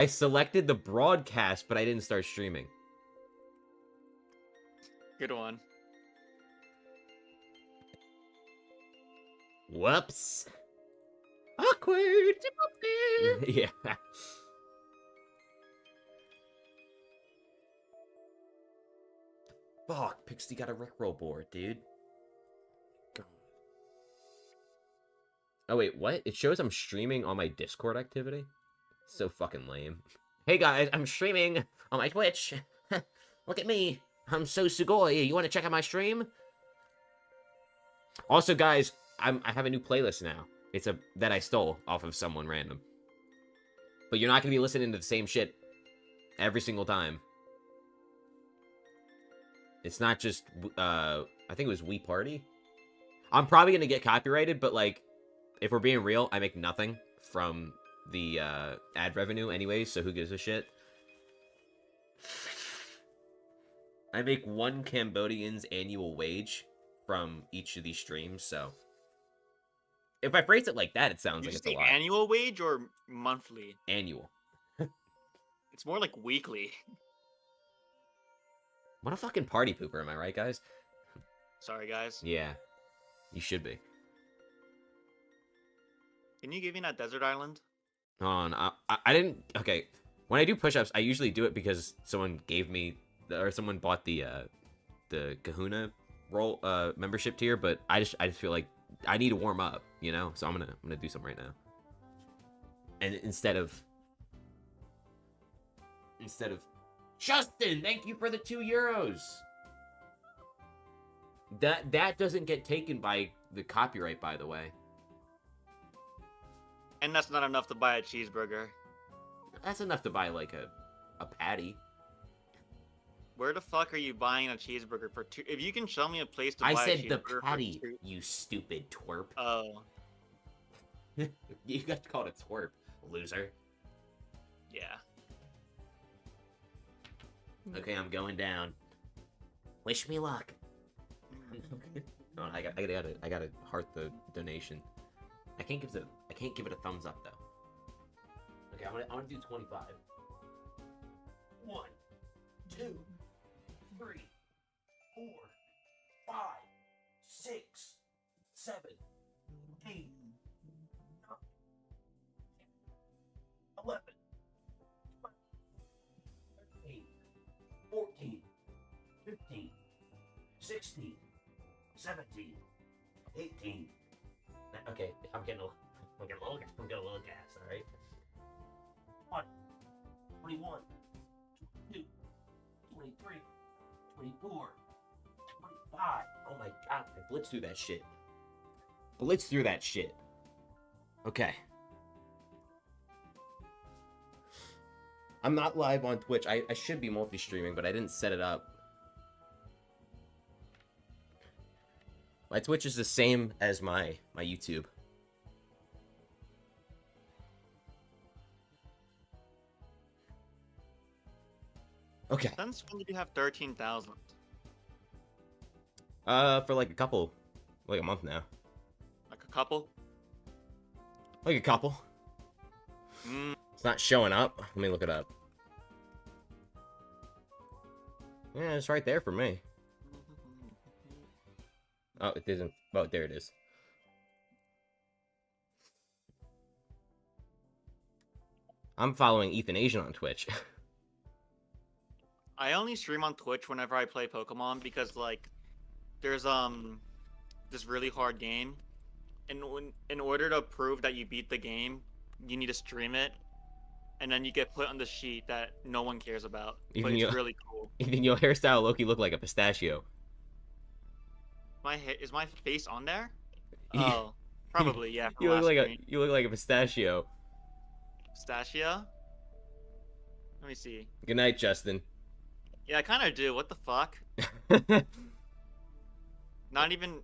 I selected the broadcast, but I didn't start streaming. Good one. Whoops. Awkward. Yeah. Fuck, Pixie got a Rickroll board, dude. God. Oh wait, what? It shows I'm streaming on my Discord activity? So fucking lame. Hey guys, I'm streaming on my Twitch. Look at me. I'm so sugoi. You want to check out my stream? Also, guys, I have a new playlist now. It's that I stole off of someone random. But you're not going to be listening to the same shit every single time. It's not just, I think it was We Party. I'm probably going to get copyrighted, but, like, if we're being real, I make nothing from the ad revenue anyways, so who gives a shit? I make one Cambodian's annual wage from each of these streams, so... If I phrase it like that, it sounds like it's a lot. Annual wage or monthly? Annual. It's more like weekly. What a fucking party pooper, am I right, guys? Sorry, guys. Yeah. You should be. Can you give me that desert island? Hold on. I didn't... Okay. When I do push-ups, I usually do it because someone gave me... Or someone bought the Kahuna role membership tier, but I just feel like I need to warm up, you know? So I'm gonna do something right now. And instead of Justin, thank you for the €2. That doesn't get taken by the copyright, by the way. And that's not enough to buy a cheeseburger. That's enough to buy like a patty. Where the fuck are you buying a cheeseburger for two? If you can show me a place to buy a cheeseburger I said the patty, you stupid twerp. Oh. You got to call it a twerp, loser. Yeah. Okay, I'm going down. Wish me luck. Oh, I gotta heart the donation. I can't give it a thumbs up though. Okay, I'm gonna do 25. 1, 2, 3, 4, 5, 6, 7, 8, 9, 11, 12, 13, 14, 15, 16, 17, 18. Okay, I'm getting a little gas, alright? 20, 21, 22, 23, 24, 25. Oh my god, I blitzed through that shit. Blitzed through that shit. Okay. I'm not live on Twitch. I should be multi-streaming, but I didn't set it up. My Twitch is the same as my YouTube. Okay. Since when did you have 13,000? For like a month now. Like a couple? Like a couple. It's not showing up. Let me look it up. Yeah, it's right there for me. Oh, it isn't. Oh, there it is. I'm following Ethan Asian on Twitch. I only stream on Twitch whenever I play Pokemon because, like, there's this really hard game, and in order to prove that you beat the game, you need to stream it, and then you get put on the sheet that no one cares about. But it's really cool. Even your hairstyle, Loki, look like a pistachio. Is my face on there? Oh, probably, yeah. You look like a pistachio. Pistachio? Let me see. Good night, Justin. Yeah, I kind of do. What the fuck? Not even...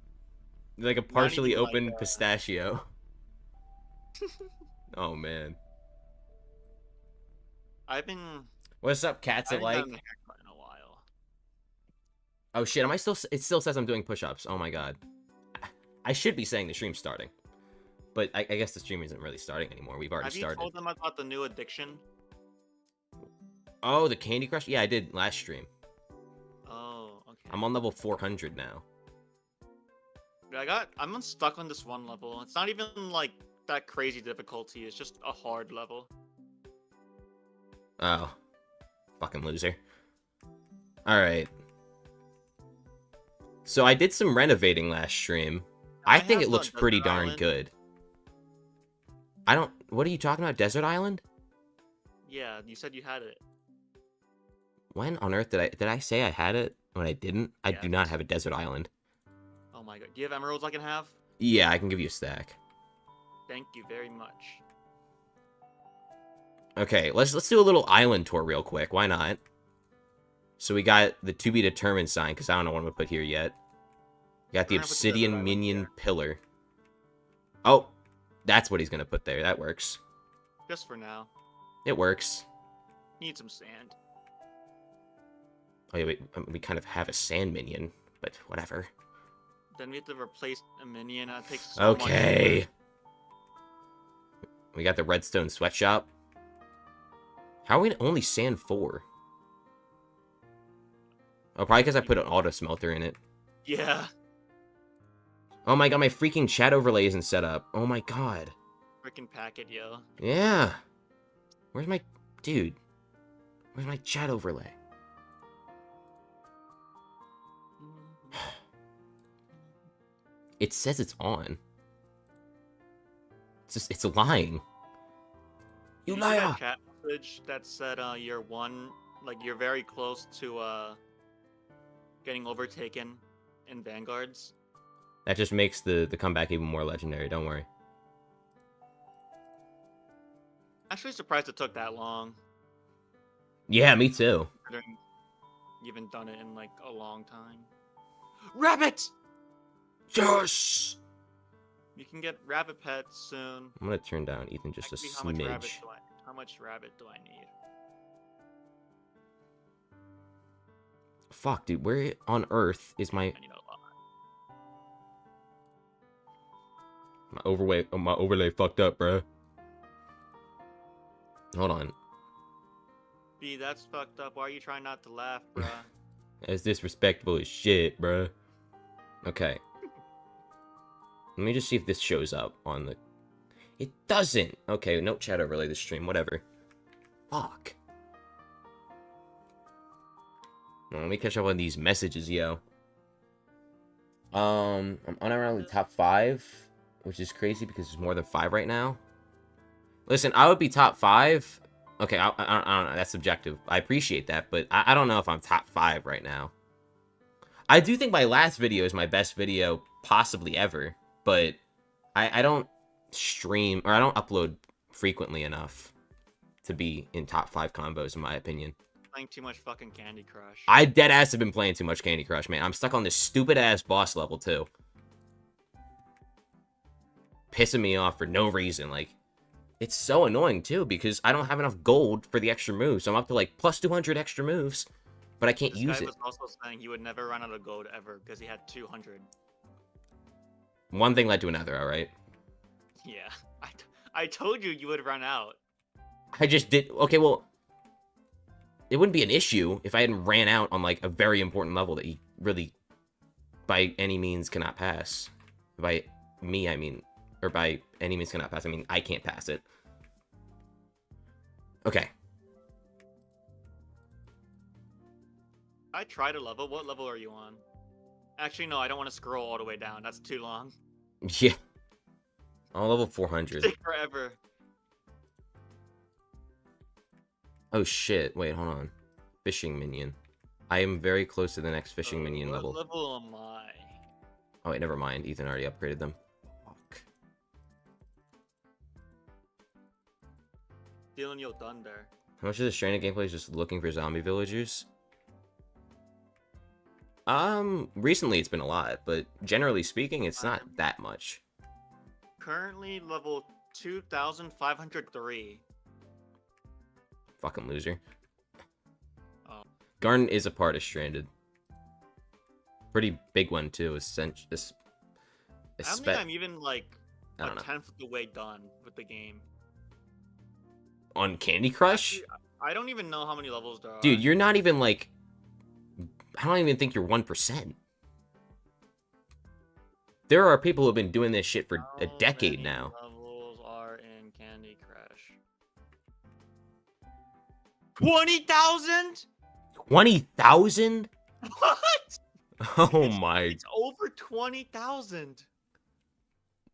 Like a partially open pistachio. Oh, man. I've been... What's up, cats alike? I haven't done a haircut in a while. Oh, shit. Am I still... It still says I'm doing push-ups. Oh, my God. I should be saying the stream's starting. But I guess the stream isn't really starting anymore. We've already started. Have you told them about the new addiction? Oh, the Candy Crush? Yeah, I did last stream. Oh, okay. I'm on level 400 now. I'm stuck on this one level. It's not even like that crazy difficulty. It's just a hard level. Oh. Fucking loser. Alright. So I did some renovating last stream. I think it looks pretty darn good. What are you talking about? Desert Island? Yeah, you said you had it. When on earth did I say I had it when I didn't? I do not have a desert island. Oh my god. Do you have emeralds I can have? Yeah, I can give you a stack. Thank you very much. Okay, let's do a little island tour real quick. Why not? So we got the to be determined sign, because I don't know what I'm gonna put here yet. We got the obsidian minion pillar. Oh, that's what he's gonna put there. That works. Just for now. It works. Need some sand. Oh yeah, wait, we kind of have a sand minion, but whatever. Then we have to replace a minion. That takes so much. Okay. We got the redstone sweatshop. How are we only sand 4? Oh, probably because I put an auto smelter in it. Yeah. Oh my god, my freaking chat overlay isn't set up. Oh my god. Freaking packet, yo. Yeah. Where's my... Dude. Where's my chat overlay? It says it's on. It's lying. You liar! That chat message that said you're you're very close to getting overtaken in Vanguards. That just makes the comeback even more legendary, don't worry. Actually surprised it took that long. Yeah, me too. Considering you haven't done it in like a long time. Rabbit! Yes! You can get rabbit pets soon. I'm gonna turn down Ethan just Actually, a smidge. how much rabbit do I need? Fuck, dude, where on earth is my... I need a lot. My overlay fucked up, bruh. Hold on. B, that's fucked up. Why are you trying not to laugh, bruh? That's disrespectful as shit, bruh. Okay. Let me just see if this shows up on the... It doesn't! Okay, no chat overlay this stream, whatever. Fuck. Well, let me catch up on these messages, yo. I'm unironically top 5, which is crazy because there's more than 5 right now. Listen, I would be top 5. Okay, I don't know, that's subjective. I appreciate that, but I don't know if I'm top 5 right now. I do think my last video is my best video possibly ever, but I don't stream, or I don't upload frequently enough to be in top 5 combos, in my opinion. Playing too much fucking Candy Crush. I deadass have been playing too much Candy Crush, man. I'm stuck on this stupid-ass boss level, too. Pissing me off for no reason, like... It's so annoying, too, because I don't have enough gold for the extra moves. So I'm up to, like, plus 200 extra moves, but I can't use it. This guy was also saying he would never run out of gold ever, because he had 200. One thing led to another, alright? Yeah. I told you you would run out. I just did... Okay, well... It wouldn't be an issue if I hadn't ran out on, like, a very important level that he really, by any means, cannot pass. By me, I mean... Or by any means cannot pass. I mean, I can't pass it. Okay. I tried a level. What level are you on? Actually, no, I don't want to scroll all the way down. That's too long. Yeah. I'm level 400. Take forever. Oh shit. Wait, hold on. Fishing minion. I am very close to the next fishing minion level. What level am I? Oh wait, never mind. Ethan already upgraded them. Feeling your thunder. How much of the stranded gameplay is just looking for zombie villagers? Recently it's been a lot, but generally speaking, it's not that much. Currently level 2,503. Fucking loser. Oh. Garden is a part of Stranded. Pretty big one too. I don't think I'm even like a tenth of the way done with the game. On Candy Crush? Actually, I don't even know how many levels there are. Dude, you're not even like... I don't even think you're 1%. There are people who have been doing this shit for a decade now. How many levels are in Candy Crush? 20,000? 20,000? What? Oh my... It's over 20,000.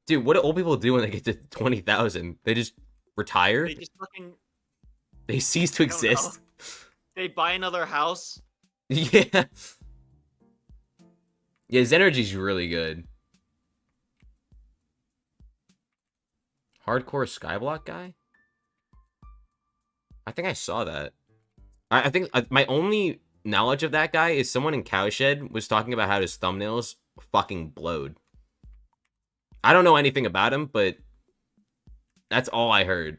Dude, what do old people do when they get to 20,000? They just retire? They just fucking... They cease to exist? They buy another house? Yeah. Yeah, his energy's really good. Hardcore Skyblock guy? I think I saw that. I think my only knowledge of that guy is someone in Cowshed was talking about how his thumbnails fucking blowed. I don't know anything about him, but that's all I heard.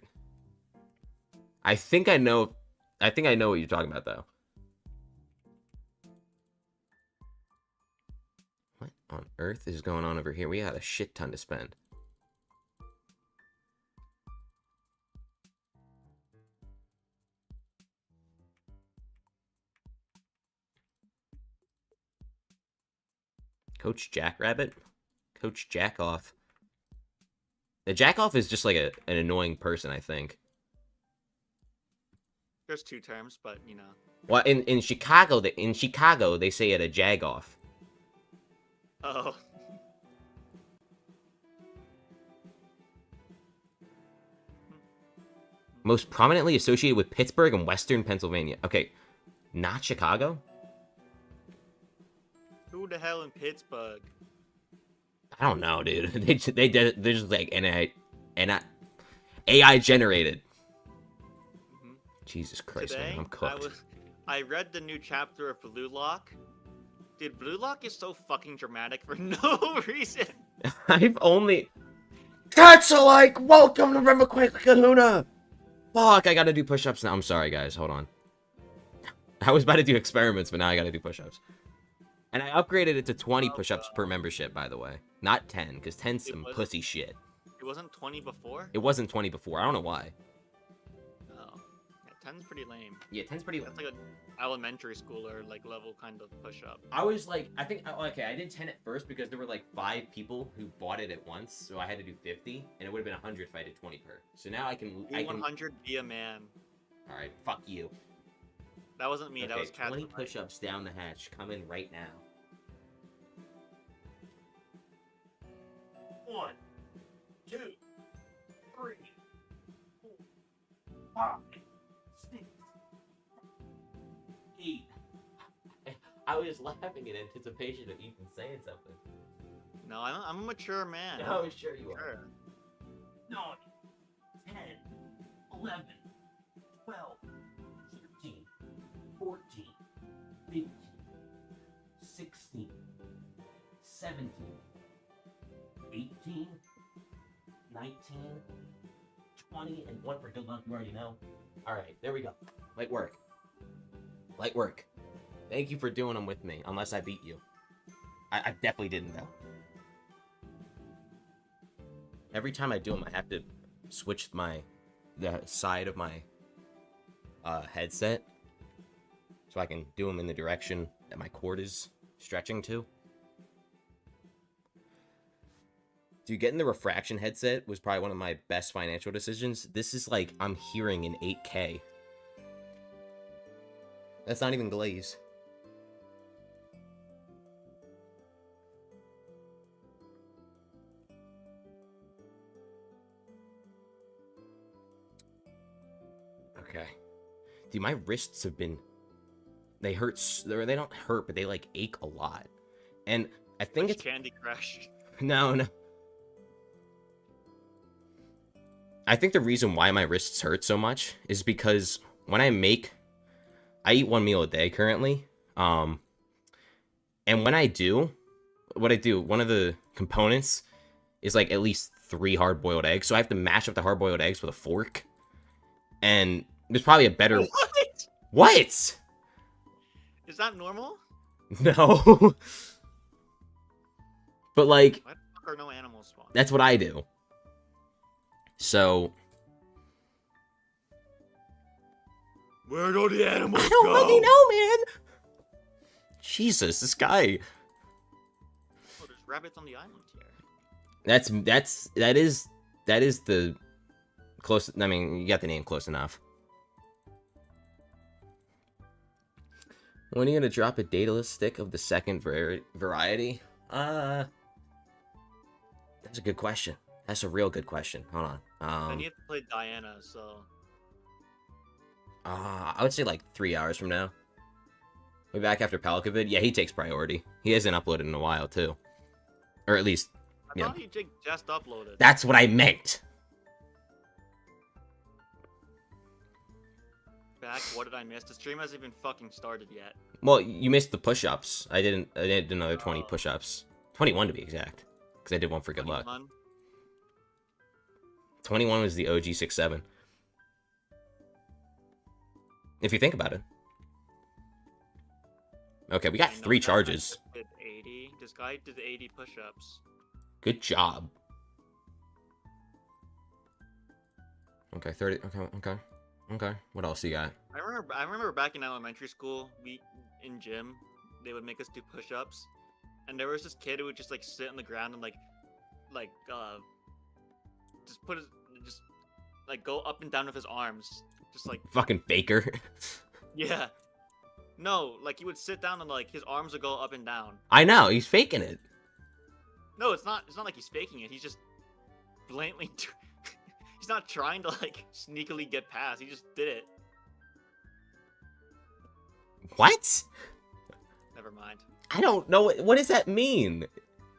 I think I know what you're talking about, though. What on earth is going on over here? We got a shit ton to spend. Coach Jackrabbit? Coach Jackoff. The Jackoff is just like an annoying person, I think. There's two terms, but you know. Well, in Chicago, they say it a Jagoff. Oh. Most prominently associated with Pittsburgh and Western Pennsylvania. Okay, not Chicago? Who the hell in Pittsburgh? I don't know, dude. They're just like AI generated. Mm-hmm. Jesus Christ, Today, man, I'm cooked. I read the new chapter of Blue Lock. Dude, Blue Lock is so fucking dramatic for no reason. I've only... That's like, welcome to Remember Quick Kahuna! Fuck, I gotta do push-ups now. I'm sorry, guys, hold on. I was about to do experiments, but now I gotta do push-ups. And I upgraded it to 20 push-ups per membership, by the way. Not 10, because 10's some pussy shit. It wasn't 20 before? It wasn't 20 before. I don't know why. Oh. Yeah, 10's pretty lame. Yeah, 10's pretty lame. That's like an elementary schooler like level kind of push-up. I was like, I did 10 at first because there were like 5 people who bought it at once, so I had to do 50, and it would have been 100 if I did 20 per. So now I can... 100, be a man. Alright, fuck you. That wasn't me, that was Cat. 20 push-ups down the hatch, coming right now. 1, 2, 3, 4, 5, 6, 8. I was laughing in anticipation of Ethan saying something. No, I'm a mature man. No, sure you are. Sure. 9, 10, 11, 12, 13, 14, 15, 16, 17, 18, 19, 20, and 1 for good luck, you already know. Alright, there we go. Light work. Light work. Thank you for doing them with me, unless I beat you. I definitely didn't, though. Every time I do them, I have to switch the side of my headset so I can do them in the direction that my cord is stretching to. Dude, getting the refraction headset was probably one of my best financial decisions. This is like, I'm hearing in 8K. That's not even glaze. Okay. Dude, my wrists have been... They hurt... They don't hurt, but they, like, ache a lot. And I think it's... Candy Crush. No. I think the reason why my wrists hurt so much is because when I eat 1 meal a day currently. And when I do, one of the components is like at least 3 hard-boiled eggs. So I have to mash up the hard-boiled eggs with a fork. And there's probably a better... What? What? Is that normal? No. But like... Why the fuck are no animals spawn? That's what I do. So... Where'd all the animals I don't go? fucking know, man. Jesus, this guy. Oh, there's rabbits on the island here. That is the close. I mean, you got the name close enough. When are you gonna drop a dataless stick of the second variety? That's a good question. That's a real good question. Hold on. I need to play Diana, so. I would say like 3 hours from now. We'll be back after Palkavid. Yeah, he takes priority. He hasn't uploaded in a while too, or at least. I thought he just uploaded. That's what I meant. Back. What did I miss? The stream hasn't even fucking started yet. Well, you missed the push-ups. I did another 20 push-ups. 21 to be exact, because I did one for good luck. 21 was the OG 6-7. If you think about it. Okay, we got 3 charges. Did 80. This guy did 80 push-ups. Good job. Okay, 30. Okay. What else you got? I remember back in elementary school, in gym, they would make us do push-ups, and there was this kid who would just like sit on the ground and just go up and down with his arms, just like fucking faker. Yeah. No, like he would sit down and like his arms would go up and down. I know, he's faking it. No, it's not like he's faking it. He's just blatantly. He's not trying to like sneakily get past. He just did it. What? Never mind. I don't know. What does that mean?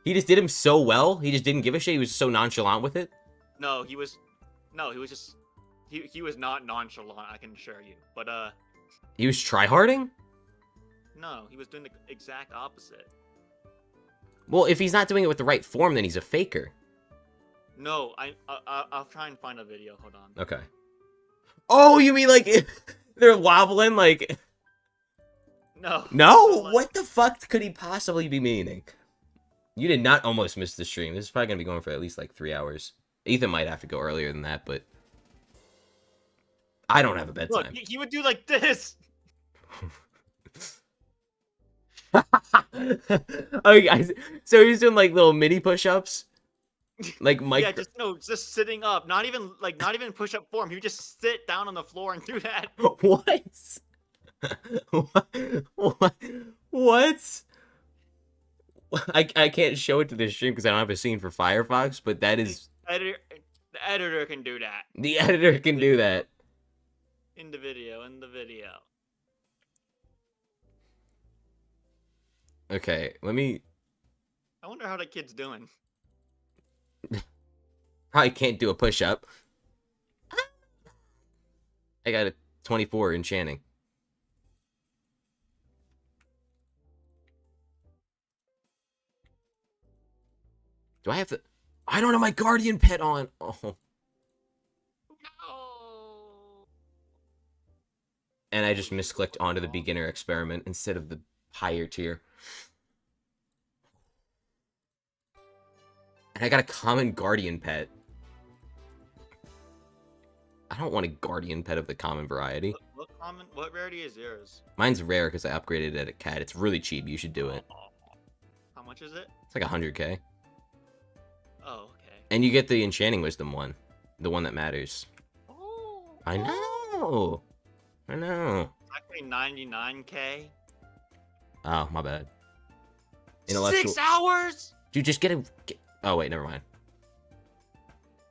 He just did him so well. He just didn't give a shit. He was so nonchalant with it. No, he was just. He was not nonchalant. I can assure you. But he was tryharding. No, he was doing the exact opposite. Well, if he's not doing it with the right form, then he's a faker. No, I'll try and find a video. Hold on. Okay. Oh, you mean like they're wobbling like? No. No? Like... What the fuck could he possibly be meaning? You did not almost miss the stream. This is probably gonna be going for at least like 3 hours. Ethan might have to go earlier than that, but I don't have a bedtime. Look, he would do like this. Okay, guys. So he's doing like little mini push-ups, like Mike. Yeah, just sitting up. Not even push-up form. He would just sit down on the floor and do that. What? What? I can't show it to this stream because I don't have a scene for Firefox, but that is. The editor can do that. The editor can do that. In the video. Okay, let me. I wonder how that kid's doing. Probably can't do a push-up. I got a 24 enchanting. Do I have to? I don't have my guardian pet on. Oh. No. And I just misclicked onto the beginner experiment instead of the higher tier. And I got a common guardian pet. I don't want a guardian pet of the common variety. What rarity is yours? Mine's rare because I upgraded it at a cat. It's really cheap. You should do it. How much is it? It's like 100k. Oh, okay. And you get the enchanting wisdom one. The one that matters. Oh. I know. I know. Actually 99k. Oh, my bad. 6 hours? Dude, just get a... Oh, wait, never mind.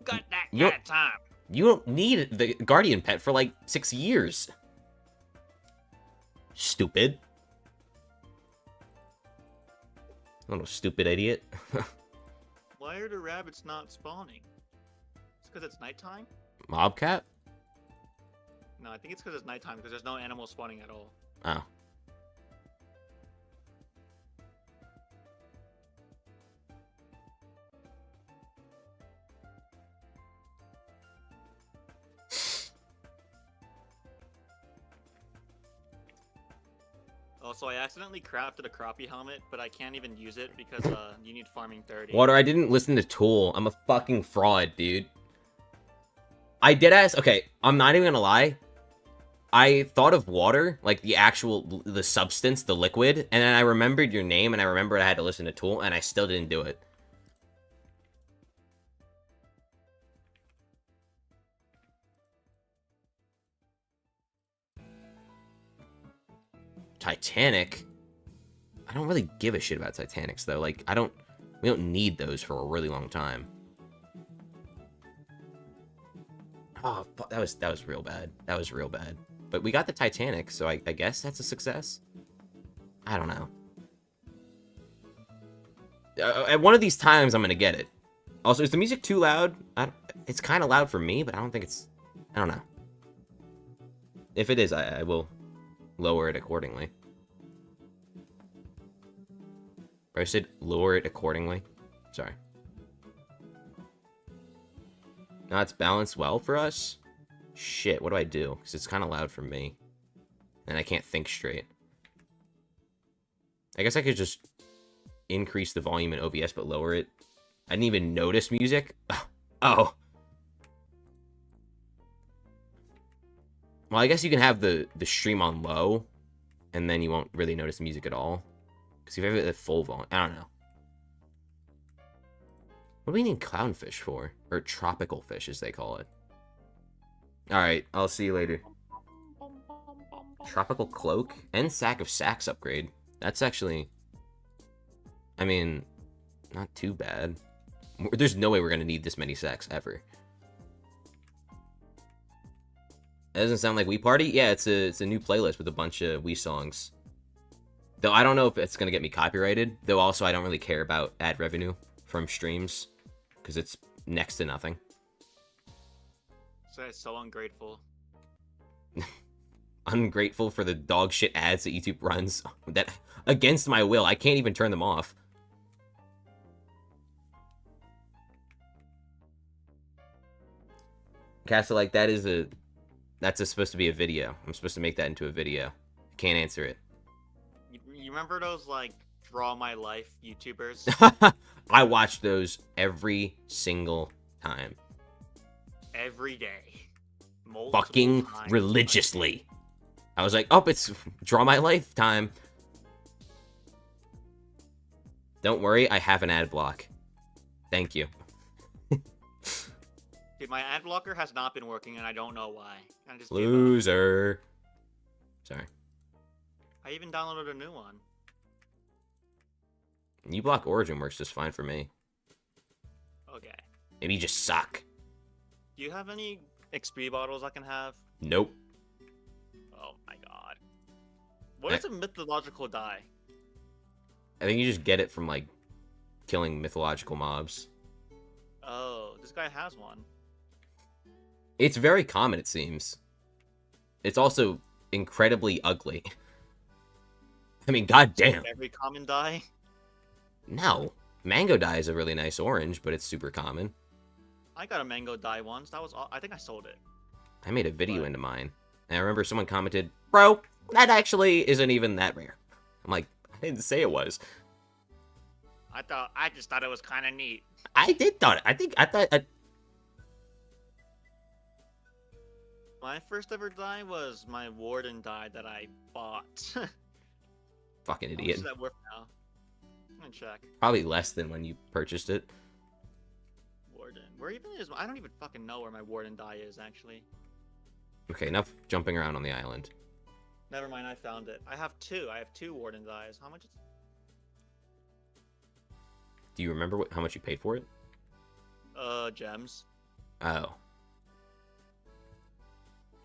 Got that kind of time. You don't need the guardian pet for like 6 years. Stupid. Little stupid idiot. Why are the rabbits not spawning? It's because it's nighttime? Mobcat? No, I think it's because it's nighttime because there's no animals spawning at all. Oh. Also, I accidentally crafted a crappie helmet, but I can't even use it because you need farming 30. Water, I didn't listen to Tool. I'm a fucking fraud, dude. I did ask... Okay, I'm not even gonna lie. I thought of water, like the substance, the liquid, and then I remembered your name, and I remembered I had to listen to Tool, and I still didn't do it. Titanic? I don't really give a shit about Titanics, though. Like, we don't need those for a really long time. Oh, that was real bad. That was real bad. But we got the Titanic, so I guess that's a success? I don't know. At one of these times, I'm gonna get it. Also, is the music too loud? It's kind of loud for me, but I don't think it's... I don't know. If it is, I will lower it accordingly. I said lower it accordingly. Sorry. Now it's balanced well for us. Shit, what do I do? Because it's kind of loud for me. And I can't think straight. I guess I could just increase the volume in OBS but lower it. I didn't even notice music. Oh. Well, I guess you can have the stream on low, and then you won't really notice the music at all. Because if you have it at full volume, I don't know. What do we need clownfish for? Or tropical fish, as they call it. Alright, I'll see you later. Tropical cloak and sack of sacks upgrade. That's actually... I mean, not too bad. There's no way we're going to need this many sacks, ever. That doesn't sound like Wii Party? Yeah, it's a new playlist with a bunch of Wii songs. Though I don't know if it's going to get me copyrighted. Though also I don't really care about ad revenue from streams. Because it's next to nothing. So it's so ungrateful. Ungrateful for the dog shit ads that YouTube runs. That against my will. I can't even turn them off. Castle, like, that's supposed to be a video. I'm supposed to make that into a video. Can't answer it. You remember those, like, Draw My Life YouTubers? I watch those every single time. Every day. Multiple Fucking times. religiously. I was like, oh, it's Draw My Life time. Don't worry, I have an ad block. Thank you. Dude, my ad blocker has not been working, and I don't know why. I just gave up. Loser. Sorry. I even downloaded a new one. uBlock Origin works just fine for me. Okay. Maybe you just suck. Do you have any XP bottles I can have? Nope. Oh my god. What is a mythological die? I think you just get it from, like, killing mythological mobs. Oh, this guy has one. It's very common, it seems. It's also incredibly ugly. I mean, goddamn. Every common die? No. Mango dye is a really nice orange, but it's super common. I got a mango die once. That was all. I think I sold it. I made a video into mine. And I remember someone commented, bro, that actually isn't even that rare. I'm like, I didn't say it was. I just thought it was kind of neat. I thought. My first ever die was my Warden die that I bought. Fucking How much idiot. is that worth now? I'm gonna check. Probably less than when you purchased it. Warden. Where even is? I don't even fucking know where my Warden die is, actually. Okay, enough jumping around on the island. Never mind, I found it. I have two. I have two Warden dies. How much is... Do you remember how much you paid for it? Gems. Oh.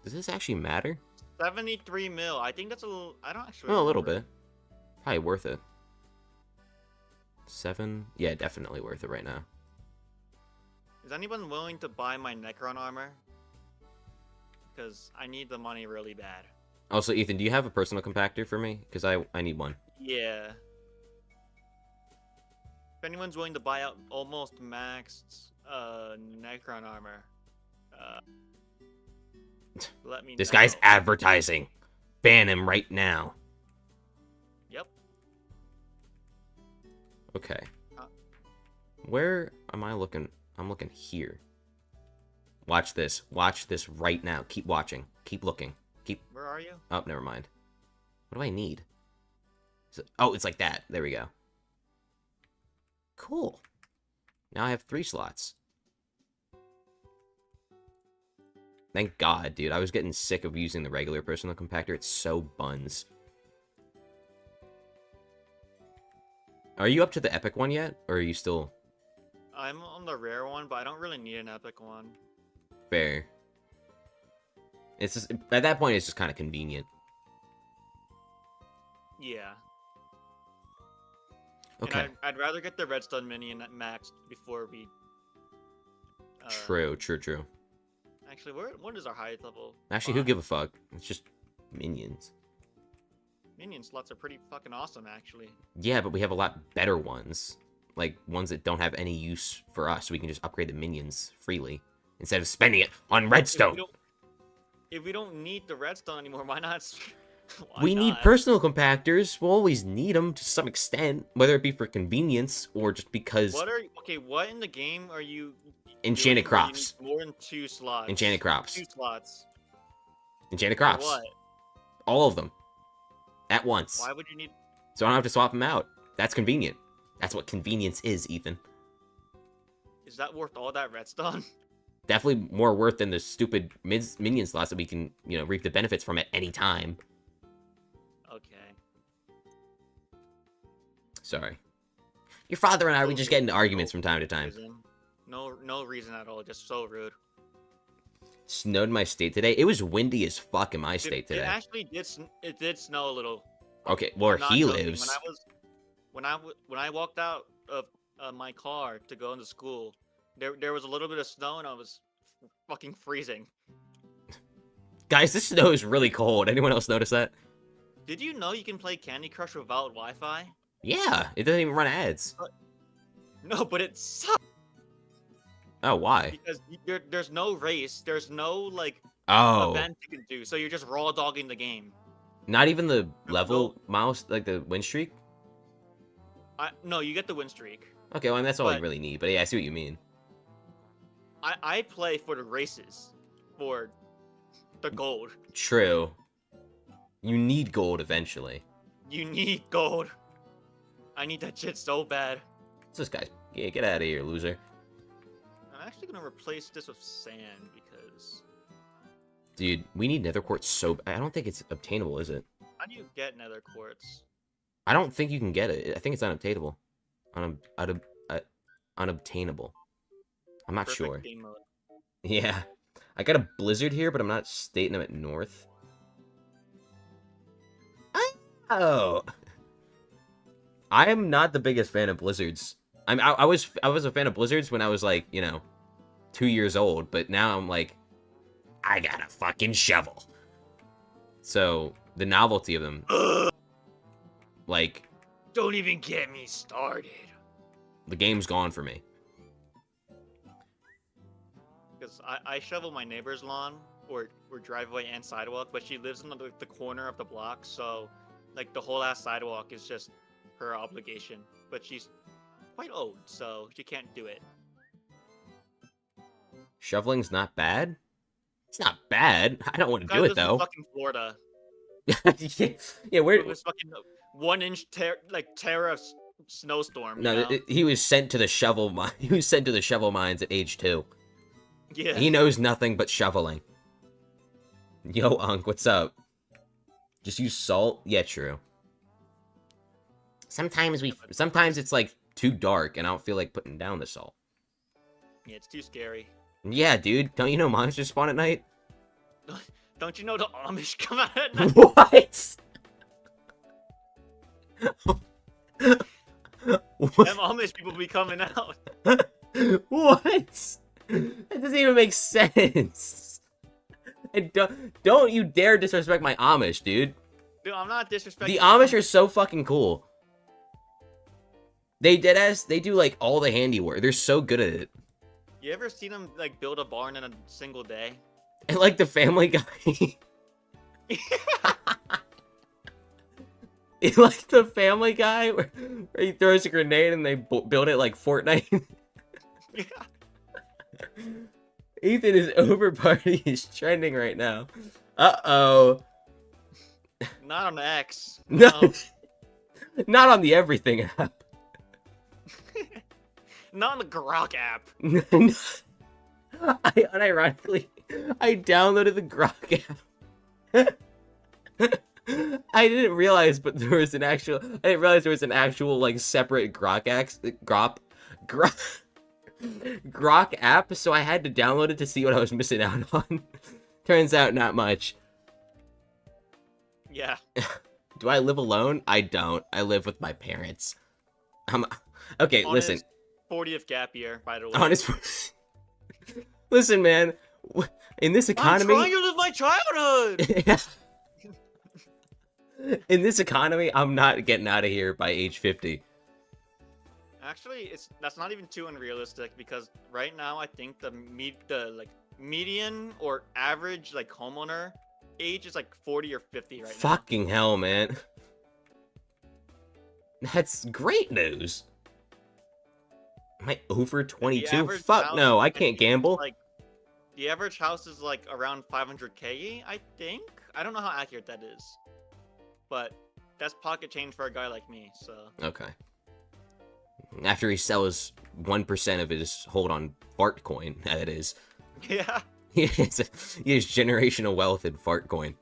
Does this actually matter? 73 mil. I think that's a little... I don't actually Well, a little remember. bit. Probably worth it. 7? Yeah, definitely worth it right now. Is anyone willing to buy my Necron armor? Because I need the money really bad. Also, Ethan, do you have a personal compactor for me? Because I need one. Yeah. If anyone's willing to buy out almost maxed Necron armor, let me This know. guy's advertising. Ban him right now. Yep. Okay. Where am I looking? I'm looking here. Watch this. Watch this right now. Keep watching. Keep looking. Where are you? Oh, never mind. What do I need? Oh, it's like that. There we go. Cool. Now I have 3 slots. Thank God, dude. I was getting sick of using the regular personal compactor. It's so buns. Are you up to the epic one yet? Or are you still... I'm on the rare one, but I don't really need an epic one. Fair. It's just... At that point, it's just kind of convenient. Yeah. Okay. And I'd rather get the redstone minion maxed before we... True. Actually, what is our highest level? Actually, who give a fuck? It's just minions. Minion slots are pretty fucking awesome, actually. Yeah, but we have a lot better ones. Like, ones that don't have any use for us, so we can just upgrade the minions freely. Instead of spending it on redstone. If we don't need the redstone anymore, why not? We need personal compactors. We'll always need them to some extent. Whether it be for convenience, or just because... What in the game are you... Enchanted crops. More than 2 slots. Enchanted crops. 2 slots. Enchanted crops. For what? All of them. At once. Why would you need... So I don't have to swap them out. That's convenient. That's what convenience is, Ethan. Is that worth all that redstone? Definitely more worth than the stupid minion slots that we can, you know, reap the benefits from at any time. Okay. Sorry. Your father and I, we just get into arguments from time to time. No reason at all, just so rude. Snowed in my state today. It was windy as fuck in my state today. It actually did snow a little. Okay, where he lives. When I walked out of my car to go into school, there was a little bit of snow and I was fucking freezing. Guys, this snow is really cold. Anyone else notice that? Did you know you can play Candy Crush without Wi-Fi? Yeah, it doesn't even run ads. No, but it sucks. Oh, why? Because there's no race, there's no like event you can do, so you're just raw dogging the game. Not even the level mouse, like the win streak? No, you get the win streak. Okay, well, I mean, that's all you really need. But yeah, I see what you mean. I play for the races, for the gold. True. You need gold eventually. You need gold. I need that shit so bad. What's this guy? Yeah, get out of here, loser. I'm actually gonna replace this with sand because... Dude, we need nether quartz so... I don't think it's obtainable, is it? How do you get nether quartz? I don't think you can get it. I think it's unobtainable. Unobtainable. I'm not sure. Game mode. Yeah. I got a blizzard here, but I'm not stating them at north. Oh. I am not the biggest fan of blizzards. I was a fan of blizzards when I was like, you know, 2 years old, but now I'm like, I got a fucking shovel. So the novelty of them, like, don't even get me started. The game's gone for me. Because I shovel my neighbor's lawn or driveway and sidewalk, but she lives in the corner of the block, so like the whole ass sidewalk is just her obligation. But she's quite old, so she can't do it. Shoveling's not bad? It's not bad. I don't want to do it though. Fucking Florida. Yeah, where? It was fucking 1 inch terror of snowstorm. No, he was sent to the shovel mine. He was sent to the shovel mines at age 2. Yeah. He knows nothing but shoveling. Yo, Unc, what's up? Just use salt? Yeah, true. Sometimes it's like too dark and I don't feel like putting down the salt. Yeah, it's too scary. Yeah, dude. Don't you know monsters spawn at night? Don't you know the Amish come out at night? What? Them Amish people be coming out. What? That doesn't even make sense. And don't you dare disrespect my Amish, dude. Dude, I'm not disrespecting. The Amish are so fucking cool. They do like all the handiwork. They're so good at it. You ever seen them like build a barn in a single day? And like the Family Guy. Like the Family Guy where he throws a grenade and they build it like Fortnite. Yeah. Ethan is over party is trending right now. Uh-oh. Not on X. No. No. Not on the everything app. Not on the Grok app. Unironically, I downloaded the Grok app. I didn't realize, but there was an actual. I didn't realize there was an actual like separate Grok app. So I had to download it to see what I was missing out on. Turns out, not much. Yeah. Do I live alone? I don't. I live with my parents. Okay, On listen. his 40th gap year, by the way. Honest. Listen, man. In this economy, I'm trying to live my childhood. In this economy, I'm not getting out of here by age 50. Actually, that's not even too unrealistic because right now I think the median or average like homeowner age is like 40 or 50 right now. Fucking hell, man. That's great news. Am I over 22? Fuck no, I can't gamble. Like, the average house is like around 500k, I think. I don't know how accurate that is, but that's pocket change for a guy like me. So okay. After he sells 1% of his hold on fart coin, that is. Yeah. He has generational wealth in fart coin.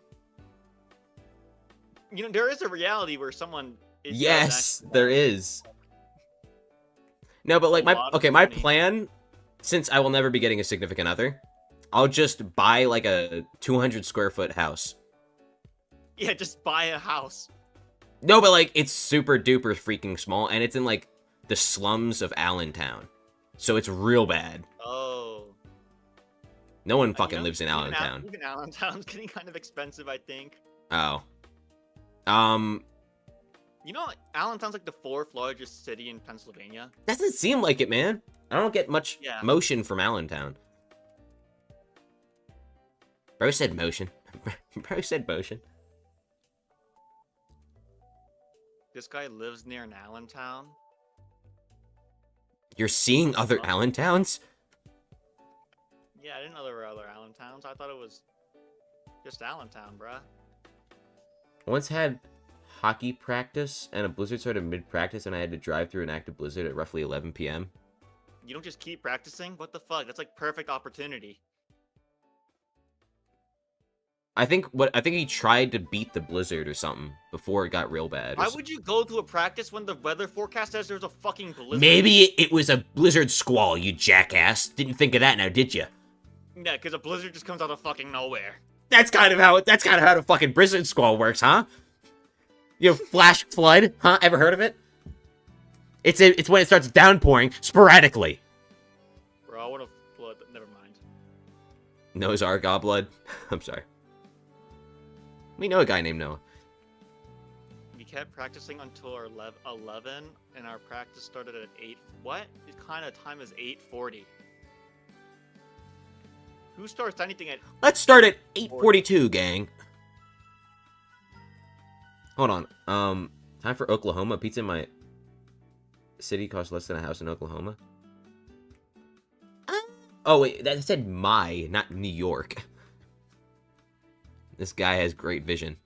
You know, there is a reality where someone is. Yes, there is. No, but like my plan, since I will never be getting a significant other, I'll just buy like a 200 square foot house. Yeah, just buy a house. No, but like it's super duper freaking small, and it's in like the slums of Allentown, so it's real bad. Oh. No one fucking lives in Allentown. Even Allentown's getting kind of expensive, I think. Oh. You know, Allentown's like the 4th largest city in Pennsylvania. Doesn't seem like it, man. I don't get much motion from Allentown. Bro said motion. Bro said motion. This guy lives near an Allentown. You're seeing other Allentowns? Yeah, I didn't know there were other Allentowns. I thought it was just Allentown, bruh. Once had hockey practice, and a blizzard started mid-practice, and I had to drive through an active blizzard at roughly 11 p.m. You don't just keep practicing? What the fuck? That's like perfect opportunity. I think he tried to beat the blizzard or something before it got real bad. Why would you go to a practice when the weather forecast says there's a fucking blizzard? Maybe it was a blizzard squall, you jackass. Didn't think of that now, did you? Yeah, because a blizzard just comes out of fucking nowhere. That's kind of how the fucking blizzard squall works, huh? You know, flash flood, huh? Ever heard of it? It's when it starts downpouring sporadically. Bro, I would have flood, but never mind. Noah's Ark Blood. I'm sorry. We know a guy named Noah. We kept practicing until our 11, and our practice started at 8. What kind of time is 8:40? Who starts anything at... Let's start at 8:42, gang. Hold on. Time for Oklahoma. Pizza in my city costs less than a house in Oklahoma. Oh, wait. That said my, not New York. This guy has great vision.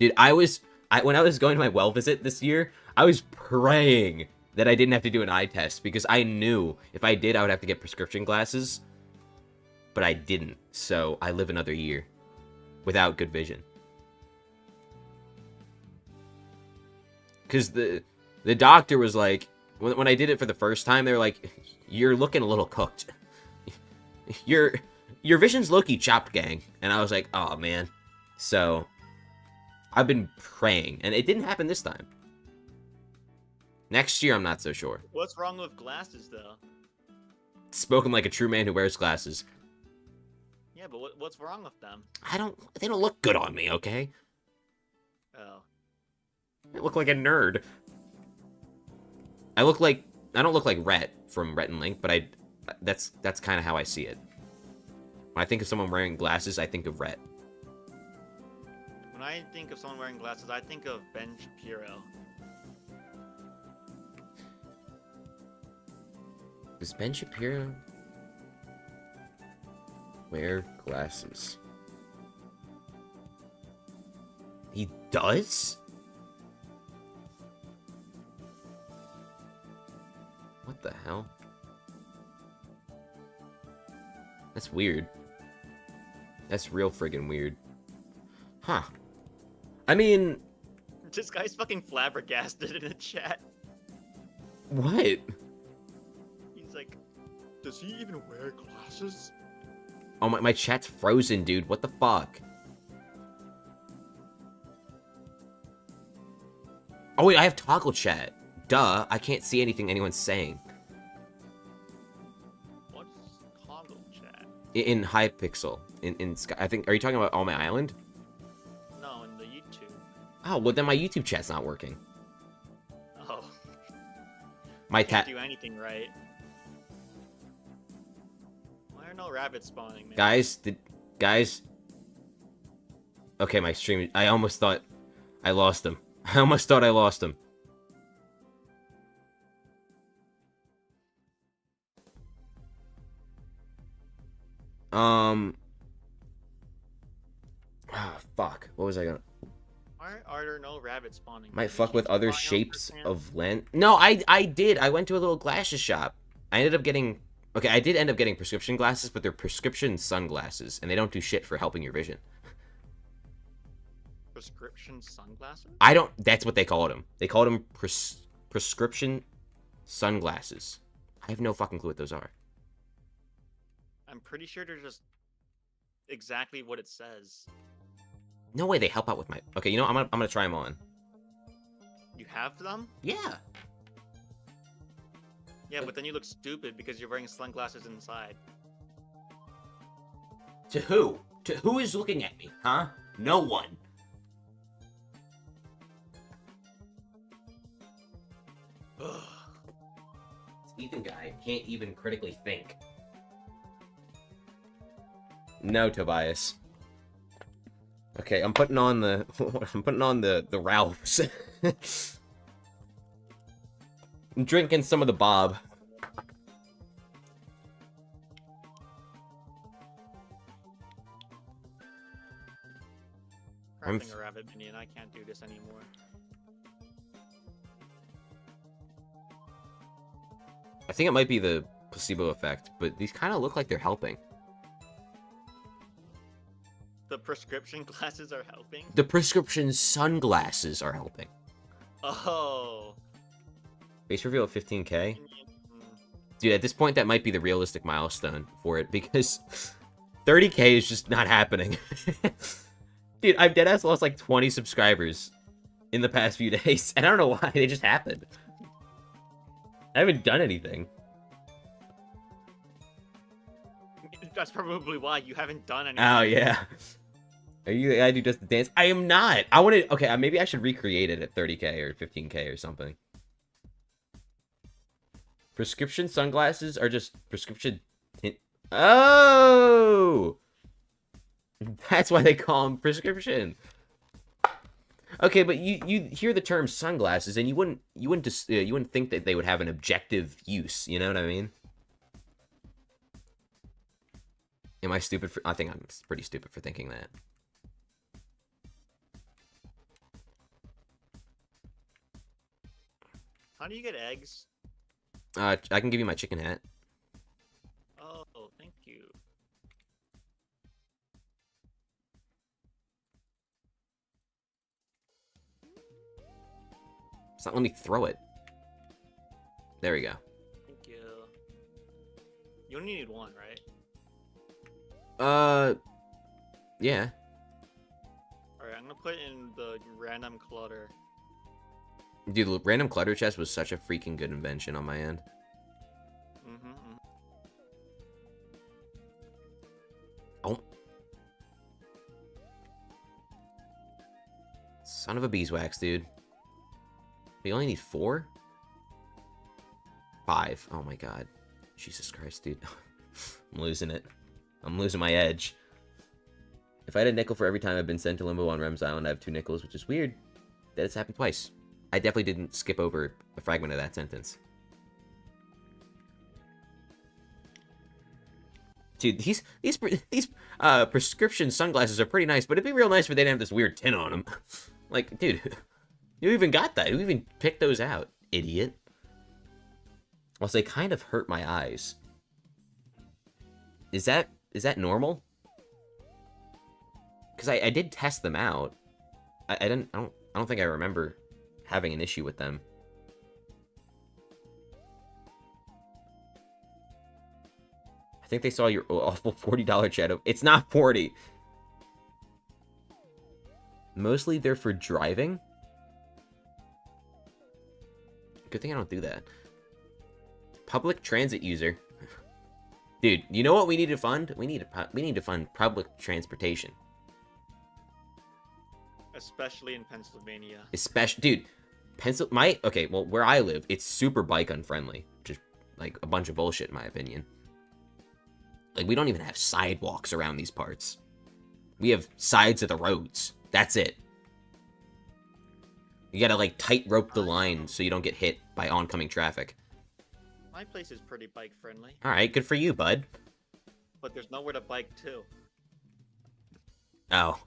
Dude, when I was going to my well visit this year, I was praying that I didn't have to do an eye test because I knew if I did, I would have to get prescription glasses. But I didn't, so I live another year without good vision. Because the doctor was like, when I did it for the first time, they were like, "You're looking a little cooked. Your vision's low-key chopped, gang." And I was like, "Oh man." So I've been praying, and it didn't happen this time. Next year, I'm not so sure. What's wrong with glasses, though? Spoken like a true man who wears glasses. Yeah, but what's wrong with them? They don't look good on me, okay? Oh. I look like a nerd. I don't look like Rhett from Rhett and Link, but that's kind of how I see it. When I think of someone wearing glasses, I think of Rhett. When I think of someone wearing glasses, I think of Ben Shapiro. Does Ben Shapiro wear glasses? He does? What the hell? That's weird. That's real friggin' weird. Huh. I mean... This guy's fucking flabbergasted in the chat. What? He's like, does he even wear glasses? Oh, my chat's frozen, dude. What the fuck? Oh, wait, I have toggle chat. Duh, I can't see anything anyone's saying. What's toggle chat? In Hypixel. In Sky... I think... Are you talking about All My Island? No, in the YouTube. Oh, well, then my YouTube chat's not working. Oh. My Can't do anything right. Why are no rabbits spawning, man? Guys? Okay, my stream... I almost thought I lost him. I almost thought I lost him. Ah, fuck. What was I gonna... Why are there no rabbits spawning? Might Can fuck you with keep other spawning shapes over, man? of land. No, I did. I went to a little glasses shop. I ended up getting... Okay, I did end up getting prescription glasses, but they're prescription sunglasses, and they don't do shit for helping your vision. Prescription sunglasses? I don't... That's what they called them. They called them prescription sunglasses. I have no fucking clue what those are. I'm pretty sure they're just exactly what it says. No way they help out with my... Okay, you know, I'm gonna try them on. You have them? Yeah. Yeah, but then you look stupid because you're wearing sunglasses inside. To who? To who is looking at me, huh? No one. Ugh. This Ethan guy can't even critically think. No, Tobias. Okay, I'm putting on the the Ralphs. I'm drinking some of the Bob. Crafting a rabbit minion, I can't do this anymore. I think it might be the placebo effect, but these kind of look like they're helping. The prescription glasses are helping? The prescription sunglasses are helping. Oh. Base reveal of 15k? Dude, at this point, that might be the realistic milestone for it, because 30k is just not happening. Dude, I've deadass lost like 20 subscribers in the past few days, and I don't know why, they just happened. I haven't done anything. That's probably why you haven't done anything. Oh, yeah. Are you the guy who does the dance? I am not. I want to... Okay, maybe I should recreate it at 30k or 15k or something. Prescription sunglasses are just prescription... Oh! That's why they call them prescription. Okay, but you hear the term sunglasses and you wouldn't think that they would have an objective use, you know what I mean? Am I stupid for... I think I'm pretty stupid for thinking that. How do you get eggs? I can give you my chicken hat. Oh, thank you. It's not letting me throw it. There we go. Thank you. You only need one, right? Yeah. Alright, I'm gonna put in the random clutter. Dude, the random clutter chest was such a freaking good invention on my end. Oh. Son of a beeswax, dude. We only need 4? 5. Oh my god. Jesus Christ, dude. I'm losing it. I'm losing my edge. If I had a nickel for every time I've been sent to Limbo on Rem's Island, I have 2 nickels, which is weird that it's happened twice. I definitely didn't skip over a fragment of that sentence. Dude, these prescription sunglasses are pretty nice, but it'd be real nice if they didn't have this weird tint on them. Like, dude, who even got that? Who even picked those out? Idiot. Also, they kind of hurt my eyes. Is that normal? Because I did test them out. I don't think I remember having an issue with them. I think they saw your awful $40 shadow. It's not 40. Mostly they're for driving. Good thing I don't do that. Public transit user. Dude, you know what we need to fund? We need to fund public transportation. Especially in Pennsylvania. Dude, okay, well, where I live, it's super bike unfriendly. Just, like, a bunch of bullshit, in my opinion. Like, we don't even have sidewalks around these parts. We have sides of the roads. That's it. You gotta, like, tightrope the line so you don't get hit by oncoming traffic. My place is pretty bike friendly. Alright, good for you, bud. But there's nowhere to bike to. Oh.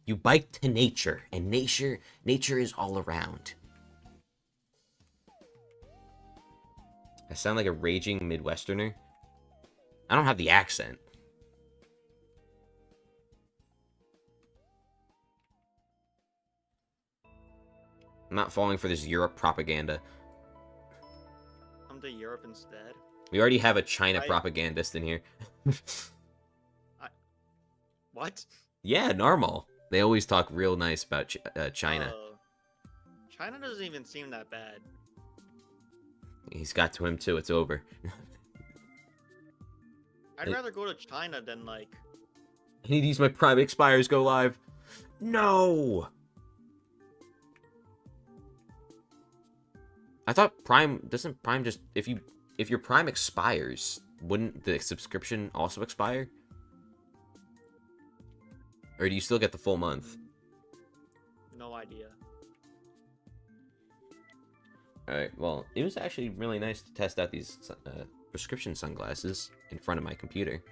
You bike to nature, and nature is all around. I sound like a raging Midwesterner. I don't have the accent. I'm not falling for this Europe propaganda. Come to Europe instead. We already have a China propagandist in here. What? Yeah, normal. They always talk real nice about China. China doesn't even seem that bad. He's got to him too. It's over. I'd rather go to China than like. I need to use my Prime expires go live. No. I thought doesn't Prime just if your Prime expires, wouldn't the subscription also expire? Or do you still get the full month? No idea. Alright, well, it was actually really nice to test out these prescription sunglasses in front of my computer.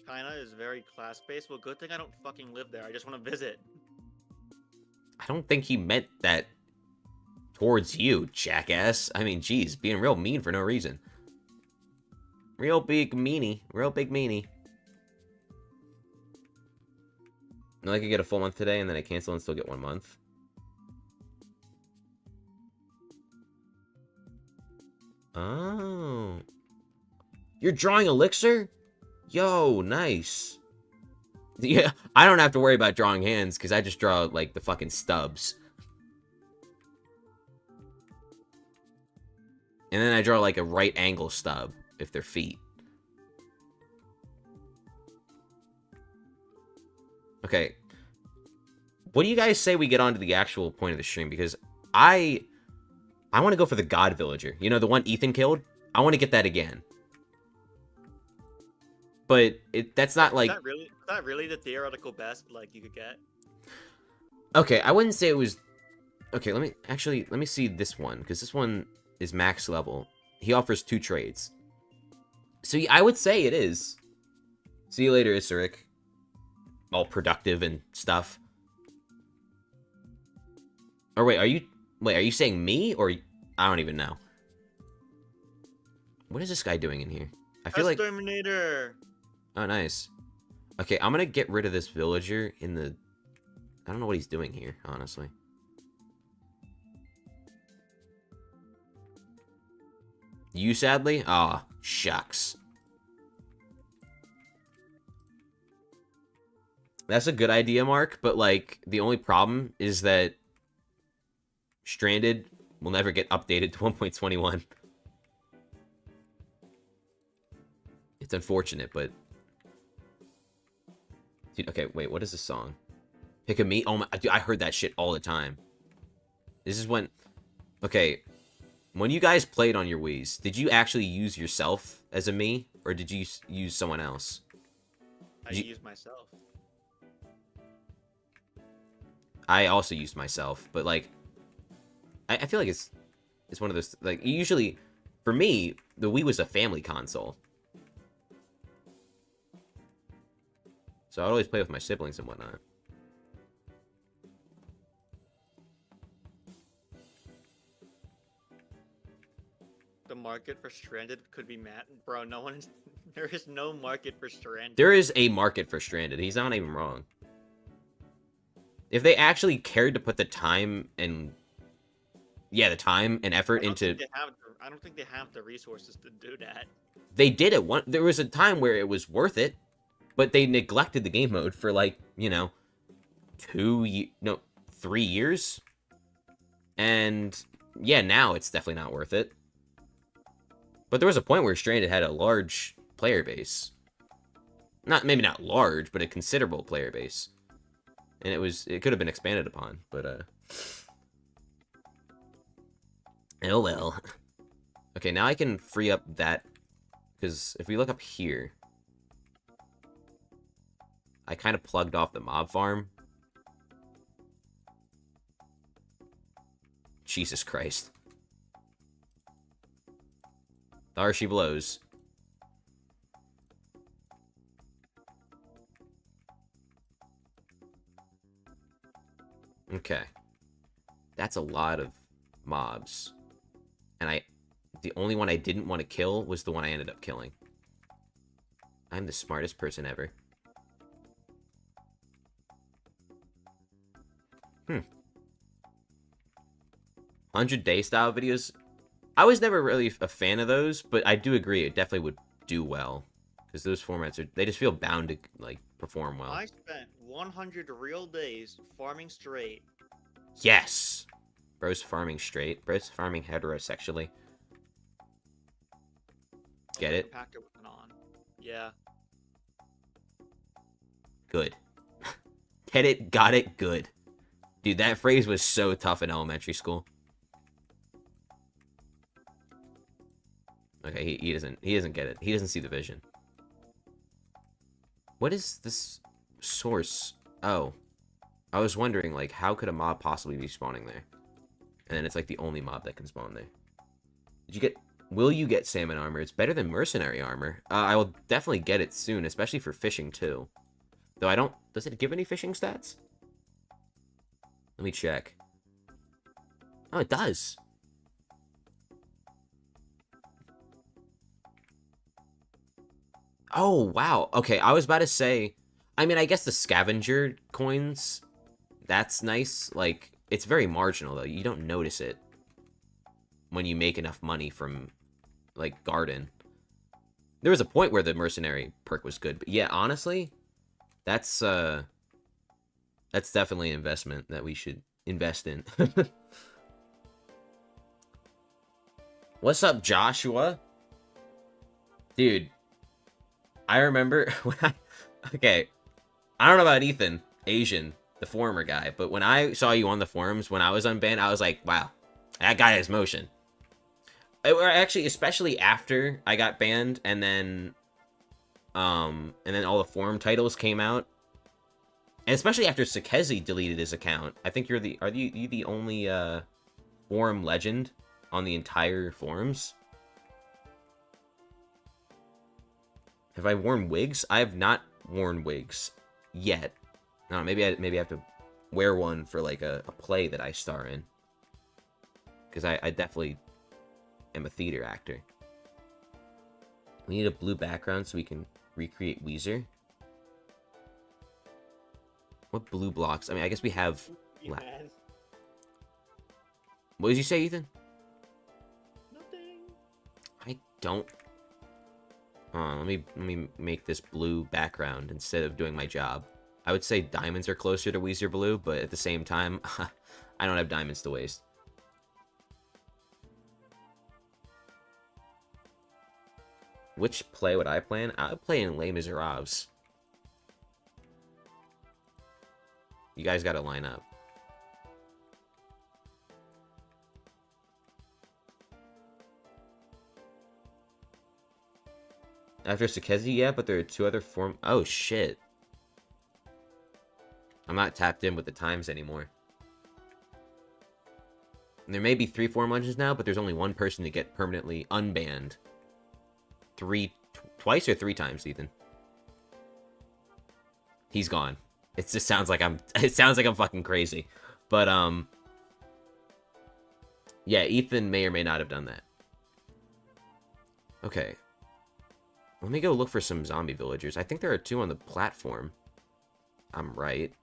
China is very class-based. Well, good thing I don't fucking live there. I just want to visit. I don't think he meant that towards you, jackass. I mean, geez, being real mean for no reason. Real big meanie. Real big meanie. No, I could get a full month today, and then I cancel and still get 1 month. Oh. You're drawing Elixir? Yo, nice. Yeah, I don't have to worry about drawing hands, because I just draw, like, the fucking stubs. And then I draw, like, a right angle stub, if they're feet. Okay. What do you guys say we get on to the actual point of the stream? Because I want to go for the God Villager. You know, the one Ethan killed? I want to get that again. But that's not like... Is that really the theoretical best, like, you could get? Okay, I wouldn't say it was... Okay, let me see this one. Because this one is max level. He offers 2 trades. So yeah, I would say it is. See you later, Isaric. All productive and stuff. Or wait, are you saying me or I don't even know. What is this guy doing in here? I feel like Exterminator. Oh, nice. Okay, I'm gonna get rid of this villager in the. I don't know what he's doing here, honestly. You sadly? Aw, shucks. That's a good idea, Mark, but, like, the only problem is that Stranded will never get updated to 1.21. It's unfortunate, but... Dude, okay, wait, what is this song? Pick a meat? Oh my... Dude, I heard that shit all the time. This is when... Okay, when you guys played on your Wiis, did you actually use yourself as a me? Or did you use someone else? I used myself. I also used myself, but like, I feel like it's one of those, like, usually for me, the Wii was a family console. So I'd always play with my siblings and whatnot. The market for Stranded could be Matt. Bro, no one is... There is no market for Stranded. There is a market for Stranded. He's not even wrong. If they actually cared to put the time and... Yeah, the time and effort into... I don't think they have the resources to do that. They did it. There was a time where it was worth it, but they neglected the game mode for, like, you know, 3 years. And, yeah, now it's definitely not worth it. But there was a point where Stranded had a large player base. Maybe not large, but a considerable player base. And it could have been expanded upon, but, oh well. Okay, now I can free up that, because if we look up here, I kind of plugged off the mob farm. Jesus Christ. There she blows. Okay. That's a lot of mobs. And the only one I didn't want to kill was the one I ended up killing. I'm the smartest person ever. 100-day style videos. I was never really a fan of those, but I do agree it definitely would do well. Because those formats, they just feel bound to, like, perform well. I spent 100 real days farming straight. Yes! Bro's farming straight. Bro's farming heterosexually. Get it? Yeah. Good. Get it? Got it? Good. Dude, that phrase was so tough in elementary school. Okay, he doesn't get it. He doesn't see the vision. What is this source? Oh. I was wondering, like, how could a mob possibly be spawning there? And then it's, like, the only mob that can spawn there. Will you get salmon armor? It's better than mercenary armor. I will definitely get it soon, especially for fishing, too. Though I don't... Does it give any fishing stats? Let me check. Oh, it does. Oh, wow. Okay, I was about to say... I mean, I guess the scavenger coins... That's nice. Like, it's very marginal, though. You don't notice it when you make enough money from, like, garden. There was a point where the mercenary perk was good. But yeah, honestly, that's definitely an investment that we should invest in. What's up, Joshua? Dude, I remember when okay, I don't know about Ethan, Asian, the former guy, but when I saw you on the forums when I was unbanned, I was like, wow, that guy has motion. Actually, especially after I got banned, and then all the forum titles came out, and especially after Sakezi deleted his account. I think are you the only forum legend on the entire forums? Have I worn wigs? I have not worn wigs yet. No, maybe I have to wear one for, like, a play that I star in. Because I definitely am a theater actor. We need a blue background so we can recreate Weezer. What blue blocks? I mean, I guess we have... What did you say, Ethan? Nothing. I don't... let me make this blue background instead of doing my job. I would say diamonds are closer to Weezer Blue, but at the same time, I don't have diamonds to waste. Which play would I play in? I would play in Les Miserables. You guys gotta line up. After Sakezi, yeah, but there are 2 other form... Oh, shit. I'm not tapped in with the times anymore. There may be 3 forum legends now, but there's only one person to get permanently unbanned. Twice or 3 times, Ethan. He's gone. It just sounds like I'm fucking crazy. But yeah, Ethan may or may not have done that. Okay. Let me go look for some zombie villagers. I think there are 2 on the platform. I'm right.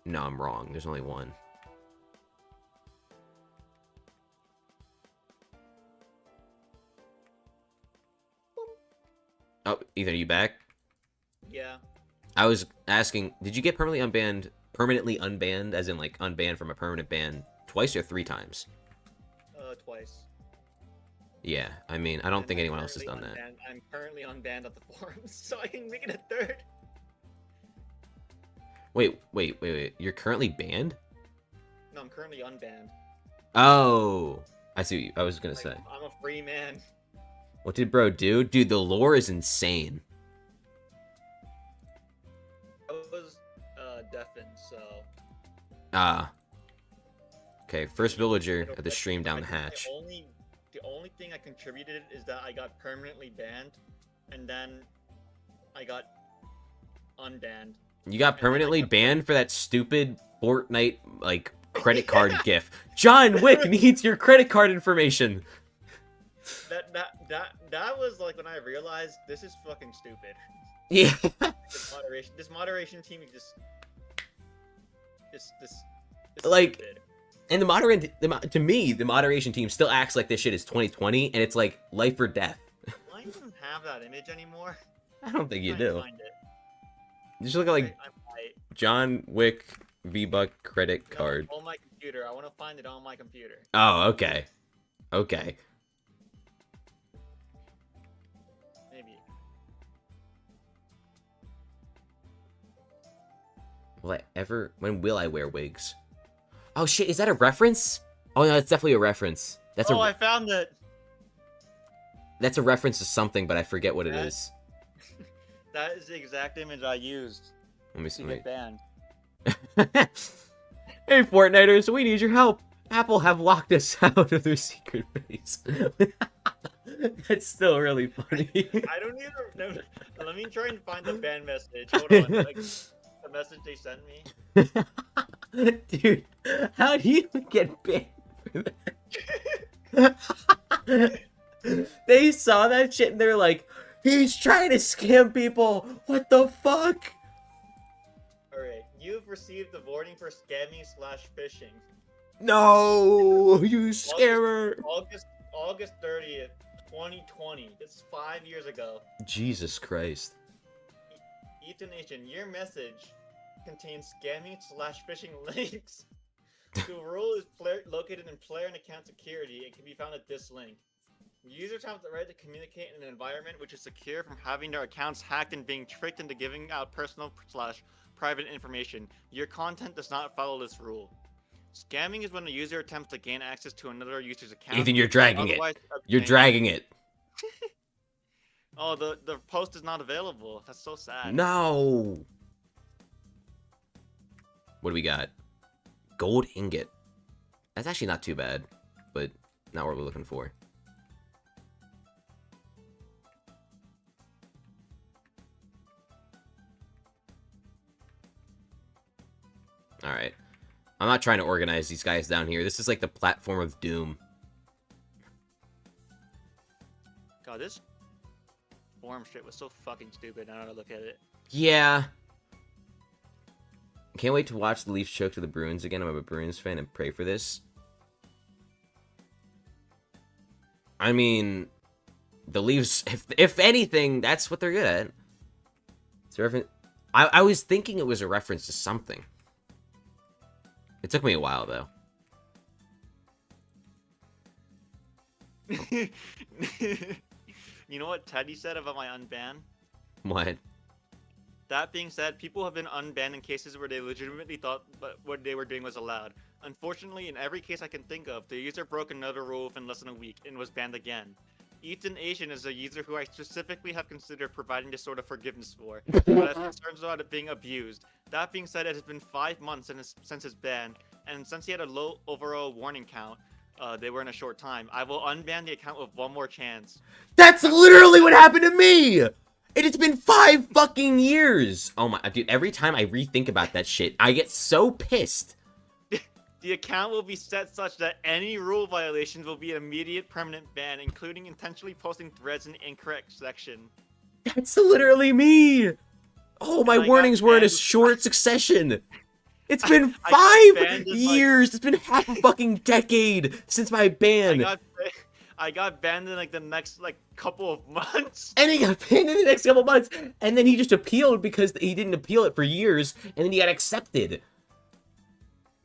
No, I'm wrong. There's only 1. Oh, Ethan, are you back? Yeah. I was asking, did you get permanently unbanned, as in like unbanned from a permanent ban twice or 3 times? Twice. Yeah, I mean, I don't think anyone else has done that. I'm currently unbanned at the forums, so I can make it a 3rd. Wait. You're currently banned? No, I'm currently unbanned. Oh, I see what I was gonna say. I'm a free man. What did bro do? Dude, the lore is insane. I was deafened, so. Ah. Okay, first villager at the stream down the hatch. The only thing I contributed is that I got permanently banned, and then I got unbanned. You got permanently banned for that stupid Fortnite, like, credit card gif. John Wick needs your credit card information. That was like when I realized this is fucking stupid. Yeah. This moderation team is like, stupid. And to me, the moderation team still acts like this shit is 2020, and it's like life or death. Do I even have that image anymore? I don't think you do. Find it. You just look at like I'm John Wick V-Buck credit card. On my computer. I want to find it on my computer. Oh, okay. Okay. Maybe. When will I wear wigs? Oh shit, is that a reference? Oh no, that's definitely a reference. I found it. That's a reference to something, but I forget what it is. That is the exact image I used. Let me see. To get banned. Hey Fortniters, we need your help. Apple have locked us out of their secret base. That's still really funny. I don't even know. Let me try and find the ban message. Hold on. Like, the message they sent me. Dude, how do you get banned for that? They saw that shit and they're like, he's trying to scam people. What the fuck? Alright, you've received the warning for scamming/phishing. No, you scammer. August 30th, 2020. That's 5 years ago. Jesus Christ. Ethan Nation, your message contains scamming/phishing links. The rule is located in player and account security and can be found at this link. Users have the right to communicate in an environment which is secure from having their accounts hacked and being tricked into giving out personal/private information. Your content does not follow this rule. Scamming is when a user attempts to gain access to another user's account. Ethan, you're dragging it. You're dragging it. Oh, the post is not available. That's so sad. No. What do we got? Gold ingot. That's actually not too bad, but not what we're looking for. Alright. I'm not trying to organize these guys down here. This is like the platform of doom. God, this forum shit was so fucking stupid. Now that I look at it. Yeah. Can't wait to watch the Leafs choke to the Bruins again. I'm a Bruins fan and pray for this. I mean, the Leafs, if anything, that's what they're good at. It's a reference. I was thinking it was a reference to something. It took me a while, though. You know what Teddy said about my unban? What? That being said, people have been unbanned in cases where they legitimately thought what they were doing was allowed. Unfortunately, in every case I can think of, the user broke another rule within less than a week and was banned again. Ethan Asian is a user who I specifically have considered providing this sort of forgiveness for, but has concerns about it being abused. That being said, it has been 5 months since his ban, and since he had a low overall warning count, they were in a short time. I will unban the account with one more chance. That's literally what happened to me! And it's been 5 fucking years! Oh my, dude, every time I rethink about that shit, I get so pissed. The account will be set such that any rule violations will be an immediate permanent ban, including intentionally posting threads in the incorrect section. That's literally me! Oh, my warnings were in a short succession! It's been 5 years! It's been half a fucking decade since my ban! I got banned in like the next couple of months. And he got banned in the next couple of months, and then he just appealed because he didn't appeal it for years, and then he got accepted.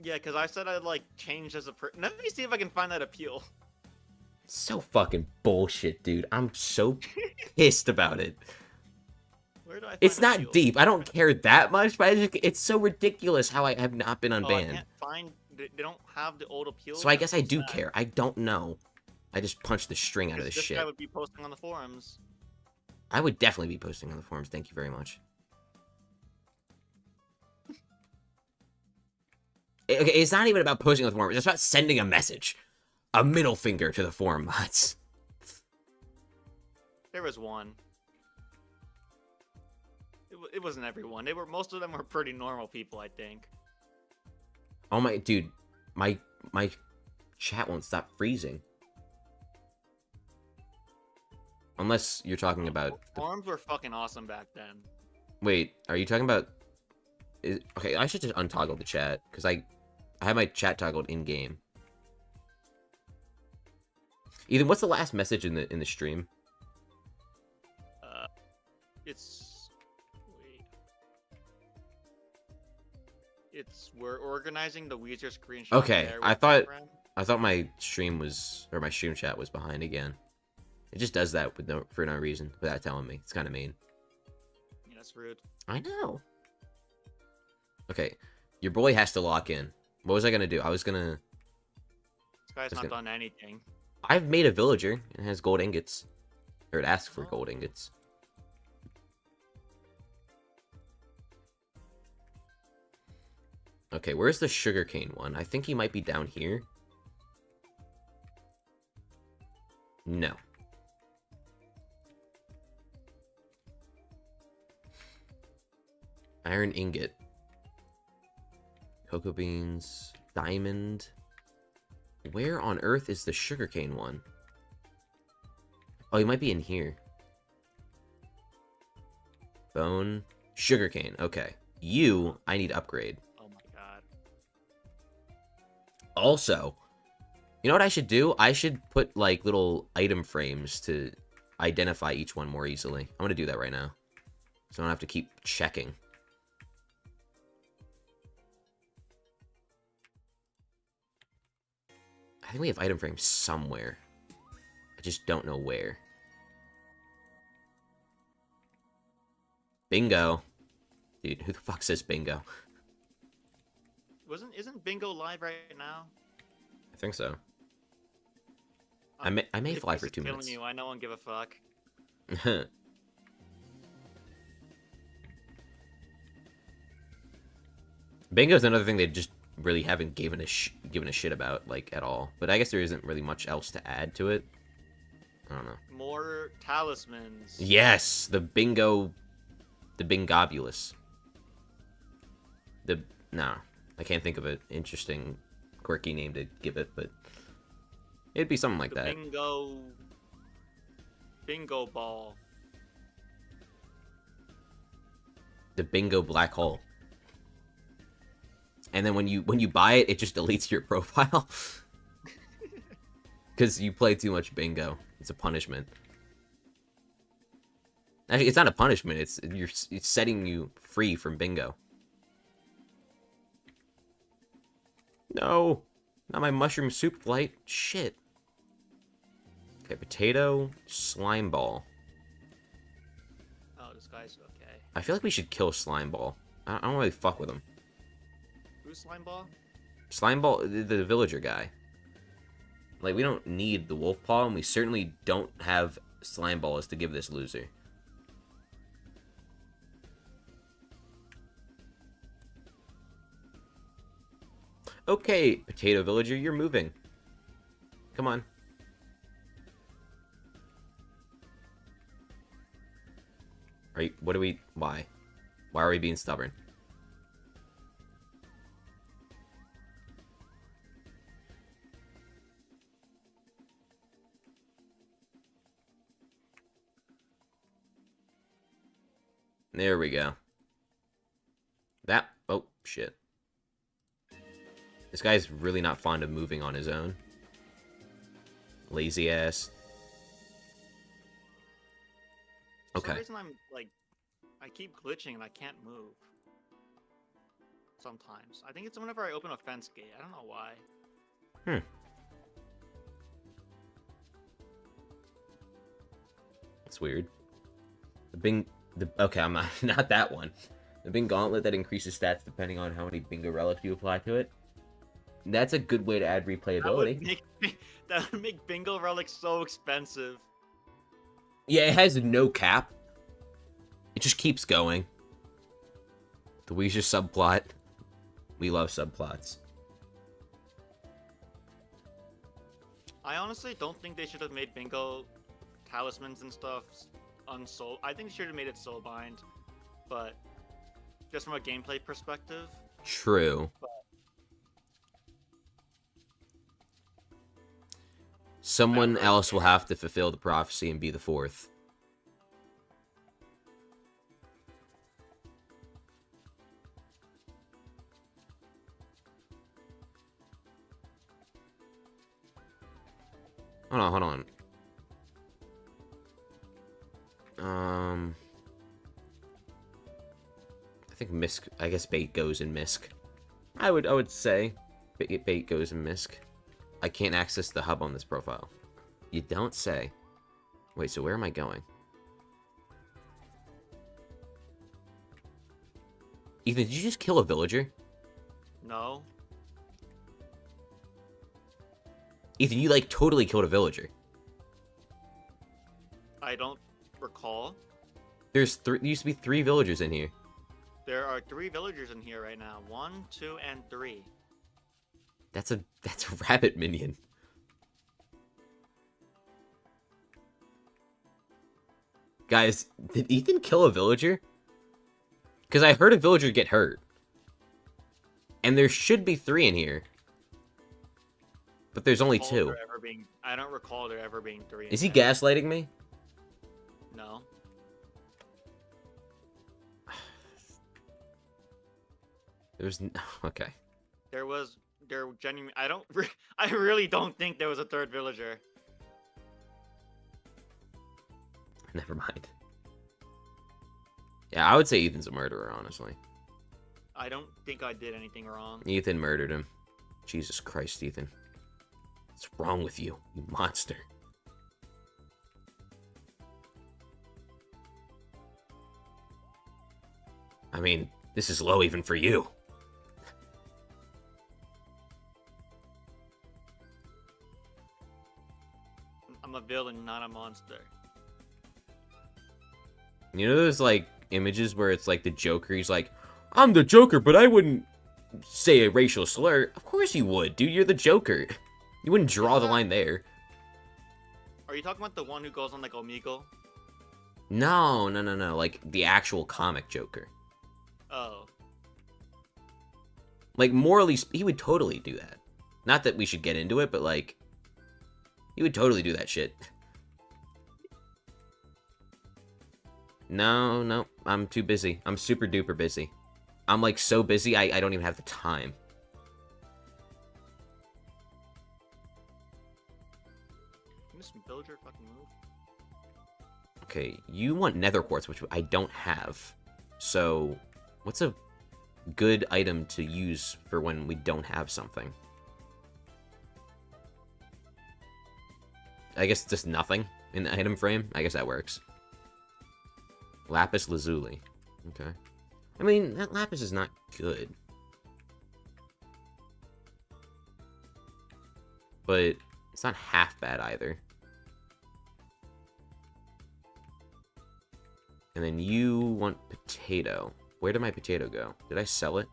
Yeah, because I said I'd changed as a person. Let me see if I can find that appeal. So fucking bullshit, dude. I'm so pissed about it. Where do I find it's not appeal? deep. I don't care that much, but it's so ridiculous how I have not been unbanned. I can't find. They don't have the old appeal. So I guess I do care. I don't know. I just punched the string out of this shit. This guy would be posting on the forums. I would definitely be posting on the forums. Thank you very much. Okay, it's not even about posting on the forums. It's about sending a message. A middle finger to the forum bots. There was one. It wasn't everyone. Most of them were pretty normal people, I think. Oh my, dude, my chat won't stop freezing. Unless you're talking about... Forums were fucking awesome back then. Wait, are you talking about... Okay, I should just untoggle the chat, because I have my chat toggled in-game. Ethan, what's the last message in the stream? We're organizing the Weezer screenshot. Okay, I thought my stream was, or my stream chat was behind again. It just does that for no reason without telling me. It's kind of mean. Yeah, that's rude. I know. Okay, your boy has to lock in. What was I gonna do? This guy's not done anything. I've made a villager. It has gold ingots. Or it asks for gold ingots. Okay, where's the sugarcane one? I think he might be down here. No. Iron ingot. Cocoa beans. Diamond. Where on earth is the sugarcane one? Oh, he might be in here. Bone. Sugarcane. Okay. I need upgrade. Oh my god. Also, you know what I should do? I should put, little item frames to identify each one more easily. I'm gonna do that right now. So I don't have to keep checking. I think we have item frames somewhere. I just don't know where. Bingo. Dude, who the fuck says bingo? Isn't bingo live right now? I think so. I may fly for 2 minutes. You. I don't give a fuck. Bingo's another thing they just really haven't given a shit about, at all. But I guess there isn't really much else to add to it. I don't know. More talismans. Yes, the bingo, the bingobulus. No, I can't think of an interesting, quirky name to give it, but it'd be something like that. Bingo ball. The bingo black hole. And then when you buy it, it just deletes your profile. Because you play too much bingo. It's a punishment. Actually, it's not a punishment. It's setting you free from bingo. No, not my mushroom soup flight. Shit. Okay, potato, slime ball. Oh, this guy's okay. I feel like we should kill slime ball. I don't really fuck with him. Who's slime ball? Slime ball, the villager guy. We don't need the wolf paw, and we certainly don't have slime balls to give this loser. Okay, potato villager, you're moving. Come on. Are you, what do we, why? Why are we being stubborn? There we go. That, oh, shit. This guy's really not fond of moving on his own. Lazy ass. For some Okay. reason I'm like, I keep glitching and I can't move. Sometimes. I think it's whenever I open a fence gate. I don't know why. That's weird. Okay, I'm not that one. The Bing Gauntlet that increases stats depending on how many bingo relics you apply to it. That's a good way to add replayability. That would make bingo relics so expensive. Yeah, it has no cap. It just keeps going. The Weezer subplot. We love subplots. I honestly don't think they should have made bingo talismans and stuff unsoul. I think they should have made it soulbind, but just from a gameplay perspective. True. Someone else will have to fulfill the prophecy and be the fourth. Hold on. I think Misk. I guess bait goes in Misk. I would say bait goes in Misk. I can't access the hub on this profile. You don't say. Wait, so where am I going? Ethan, did you just kill a villager? No. Ethan, you like totally killed a villager. I don't recall. There used to be 3 villagers in here. There are 3 villagers in here right now. 1, 2, and 3. That's a rabbit minion. Guys, did Ethan kill a villager? Because I heard a villager get hurt. And there should be 3 in here. But there's only 2. I don't recall there ever being 3. Is he gaslighting me? No. There's no... Okay. There genuinely... I really don't think there was a 3rd villager. Never mind. Yeah, I would say Ethan's a murderer, honestly. I don't think I did anything wrong. Ethan murdered him. Jesus Christ, Ethan. What's wrong with you, you monster? I mean, this is low even for you. I'm a villain, not a monster. You know those, like, images where it's, like, the Joker, he's like, I'm the Joker, but I wouldn't say a racial slur. Of course you would, dude, you're the Joker. You wouldn't draw the line there. Are you talking about the one who goes on, like, Omegle? No, like, the actual comic Joker. Oh. Like, morally, he would totally do that. Not that we should get into it, but, like, he would totally do that shit. No, I'm too busy. I'm super duper busy. I'm, like, so busy, I don't even have the time. Can this villager fucking move? Okay, you want nether quartz, which I don't have. So, what's a good item to use for when we don't have something? I guess just nothing in the item frame. I guess that works. Lapis lazuli. Okay. I mean, that lapis is not good. But it's not half bad either. And then you want potato. Where did my potato go? Did I sell it?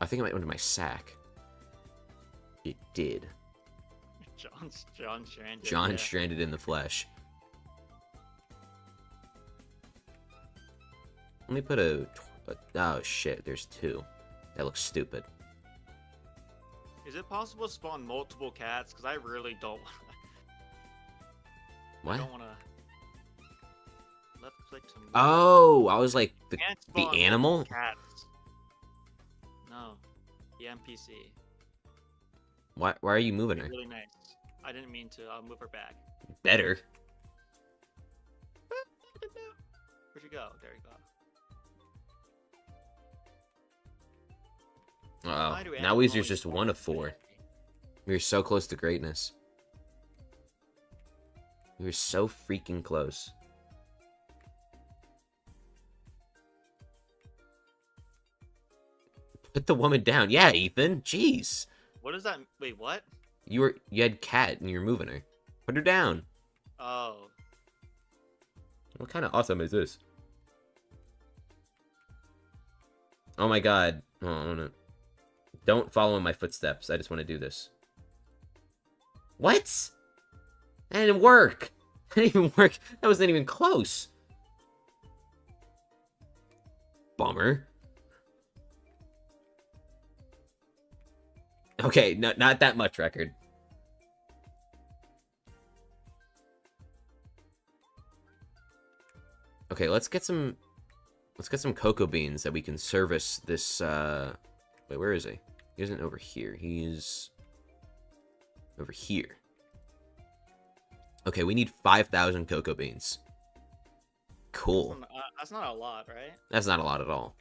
I think it went into my sack. It did. John stranded. John stranded in the flesh. Let me put oh shit, there's 2. That looks stupid. Is it possible to spawn multiple cats? Because I really don't. What? I don't want to. Left click to move. Oh, I was like the Spawn animal. multiple cats. No, the NPC. Why are you moving her? Really nice. I didn't mean to. I'll move her back. Better. Where'd you go? There you go. Uh oh. Now Weezer's just 1 of 4. We were so close to greatness. We were so freaking close. Put the woman down. Yeah, Ethan. Jeez. What is that? Wait, what? You had cat and you're moving her. Put her down. Oh. What kind of awesome is this? Oh my god. Oh no. Don't follow in my footsteps. I just want to do this. What? That didn't work. That didn't even work. That wasn't even close. Bummer. Okay, not that much record. Okay, let's get some cocoa beans that we can service this wait, where is he? He isn't over here. He's over here. Okay, we need 5,000 cocoa beans. Cool. That's not a lot, right? That's not a lot at all.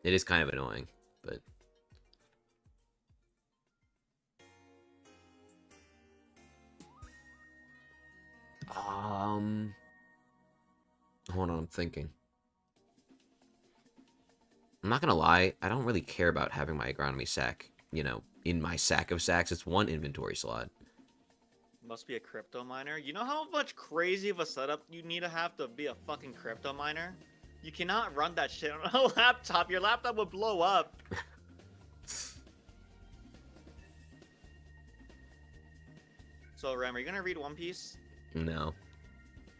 It is kind of annoying, but... Hold on, I'm thinking. I'm not gonna lie, I don't really care about having my agronomy sack, you know, in my sack of sacks. It's 1 inventory slot. Must be a crypto miner. You know how much crazy of a setup you need to have to be a fucking crypto miner? You cannot run that shit on a laptop. Your laptop would blow up. So, Rem, are you gonna read One Piece? No.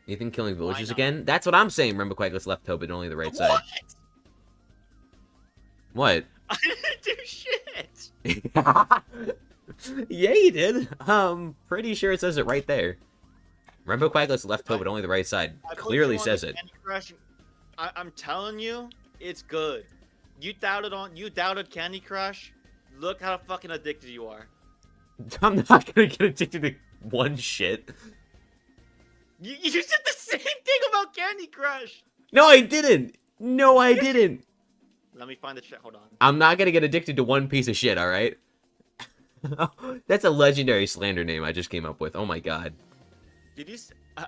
Ethan killing villagers not? again? That's what I'm saying. Remember, Quagless left Tobin only the right side. What? I didn't do shit. Yeah, you did. Pretty sure it says it right there. Remember, Quagless left Tobin only the right side. Clearly says it. I'm telling you, it's good. You doubted Candy Crush. Look how fucking addicted you are. I'm not gonna get addicted to one shit. You said the same thing about Candy Crush. No, I didn't. No, I didn't. Let me find the shit. Hold on. I'm not gonna get addicted to one piece of shit. All right. That's a legendary slander name I just came up with. Oh my god. Did you?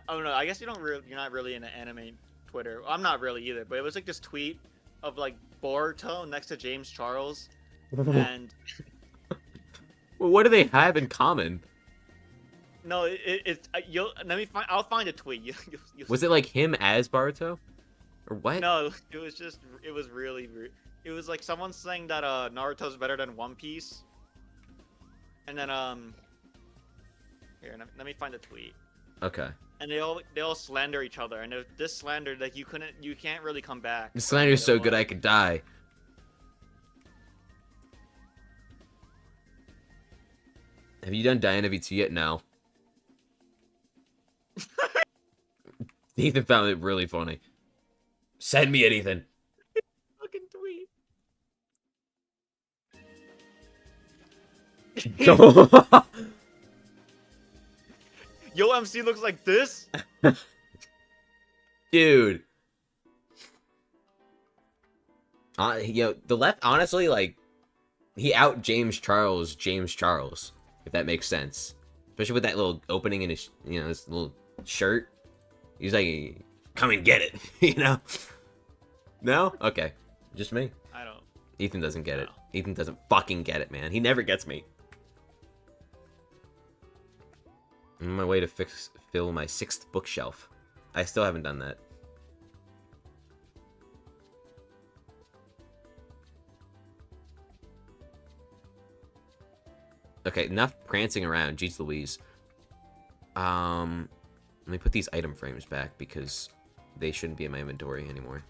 Oh no, I guess you're not really into anime Twitter. I'm not really either. But it was like this tweet of like Boruto next to James Charles, and well, what do they have in common? No, it's I'll find a tweet. Was it like him as Boruto, or what? No, it was really. It was like someone saying that Naruto's better than One Piece, and then here, let me find a tweet. Okay. And they all slander each other, and this slander like you can't really come back. The slander's so good I could die. Have you done Diana V2 yet? No. Ethan found it really funny. Send me anything. Fucking tweet. Yo, MC looks like this. Dude. Yo, the left, honestly, like, he out James Charles, if that makes sense. Especially with that little opening in his, this little shirt. He's like, come and get it, you know? No? Okay. Just me. I don't. Ethan doesn't get it. Ethan doesn't fucking get it, man. He never gets me. I'm on my way to fill my 6th bookshelf. I still haven't done that. Okay, enough prancing around. Jeez Louise. Let me put these item frames back because they shouldn't be in my inventory anymore.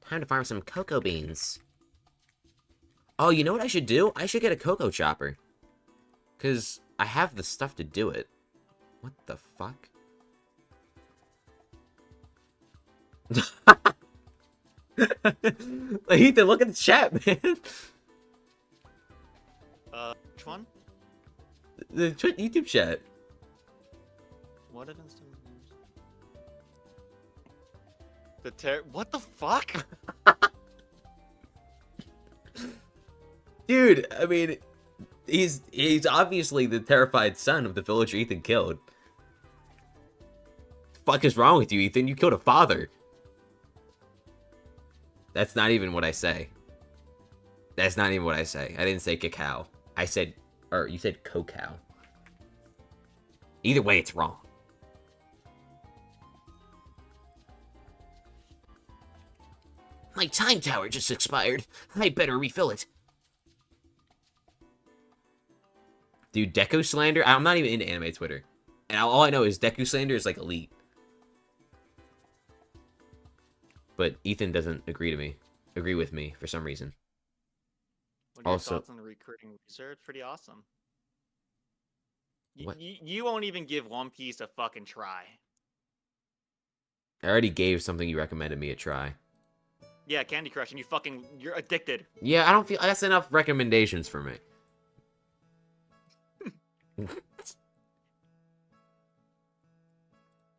Time to farm some cocoa beans. Oh, you know what I should do? I should get a cocoa chopper. Because I have the stuff to do it. What the fuck? Ethan, look at the chat, man. Which one? The YouTube chat. What did What the fuck? Dude, I mean, he's obviously the terrified son of the villager Ethan killed. The fuck is wrong with you, Ethan? You killed a father. That's not even what I say. That's not even what I say. I didn't say cacao. I said, or you said cocoa. Either way, it's wrong. My time tower just expired. I better refill it. Dude, Deku Slander? I'm not even into anime Twitter. And all I know is Deku Slander is like elite. But Ethan doesn't agree with me for some reason. What are your thoughts on the recruiting research? Pretty awesome. You won't even give One Piece a fucking try. I already gave something you recommended me a try. Yeah, Candy Crush, and you're addicted. Yeah, I don't feel that's enough recommendations for me.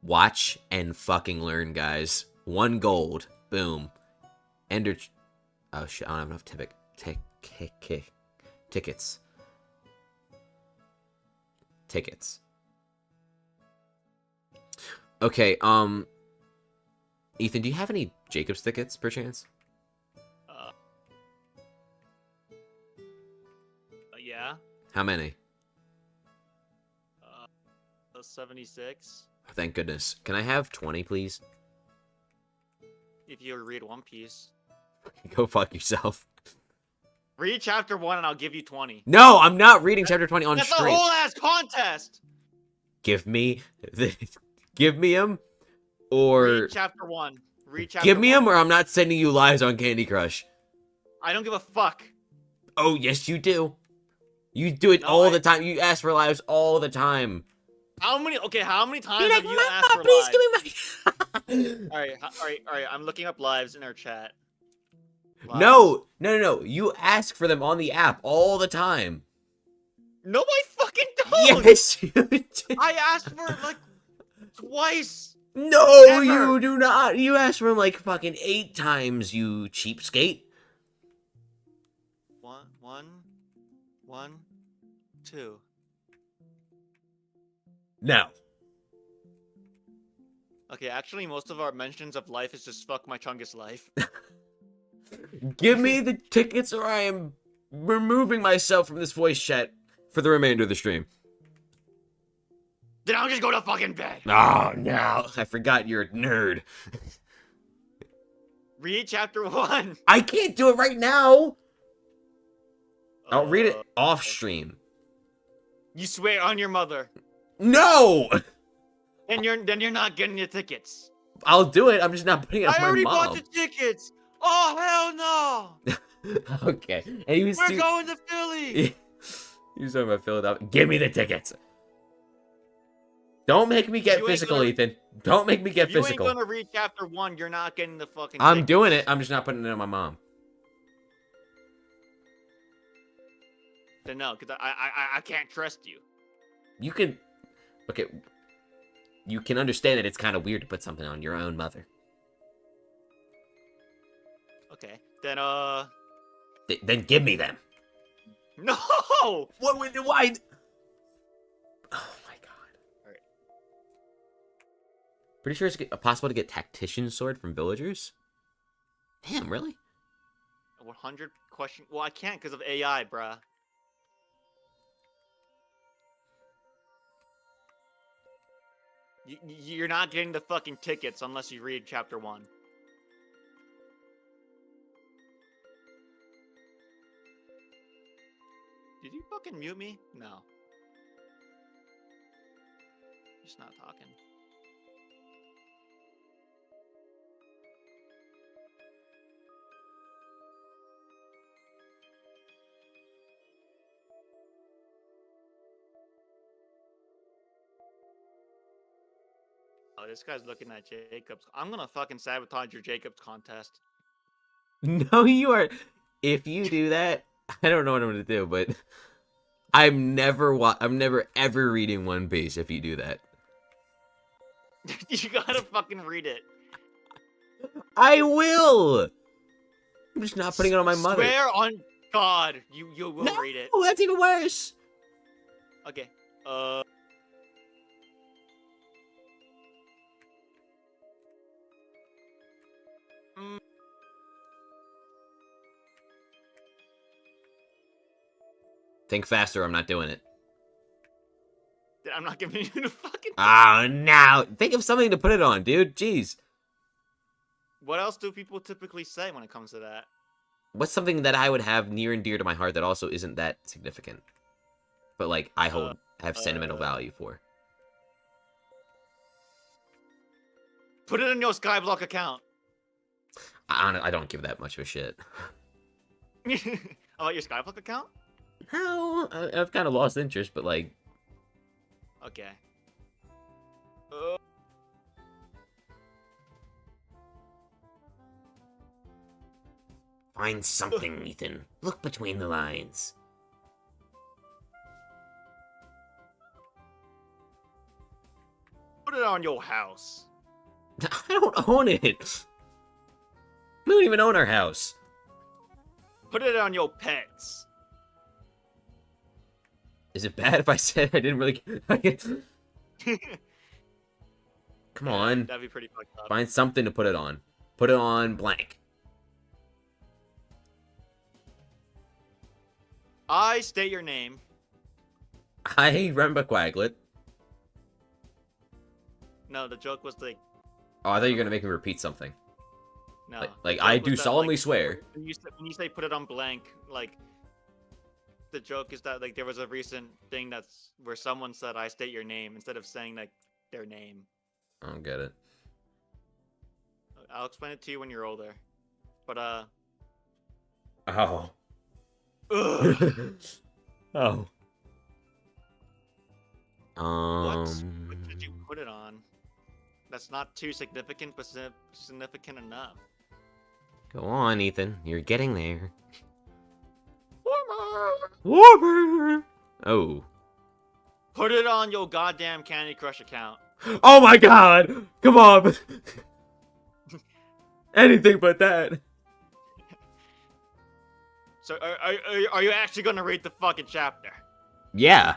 Watch and fucking learn, guys. 1 gold. Boom. Ender... Oh, shit. I don't have enough tickets. Tickets. Okay, Ethan, do you have any Jacob's tickets, perchance? Yeah. How many? 76. Thank goodness. Can I have 20, please? If you read One Piece. Go fuck yourself. Read chapter 1 and I'll give you 20. No, I'm not reading chapter 20 on stream. That's a whole ass contest! Give me him, or... Read chapter 1. Give me him, or I'm not sending you lives on Candy Crush. I don't give a fuck. Oh, yes, you do. You do it all the time. You ask for lives all the time. How many times have you asked for please lives? Give me money. Alright. I'm looking up lives in our chat. Lives. No. You ask for them on the app all the time. No, I fucking don't. Yes, you do. I asked for it like twice. No, Ever. you do not. You asked for them like fucking 8 times, you cheapskate. One, 2. No. Okay, actually, most of our mentions of life is just fuck my Chungus life. Give me the tickets or I am removing myself from this voice chat for the remainder of the stream. Then I'll just go to fucking bed. Oh, no. I forgot you're a nerd. Read chapter 1. I can't do it right now. I'll read it off stream. You swear on your mother. No! And then you're not getting your tickets. I'll do it. I'm just not putting it on my mom. I already bought the tickets. Oh, hell no. Okay. And we're going to Philly. He was talking about Philadelphia. Give me the tickets. Don't make me get physical, Ethan. Don't make me get physical. You ain't gonna read chapter 1. You're not getting the fucking I'm tickets. doing it. I'm just not putting it on my mom. Then no, because I can't trust you. You can... Okay. You can understand that it's kind of weird to put something on your own mother. Okay. Then, Then give me them. No! What? Why? Oh my god. Alright. Pretty sure it's possible to get Tactician Sword from villagers? Damn, really? 100 question... Well, I can't because of AI, bruh. You're not getting the fucking tickets unless you read chapter 1. Did you fucking mute me? No. Just not talking. Oh, this guy's looking at Jacob's. I'm gonna fucking sabotage your Jacob's contest. No, you are. If you do that, I don't know what I'm gonna do, but I'm never ever reading One Piece if you do that. You gotta fucking read it. I will. I'm just not putting it on my mother. Swear on God, you will read it. Oh, that's even worse. Okay. Think faster. I'm not doing it. I'm not giving you the fucking. Oh, no. Think of something to put it on, dude. Jeez. What else do people typically say when it comes to that? What's something that I would have near and dear to my heart that also isn't that significant, but like I have sentimental value for? Put it in your Skyblock account. I don't give that much of a shit. About your Skyblock account? No, I've kind of lost interest, but like. Okay. Find something, Ethan. Look between the lines. Put it on your house. I don't own it. We don't even own our house. Put it on your pets. Is it bad if I said I didn't really... Come on. That'd be pretty fucked up. Find something to put it on. Put it on blank. I state your name. I remember Quaglet. No, the joke was like... Oh, I thought you were going to make me repeat something. No. Like I do solemnly swear. When you say put it on blank, like... The joke is that like there was a recent thing that's where someone said I state your name instead of saying like their name. I don't get it. I'll explain it to you when you're older. But Oh. Ugh. Oh. What did you put it on? That's not too significant, but significant enough. Go on, Ethan. You're getting there. Warmer. Oh. Put it on your goddamn Candy Crush account. Oh my god! Come on! Anything but that. So, are you actually gonna read the fucking chapter? Yeah.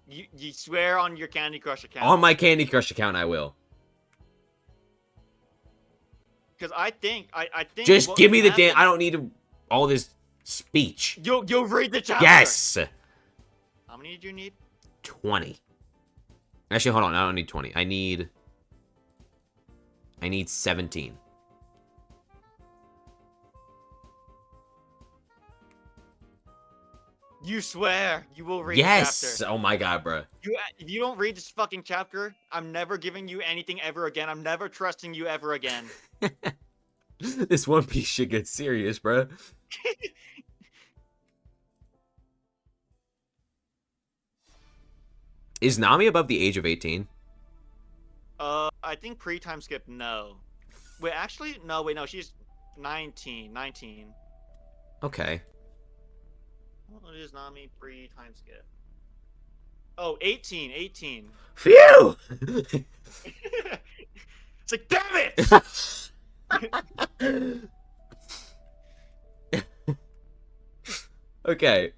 You swear on your Candy Crush account? On my Candy Crush account, I will. Because I think... Just give me the damn... I don't need all this speech. You'll read the chapter. Yes! How many did you need? 20. Actually, hold on. I don't need 20. I need 17. You swear you will read yes! the chapter. Oh my god, bro. If you don't read this fucking chapter, I'm never giving you anything ever again. I'm never trusting you ever again. This One Piece shit gets serious, bro. Is Nami above the age of 18? I think pre-time skip, no. Wait, actually, no, wait, no, she's 19. Okay. What is Nami pre-time skip? Oh, 18. Phew! It's like, damn it! Okay.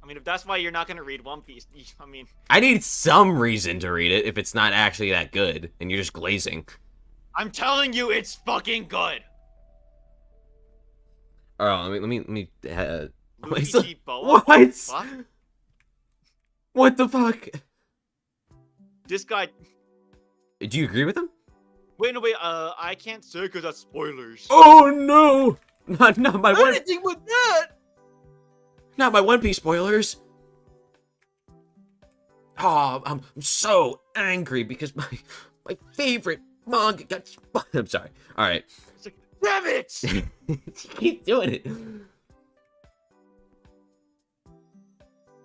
I mean, if that's why you're not gonna read One Piece, I mean... I need some reason to read it if it's not actually that good, and you're just glazing. I'm telling you, it's fucking good! Oh, let me Luigi Boa? What? Fuck? What the fuck? This guy... Do you agree with him? Wait, I can't say because that's spoilers. Oh no! Not my word. Anything with that! Not my One Piece spoilers! Oh, I'm so angry because my favorite manga got spoiled. I'm sorry. Alright. It's like, damn it! You keep doing it.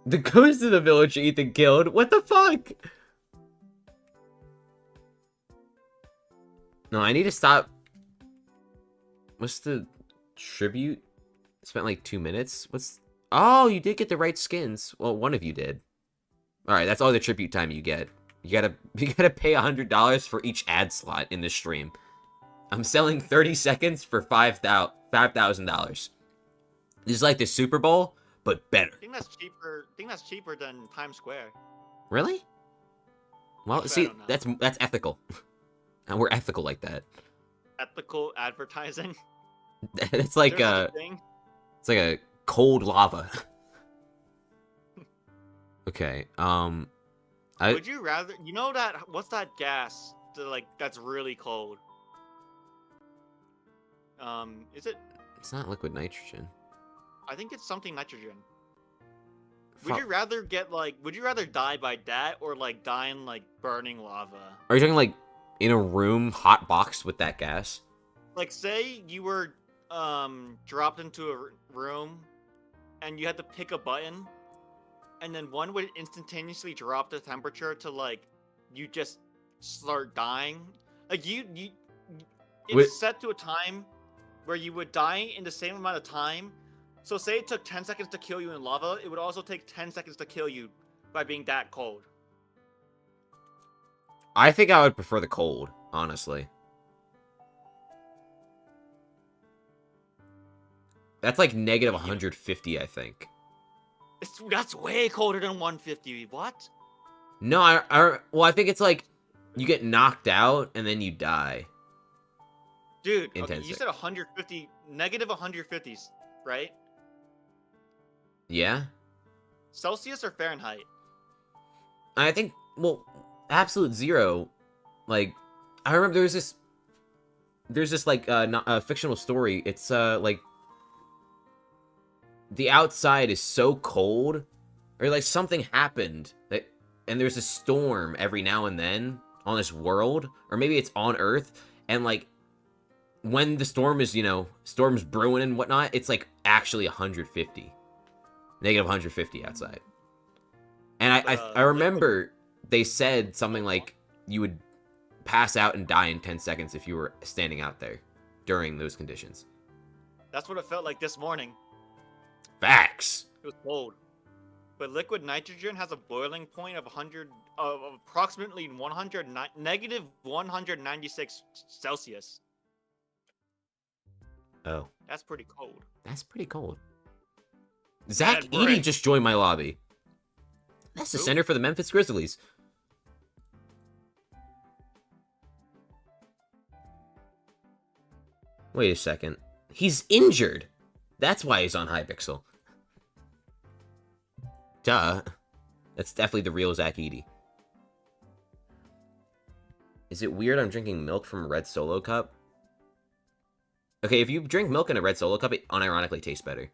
The ghost of the village Ethan killed? What the fuck? No, I need to stop. What's the tribute? Spent like 2 minutes? What's... Oh, you did get the right skins. Well, one of you did. Alright, that's all the tribute time you get. You gotta pay $100 for each ad slot in this stream. I'm selling 30 seconds for $5,000. This is like the Super Bowl, but better. I think that's cheaper than Times Square. Really? Well, Actually, see, I don't know. that's ethical. And we're ethical like that. Ethical advertising. It's like There's such a thing. it's like a cold lava. Okay. Would you rather? You know that? What's that gas? That's really cold. Is it? It's not liquid nitrogen. I think it's something nitrogen. Fuck. Would you rather Would you rather die by that or like die in like burning lava? Are you talking like in a room hot boxed with that gas? Like, say you were dropped into a room, and you had to pick a button, and then one would instantaneously drop the temperature to like you just start dying. Like it's set to a time where you would die in the same amount of time. So say it took 10 seconds to kill you in lava, it would also take 10 seconds to kill you by being that cold. I think I would prefer the cold, honestly. That's like negative 150, I think. That's way colder than 150. What? No, well, I think it's like you get knocked out and then you die. Dude, In okay, 10 you seconds. said 150, negative 150s, right? Yeah? Celsius or Fahrenheit? I think, well, absolute zero. Like, I remember there's this like fictional story. It's like the outside is so cold, or like something happened and there's a storm every now and then on this world, or maybe it's on Earth, and like when the storm is, storm's brewing and whatnot, it's like actually 150, negative 150 outside. And I remember they said something like you would pass out and die in 10 seconds if you were standing out there during those conditions. That's what it felt like this morning. Facts. It was cold. But liquid nitrogen has a boiling point of approximately negative 196 Celsius. Oh. That's pretty cold. That's pretty cold. Zach Bad Edie break. just joined my lobby. That's the Who? center for the Memphis Grizzlies. Wait a second. He's injured. That's why he's on Hypixel. Duh. That's definitely the real Zach Edie. Is it weird I'm drinking milk from a red Solo cup? Okay, if you drink milk in a red Solo cup, it unironically tastes better.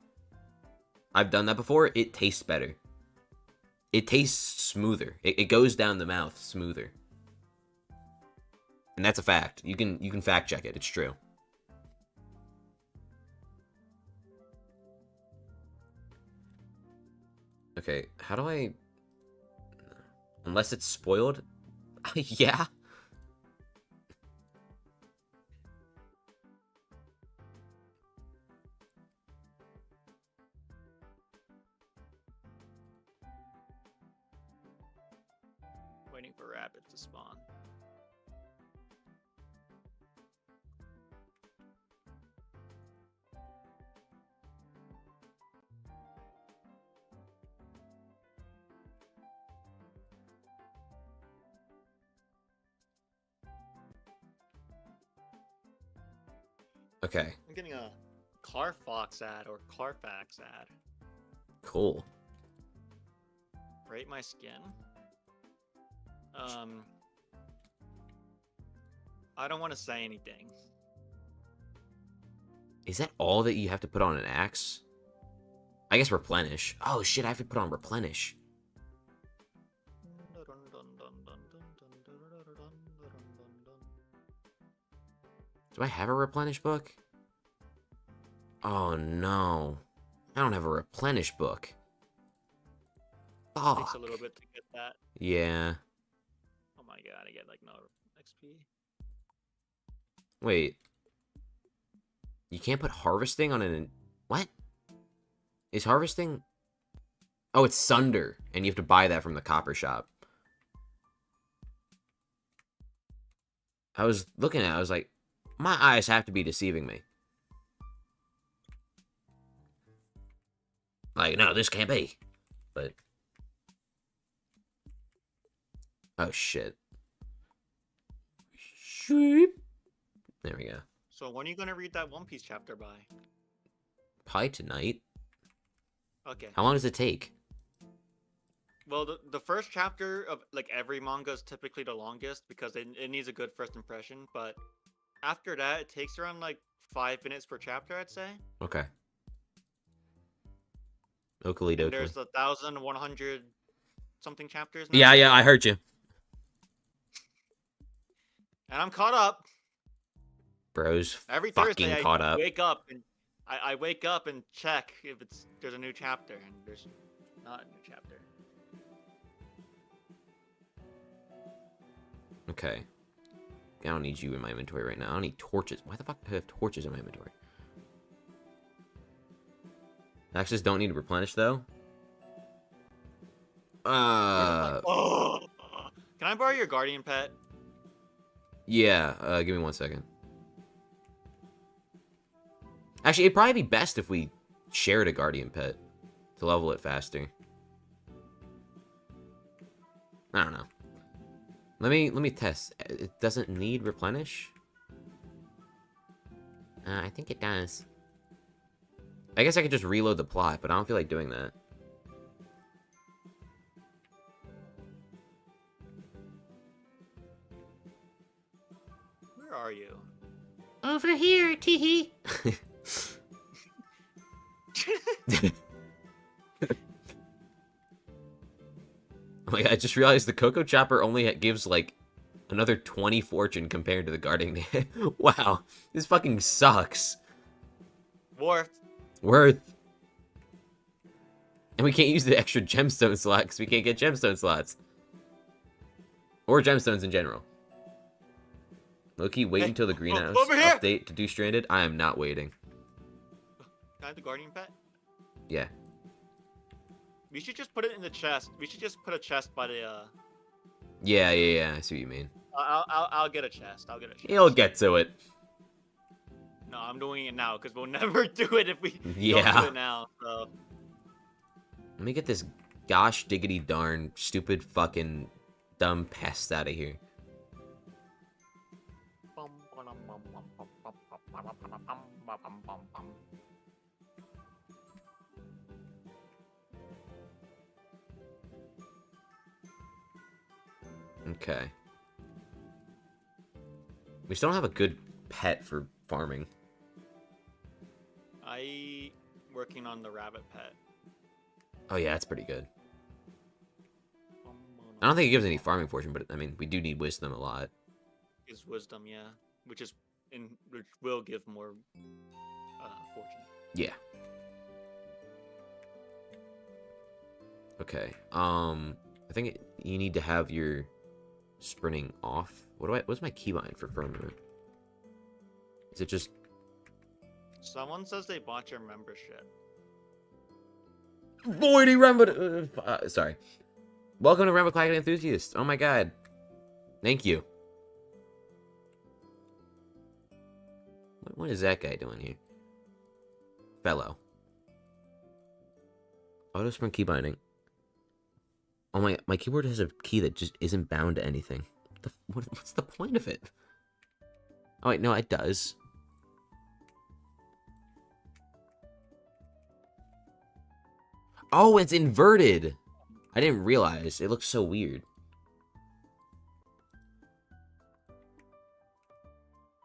I've done that before. It tastes better. It tastes smoother. It goes down the mouth smoother. And that's a fact. You can fact check it. It's true. Okay, how do I... Unless it's spoiled? Yeah? Waiting for rabbits to spawn. Okay, I'm getting a Carfox ad or Carfax ad. cool. Rate my skin. I don't want to say anything. Is that all that you have to put on an axe? I guess replenish. Oh shit, I have to put on replenish. Do I have a replenish book? Oh no. I don't have a replenish book. Fuck. Takes a little bit to get that. Yeah. Oh my god, I get like no XP. Wait. You can't put harvesting on an... What? Is harvesting... Oh, it's Sunder, and you have to buy that from the copper shop. I was looking at it, I was like, my eyes have to be deceiving me. Like, no, this can't be. But... Oh, shit. Sheep. There we go. So when are you gonna read that One Piece chapter by? Probably tonight. Okay. How long does it take? Well, the first chapter of like every manga is typically the longest because it needs a good first impression. But after that, it takes around like 5 minutes per chapter, I'd say. Okay. Oakley And dokley. there's 1,100 something chapters. Yeah, now. I heard you. And I'm caught up. Bro's Every fucking Thursday, caught I up. wake up and I wake up and check if there's a new chapter, and there's not a new chapter. Okay. I don't need you in my inventory right now. I don't need torches. Why the fuck do I have torches in my inventory? Axes don't need to replenish, though. Oh! Can I borrow your guardian pet? Yeah, give me 1 second. Actually, it'd probably be best if we shared a guardian pet to level it faster. I don't know. Let me test. It doesn't need replenish? I think it does. I guess I could just reload the plot, but I don't feel like doing that. Where are you? Over here, teehee. Oh my god, I just realized the Cocoa Chopper only gives, like, another 20 fortune compared to the Guardian. Wow, this fucking sucks. Worth. And we can't use the extra gemstone slot because we can't get gemstone slots. Or gemstones in general. Loki, wait until the greenhouse update to do Stranded. I am not waiting. Can I have the guardian pet? Yeah. We should just put it in the chest. We should just put a chest by the. Yeah. I see what you mean. I'll get a chest. I'll get a chest. He'll get to it. No, I'm doing it now because we'll never do it if we don't do it now. So. Let me get this gosh diggity darn stupid fucking dumb pest out of here. Okay. We still don't have a good pet for farming. Working on the rabbit pet. Oh yeah, that's pretty good. I don't think it gives any farming fortune, but I mean, we do need wisdom a lot. Is wisdom, yeah, which will give more fortune. Yeah. Okay. I think you need to have your sprinting off. What's my keybind for firmament? Is it just... Someone says they bought your membership. Voidy Rambo... sorry. Welcome to Rambo Clagging Enthusiast. Oh my god. Thank you. What is that guy doing here? Fellow. Auto sprint key binding. Oh my keyboard has a key that just isn't bound to anything. What's the point of it? Oh wait, no, it does. Oh, it's inverted. I didn't realize. It looks so weird.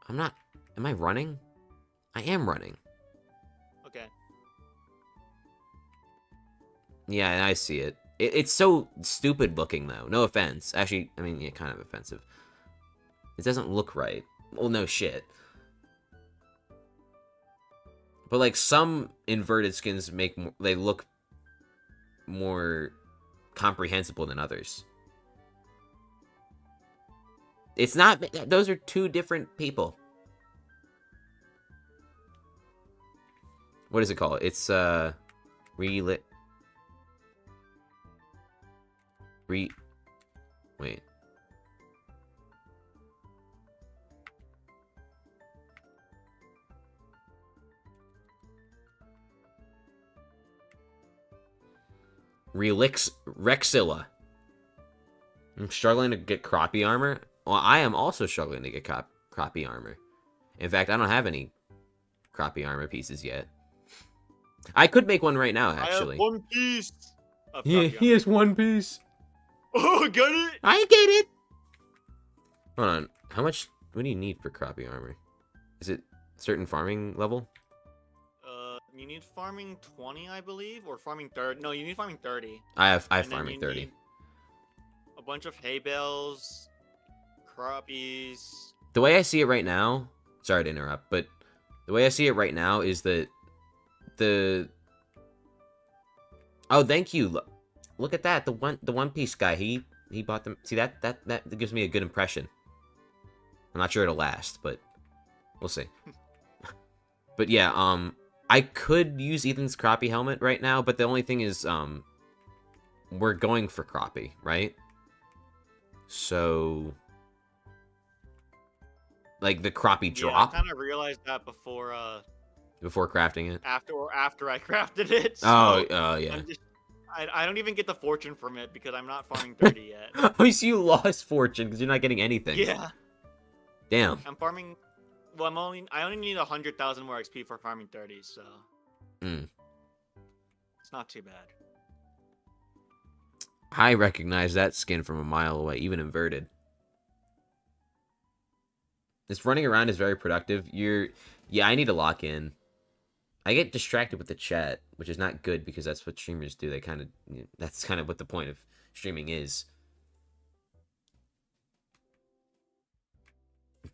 I'm not... Am I running? I am running. Okay. Yeah, I see it. It's so stupid looking, though. No offense. Actually, I mean, yeah, kind of offensive. It doesn't look right. Well, no shit. But, like, some inverted skins they look more comprehensible than others. It's not... Those are two different people. What is it called? It's, wait. Rexilla. I'm struggling to get crappie armor. Well, I am also struggling to get crappie armor. In fact, I don't have any crappie armor pieces yet. I could make one right now, actually. I have one piece. He has one piece. Oh, got it. I get it. Hold on. How much? What do you need for crappie armor? Is it certain farming level? You need farming 20, I believe, or farming 30. No, you need farming 30. I have farming 30. A bunch of hay bales, crappies. The way I see it right now, sorry to interrupt, but the way I see it right now is that oh, thank you. Look at that. The One Piece guy. He bought them. See that gives me a good impression. I'm not sure it'll last, but we'll see. But yeah, I could use Ethan's crappie helmet right now, but the only thing is, we're going for crappie, right? So, like the crappie drop. I kind of realized that before crafting it. After I crafted it. So yeah. I don't even get the fortune from it because I'm not farming 30 yet. Oh, so you lost fortune because you're not getting anything. Yeah. Damn. I'm farming. Well, I only need 100,000 more XP for farming 30, so. It's not too bad. I recognize that skin from a mile away, even inverted. This running around is very productive. Yeah, I need to lock in. I get distracted with the chat, which is not good because that's what streamers do. That's kind of what the point of streaming is.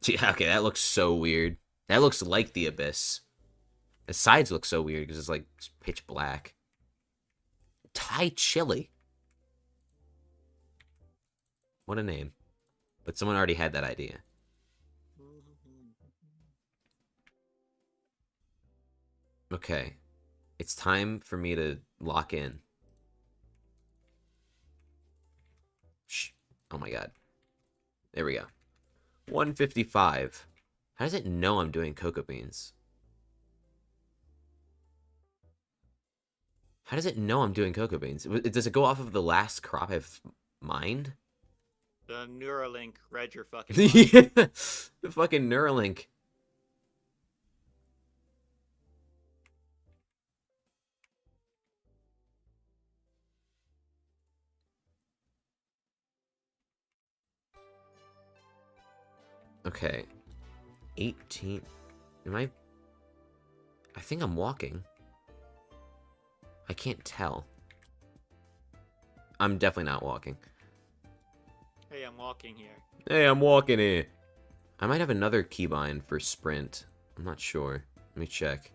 Yeah, okay, that looks so weird. That looks like the Abyss. The sides look so weird because it's like pitch black. Thai chili. What a name. But someone already had that idea. Okay. It's time for me to lock in. Shh. Oh my god. There we go. 155. How does it know I'm doing cocoa beans? How does it know I'm doing cocoa beans? Does it go off of the last crop I've mined? The Neuralink read your fucking Yeah, the fucking Neuralink. Okay. 18. I think I'm walking. I can't tell. I'm definitely not walking. Hey, I'm walking here. Hey, I'm walking here. I might have another keybind for sprint. I'm not sure. Let me check.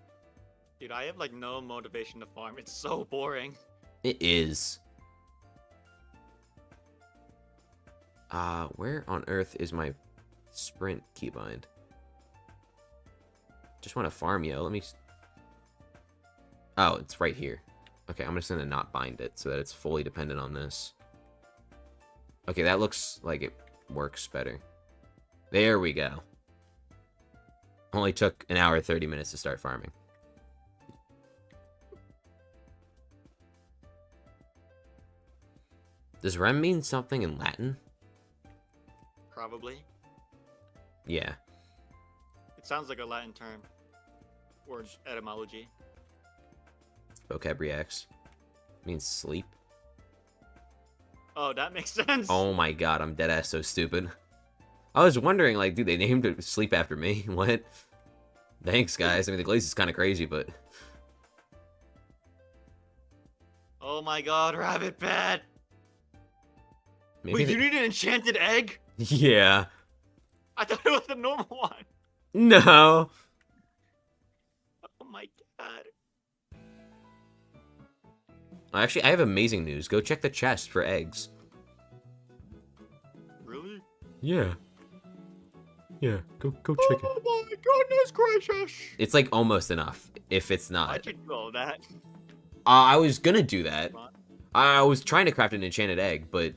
Dude, I have like no motivation to farm. It's so boring. It is. Where on earth is my sprint keybind? Just want to farm, yo. Let me... Oh, it's right here. Okay, I'm just gonna not bind it so that it's fully dependent on this. Okay, that looks like it works better. There we go. Only took an hour 30 minutes to start farming. Does rem mean something in Latin? Probably. Yeah. It sounds like a Latin term. Or etymology. Vocabriax. Means sleep. Oh, that makes sense. Oh my god, I'm deadass so stupid. I was wondering, like, dude, they named it sleep after me? What? Thanks, guys. I mean, the glaze is kind of crazy, but... Oh my god, rabbit pet! Maybe Wait, you need an enchanted egg? Yeah. I thought it was the normal one. No. Oh my god. Actually, I have amazing news. Go check the chest for eggs. Really? Yeah. Yeah, go check it. Oh my goodness gracious! It's like almost enough, if it's not. Why'd you do all that? I was gonna do that. I was trying to craft an enchanted egg, but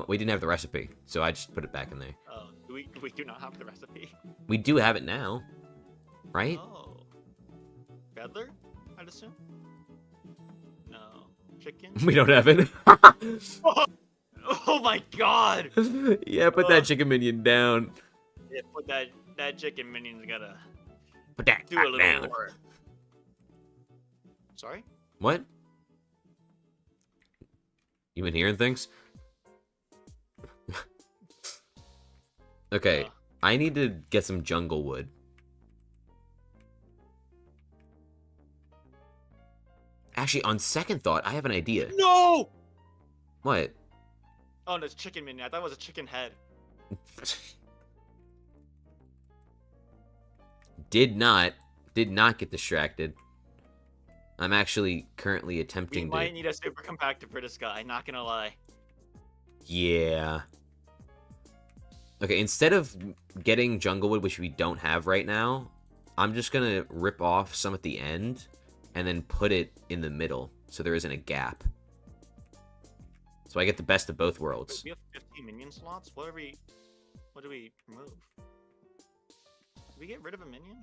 we didn't have the recipe, so I just put it back in there. Oh, we do not have the recipe. We do have it now, right? Oh. Feather, I'd assume? No. Chicken? We don't have it. Oh my god! Yeah, put that chicken minion down. Yeah, put that chicken minion's gotta Put that do a little down. work. Sorry? What? You been hearing things? Okay, I need to get some jungle wood. Actually, on second thought, I have an idea. No! What? Oh, no, it's chicken minion. I thought it was a chicken head. Did not get distracted. I'm actually currently We attempting might to... need a super compactor for this guy, not gonna lie. Yeah. Okay, instead of getting jungle wood, which we don't have right now, I'm just gonna rip off some at the end and then put it in the middle so there isn't a gap. So I get the best of both worlds. Wait, we have 15 minion slots? What do we remove? Did we get rid of a minion?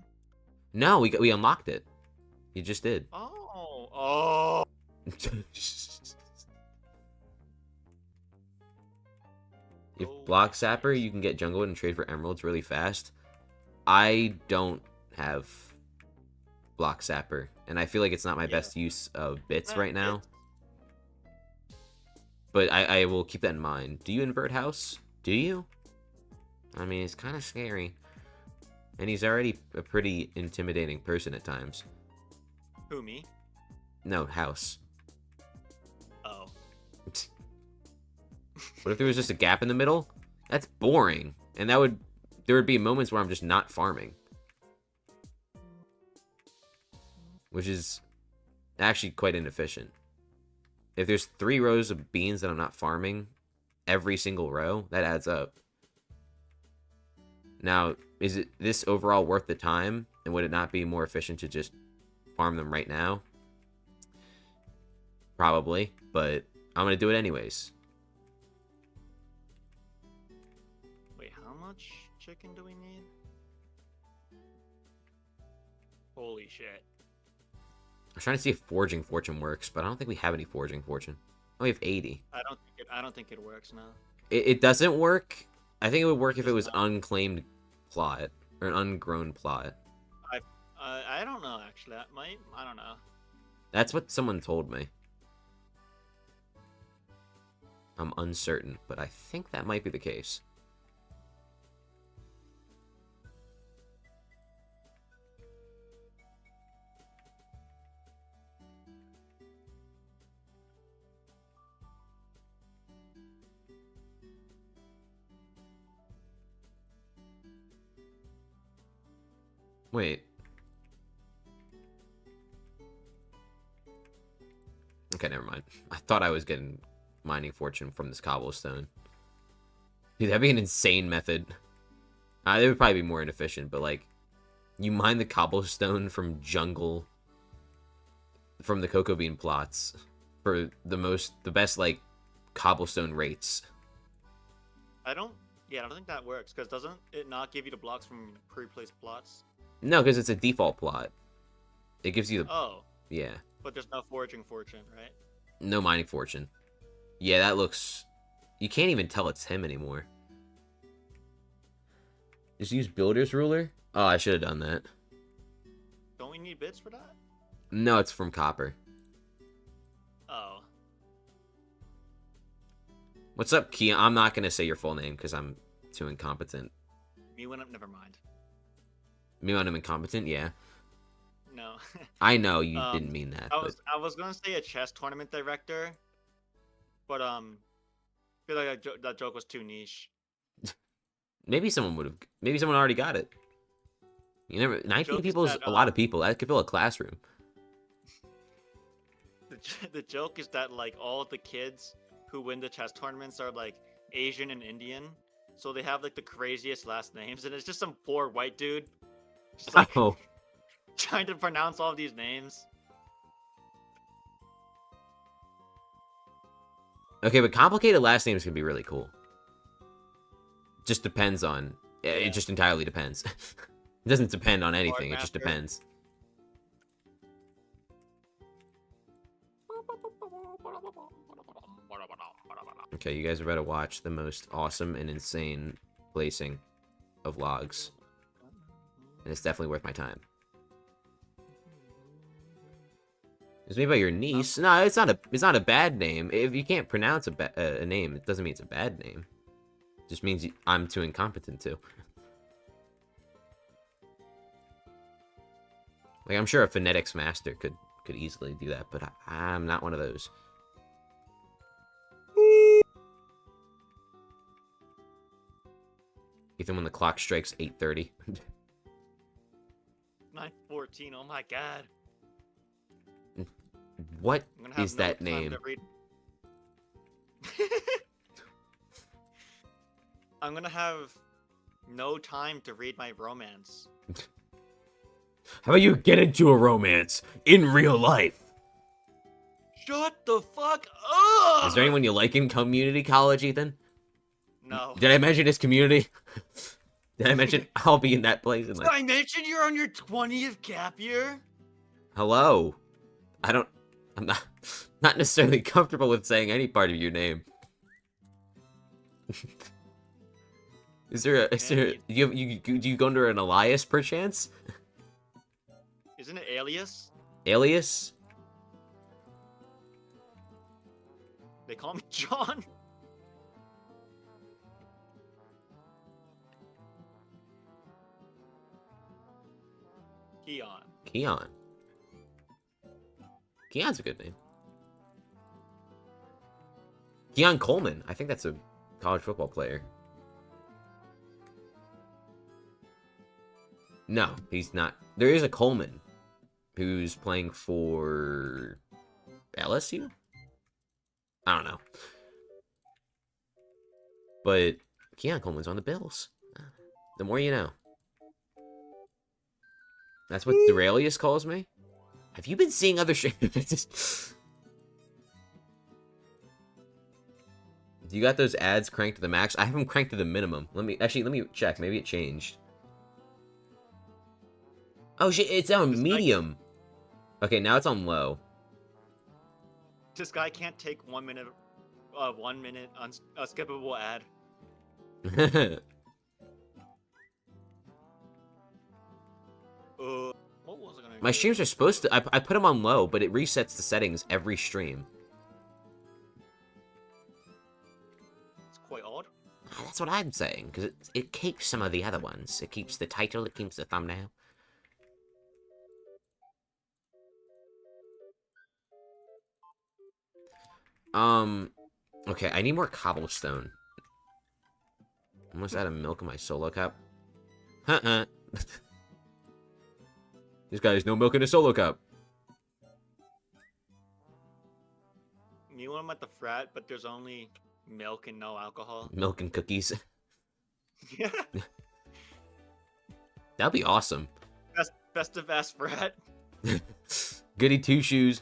No, we unlocked it. You just did. Oh. If Block Sapper, you can get jungle wood and trade for emeralds really fast. I don't have Block Sapper, and I feel like it's not my best use of bits right now. But I will keep that in mind. Do you invert house? Do you? I mean, it's kind of scary. And he's already a pretty intimidating person at times. Who, me? No, house. Oh. What if there was just a gap in the middle? That's boring. And there would be moments where I'm just not farming. Which is actually quite inefficient. If there's 3 rows of beans that I'm not farming every single row, that adds up. Now, is it this overall worth the time? And would it not be more efficient to just farm them right now? Probably, but I'm going to do it anyways. Wait, how much chicken do we need? Holy shit. I'm trying to see if Forging Fortune works, but I don't think we have any Forging Fortune. Oh, we have 80. I don't think it works now. It doesn't work. I think it would work if it was unclaimed plot or an ungrown plot. I don't know actually. That might. I don't know. That's what someone told me. I'm uncertain, but I think that might be the case. Wait. Okay, never mind. I thought I was getting mining fortune from this cobblestone. Dude, that'd be an insane method. It would probably be more inefficient, but like, you mine the cobblestone from jungle, from the cocoa bean plots, for the best like cobblestone rates. I don't think that works because doesn't it not give you the blocks from pre-placed plots? No, because it's a default plot. It gives you the... Oh. Yeah. But there's no forging fortune, right? No mining fortune. Yeah, that looks... You can't even tell it's him anymore. Just use Builder's Ruler? Oh, I should have done that. Don't we need bits for that? No, it's from copper. Oh. What's up, Kia? I'm not going to say your full name because I'm too incompetent. Me when I'm... Never mind. Me when I'm incompetent? Yeah. No. I know you didn't mean that. I was gonna say a chess tournament director, but I feel like that joke was too niche. Maybe someone would have. Maybe someone already got it. You never. 19 people is that, a lot of people. That could fill a classroom. The joke is that like all the kids who win the chess tournaments are like Asian and Indian, so they have like the craziest last names, and it's just some poor white dude, just like Oh. trying to pronounce all of these names. Okay, but complicated last names can be really cool. Just depends on. Yeah. It just entirely depends. It doesn't depend on anything. It just Master. depends. Okay, you guys are about to watch the most awesome and insane placing of logs. And it's definitely worth my time. It's made by your niece. No, it's not a bad name. If you can't pronounce a name, it doesn't mean it's a bad name. It just means I'm too incompetent to. Like, I'm sure a phonetics master could easily do that, but I'm not one of those. Even when the clock strikes 8:30. 9:14. Oh my god. What I'm gonna have is no that time name? to read- I'm gonna have no time to read my romance. How about you get into a romance in real life? Shut the fuck up! Is there anyone you like in community college, Ethan? No. Did I mention this community? Did I mention I'll be in that place? And Did like, I mention you're on your 20th gap year? hello. I'm not necessarily comfortable with saying any part of your name. Do you go under an alias perchance? Isn't it alias? Alias? They call me John. Keon. Keon. Keon's a good name. Keon Coleman. I think that's a college football player. No, he's not. There is a Coleman who's playing for LSU? I don't know. But Keon Coleman's on the Bills. The more you know. That's what Duralius calls me? Have you been seeing other streamers? You got those ads cranked to the max? I have them cranked to the minimum. Let me check. Maybe it changed. Oh shit, it's on medium. Okay, now it's on low. This guy can't take 1 minute, unskippable ad. What was I gonna My do? streams are supposed to. I put them on low, but it resets the settings every stream. It's quite odd. That's what I'm saying, because it keeps some of the other ones. It keeps the title, it keeps the thumbnail. Okay, I need more cobblestone. Almost out of milk in my solo cup. This guy has no milk in his solo cup. You know I'm at the frat, but there's only milk and no alcohol. Milk and cookies. Yeah. That'd be awesome. Best of ass frat. Goody two shoes.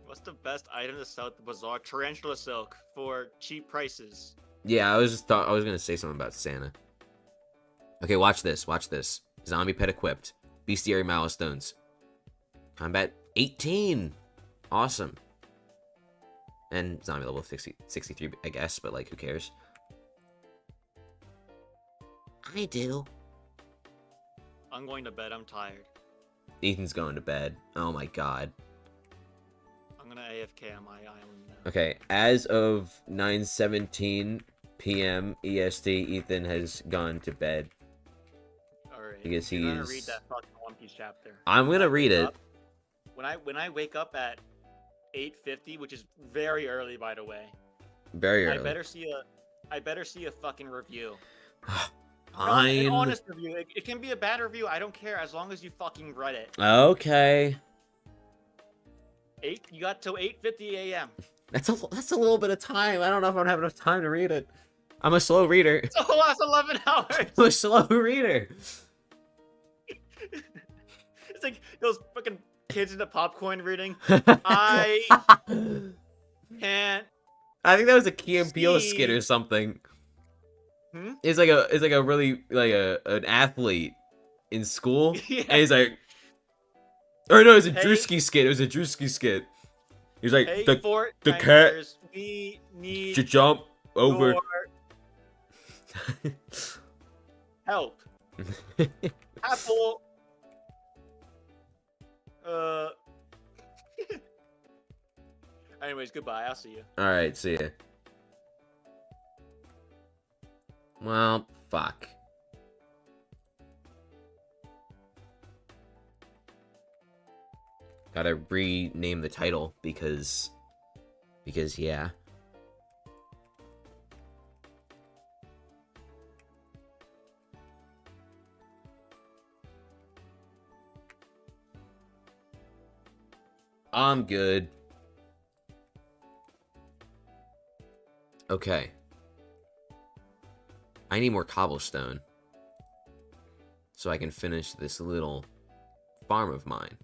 What's the best item to sell at the bazaar? Tarantula silk for cheap prices. Yeah, I was gonna say something about Santa. Okay, watch this. Watch this. Zombie pet equipped. Bestiary milestones. Combat 18. Awesome. And zombie level 63, I guess, but like, who cares? I do. I'm going to bed. I'm tired. Ethan's going to bed. Oh my god. I'm gonna AFK on my island now. Okay, as of 9:17 p.m. EST, Ethan has gone to bed. Alright. Alright. Because You're gonna he's... read that fucking One Piece chapter. I'm gonna read it. When I wake up at 8:50, which is very early, by the way. Very early. I better see a fucking review. Fine. An honest review. It can be a bad review. I don't care as long as you fucking read it. Okay. You got till 8:50 a.m. That's a little bit of time. I don't know if I'm gonna have enough time to read it. I'm a slow reader. It's the last 11 hours. I'm a slow reader. It's like those fucking kids in the popcorn reading. I can't. I think that was a Key and Peele See. skit or something. Hmm? It's like a really an athlete in school, Yeah. and he's like, or no, it was a Hey. Drewski skit. It was a Drewski skit. He's like, Hey, the Fortniters, cat we need should jump over. your help. Apple. Anyways, goodbye. I'll see you. All right, see ya. Well, fuck. Gotta rename the title because yeah. I'm good. Okay. I need more cobblestone so I can finish this little farm of mine.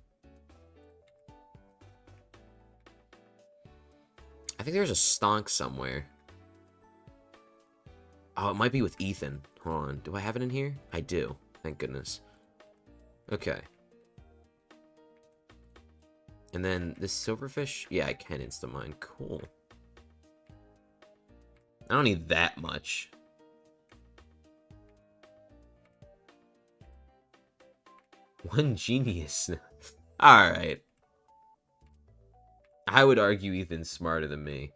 I think there's a stonk somewhere. Oh, it might be with Ethan. Hold on. Do I have it in here? I do. Thank goodness. Okay. And then this silverfish? Yeah, I can insta-mine. Cool. I don't need that much. One genius. Alright. I would argue Ethan's smarter than me.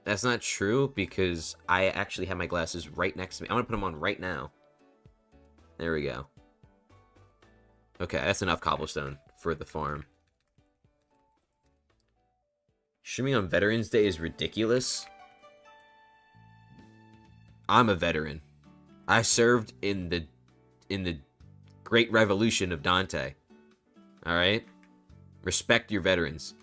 That's not true because I actually have my glasses right next to me. I'm gonna put them on right now. There we go. Okay, that's enough cobblestone for the farm. Streaming on Veterans Day is ridiculous. I'm a veteran. I served in the Great Revolution of Dante. Alright? Respect your veterans.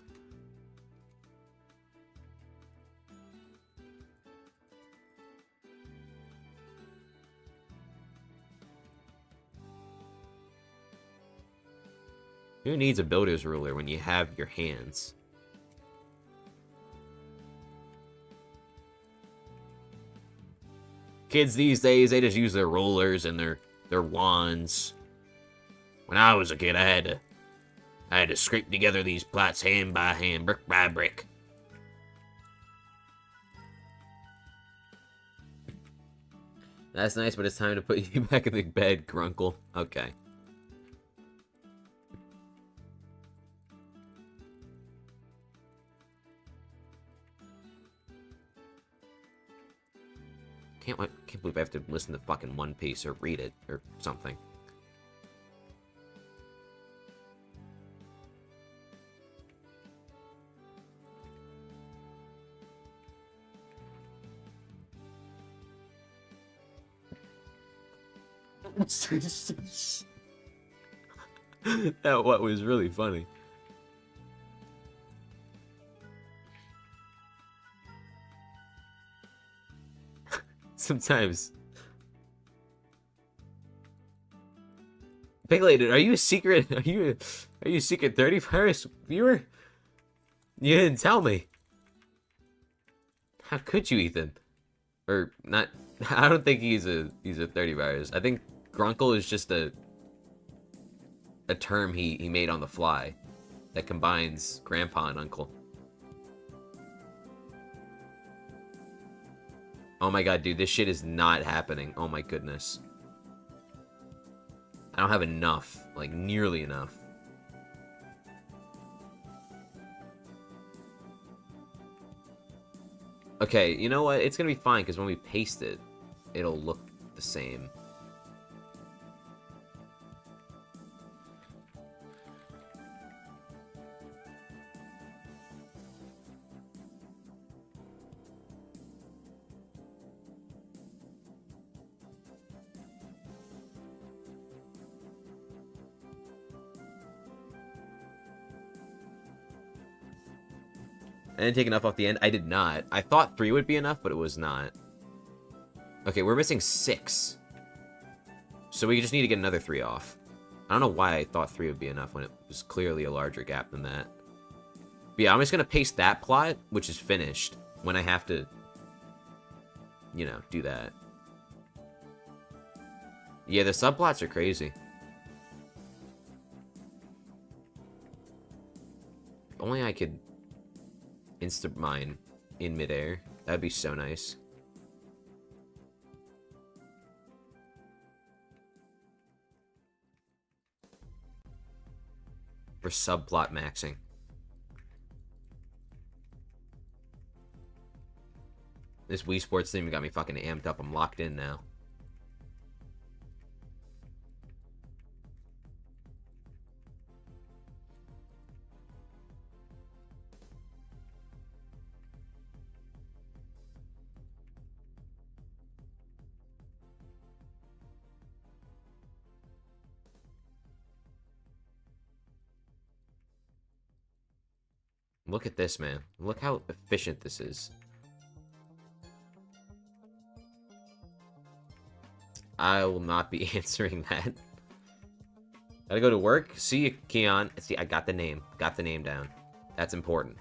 Who needs a builder's ruler when you have your hands? Kids these days, they just use their rulers and their wands. When I was a kid, I had to scrape together these plots hand by hand, brick by brick. That's nice, but it's time to put you back in the bed, Grunkle. Okay. Can't believe I have to listen to fucking One Piece or read it or something. That what was really funny. Sometimes. Piglated, are you a secret? Are you a secret Thirtyvirus viewer? You didn't tell me. How could you, Ethan? Or not? I don't think he's a Thirtyvirus. I think Grunkle is just a term he made on the fly that combines Grandpa and Uncle. Oh my god, dude, this shit is not happening. Oh my goodness. I don't have enough. Like, nearly enough. Okay, you know what? It's gonna be fine, because when we paste it, it'll look the same. I didn't take enough off the end. I did not. I thought 3 would be enough, but it was not. Okay, we're missing 6. So we just need to get another 3 off. I don't know why I thought 3 would be enough when it was clearly a larger gap than that. But yeah, I'm just going to paste that plot, which is finished, when I have to, you know, do that. Yeah, the subplots are crazy. If only I could instant mine in midair. That'd be so nice. For subplot maxing. This Wii Sports theme got me fucking amped up. I'm locked in now. Look at this, man. Look how efficient this is. I will not be answering that. Gotta go to work. See you, Keon. See, I got the name. Got the name down. That's important.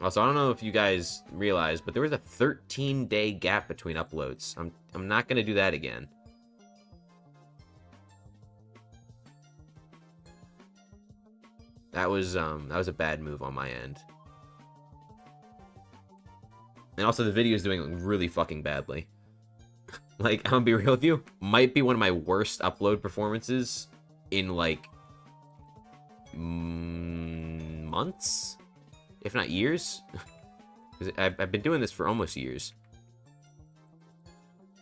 Also, I don't know if you guys realized, but there was a 13-day gap between uploads. I'm not gonna do that again. That was a bad move on my end. And also the video is doing really fucking badly. Like, I'm gonna be real with you, might be one of my worst upload performances in like months, if not years. Because I've been doing this for almost years.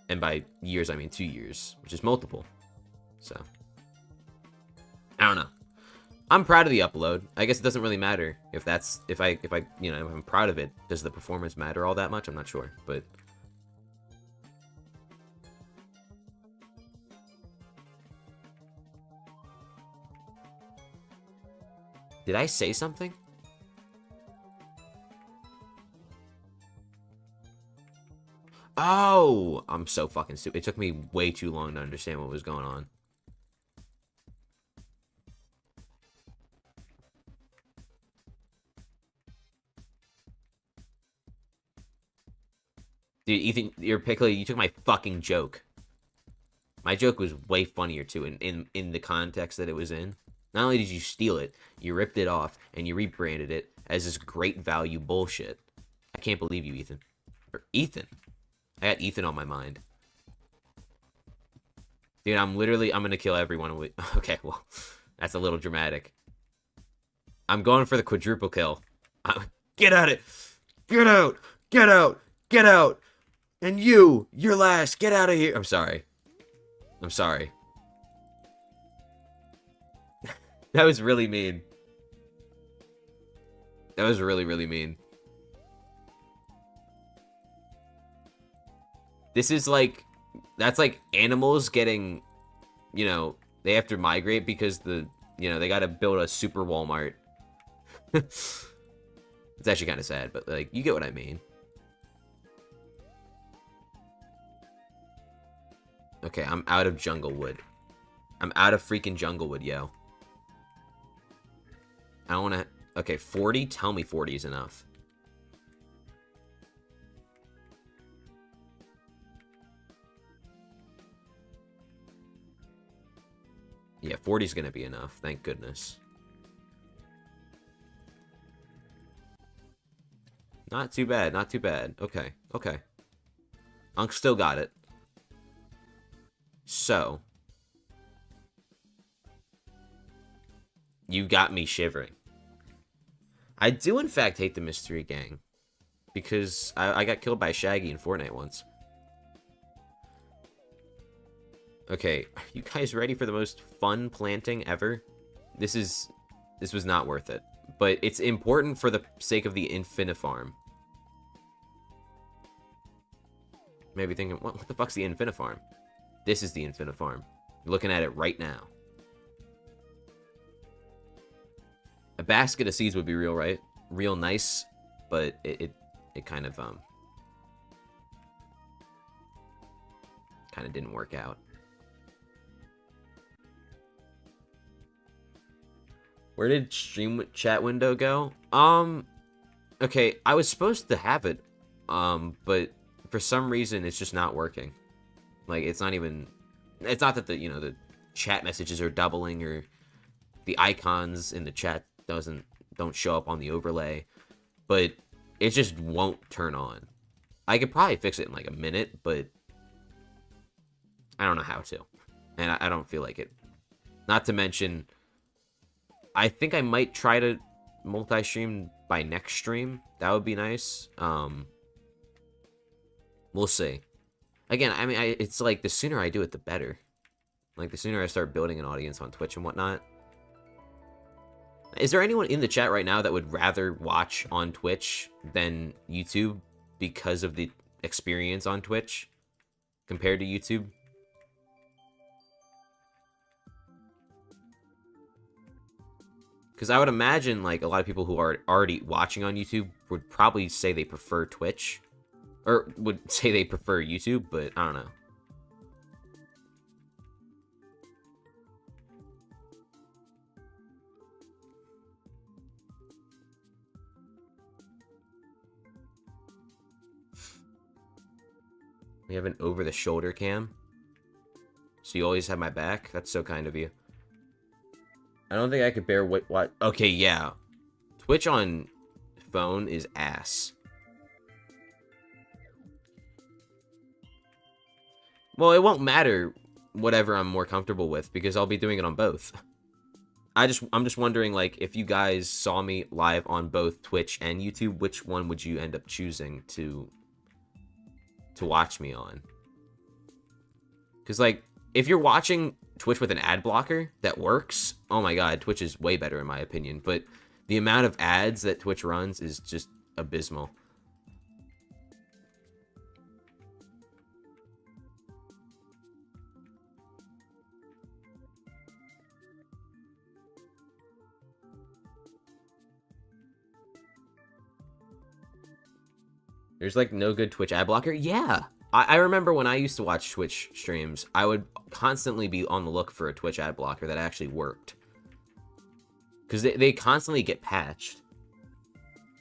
And by years, I mean 2 years, which is multiple. So, I don't know. I'm proud of the upload. I guess it doesn't really matter if I you know, if I'm proud of it. Does the performance matter all that much? I'm not sure, but did I say something? Oh, I'm so fucking stupid. It took me way too long to understand what was going on. Dude, Ethan, you're pickly. You took my fucking joke. My joke was way funnier too, in the context that it was in. Not only did you steal it, you ripped it off and you rebranded it as this great value bullshit. I can't believe you, Ethan. Or Ethan. I got Ethan on my mind. Dude, I'm gonna kill everyone with... Okay, well, that's a little dramatic. I'm going for the quadruple kill. Get at it! Get out! Get out! Get out! And you're last! Get out of here! I'm sorry. I'm sorry. That was really mean. That was really, really mean. This is like... That's like animals getting... You know, they have to migrate because they gotta build a super Walmart. It's actually kind of sad, but like, you get what I mean. Okay, I'm out of jungle wood. I'm out of freaking jungle wood, yo. I don't want to... Okay, 40? Tell me 40 is enough. Yeah, 40 is going to be enough. Thank goodness. Not too bad. Not too bad. Okay. Okay. Unk still got it. So, you got me shivering. I do, in fact, hate the Mystery Gang. Because I got killed by Shaggy in Fortnite once. Okay, are you guys ready for the most fun planting ever? This was not worth it. But it's important for the sake of the Infinifarm. Maybe thinking, what the fuck's the Infinifarm? This is the Infinifarm. You're looking at it right now. A basket of seeds would be real nice, but it kind of didn't work out. Where did stream chat window go? Okay, I was supposed to have it, but for some reason it's just not working. Like, it's not that the chat messages are doubling or the icons in the chat don't show up on the overlay, but it just won't turn on. I could probably fix it in like a minute, but I don't know how to, and I don't feel like it. Not to mention, I think I might try to multi-stream by next stream. That would be nice. We'll see. Again, I mean, it's like the sooner I do it, the better. Like, the sooner I start building an audience on Twitch and whatnot. Is there anyone in the chat right now that would rather watch on Twitch than YouTube because of the experience on Twitch compared to YouTube? Because I would imagine, like, a lot of people who are already watching on YouTube would probably say they prefer Twitch. Or would say they prefer YouTube, but I don't know. We have an over-the-shoulder cam. So you always have my back? That's so kind of you. I don't think I could bear what... Okay, yeah. Twitch on phone is ass. Well, it won't matter whatever I'm more comfortable with, because I'll be doing it on both. I'm just wondering, like, if you guys saw me live on both Twitch and YouTube, which one would you end up choosing to watch me on? Because, like, if you're watching Twitch with an ad blocker that works, oh my god, Twitch is way better in my opinion. But the amount of ads that Twitch runs is just abysmal. There's, like, no good Twitch ad blocker? Yeah! I remember when I used to watch Twitch streams, I would constantly be on the look for a Twitch ad blocker that actually worked. Because they constantly get patched.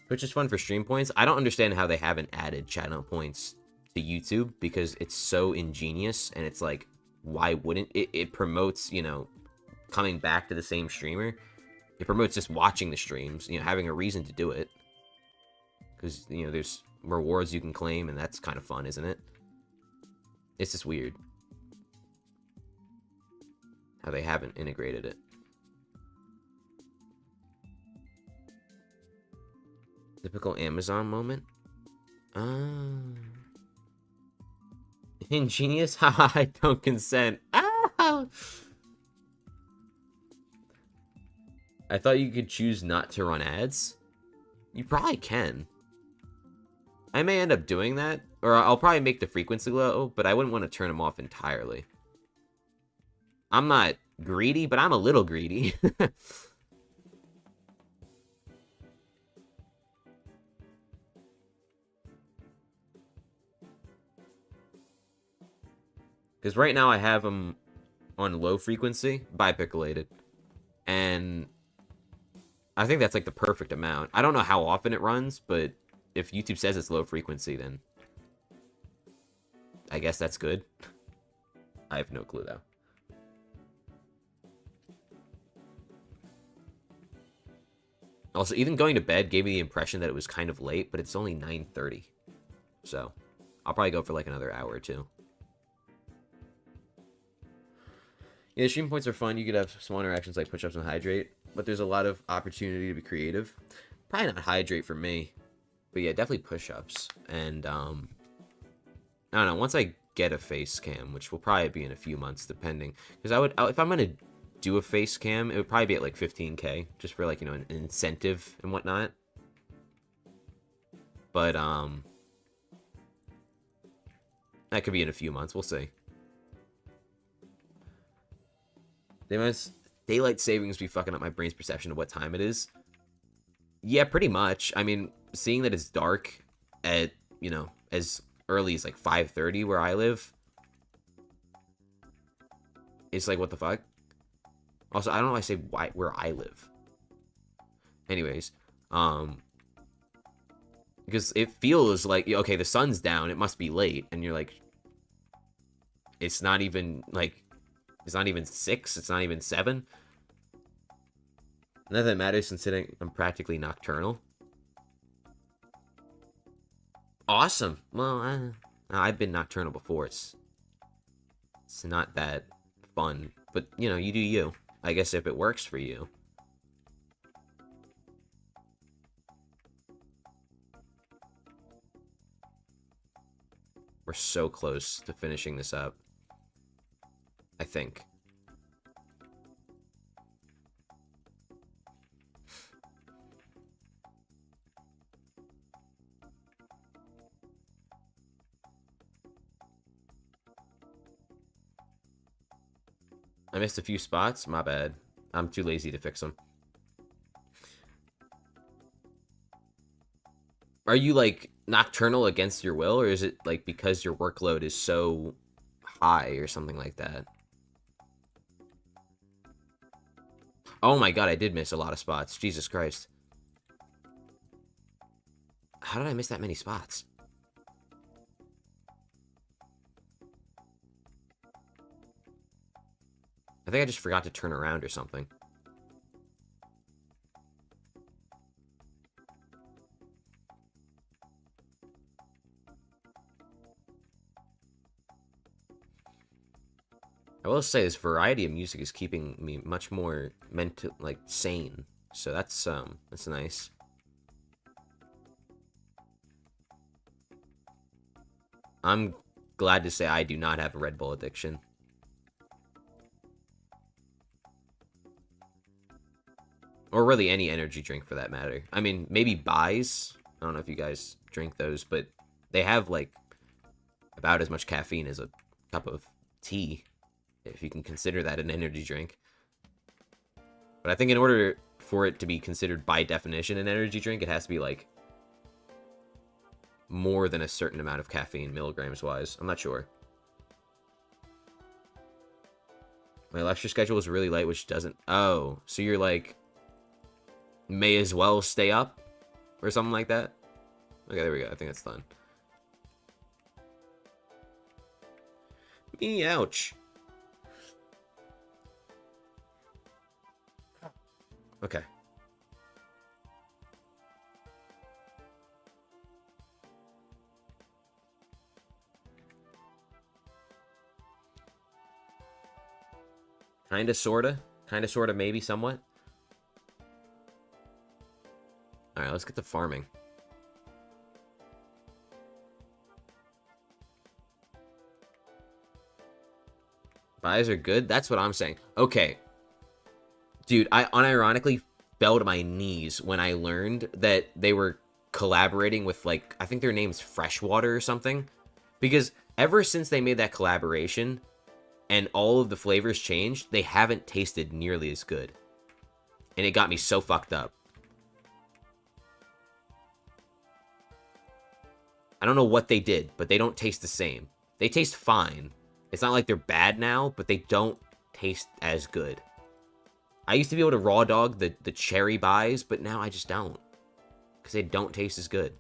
Which is fun for stream points. I don't understand how they haven't added channel points to YouTube, because it's so ingenious, and it's like, why wouldn't... It promotes, you know, coming back to the same streamer. It promotes just watching the streams, you know, having a reason to do it. Because, you know, there's rewards you can claim, and that's kind of fun, isn't it? It's just weird how they haven't integrated it. Typical Amazon moment. Ingenious? Haha, I don't consent. Ah! I thought you could choose not to run ads. You probably can. I may end up doing that, or I'll probably make the frequency low, but I wouldn't want to turn them off entirely. I'm not greedy, but I'm a little greedy. Because right now I have them on low frequency, bipixelated. And I think that's like the perfect amount. I don't know how often it runs, but if YouTube says it's low frequency, then I guess that's good. I have no clue, though. Also, even going to bed gave me the impression that it was kind of late, but it's only 9:30. So, I'll probably go for like another hour or two. Yeah, stream points are fun. You could have small interactions like push-ups and hydrate, but there's a lot of opportunity to be creative. Probably not hydrate for me, but yeah, definitely push-ups. And I don't know. Once I get a face cam, which will probably be in a few months, depending, because if I'm gonna do a face cam, it would probably be at like 15K, just for like, you know, an incentive and whatnot. But that could be in a few months. We'll see. They must daylight savings be fucking up my brain's perception of what time it is. Yeah, pretty much. I mean, seeing that it's dark at, you know, as early as like 5:30 where I live, it's like, what the fuck? Also, I don't know why I say where I live. Anyways, because it feels like, okay, the sun's down, it must be late, and you're like, it's not even like, it's not even 6, it's not even 7. None of that matters considering I'm practically nocturnal. Awesome. Well, I've been nocturnal before. It's not that fun, but you know, you do you. I guess if it works for you. We're so close to finishing this up, I think. I missed a few spots. My bad. I'm too lazy to fix them. Are you, like, nocturnal against your will, or is it, like, because your workload is so high or something like that? Oh my god, I did miss a lot of spots. Jesus Christ. How did I miss that many spots? I think I just forgot to turn around or something. I will say this variety of music is keeping me much more like sane. So that's nice. I'm glad to say I do not have a Red Bull addiction. Or really any energy drink for that matter. I mean, maybe Buys. I don't know if you guys drink those, but they have like about as much caffeine as a cup of tea, if you can consider that an energy drink. But I think in order for it to be considered by definition an energy drink, it has to be like more than a certain amount of caffeine, milligrams wise. I'm not sure. My lecture schedule is really late, which doesn't... Oh, so you're like... may as well stay up? Or something like that? Okay, there we go. I think that's done. Ouch. Okay. Kinda, sorta. Kinda, sorta, maybe, somewhat. Alright, let's get to farming. Buys are good? That's what I'm saying. Okay. Dude, I unironically fell to my knees when I learned that they were collaborating with, like, I think their name's Freshwater or something. Because ever since they made that collaboration and all of the flavors changed, they haven't tasted nearly as good. And it got me so fucked up. I don't know what they did, but they don't taste the same. They taste fine. It's not like they're bad now, but they don't taste as good. I used to be able to raw dog the cherry buys, but now I just don't. Because they don't taste as good.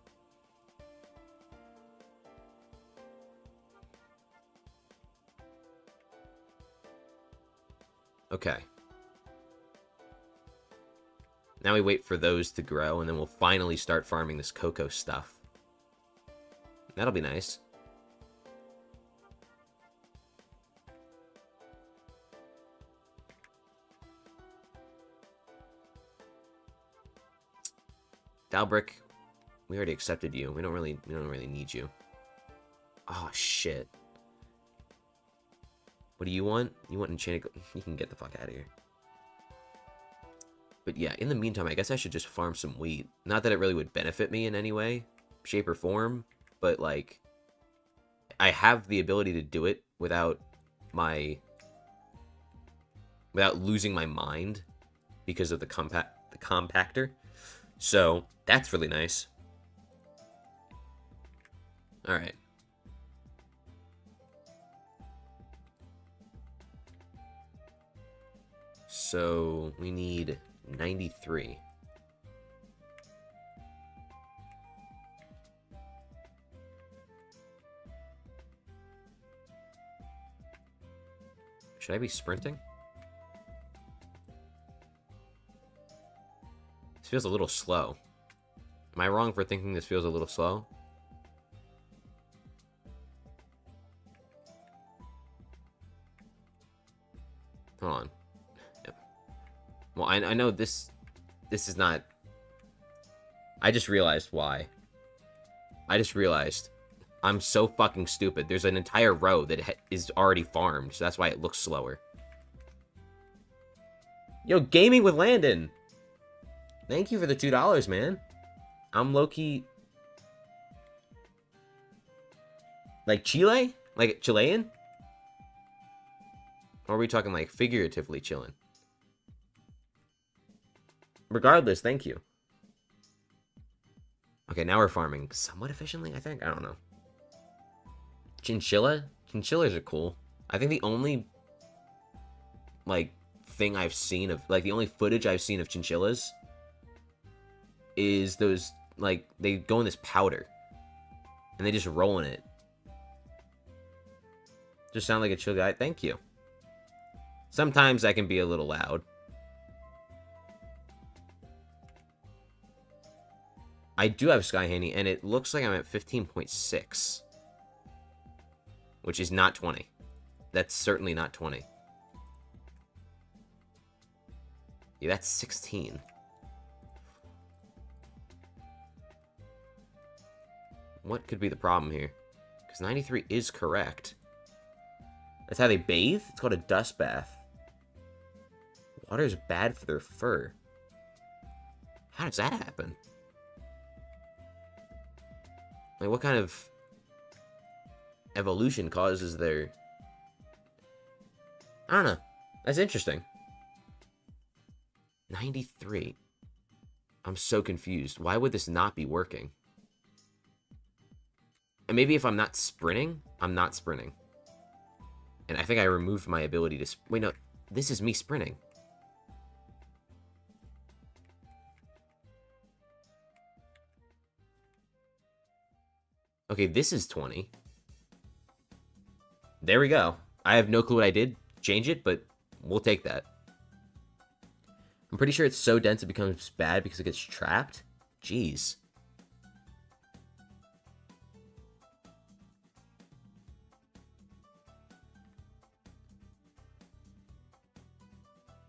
Okay. Now we wait for those to grow, and then we'll finally start farming this cocoa stuff. That'll be nice. Dalbrick, we already accepted you. We don't really need you. Oh shit. What do you want? You want enchanted? You can get the fuck out of here. But yeah, in the meantime, I guess I should just farm some wheat. Not that it really would benefit me in any way, shape, or form, but like, I have the ability to do it without losing my mind because of the compactor. So that's really nice. All right. So we need 93. Should I be sprinting? This feels a little slow. Am I wrong for thinking this feels a little slow? Hold on. Yep. Well, I know this is not... I just realized why. I just realized I'm so fucking stupid. There's an entire row that is already farmed, so that's why it looks slower. Yo, Gaming with Landon! Thank you for the $2, man. I'm low-key... Like Chile? Like Chilean? Or are we talking like figuratively chilling? Regardless, thank you. Okay, now we're farming somewhat efficiently, I think. I don't know. Chinchilla? Chinchillas are cool. I think the only, like, thing I've seen of, like, the only footage I've seen of chinchillas is those, like, they go in this powder. And they just roll in it. Just sound like a chill guy. Thank you. Sometimes I can be a little loud. I do have Skyhanni, and it looks like I'm at 15.6. Which is not 20. That's certainly not 20. Yeah, that's 16. What could be the problem here? Because 93 is correct. That's how they bathe? It's called a dust bath. Water is bad for their fur. How does that happen? Like, what kind of evolution causes their... I don't know. That's interesting. 93. I'm so confused. Why would this not be working? And maybe if I'm not sprinting, I'm not sprinting. And I think I removed my ability to... Wait, no. This is me sprinting. Okay, this is 20. There we go. I have no clue what I did. Change it, but we'll take that. I'm pretty sure it's so dense it becomes bad because it gets trapped. Jeez.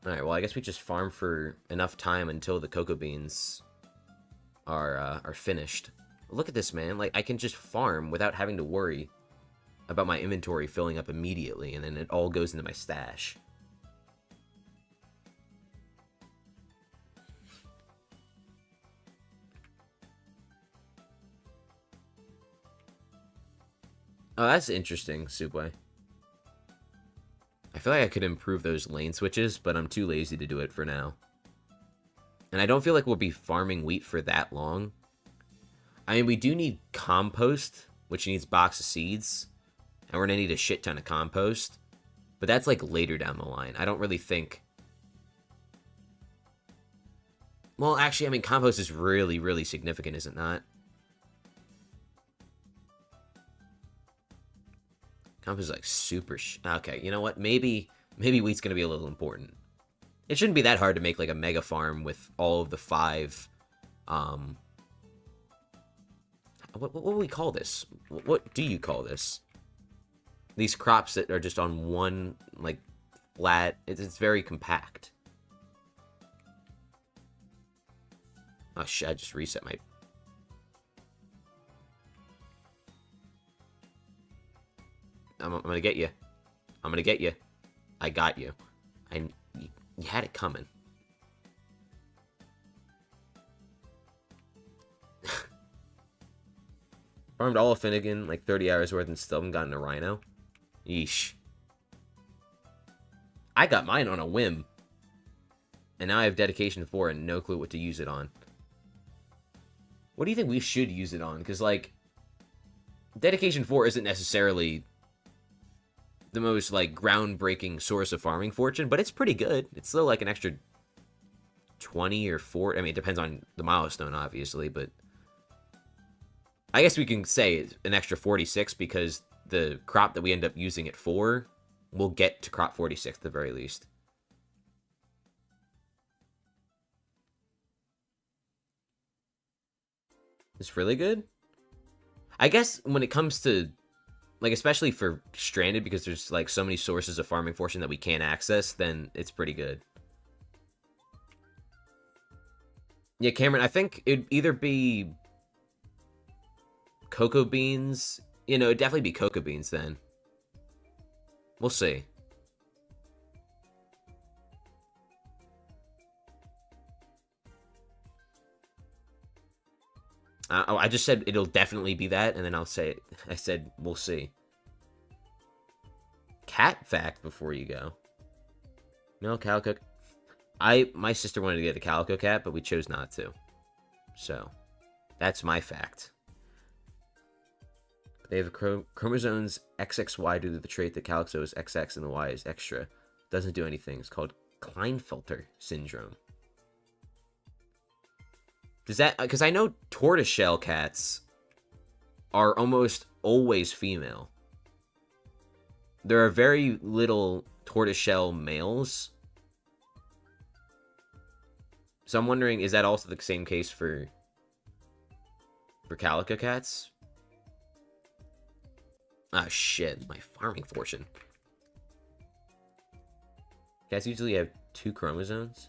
Alright, well, I guess we just farm for enough time until the cocoa beans are finished. Look at this, man. Like, I can just farm without having to worry about my inventory filling up immediately, and then it all goes into my stash. Oh, that's interesting, Subway. I feel like I could improve those lane switches, but I'm too lazy to do it for now. And I don't feel like we'll be farming wheat for that long. I mean, we do need compost, which needs box of seeds. And we're going to need a shit ton of compost. But that's like later down the line. I don't really think... Well, actually, I mean, compost is really, really significant, is it not? Compost is like super... Okay, you know what? Maybe wheat's going to be a little important. It shouldn't be that hard to make like a mega farm with all of the 5... What do we call this? What do you call this? These crops that are just on one, like, flat... It's very compact. Oh shit, I just reset my... I'm gonna get you. I'm gonna get you. I got you. You had it coming. Farmed all of Finnegan, like 30 hours worth, and still haven't gotten a Rhino. Yeesh. I got mine on a whim. And now I have Dedication 4 and no clue what to use it on. What do you think we should use it on? Because, like, Dedication 4 isn't necessarily the most, like, groundbreaking source of farming fortune, but it's pretty good. It's still, like, an extra 20 or 40. I mean, it depends on the milestone, obviously, but I guess we can say an extra 46 because the crop that we end up using it for will get to crop 46 at the very least. It's really good. I guess when it comes to, like, especially for Stranded, because there's, like, so many sources of farming fortune that we can't access, then it's pretty good. Yeah, Cameron, I think it'd either be cocoa beans. You know, it'd definitely be cocoa beans then. We'll see. Oh, I just said it'll definitely be that, and then I'll say it. I said, we'll see. Cat fact before you go. No, Calico. My sister wanted to get a Calico cat, but we chose not to. So, that's my fact. They have chromosomes XXY due to the trait that Calico is XX and the Y is extra. Doesn't do anything. It's called Klinefelter syndrome. Does that... Because I know tortoiseshell cats are almost always female. There are very little tortoiseshell males. So I'm wondering, is that also the same case for calico cats? Ah, shit. My farming fortune. Cats usually have 2 chromosomes.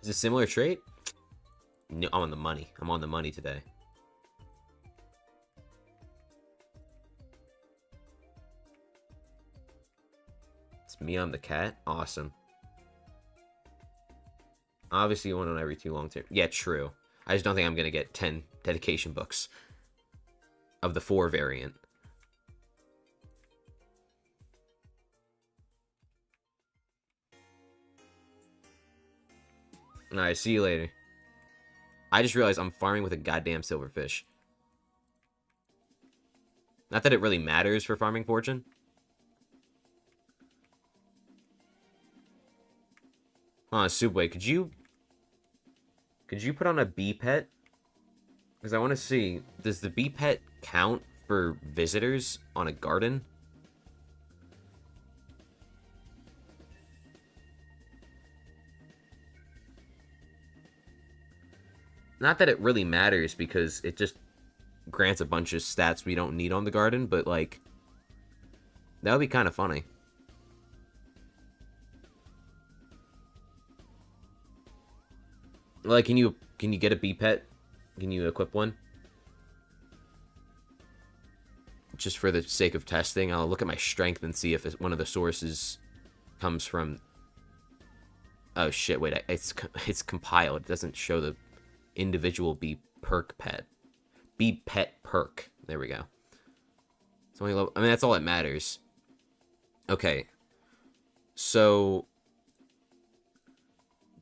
Is it a similar trait? No, I'm on the money. I'm on the money today. It's me on the cat. Awesome. Obviously, one on every 2 long term. Yeah, true. I just don't think I'm going to get 10 dedication books of the 4 variant. Alright, see you later. I just realized I'm farming with a goddamn silverfish. Not that it really matters for farming fortune. Subway, could you put on a bee pet? Because I want to see, does the bee pet count for visitors on a garden? Not that it really matters, because it just grants a bunch of stats we don't need on the garden, but, like, that would be kind of funny. Like, can you get a bee pet? Can you equip one? Just for the sake of testing, I'll look at my strength and see if one of the sources comes from... Oh shit, wait, it's compiled. It doesn't show the individual bee perk pet. Bee pet perk. There we go. It's only level... I mean, that's all that matters. Okay. So...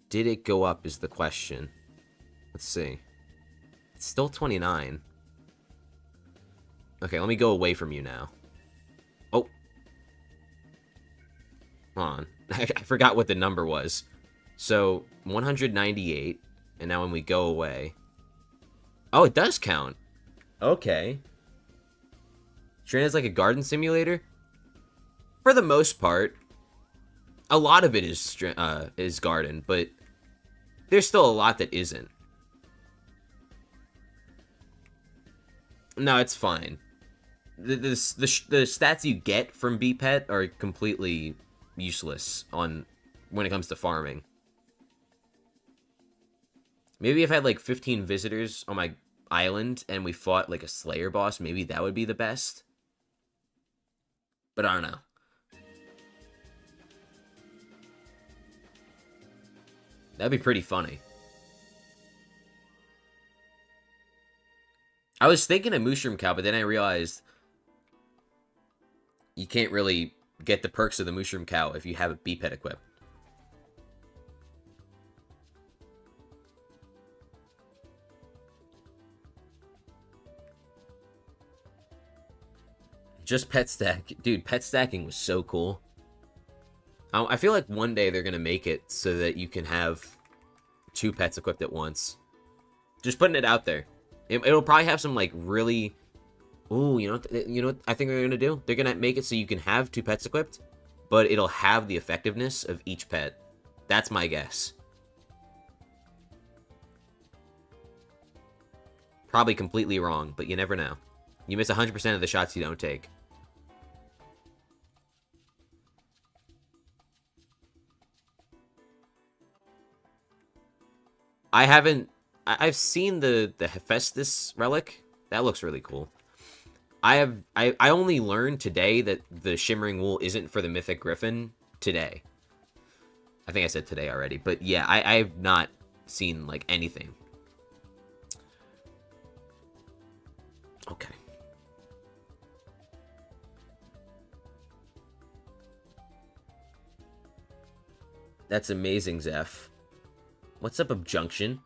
did it go up is the question. Let's see. It's still 29. Okay, let me go away from you now. Oh. Hold on. I forgot what the number was. So, 198. And now when we go away... Oh, it does count. Okay. Train is like a garden simulator? For the most part. A lot of it is garden, but there's still a lot that isn't. No, it's fine. The stats you get from bee pet are completely useless on when it comes to farming. Maybe if I had like 15 visitors on my island and we fought like a Slayer boss, maybe that would be the best. But I don't know. That'd be pretty funny. I was thinking of Mushroom Cow, but then I realized you can't really get the perks of the Mushroom Cow if you have a bee pet equipped. Just pet stack. Dude, pet stacking was so cool. I feel like one day they're going to make it so that you can have 2 pets equipped at once. Just putting it out there. It'll probably have some, like, really... Ooh, you know what I think they're going to do? They're going to make it so you can have 2 pets equipped, but it'll have the effectiveness of each pet. That's my guess. Probably completely wrong, but you never know. You miss 100% of the shots you don't take. I've seen the Hephaestus relic. That looks really cool. I only learned today that the Shimmering Wool isn't for the Mythic Griffin today. I think I said today already, but yeah, I've not seen, like, anything. Okay. That's amazing, Zeph. What's up, Objunction?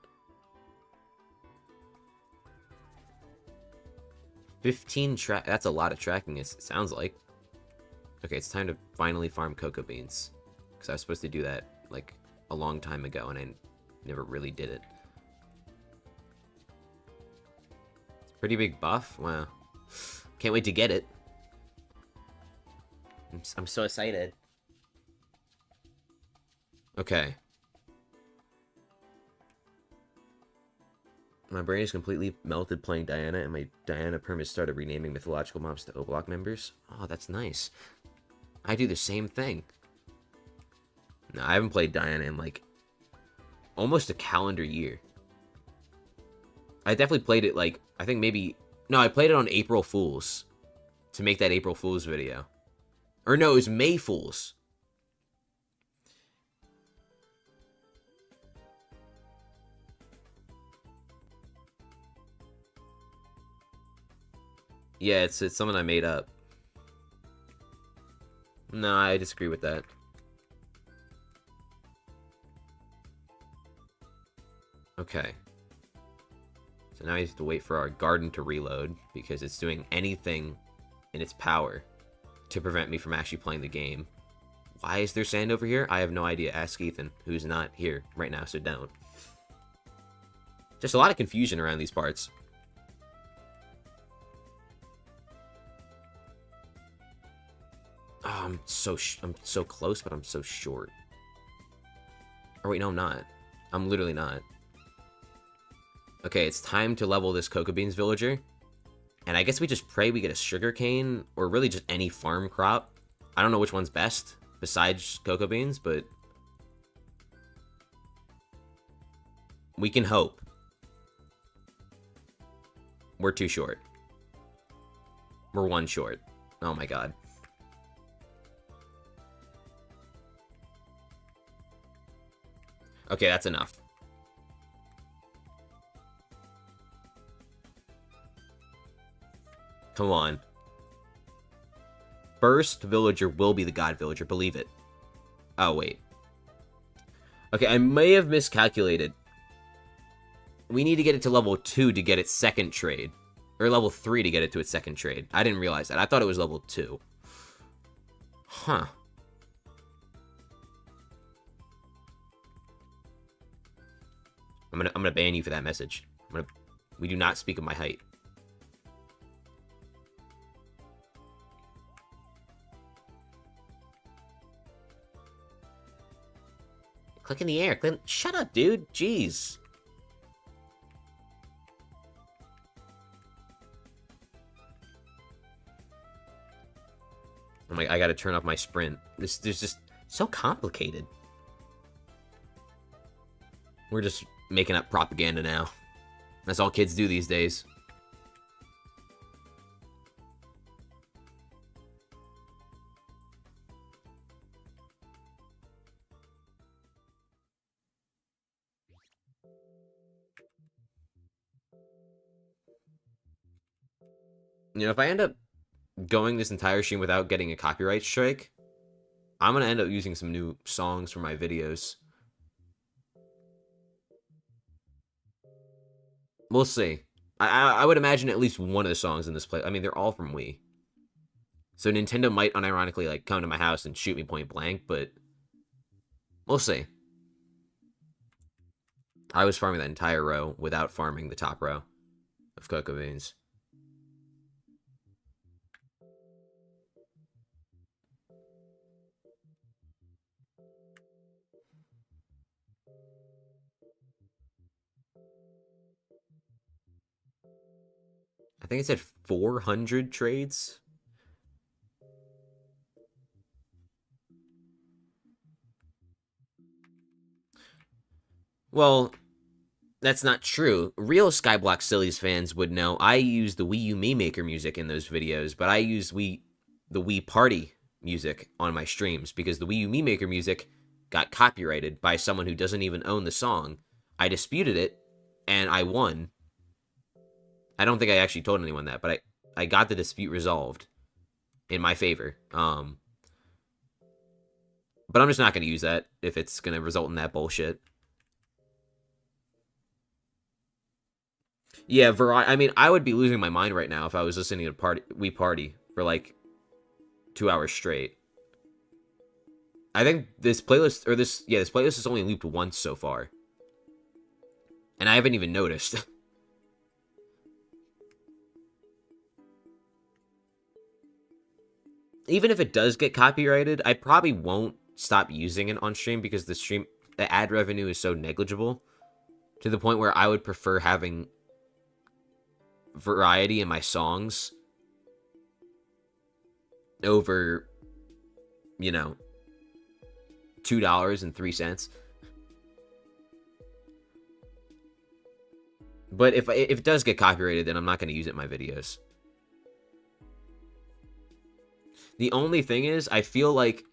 15 track. That's a lot of tracking, it sounds like. Okay, it's time to finally farm cocoa beans. Because I was supposed to do that, like, a long time ago, and I never really did it. It's a pretty big buff. Wow. Can't wait to get it. I'm so excited. Okay. My brain is completely melted playing Diana, and my Diana permit started renaming mythological mobs to O-Block members. Oh, that's nice. I do the same thing. No, I haven't played Diana in, like, almost a calendar year. I definitely played it, like, I think maybe... No, I played it on April Fools. To make that April Fools video. Or no, it was May Fools. Yeah, it's something I made up. No, I disagree with that. Okay. So now I have to wait for our garden to reload, because it's doing anything in its power to prevent me from actually playing the game. Why is there sand over here? I have no idea. Ask Ethan, who's not here right now, so don't. Just a lot of confusion around these parts. Oh, I'm so close, but I'm so short. Or wait, no, I'm not. I'm literally not. Okay, it's time to level this cocoa beans villager. And I guess we just pray we get a sugarcane, or really just any farm crop. I don't know which one's best, besides cocoa beans, but... we can hope. We're 2 short. We're 1 short. Oh my god. Okay, that's enough. Come on. First villager will be the god villager, believe it. Oh, wait. Okay, I may have miscalculated. We need to get it to level 2 to get its second trade. Or level 3 to get it to its second trade. I didn't realize that. I thought it was level 2. Huh. I'm gonna ban you for that message. We do not speak of my height. Click in the air. Shut up, dude. Jeez. Oh my! I gotta turn off my sprint. This is just so complicated. We're just making up propaganda now. That's all kids do these days. You know, if I end up going this entire stream without getting a copyright strike, I'm going to end up using some new songs for my videos. We'll see. I would imagine at least one of the songs in this play. I mean, they're all from Wii. So Nintendo might unironically like come to my house and shoot me point blank, but we'll see. I was farming that entire row without farming the top row of cocoa beans. I think it said 400 trades. Well, that's not true. Real Skyblock Sillies fans would know I use the Wii U Mii Maker music in those videos, but I use the Wii Party music on my streams because the Wii U Mii Maker music got copyrighted by someone who doesn't even own the song. I disputed it, and I won. I don't think I actually told anyone that, but I got the dispute resolved in my favor. But I'm just not going to use that if it's going to result in that bullshit. Yeah, I mean, I would be losing my mind right now if I was listening to Wii Party for like 2 hours straight. I think this playlist, this playlist is only looped once so far. And I haven't even noticed. Even if it does get copyrighted, I probably won't stop using it on stream because the ad revenue is so negligible to the point where I would prefer having variety in my songs over, you know, $2.03. But if it does get copyrighted, then I'm not going to use it in my videos. The only thing is, I feel like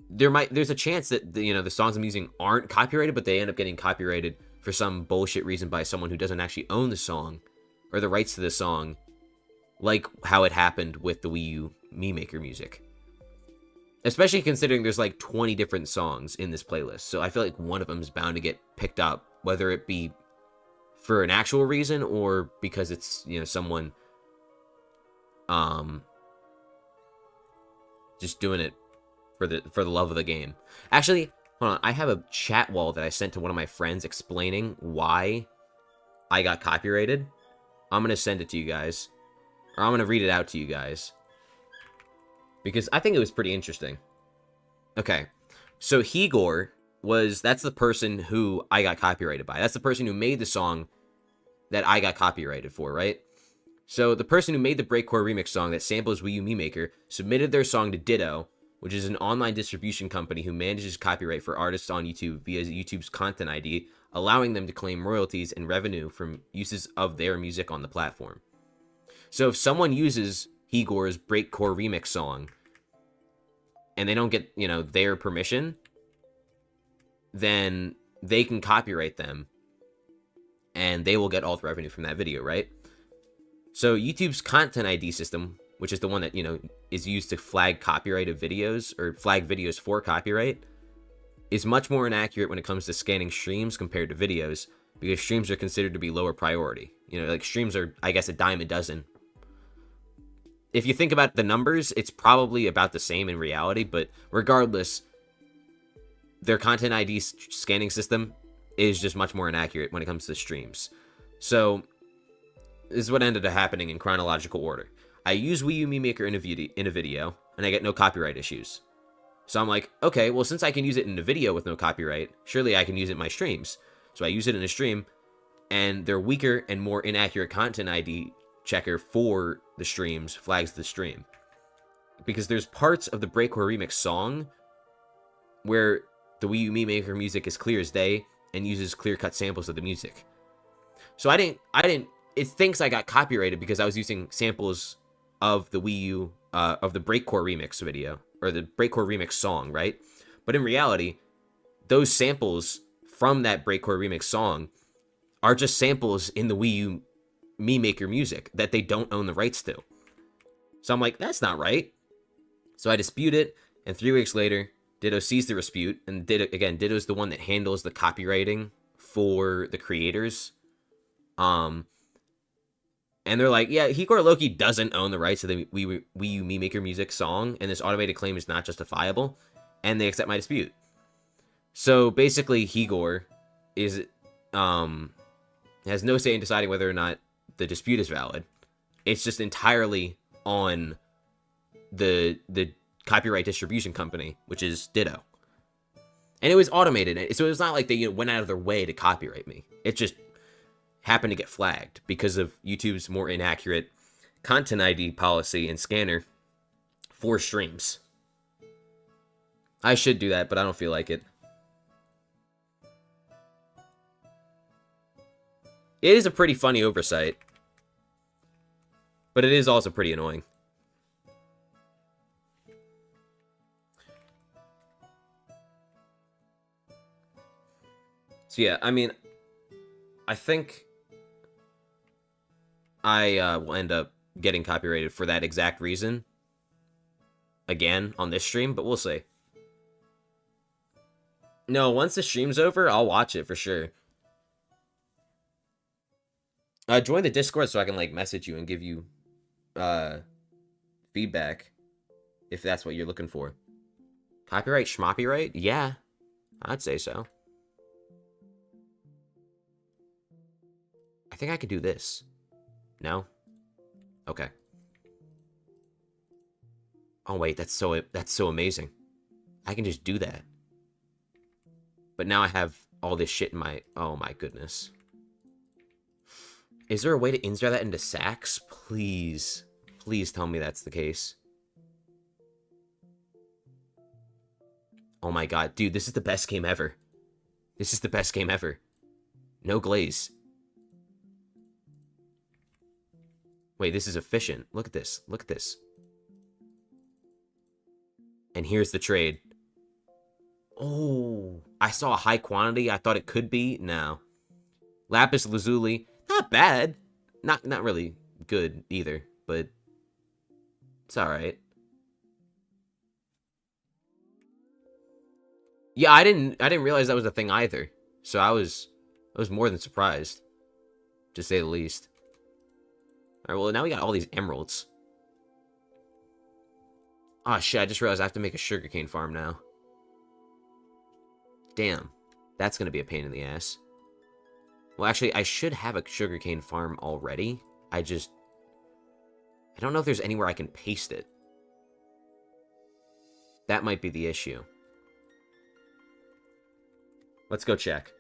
there's a chance that the songs I'm using aren't copyrighted, but they end up getting copyrighted for some bullshit reason by someone who doesn't actually own the song or the rights to the song, like how it happened with the Wii U Mii Maker music. Especially considering there's like 20 different songs in this playlist, so I feel like one of them is bound to get picked up, whether it be for an actual reason or because it's someone just doing it for the love of the game. Actually, hold on. I have a chat wall that I sent to one of my friends explaining why I got copyrighted. I'm going to send it to you guys. Or I'm going to read it out to you guys. Because I think it was pretty interesting. Okay. So Higor that's the person who I got copyrighted by. That's the person who made the song that I got copyrighted for, right? So the person who made the Breakcore remix song that samples Wii U Mii Maker submitted their song to Ditto, which is an online distribution company who manages copyright for artists on YouTube via YouTube's Content ID, allowing them to claim royalties and revenue from uses of their music on the platform. So if someone uses Higor's Breakcore remix song and they don't get, their permission, then they can copyright them and they will get all the revenue from that video, right? So YouTube's Content ID system, which is the one that, is used to flag copyrighted videos or flag videos for copyright, is much more inaccurate when it comes to scanning streams compared to videos because streams are considered to be lower priority. Like streams are, I guess, a dime a dozen. If you think about the numbers, it's probably about the same in reality, but regardless, their Content ID scanning system is just much more inaccurate when it comes to streams. So this is what ended up happening in chronological order. I use Wii U Mii Maker in a video, and I get no copyright issues. So I'm like, okay, well, since I can use it in a video with no copyright, surely I can use it in my streams. So I use it in a stream, and their weaker and more inaccurate Content ID checker for the streams flags the stream. Because there's parts of the Breakcore remix song where the Wii U Mii Maker music is clear as day, and uses clear-cut samples of the music. So I didn't, it thinks I got copyrighted because I was using samples of the Wii U, of the Breakcore remix video, or the Breakcore remix song, right? But in reality, those samples from that Breakcore remix song are just samples in the Wii U Me Maker music that they don't own the rights to. So I'm like, that's not right. So I dispute it, and 3 weeks later, Ditto sees the dispute, and Ditto's the one that handles the copywriting for the creators. And they're like, yeah, Hikor Loki doesn't own the rights to the Wii U Me Maker music song, and this automated claim is not justifiable, and they accept my dispute. So basically, Higor is has no say in deciding whether or not the dispute is valid. It's just entirely on the copyright distribution company, which is Ditto. And it was automated, so it was not like they went out of their way to copyright me. It just happened to get flagged because of YouTube's more inaccurate content ID policy and scanner for streams. I should do that, but I don't feel like it. It is a pretty funny oversight, but it is also pretty annoying. So yeah, I mean, I think I will end up getting copyrighted for that exact reason again on this stream, but we'll see. No, once the stream's over, I'll watch it for sure. Join the Discord so I can, like, message you and give you feedback if that's what you're looking for. Copyright schmoppyright? Yeah, I'd say so. I think I could do this. No? Okay. Oh wait, that's so amazing. I can just do that. But now I have all this shit in my... Oh my goodness. Is there a way to insert that into sacks? Please. Please tell me that's the case. Oh my god. Dude, this is the best game ever. This is the best game ever. No glaze. Wait, this is efficient. Look at this. Look at this. And here's the trade. Oh, I saw a high quantity. I thought it could be. No. Lapis Lazuli. Not bad. Not really good either, but it's alright. Yeah, I didn't realize that was a thing either. So I was more than surprised, to say the least. Alright, well now we got all these emeralds. Oh shit, I just realized I have to make a sugarcane farm now. Damn. That's gonna be a pain in the ass. Well, actually, I should have a sugarcane farm already. I don't know if there's anywhere I can paste it. That might be the issue. Let's go check.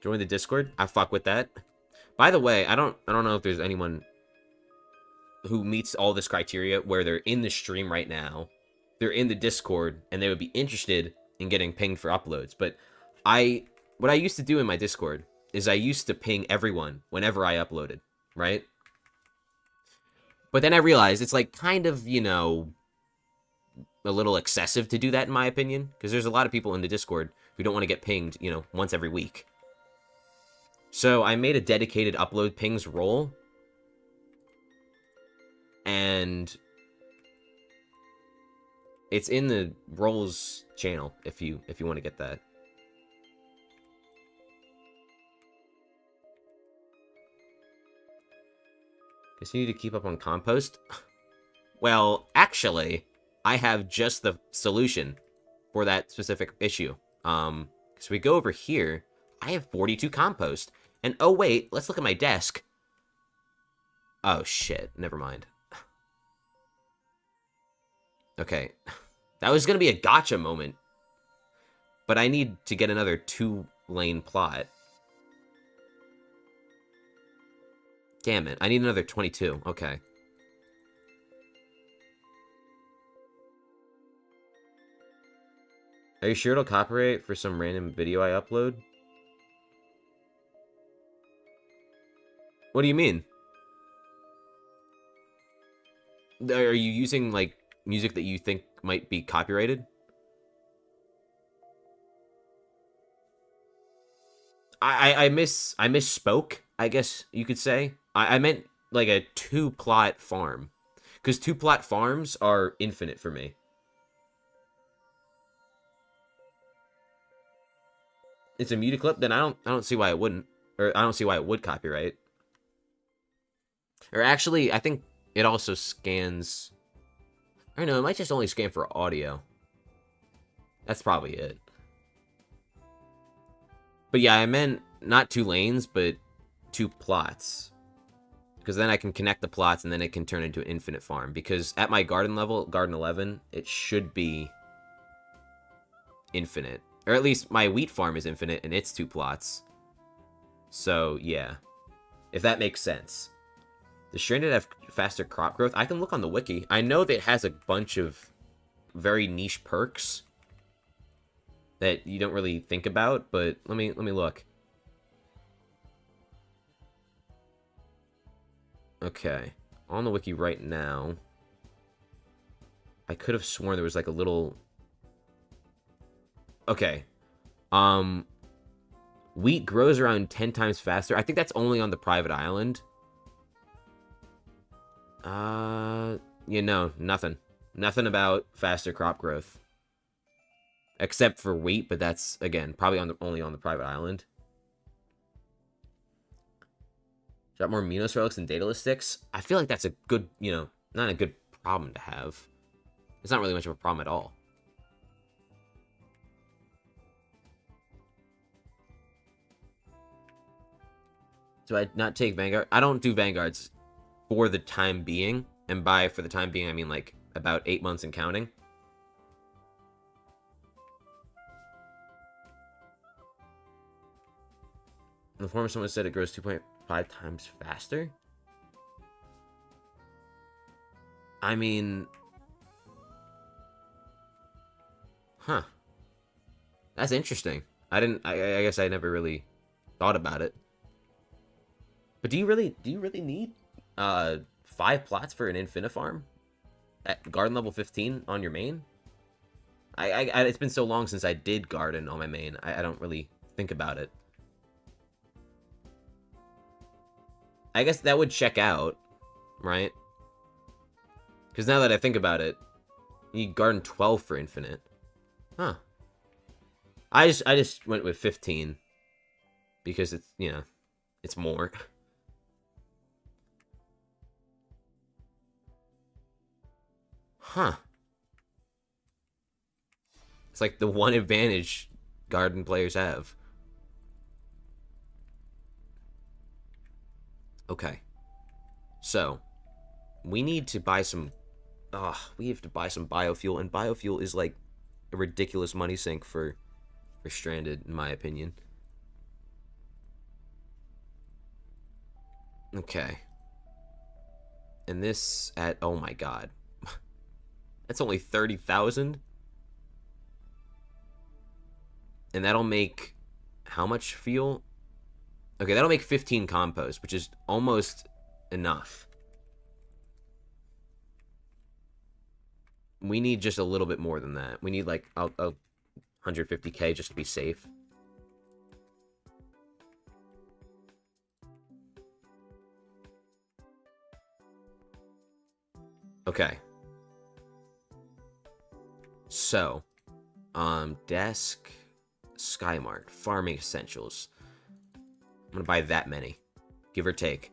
Join the Discord? I fuck with that. By the way, I don't know if there's anyone who meets all this criteria where they're in the stream right now, they're in the Discord, and they would be interested in getting pinged for uploads. But what I used to do in my Discord is I used to ping everyone whenever I uploaded, right? But then I realized it's like kind of, you know, a little excessive to do that in my opinion, because there's a lot of people in the Discord who don't want to get pinged, you know, once every week. So I made a dedicated upload pings role. And it's in the roles channel if you want to get that. Continue to keep up on compost? Well, actually, I have just the solution for that specific issue. So we go over here. I have 42 compost. And oh wait, let's look at my desk. Oh shit, never mind. Okay, that was going to be a gotcha moment. But I need to get another 2-lane plot. Damn it, I need another 22. Okay. Are you sure it'll copyright for some random video I upload? What do you mean? Are you using, like, music that you think might be copyrighted? I misspoke, I guess you could say. I meant, like, a 2-plot farm. Because 2-plot farms are infinite for me. It's a muted clip, then I don't see why it wouldn't. Or I don't see why it would copyright. Or actually, I think it also scans... I don't know, it might just only scan for audio. That's probably it. But yeah, I meant not 2 lanes, but 2 plots. Because then I can connect the plots, and then it can turn into an infinite farm. Because at my garden level, Garden 11, it should be infinite. Or at least my wheat farm is infinite, and it's 2 plots. So, yeah. If that makes sense. Does Stranded have faster crop growth? I can look on the wiki. I know that it has a bunch of very niche perks that you don't really think about, but let me look. Okay. On the wiki right now. I could have sworn there was like a little... Okay. Wheat grows around 10 times faster. I think that's only on the private island. You know, nothing. Nothing about faster crop growth. Except for wheat, but that's, again, probably only on the private island. Drop more Minos relics and Daedalus sticks. I feel like that's a good, you know, not a good problem to have. It's not really much of a problem at all. Do I not take Vanguard? I don't do Vanguards for the time being. And by for the time being, I mean like about 8 months and counting. In the former, someone said it grows 2.5 times faster. I mean... Huh. That's interesting. I guess I never really thought about it. But do you really need 5 plots for an Infinifarm at garden level 15 on your main? It's been so long since I did garden on my main. I don't really think about it. I guess that would check out, right? Because now that I think about it, you need garden 12 for infinite. Huh. I just went with 15 because it's, you know, it's more. Huh. It's like the one advantage garden players have. Okay. So, we need to buy some... we have to buy some biofuel, and biofuel is like a ridiculous money sink for Stranded, in my opinion. Okay. And this at... Oh my god. That's only 30,000? And that'll make... How much fuel? Okay, that'll make 15 compost, which is almost enough. We need just a little bit more than that. We need like 150k just to be safe. Okay. So, desk, Skymart, farming essentials. I'm gonna buy that many, give or take.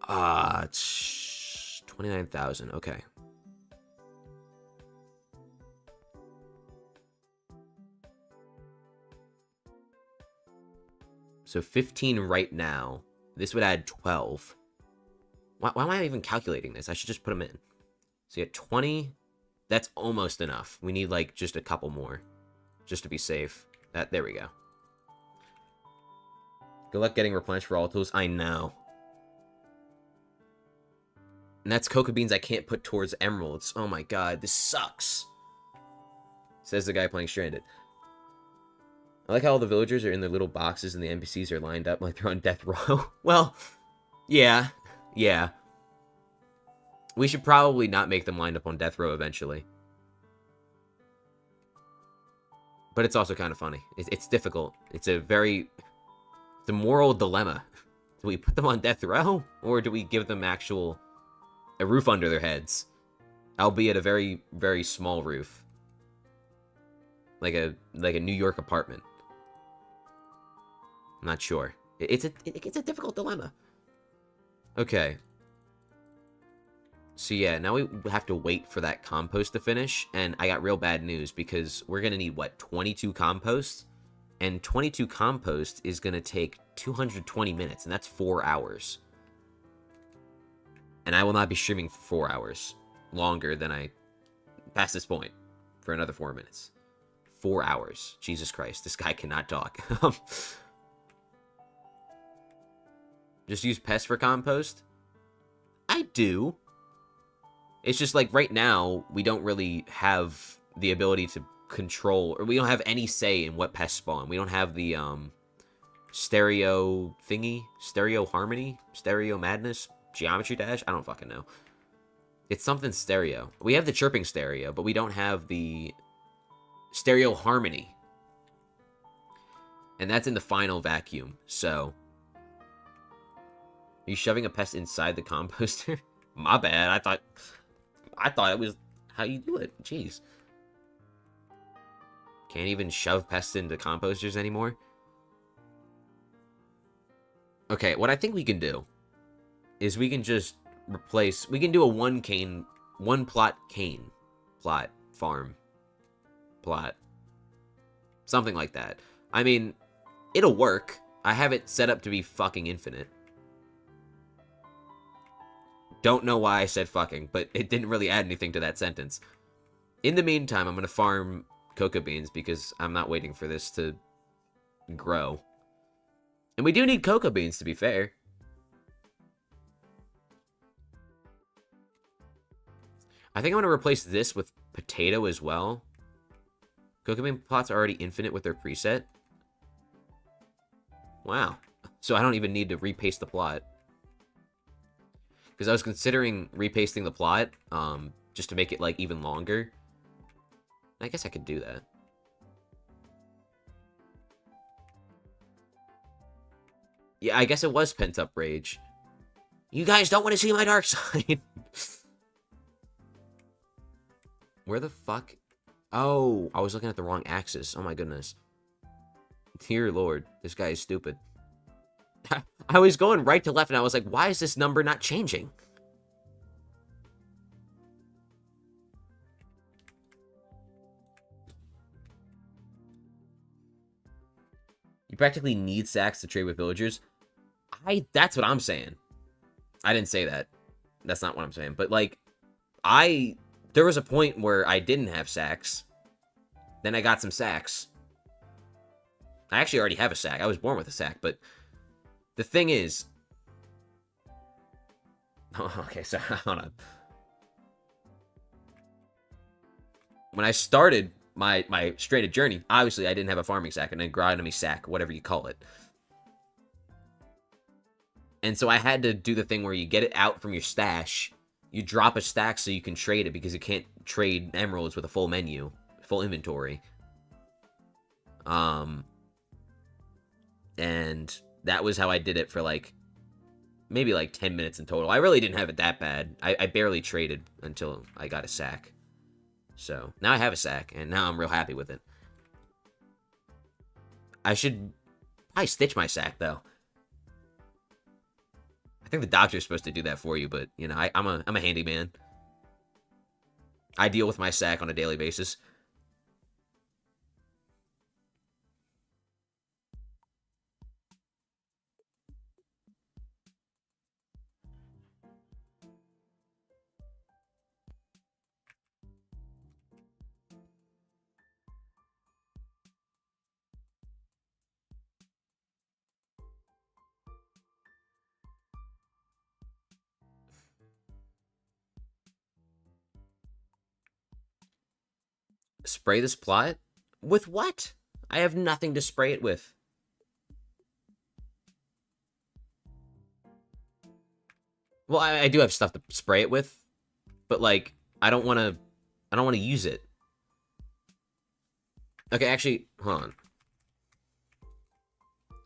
29,000. Okay. So 15 right now. This would add 12. Why am I even calculating this? I should just put them in. So you get 20. That's almost enough. We need like just a couple more, just to be safe. There we go. Good luck getting replenished for all tools. I know. And that's cocoa beans I can't put towards emeralds. Oh my god, this sucks. Says the guy playing Stranded. I like how all the villagers are in their little boxes and the NPCs are lined up like they're on death row. Well, yeah. Yeah. We should probably not make them lined up on death row eventually. But it's also kind of funny. It's difficult. It's a moral dilemma. Do we put them on death row? Or do we give them a roof under their heads? Albeit a very, very small roof. Like a New York apartment. I'm not sure. It's a difficult dilemma. Okay. So yeah, now we have to wait for that compost to finish, and I got real bad news because we're gonna need, what, 22 compost? And 22 compost is gonna take 220 minutes, and that's 4 hours. And I will not be streaming for 4 hours longer than past this point for another 4 minutes. 4 hours. Jesus Christ, this guy cannot talk. Just use pest for compost? I do. It's just like right now, we don't really have the ability to control, or we don't have any say in what pests spawn. We don't have the stereo thingy, stereo harmony, stereo madness, geometry dash. I don't fucking know. It's something stereo. We have the chirping stereo, but we don't have the stereo harmony. And that's in the final vacuum, so. Are you shoving a pest inside the composter? My bad, I thought it was how you do it. Jeez. Can't even shove pests into composters anymore. Okay, what I think we can do is we can just replace, we can do a one plot farm plot. Something like that. I mean, it'll work. I have it set up to be fucking infinite. Don't know why I said fucking, but it didn't really add anything to that sentence. In the meantime, I'm going to farm cocoa beans because I'm not waiting for this to grow. And we do need cocoa beans, to be fair. I think I'm going to replace this with potato as well. Cocoa bean plots are already infinite with their preset. Wow. So I don't even need to repaste the plot. Because I was considering repasting the plot, just to make it, like, even longer. I guess I could do that. Yeah, I guess it was pent-up rage. You guys don't want to see my dark side! Where the fuck? Oh, I was looking at the wrong axis. Oh my goodness. Dear Lord, this guy is stupid. I was going right to left, and I was like, why is this number not changing? You practically need sacks to trade with villagers. That's what I'm saying. I didn't say that. That's not what I'm saying. But, like, there was a point where I didn't have sacks. Then I got some sacks. I actually already have a sack. I was born with a sack, but the thing is... Oh, okay, so hold on. When I started my stranded journey, obviously I didn't have a farming sack, an agronomy sack, whatever you call it. And so I had to do the thing where you get it out from your stash, you drop a stack so you can trade it, because you can't trade emeralds with a full menu, full inventory. And that was how I did it for, like, maybe, like, 10 minutes in total. I really didn't have it that bad. I barely traded until I got a sack. So, now I have a sack, and now I'm real happy with it. I should probably stitch my sack, though. I think the doctor's supposed to do that for you, but, you know, I'm a handyman. I deal with my sack on a daily basis. Spray this plot? With what? I have nothing to spray it with. Well, I do have stuff to spray it with, but like I don't want to use it. Okay, actually, hold on.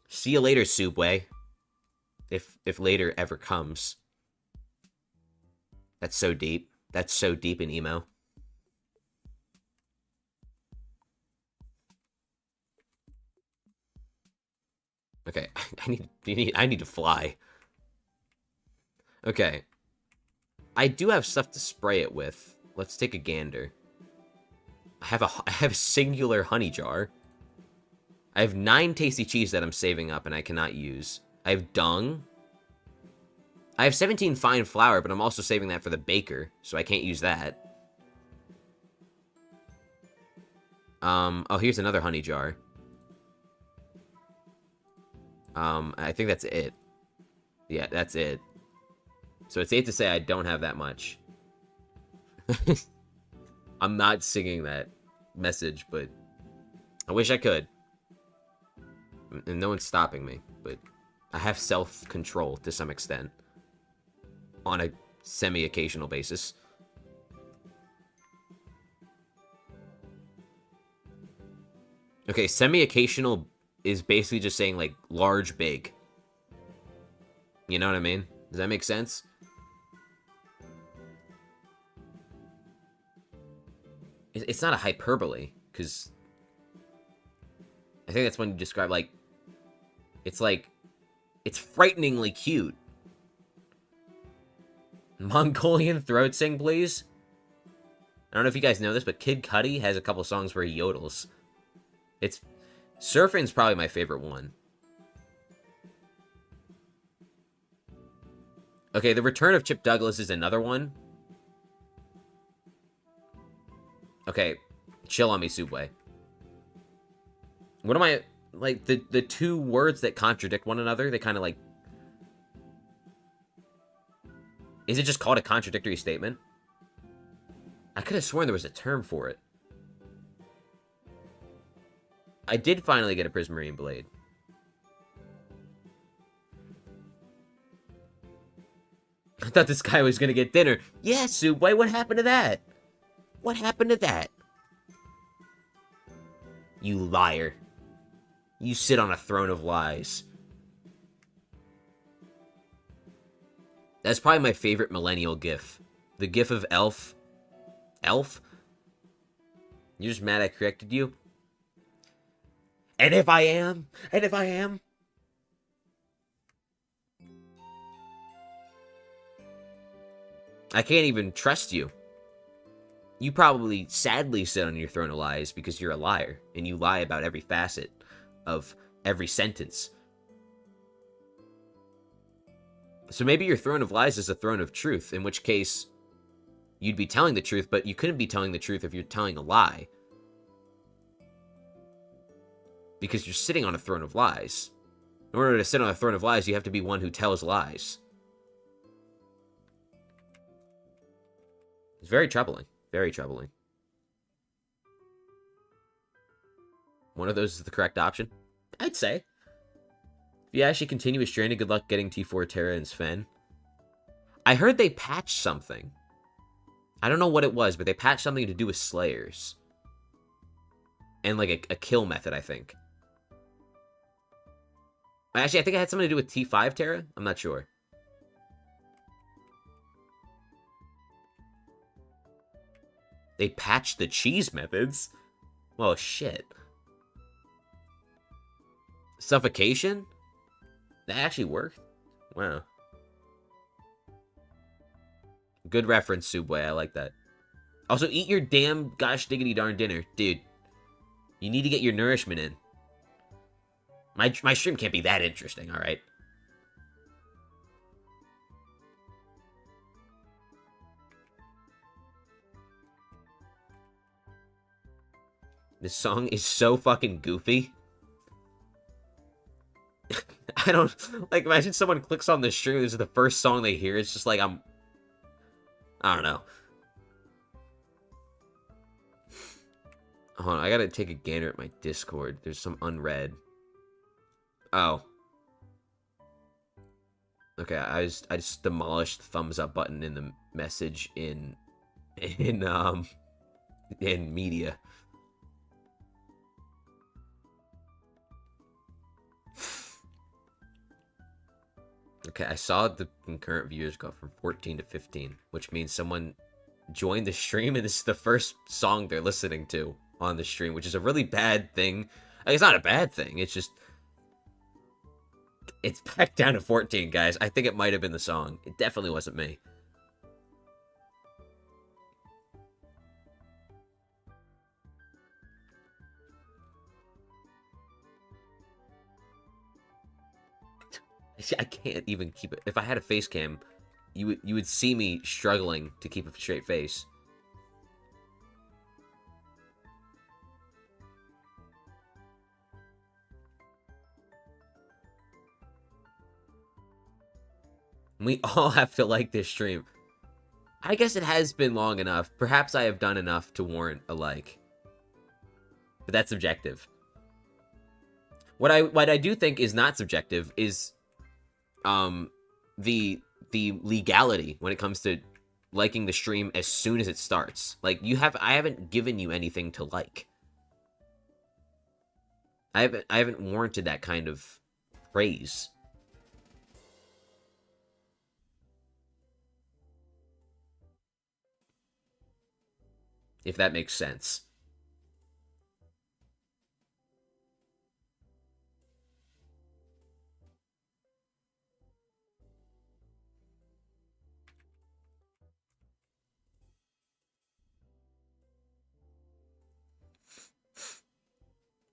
See you later, Subway. If later ever comes. That's so deep. That's so deep in emo. Okay, I need to fly. Okay. I do have stuff to spray it with. Let's take a gander. I have a singular honey jar. I have 9 tasty cheese that I'm saving up and I cannot use. I have dung. I have 17 fine flour, but I'm also saving that for the baker, so I can't use that. Oh, here's another honey jar. I think that's it. Yeah, that's it. So it's safe to say I don't have that much. I'm not singing that message, but I wish I could. And no one's stopping me, but I have self-control to some extent. On a semi-occasional basis. Okay, semi-occasional is basically just saying, like, large, big. You know what I mean? Does that make sense? It's not a hyperbole, because I think that's when you describe, like, it's frighteningly cute. Mongolian throat sing, please? I don't know if you guys know this, but Kid Cudi has a couple songs where he yodels. Surfing's probably my favorite one. Okay, The Return of Chip Douglas is another one. Okay, chill on me, Subway. What am I... Like, the two words that contradict one another, they kind of, like... Is it just called a contradictory statement? I could have sworn there was a term for it. I did finally get a Prismarine Blade. I thought this guy was gonna get dinner. Yeah, Subway, what happened to that? What happened to that? You liar. You sit on a throne of lies. That's probably my favorite millennial gif. The gif of Elf. Elf? You're just mad I corrected you? And if I am? And if I am? I can't even trust you. You probably sadly sit on your throne of lies because you're a liar. And you lie about every facet of every sentence. So maybe your throne of lies is a throne of truth, in which case you'd be telling the truth, but you couldn't be telling the truth if you're telling a lie. Because you're sitting on a throne of lies. In order to sit on a throne of lies, you have to be one who tells lies. It's very troubling. Very troubling. One of those is the correct option? I'd say. If you actually continue with Stranded, good luck getting T4 Terra and Sven. I heard they patched something. I don't know what it was, but they patched something to do with Slayers. And like a kill method, I think. Actually, I think it had something to do with T5 Terra? I'm not sure. They patched the cheese methods? Well, shit. Suffocation? That actually worked? Wow. Good reference, Subway. I like that. Also, eat your damn gosh diggity darn dinner. Dude, you need to get your nourishment in. My stream can't be that interesting, alright? This song is so fucking goofy. I don't... Like, imagine someone clicks on the stream, this is the first song they hear, it's just like, I don't know. Hold on, I gotta take a gander at my Discord. There's some unread. Oh. Okay, I just demolished the thumbs up button in the message in media. Okay, I saw the concurrent viewers go from 14 to 15, which means someone joined the stream and this is the first song they're listening to on the stream, which is a really bad thing. Like, it's not a bad thing, it's just... It's back down to 14, guys. I think it might have been the song. It definitely wasn't me. I can't even keep it. If I had a face cam, you would see me struggling to keep a straight face. We all have to like this stream. I guess it has been long enough. Perhaps I have done enough to warrant a like. But that's subjective. What I do think is not subjective is the legality when it comes to liking the stream as soon as it starts. Like, I haven't given you anything to like. I haven't warranted that kind of praise. If that makes sense.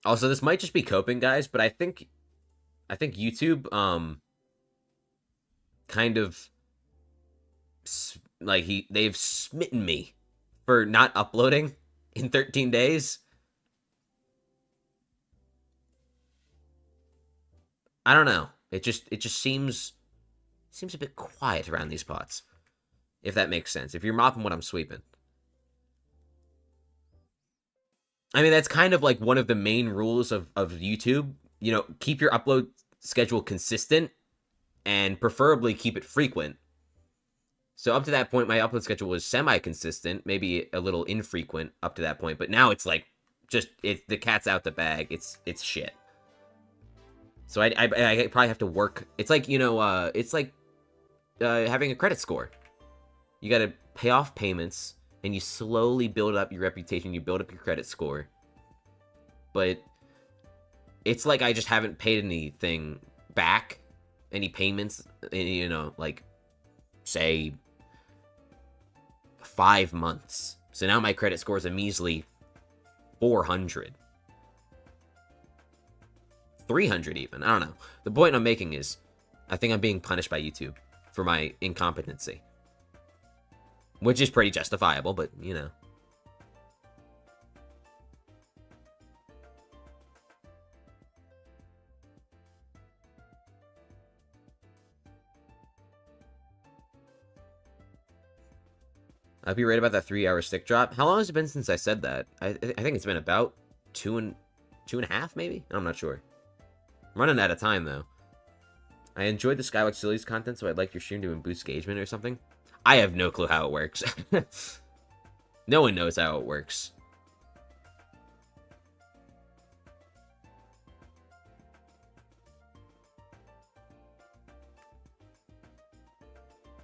Also, this might just be coping, guys, but I think YouTube kind of like they've smitten me for not uploading in 13 days. I don't know. It just seems a bit quiet around these pots. If that makes sense. If you're mopping what I'm sweeping. I mean, that's kind of like one of the main rules of YouTube. You know, keep your upload schedule consistent and preferably keep it frequent. So up to that point, my upload schedule was semi-consistent, maybe a little infrequent up to that point. But now it's like, the cat's out the bag. It's shit. So I probably have to work. It's like, you know, it's like having a credit score. You got to pay off payments, and you slowly build up your reputation. You build up your credit score. But it's like I just haven't paid anything back, any payments, you know, like, say, 5 months. So now my credit score is a measly 400. 300 even. I don't know. The point I'm making is, I think I'm being punished by YouTube for my incompetency. Which is pretty justifiable, but, you know. I'd be right about that 3-hour stick drop. How long has it been since I said that? I think it's been about two and a half, maybe? I'm not sure. I'm running out of time, though. I enjoyed the Skyblock Series content, so I'd like your stream to boost engagement or something. I have no clue how it works. No one knows how it works.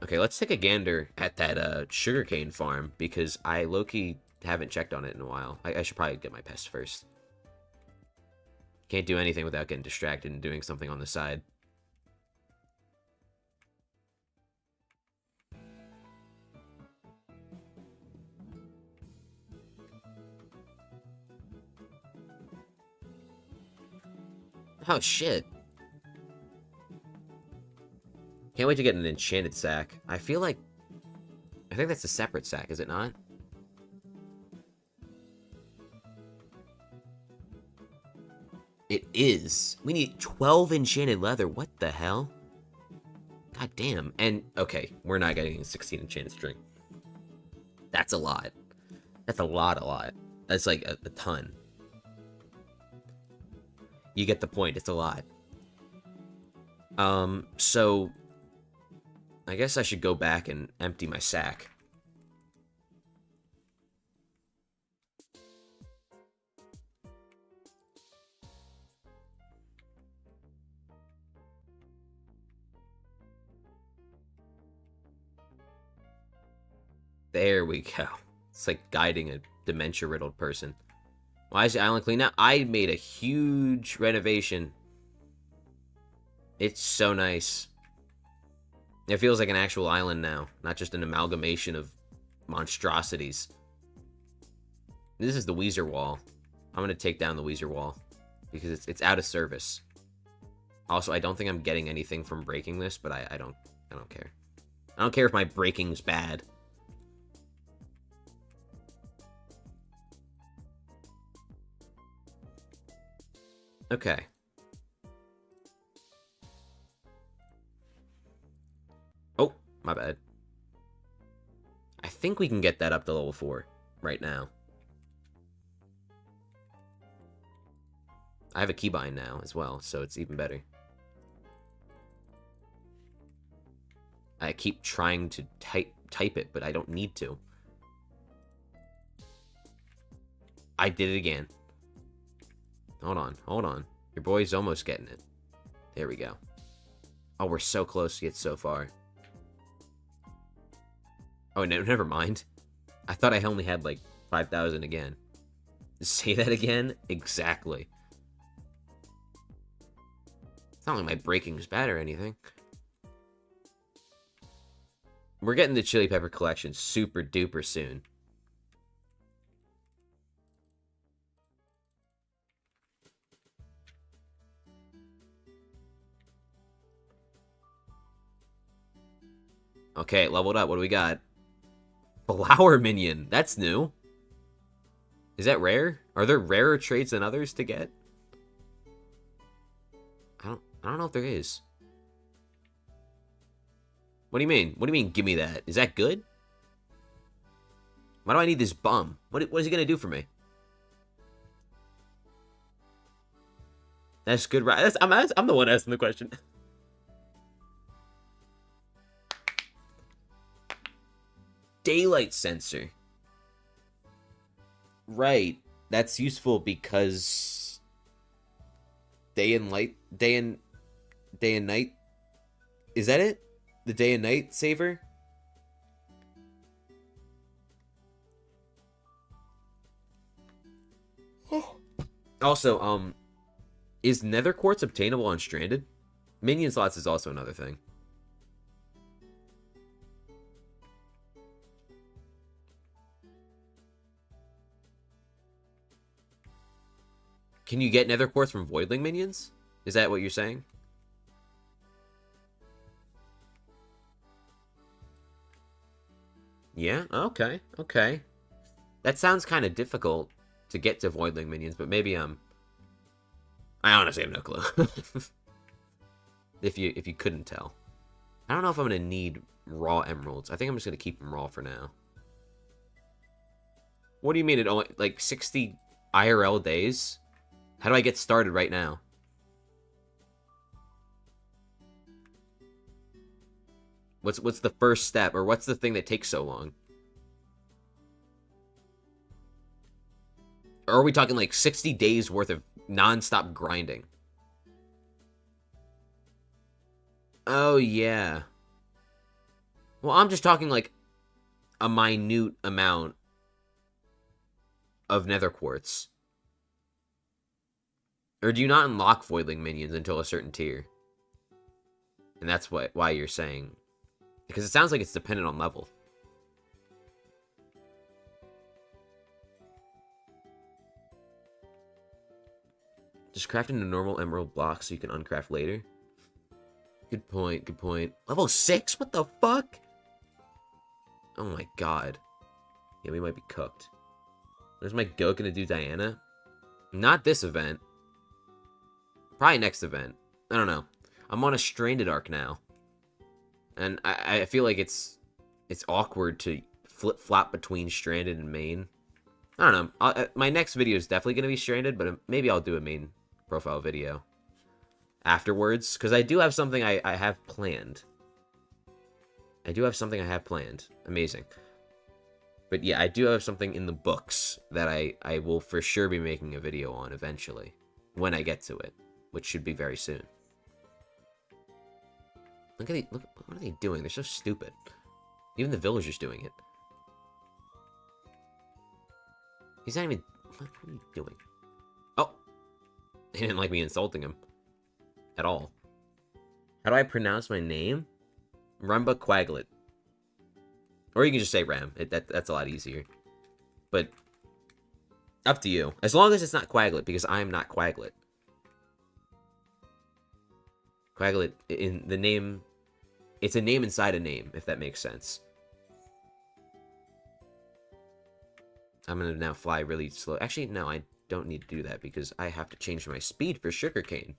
Okay, let's take a gander at that sugarcane farm, because I low-key haven't checked on it in a while. I should probably get my pest first. Can't do anything without getting distracted and doing something on the side. Oh, shit. Can't wait to get an enchanted sack. I think that's a separate sack, is it not? It is. We need 12 enchanted leather. What the hell? God damn. And, okay, we're not getting a 16 enchanted string. That's a lot. That's a lot. That's like a ton. You get the point. It's a lot. So I guess I should go back and empty my sack. There we go. It's like guiding a dementia-riddled person. Why is the island clean now? I made a huge renovation. It's so nice. It feels like an actual island now, not just an amalgamation of monstrosities. This is the Weezer wall. I'm gonna take down the Weezer wall because it's out of service. Also, I don't think I'm getting anything from breaking this, but I don't care. I don't care if my breaking's bad. Okay. Oh, my bad. I think we can get that up to level 4 right now. I have a keybind now as well, so it's even better. I keep trying to type it, but I don't need to. I did it again. Hold on, hold on. Your boy's almost getting it. There we go. Oh, we're so close yet so far. Oh, no, never mind. I thought I only had, like, 5,000 again. Say that again? Exactly. It's not like my breaking's bad or anything. We're getting the Chili Pepper collection super duper soon. Okay, leveled up. What do we got? Flower minion. That's new. Is that rare? Are there rarer traits than others to get? I don't know if there is. What do you mean? What do you mean, give me that? Is that good? Why do I need this bum? What is he gonna do for me? That's good, right? I'm the one asking the question. Daylight sensor. Right. That's useful because day and night. Is that it? The day and night saver? Also, is nether quartz obtainable on stranded? Minion slots is also another thing. Can you get nether quartz from voidling minions? Is that what you're saying? Yeah, okay, okay. That sounds kind of difficult to get to voidling minions, but maybe I honestly have no clue. if you couldn't tell. I don't know if I'm gonna need raw emeralds. I think I'm just gonna keep them raw for now. What do you mean it only like 60 IRL days? How do I get started right now? What's the first step, or what's the thing that takes so long? Or are we talking like 60 days worth of non-stop grinding? Oh, yeah. Well, I'm just talking like a minute amount of nether quartz. Or do you not unlock voidling minions until a certain tier? And that's why you're saying... Because it sounds like it's dependent on level. Just craft into normal emerald blocks so you can uncraft later. Good point, good point. Level 6? What the fuck? Oh my god. Yeah, we might be cooked. Where's my goat gonna do Diana? Not this event. Probably next event. I don't know. I'm on a stranded arc now. And I feel like it's awkward to flip-flop between stranded and main. I don't know. My next video is definitely going to be stranded, but maybe I'll do a main profile video afterwards, because I do have something I have planned. I do have something I have planned. Amazing. But yeah, I do have something in the books that I will for sure be making a video on eventually, when I get to it, which should be very soon. Look what are they doing? They're so stupid. Even the villager's doing it. He's not even... What are you doing? Oh! He didn't like me insulting him. At all. How do I pronounce my name? Rumba Quaglet. Or you can just say Ram. That's a lot easier. But... up to you. As long as it's not Quaglet, because I'm not Quaglet. Quaglet, in the name... It's a name inside a name, if that makes sense. I'm gonna now fly really slow. Actually, no, I don't need to do that because I have to change my speed for sugarcane.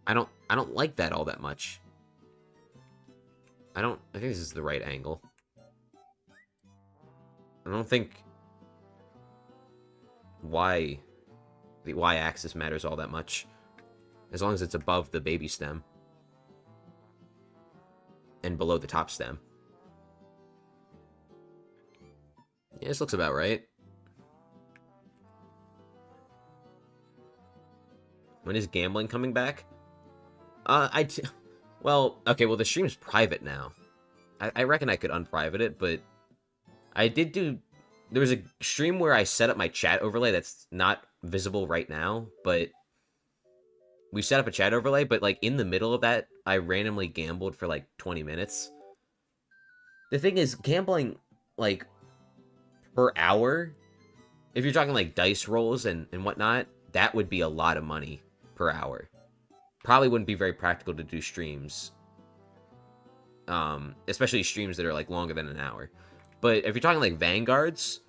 I don't like that all that much. I think this is the right angle. I don't think the y-axis matters all that much, as long as it's above the baby stem and below the top stem. Yeah, this looks about right. When is gambling coming back? Well, okay, well the stream's private now. I reckon I could unprivate it, but I did do... There was a stream where I set up my chat overlay that's not visible right now, but we set up a chat overlay, but like in the middle of that, I randomly gambled for like 20 minutes. The thing is, gambling like per hour, if you're talking like dice rolls and whatnot, that would be a lot of money per hour. Probably wouldn't be very practical to do streams. Especially streams that are like longer than an hour. But if you're talking like Vanguards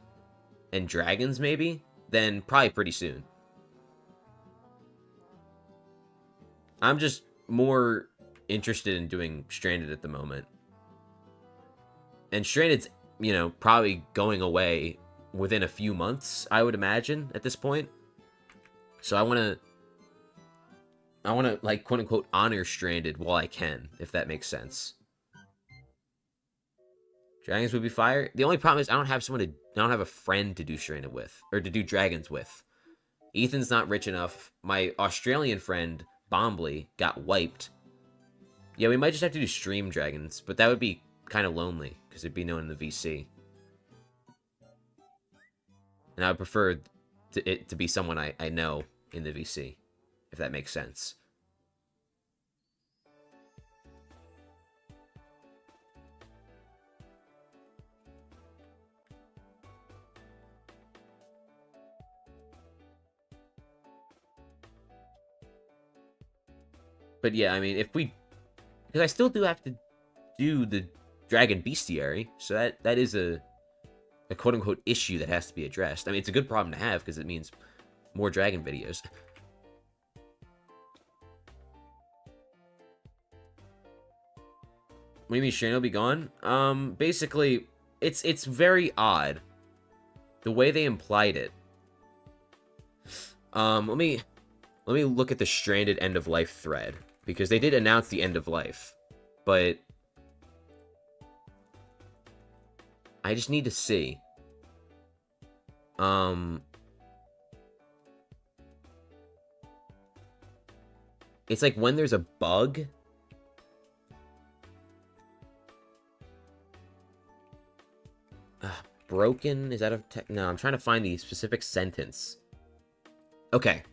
and Dragons maybe, then probably pretty soon. I'm just more interested in doing Stranded at the moment. And Stranded's, you know, probably going away within a few months, I would imagine, at this point. So I want to, like, quote-unquote, honor Stranded while I can, if that makes sense. Dragons would be fire. The only problem is I don't have a friend to do Stranded with, or to do Dragons with. Ethan's not rich enough. My Australian friend, Bombly, got wiped. Yeah, we might just have to do stream Dragons, but that would be kind of lonely, because there'd be no one in the VC. And I would prefer it to be someone I know in the VC, if that makes sense. But yeah, I mean, if we... Because I still do have to do the Dragon Bestiary, so that is a quote-unquote issue that has to be addressed. I mean, it's a good problem to have, because it means more Dragon videos. What do you mean Shane will be gone? Basically, it's very odd. The way they implied it. Let me look at the Stranded end of life thread, because they did announce the end of life, but I just need to see. It's like when there's a bug. Broken? Is that a tech? No, I'm trying to find the specific sentence. Okay.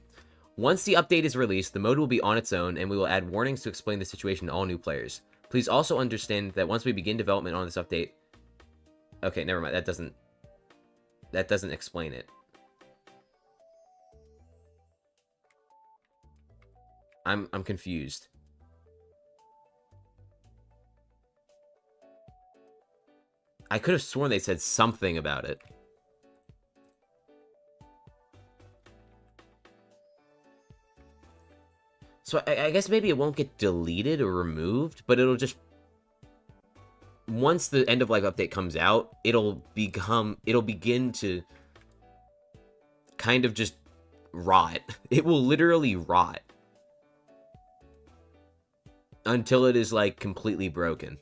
Once the update is released, the mode will be on its own, and we will add warnings to explain the situation to all new players. Please also understand that once we begin development on this update... Okay, never mind. That doesn't explain it. I'm confused. I could have sworn they said something about it. So I guess maybe it won't get deleted or removed, but it'll just... Once the end-of-life update comes out, it'll begin to kind of just rot. It will literally rot. Until it is, like, completely broken.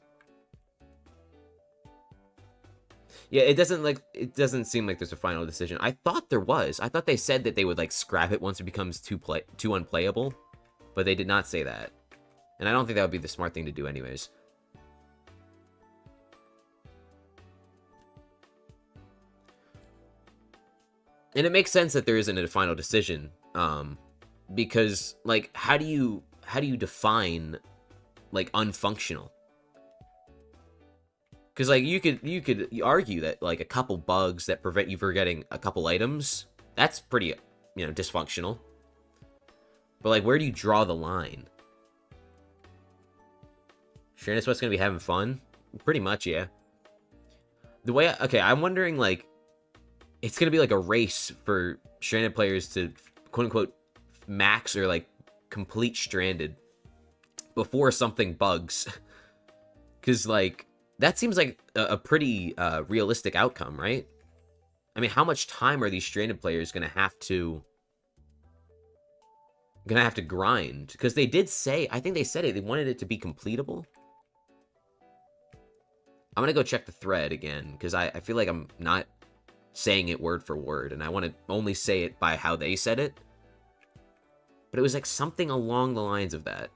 Yeah, it doesn't seem like there's a final decision. I thought there was. I thought they said that they would, like, scrap it once it becomes too unplayable. But they did not say that. And I don't think that would be the smart thing to do anyways. And it makes sense that there isn't a final decision. Because, like, how do you define, like, unfunctional? Because, like, you could argue that, like, a couple bugs that prevent you from getting a couple items, that's pretty, dysfunctional. But, like, where do you draw the line? Sure, what's gonna be having fun? Pretty much, yeah. The way, okay, I'm wondering, like, it's gonna be like a race for Stranded players to, quote-unquote, max or, like, complete Stranded before something bugs. Because, like, that seems like a pretty realistic outcome, right? I mean, how much time are these Stranded players gonna have to grind? Because they did say, I think they said it, they wanted it to be completable. I'm gonna go check the thread again, because I feel like I'm not saying it word for word, and I want to only say it by how they said it. But it was like something along the lines of that.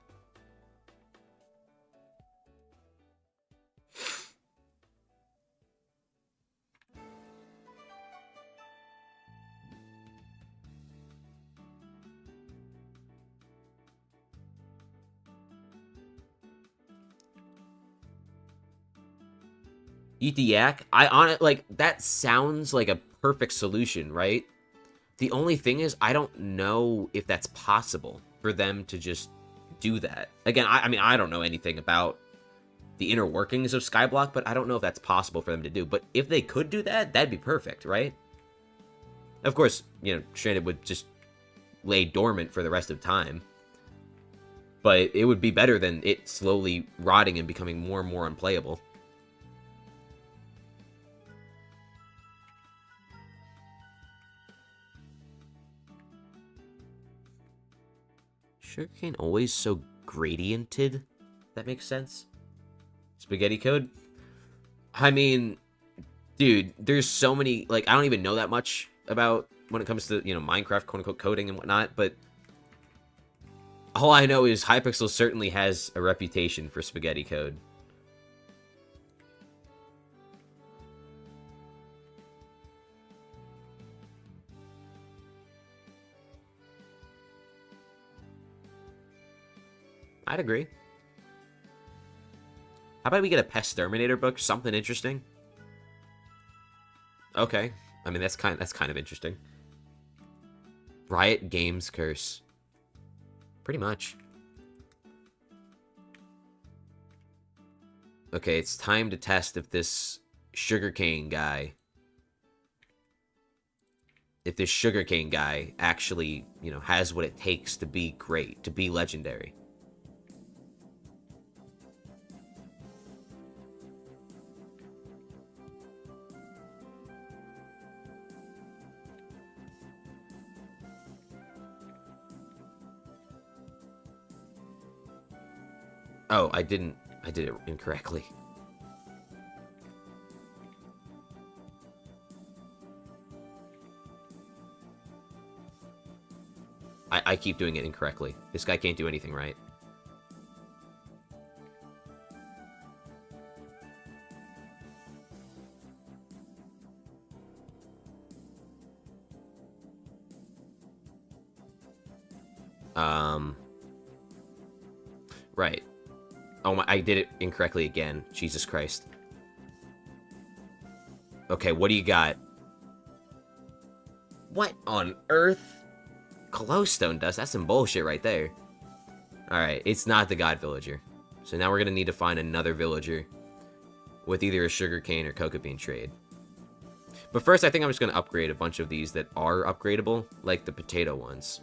Eat the yak? Like, that sounds like a perfect solution, right? The only thing is, I don't know if that's possible for them to just do that. Again, I mean, I don't know anything about the inner workings of Skyblock, but I don't know if that's possible for them to do. But if they could do that, that'd be perfect, right? Of course, Stranded would just lay dormant for the rest of time. But it would be better than it slowly rotting and becoming more and more unplayable. Sugarcane always so gradiented? That makes sense. Spaghetti code? I mean, dude, there's so many, like, I don't even know that much about when it comes to, Minecraft, quote-unquote, coding and whatnot, but all I know is Hypixel certainly has a reputation for spaghetti code. I'd agree. How about we get a Pest Terminator book? Something interesting. Okay. I mean, that's kind of interesting. Riot Games curse. Pretty much. Okay, it's time to test if this sugarcane guy... If this sugarcane guy actually, has what it takes to be great, to be legendary. Oh, I did it incorrectly. I keep doing it incorrectly. This guy can't do anything right. Right. Oh my, I did it incorrectly again. Jesus Christ. Okay, what do you got? What on earth? Glowstone dust? That's some bullshit right there. Alright, it's not the God Villager. So now we're gonna need to find another villager with either a sugarcane or cocoa bean trade. But first, I think I'm just gonna upgrade a bunch of these that are upgradable, like the potato ones.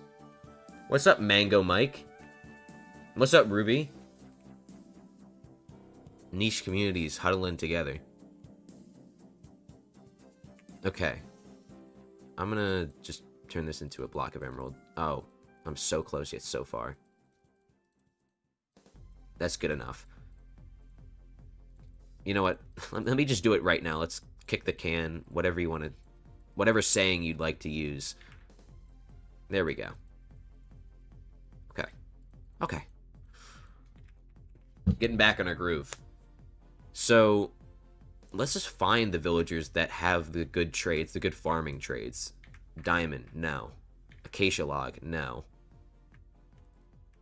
What's up, Mango Mike? What's up, Ruby? Niche communities huddling together. Okay. I'm gonna just turn this into a block of emerald. Oh, I'm so close yet so far. That's good enough. You know what? Let me just do it right now. Let's kick the can. Whatever you want to... Whatever saying you'd like to use. There we go. Okay. Okay. Getting back on our groove. So, let's just find the villagers that have the good trades, the good farming trades. Diamond, no. Acacia log, no.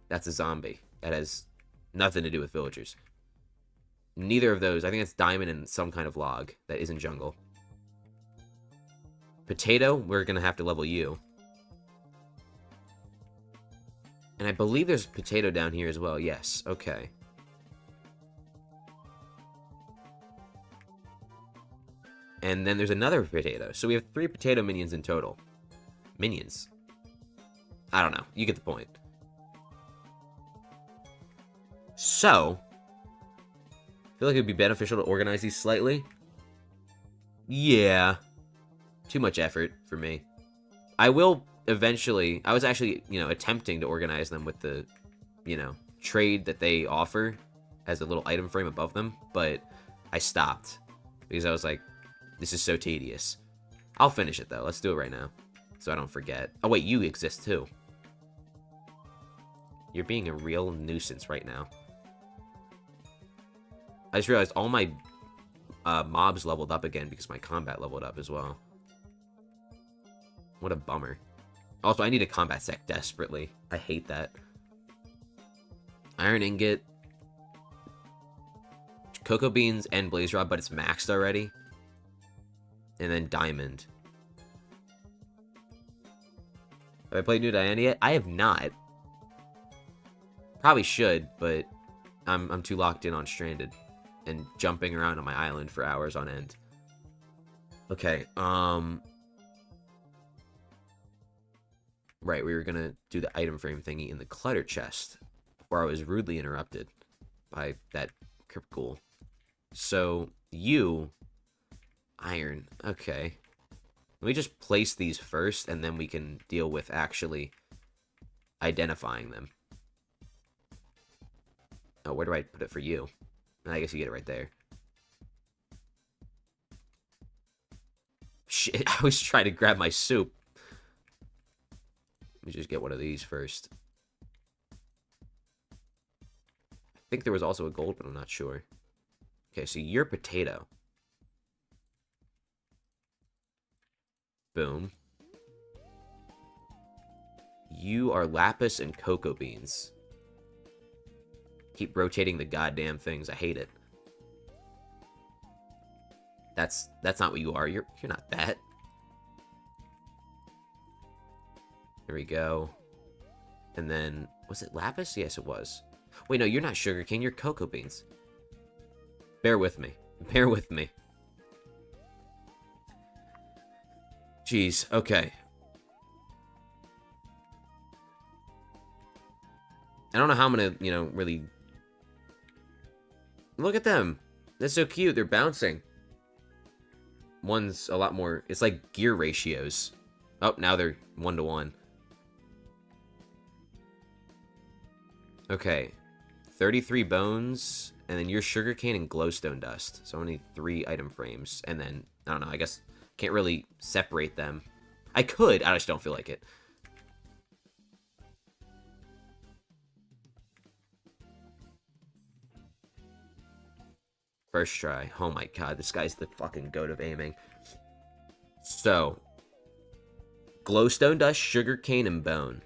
That's a zombie. That has nothing to do with villagers. Neither of those. I think that's diamond and some kind of log that isn't jungle. Potato, we're going to have to level you. And I believe there's potato down here as well. Yes, okay. And then there's another potato. So we have 3 potato minions in total. Minions. I don't know. You get the point. So, I feel like it would be beneficial to organize these slightly. Yeah. Too much effort for me. I will eventually... I was actually, attempting to organize them with the, trade that they offer as a little item frame above them. But I stopped. Because I was like, this is so tedious. I'll finish it, though. Let's do it right now. So I don't forget. Oh, wait, you exist, too. You're being a real nuisance right now. I just realized all my mobs leveled up again because my combat leveled up as well. What a bummer. Also, I need a combat sec desperately. I hate that. Iron ingot. Cocoa beans and blaze rod, but it's maxed already. And then diamond. Have I played New Diana yet? I have not. Probably should, but I'm too locked in on Stranded and jumping around on my island for hours on end. Okay, right, we were gonna do the item frame thingy in the clutter chest before I was rudely interrupted by that Crypt-Ghoul. So, you... Iron, okay. Let me just place these first, and then we can deal with actually identifying them. Oh, where do I put it for you? I guess you get it right there. Shit, I was trying to grab my soup. Let me just get one of these first. I think there was also a gold, but I'm not sure. Okay, so you're potato. Boom. You are lapis and cocoa beans. Keep rotating the goddamn things. I hate it. That's not what you are. You're not that. There we go. And then, was it lapis? Yes, it was. Wait, no, you're not sugarcane. You're cocoa beans. Bear with me. Bear with me. Jeez, okay. I don't know how I'm gonna, really... Look at them. That's so cute. They're bouncing. One's a lot more... It's like gear ratios. Oh, now they're 1-to-1. Okay. 33 bones. And then you're sugarcane and glowstone dust. So I need 3 item frames. And then, I don't know, I guess... Can't really separate them. I could, I just don't feel like it. First try. Oh my god, this guy's the fucking goat of aiming. So, glowstone dust, sugarcane, and bone.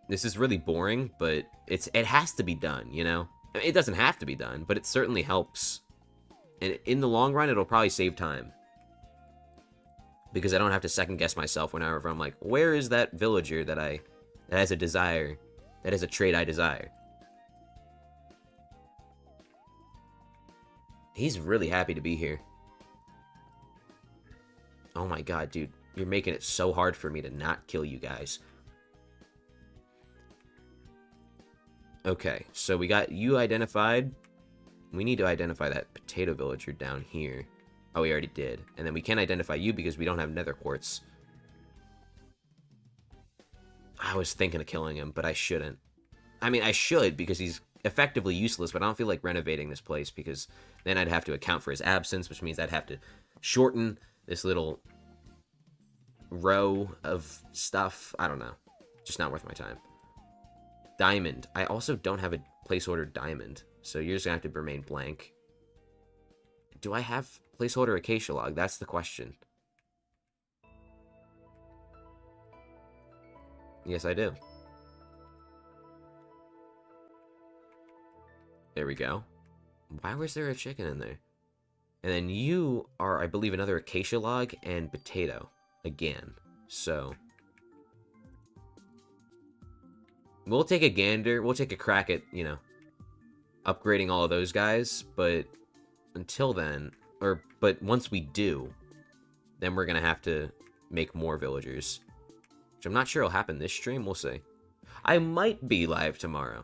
This is really boring, but it has to be done, I mean, it doesn't have to be done, but it certainly helps. And in the long run, it'll probably save time. Because I don't have to second guess myself whenever I'm like, where is that villager that has a desire, that has a trait I desire? He's really happy to be here. Oh my god, dude. You're making it so hard for me to not kill you guys. Okay, so we got you identified. We need to identify that potato villager down here. Oh, we already did. And then we can't identify you because we don't have nether quartz. I was thinking of killing him, but I shouldn't. I mean, I should because he's effectively useless, but I don't feel like renovating this place because then I'd have to account for his absence, which means I'd have to shorten this little row of stuff. I don't know. Just not worth my time. Diamond. I also don't have a placeholder diamond, so you're just gonna have to remain blank. Do I have placeholder acacia log? That's the question. Yes, I do. There we go. Why was there a chicken in there? And then you are, I believe, another acacia log and potato. Again. So we'll take a gander. We'll take a crack at, you know, upgrading all of those guys. But until then, but once we do, then we're going to have to make more villagers. Which I'm not sure will happen this stream. We'll see. I might be live tomorrow.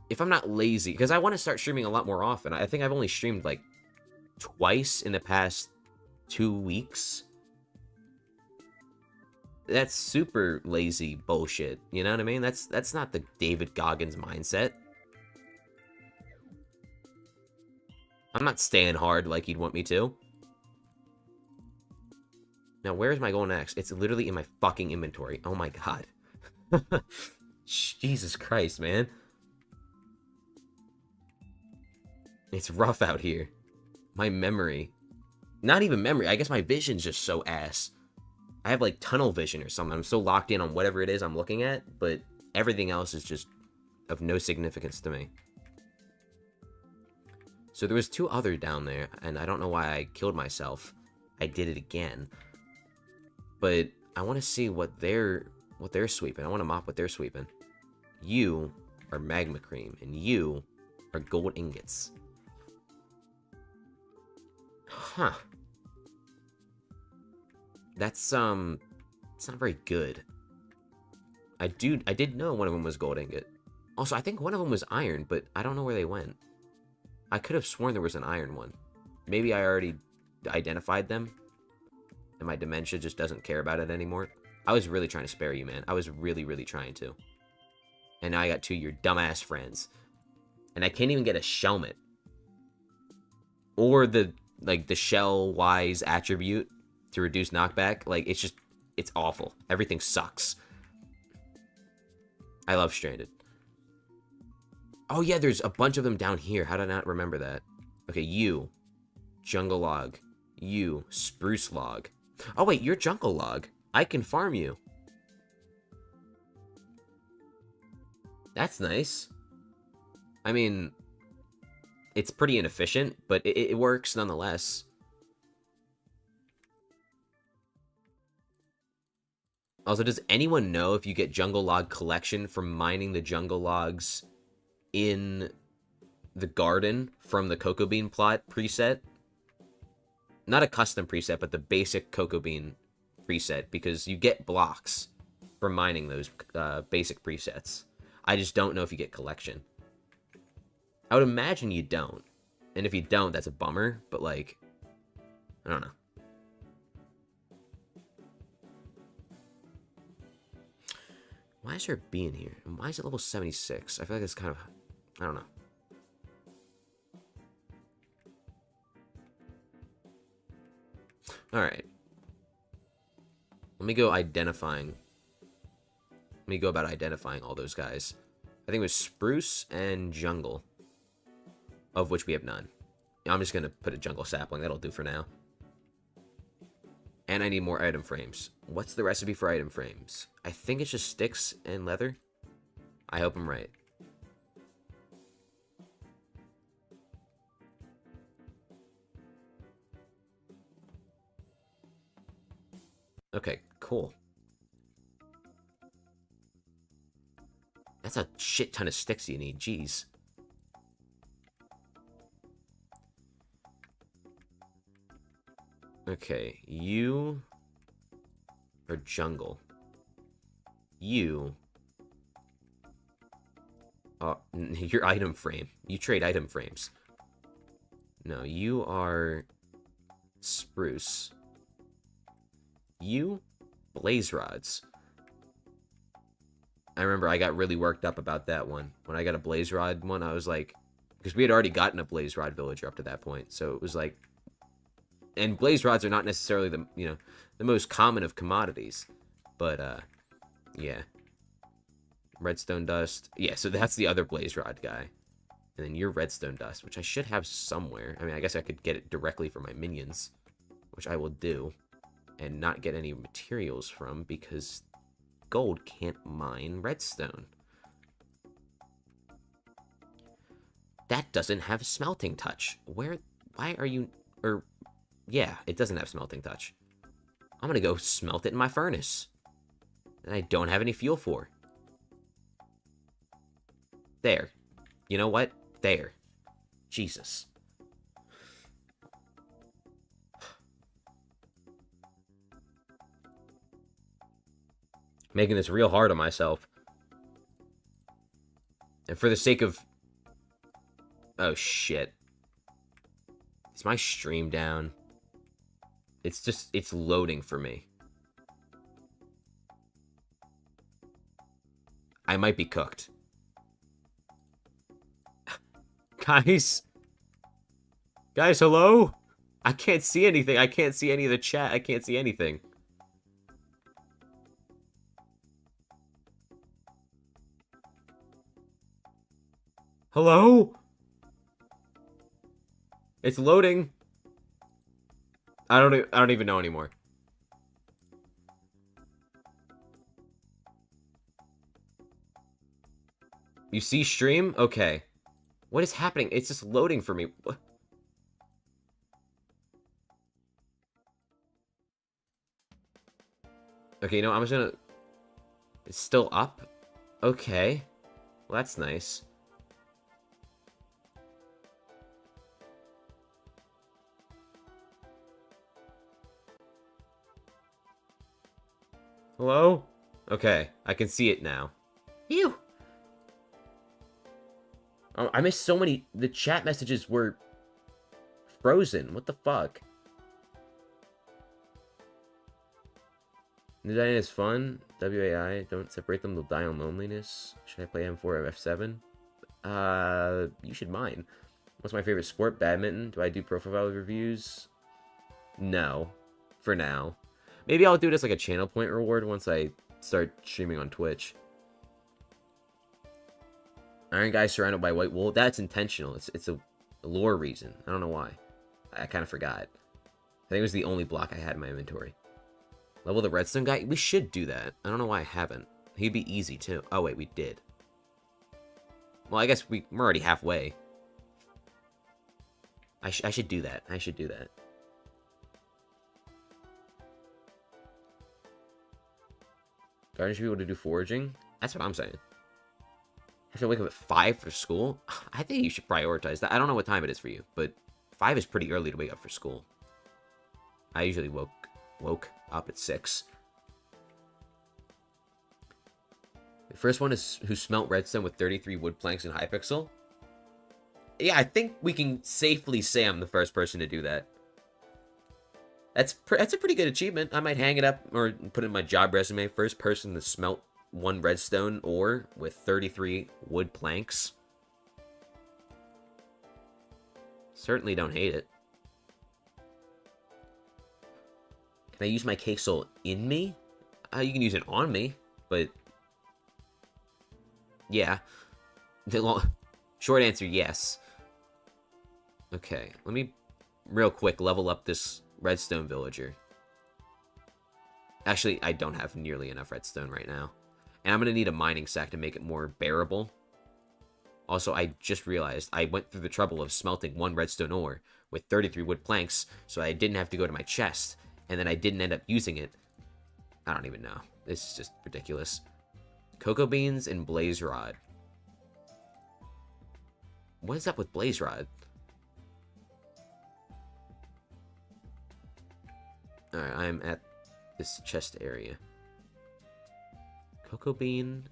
If I'm not lazy, because I want to start streaming a lot more often. I think I've only streamed like twice in the past 2 weeks. That's super lazy bullshit. You know what I mean? That's not the David Goggins mindset. I'm not staying hard like you'd want me to. Now, where am I going next? It's literally in my fucking inventory. Oh my god. Jesus Christ, man. It's rough out here. My memory. Not even memory. I guess my vision's just so ass. I have like tunnel vision or something. I'm so locked in on whatever it is I'm looking at, but everything else is just of no significance to me. So there was 2 other down there, and I don't know why I killed myself. I did it again. But I want to see what they're sweeping. I want to mop what they're sweeping. You are magma cream, and you are gold ingots. Huh. That's, it's not very good. I did know one of them was gold ingot. Also, I think one of them was iron, but I don't know where they went. I could have sworn there was an iron one. Maybe I already identified them, and my dementia just doesn't care about it anymore. I was really trying to spare you, man. I was really, really trying to. And now I got 2 of your dumbass friends. And I can't even get a Shelmet. Or the shell-wise attribute to reduce knockback. Like, it's awful. Everything sucks. I love Stranded. Oh yeah, there's a bunch of them down here. How did I not remember that? Okay, you. Jungle log. You. Spruce log. Oh wait, you're jungle log. I can farm you. That's nice. I mean, it's pretty inefficient, but it works nonetheless. Also, does anyone know if you get jungle log collection from mining the jungle logs in the garden from the cocoa bean plot preset? Not a custom preset, but the basic cocoa bean preset, because you get blocks for mining those basic presets. I just don't know if you get collection. I would imagine you don't. And if you don't, that's a bummer, but like, I don't know. Why is there a bee in here? And why is it level 76? I feel like it's kind of, I don't know. Alright. Let me go identifying. Let me go about identifying all those guys. I think it was spruce and jungle, of which we have none. I'm just going to put a jungle sapling. That'll do for now. And I need more item frames. What's the recipe for item frames? I think it's just sticks and leather. I hope I'm right. Okay, cool. That's a shit ton of sticks you need, jeez. Okay, you are jungle. You Your item frame. You trade item frames. No, you are spruce. You blaze rods. I remember I got really worked up about that one. When I got a blaze rod one, I was like, because we had already gotten a blaze rod villager up to that point, so it was like, and blaze rods are not necessarily the, you know, the most common of commodities, but yeah. Redstone dust. Yeah, so that's the other blaze rod guy. And then your redstone dust, which I should have somewhere. I mean, I guess I could get it directly from my minions, which I will do, and not get any materials from, because gold can't mine redstone. That doesn't have smelting touch. Why are you, yeah, it doesn't have smelting touch. I'm gonna go smelt it in my furnace. And I don't have any fuel for. There. You know what? There. Jesus. Making this real hard on myself. And for the sake of... Oh, shit. Is my stream down? It's just... It's loading for me. I might be cooked. Guys? Guys, hello? I can't see anything. I can't see any of the chat. I can't see anything. Hello? It's loading. I don't even know anymore. You see stream? Okay. What is happening? It's just loading for me. Okay, you know, I'm just gonna... It's still up? Okay. Well, that's nice. Hello? Okay, I can see it now. Phew! Oh, I missed so many... The chat messages were frozen. What the fuck? New Dying is fun. WAI. Don't separate them. They'll die on loneliness. Should I play M4 or F7? You should mine. What's my favorite sport? Badminton. Do I do profile reviews? No. For now. Maybe I'll do it as like a channel point reward once I start streaming on Twitch. Iron guy surrounded by white wool. That's intentional. It's a lore reason. I don't know why. I kind of forgot. I think it was the only block I had in my inventory. Level the redstone guy? We should do that. I don't know why I haven't. He'd be easy too. Oh wait, we did. Well, I guess we're already halfway. I should do that. I should do that. Garden should be able to do foraging? That's what I'm saying. Have to wake up at 5 for school? I think you should prioritize that. I don't know what time it is for you, but 5 is pretty early to wake up for school. I usually woke up at 6. The first one is who smelt redstone with 33 wood planks in Hypixel. Yeah, I think we can safely say I'm the first person to do that. That's a pretty good achievement. I might hang it up or put it in my job resume. First person to smelt 1 redstone ore with 33 wood planks. Certainly don't hate it. Can I use my cake soul in me? You can use it on me, but... Yeah. Short answer, yes. Okay, let me real quick level up this redstone villager. Actually, I don't have nearly enough redstone right now. And I'm going to need a mining sack to make it more bearable. Also, I just realized I went through the trouble of smelting 1 redstone ore with 33 wood planks, so I didn't have to go to my chest, and then I didn't end up using it. I don't even know. This is just ridiculous. Cocoa beans and blaze rod. What is up with blaze rod? Alright, I'm at this chest area. Cocoa bean.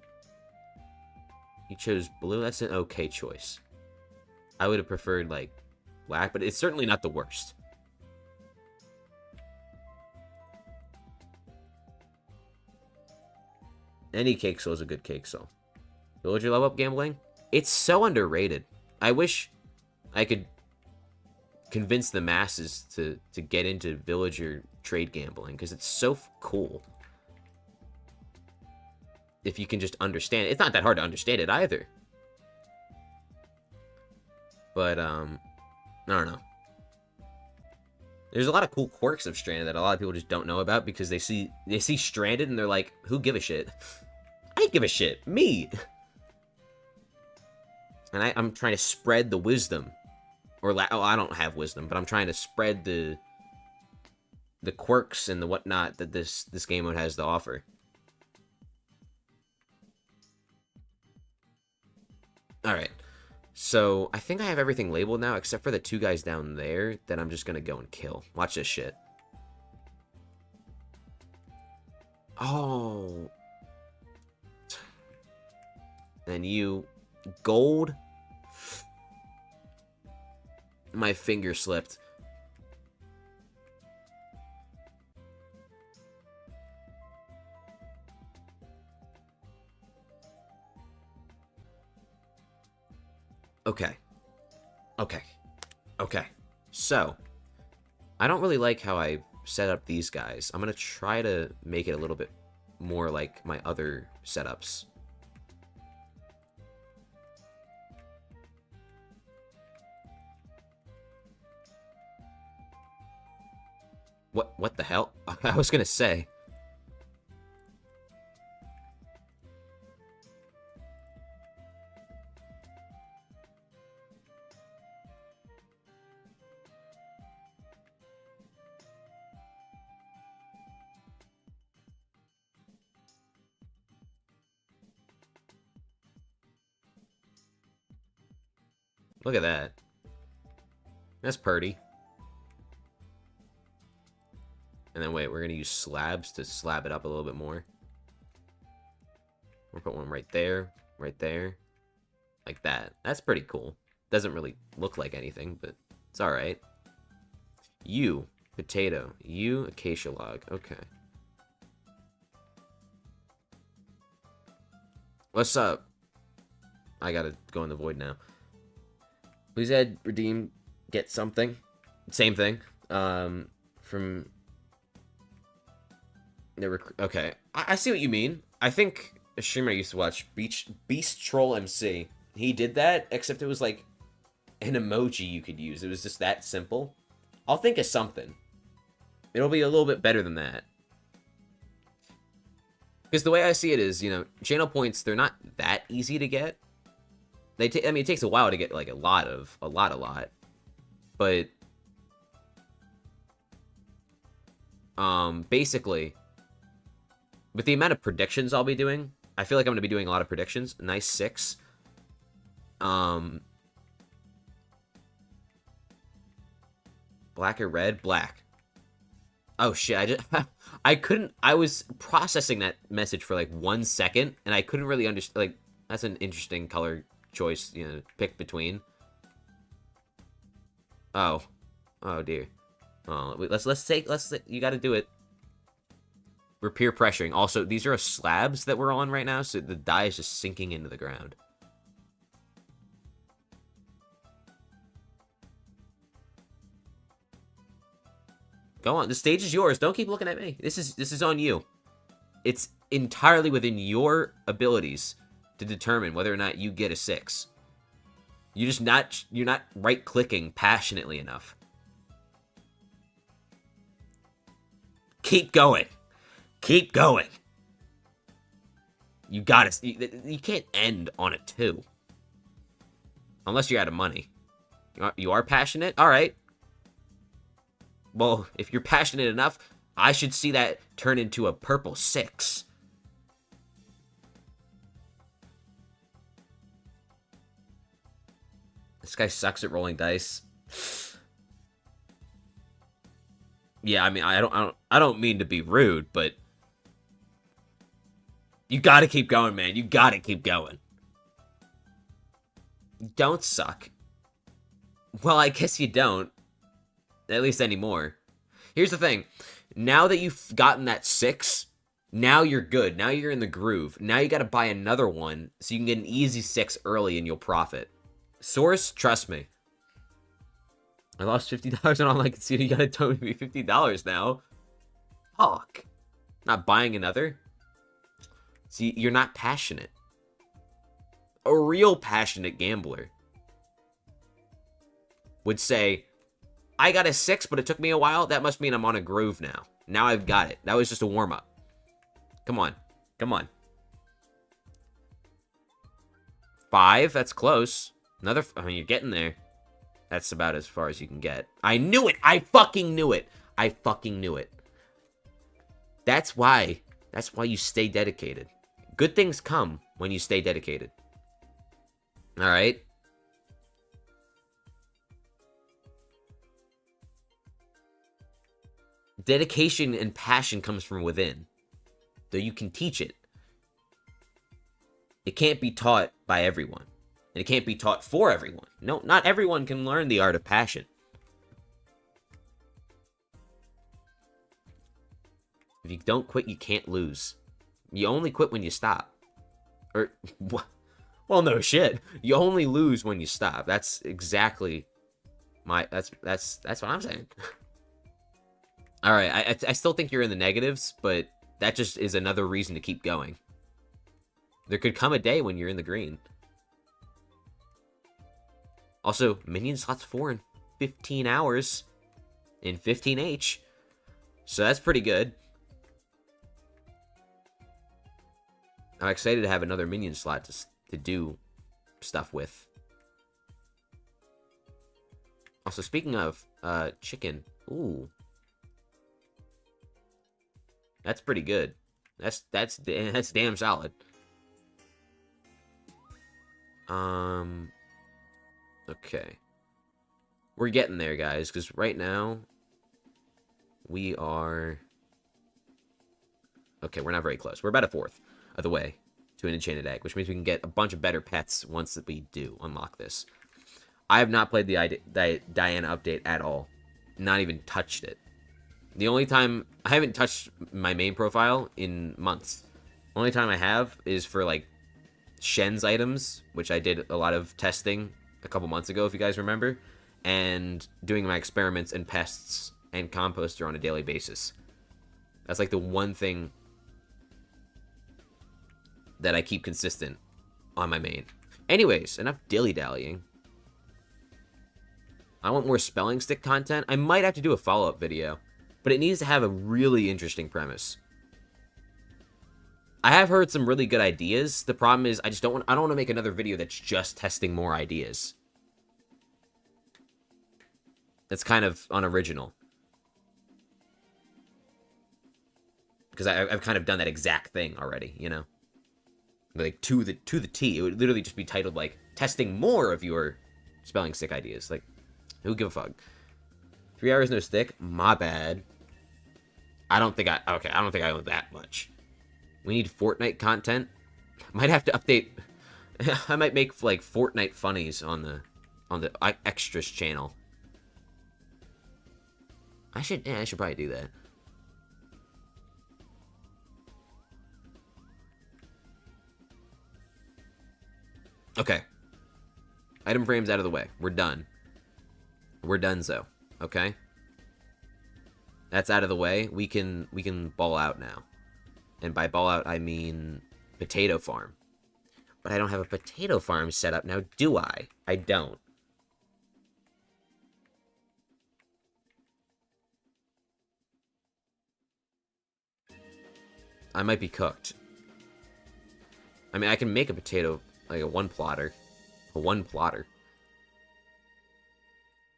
You chose blue. That's an okay choice. I would have preferred, like, black, but it's certainly not the worst. Any cake soul is a good cake soul. Villager level up gambling? It's so underrated. I wish I could convince the masses to get into villager trade gambling, because it's so cool. If you can just understand it. It's not that hard to understand it either. But, I don't know. There's a lot of cool quirks of Stranded that a lot of people just don't know about, because they see Stranded and they're like, who give a shit? I give a shit. Me! And I'm trying to spread the wisdom. Or, I don't have wisdom, but I'm trying to spread the quirks and the whatnot that this game mode has to offer. Alright. So, I think I have everything labeled now, except for the two guys down there that I'm just gonna go and kill. Watch this shit. Oh. And you... Gold. My finger slipped. Okay. Okay. So, I don't really like how I set up these guys. I'm going to try to make it a little bit more like my other setups. What the hell? I was going to say. Look at that. That's pretty. And then wait, we're going to use slabs to slab it up a little bit more. We'll put one right there, like that. That's pretty cool. Doesn't really look like anything, but it's alright. You, potato. You, acacia log. Okay. What's up? I gotta go in the void now. Please add, redeem, get something. Same thing. From... Okay. I see what you mean. I think a streamer I used to watch, Beast Troll MC, he did that, except it was like an emoji you could use. It was just that simple. I'll think of something. It'll be a little bit better than that. Because the way I see it is, you know, channel points, they're not that easy to get. I mean, it takes a while to get, like, a lot. But, basically, with the amount of predictions I'll be doing, I feel like I'm going to be doing a lot of predictions. Nice 6. Black or red? Black. Oh, shit, I was processing that message for, like, 1 second, and I couldn't really understand, like, that's an interesting color choice, you know, pick between. Oh dear. Oh, wait, let's you got to do it. We're peer pressuring. Also, these are slabs that we're on right now, so the die is just sinking into the ground. Go on. The stage is yours. Don't keep looking at me. This is on you. It's entirely within your abilities to determine whether or not you get a 6. You're not right-clicking passionately enough. Keep going. Keep going. You can't end on a 2. Unless you're out of money. You are passionate? Alright. Well, if you're passionate enough, I should see that turn into a purple 6. This guy sucks at rolling dice. Yeah, I mean, I don't mean to be rude, but you gotta keep going, man. You gotta keep going. don't suck. Well, I guess you don't. At least anymore. Here's the thing. Now that you've gotten that 6, now you're good. Now you're in the groove. Now you gotta buy another one so you can get an easy 6 early and you'll profit. Source, trust me. I lost $50 on online casino. You gotta tell me $50 now. Fuck. Not buying another? See, you're not passionate. A real passionate gambler would say, I got a 6, but it took me a while. That must mean I'm on a groove now. Now I've got it. That was just a warm-up. Come on. Come on. 5, that's close. Another, I mean, you're getting there. That's about as far as you can get. I knew it! I fucking knew it! I fucking knew it. That's why you stay dedicated. Good things come when you stay dedicated. Alright? Dedication and passion comes from within. Though you can teach it. It can't be taught by everyone. And it can't be taught for everyone. No, not everyone can learn the art of passion. If you don't quit, you can't lose. You only quit when you stop. Or, well, no shit. You only lose when you stop. That's exactly my, that's what I'm saying. Alright, I still think you're in the negatives, but that just is another reason to keep going. There could come a day when you're in the green. Also, minion slots 4 in 15 hours. In 15H. So that's pretty good. I'm excited to have another minion slot to do stuff with. Also, speaking of chicken. Ooh. That's pretty good. That's damn solid. Okay. We're getting there, guys, because right now we are... Okay, we're not very close. We're about a fourth of the way to an enchanted egg, which means we can get a bunch of better pets once that we do unlock this. I have not played the Diana update at all. Not even touched it. The only time... I haven't touched my main profile in months. The only time I have is for, like, Shen's items, which I did a lot of testing a couple months ago, if you guys remember, and doing my experiments and pests and composter on a daily basis. That's like the one thing that I keep consistent on my main. Anyways, enough dilly-dallying. I want more spelling stick content. I might have to do a follow-up video, but it needs to have a really interesting premise. I have heard some really good ideas. The problem is I don't want to make another video that's just testing more ideas. That's kind of unoriginal. Because I've kind of done that exact thing already, you know? Like, to the T. It would literally just be titled, like, testing more of your spelling stick ideas. Like, who give a fuck? 3 hours no stick? My bad. I don't think I own that much. We need Fortnite content. Might have to update. I might make, like, Fortnite funnies on the extras channel. I should probably do that. Okay. Item frames out of the way. We're done. We're donezo. Okay? That's out of the way. We can ball out now. And by ball out, I mean potato farm. But I don't have a potato farm set up now, do I? I don't. I might be cooked. I mean, I can make a potato, like a one plotter. A one plotter.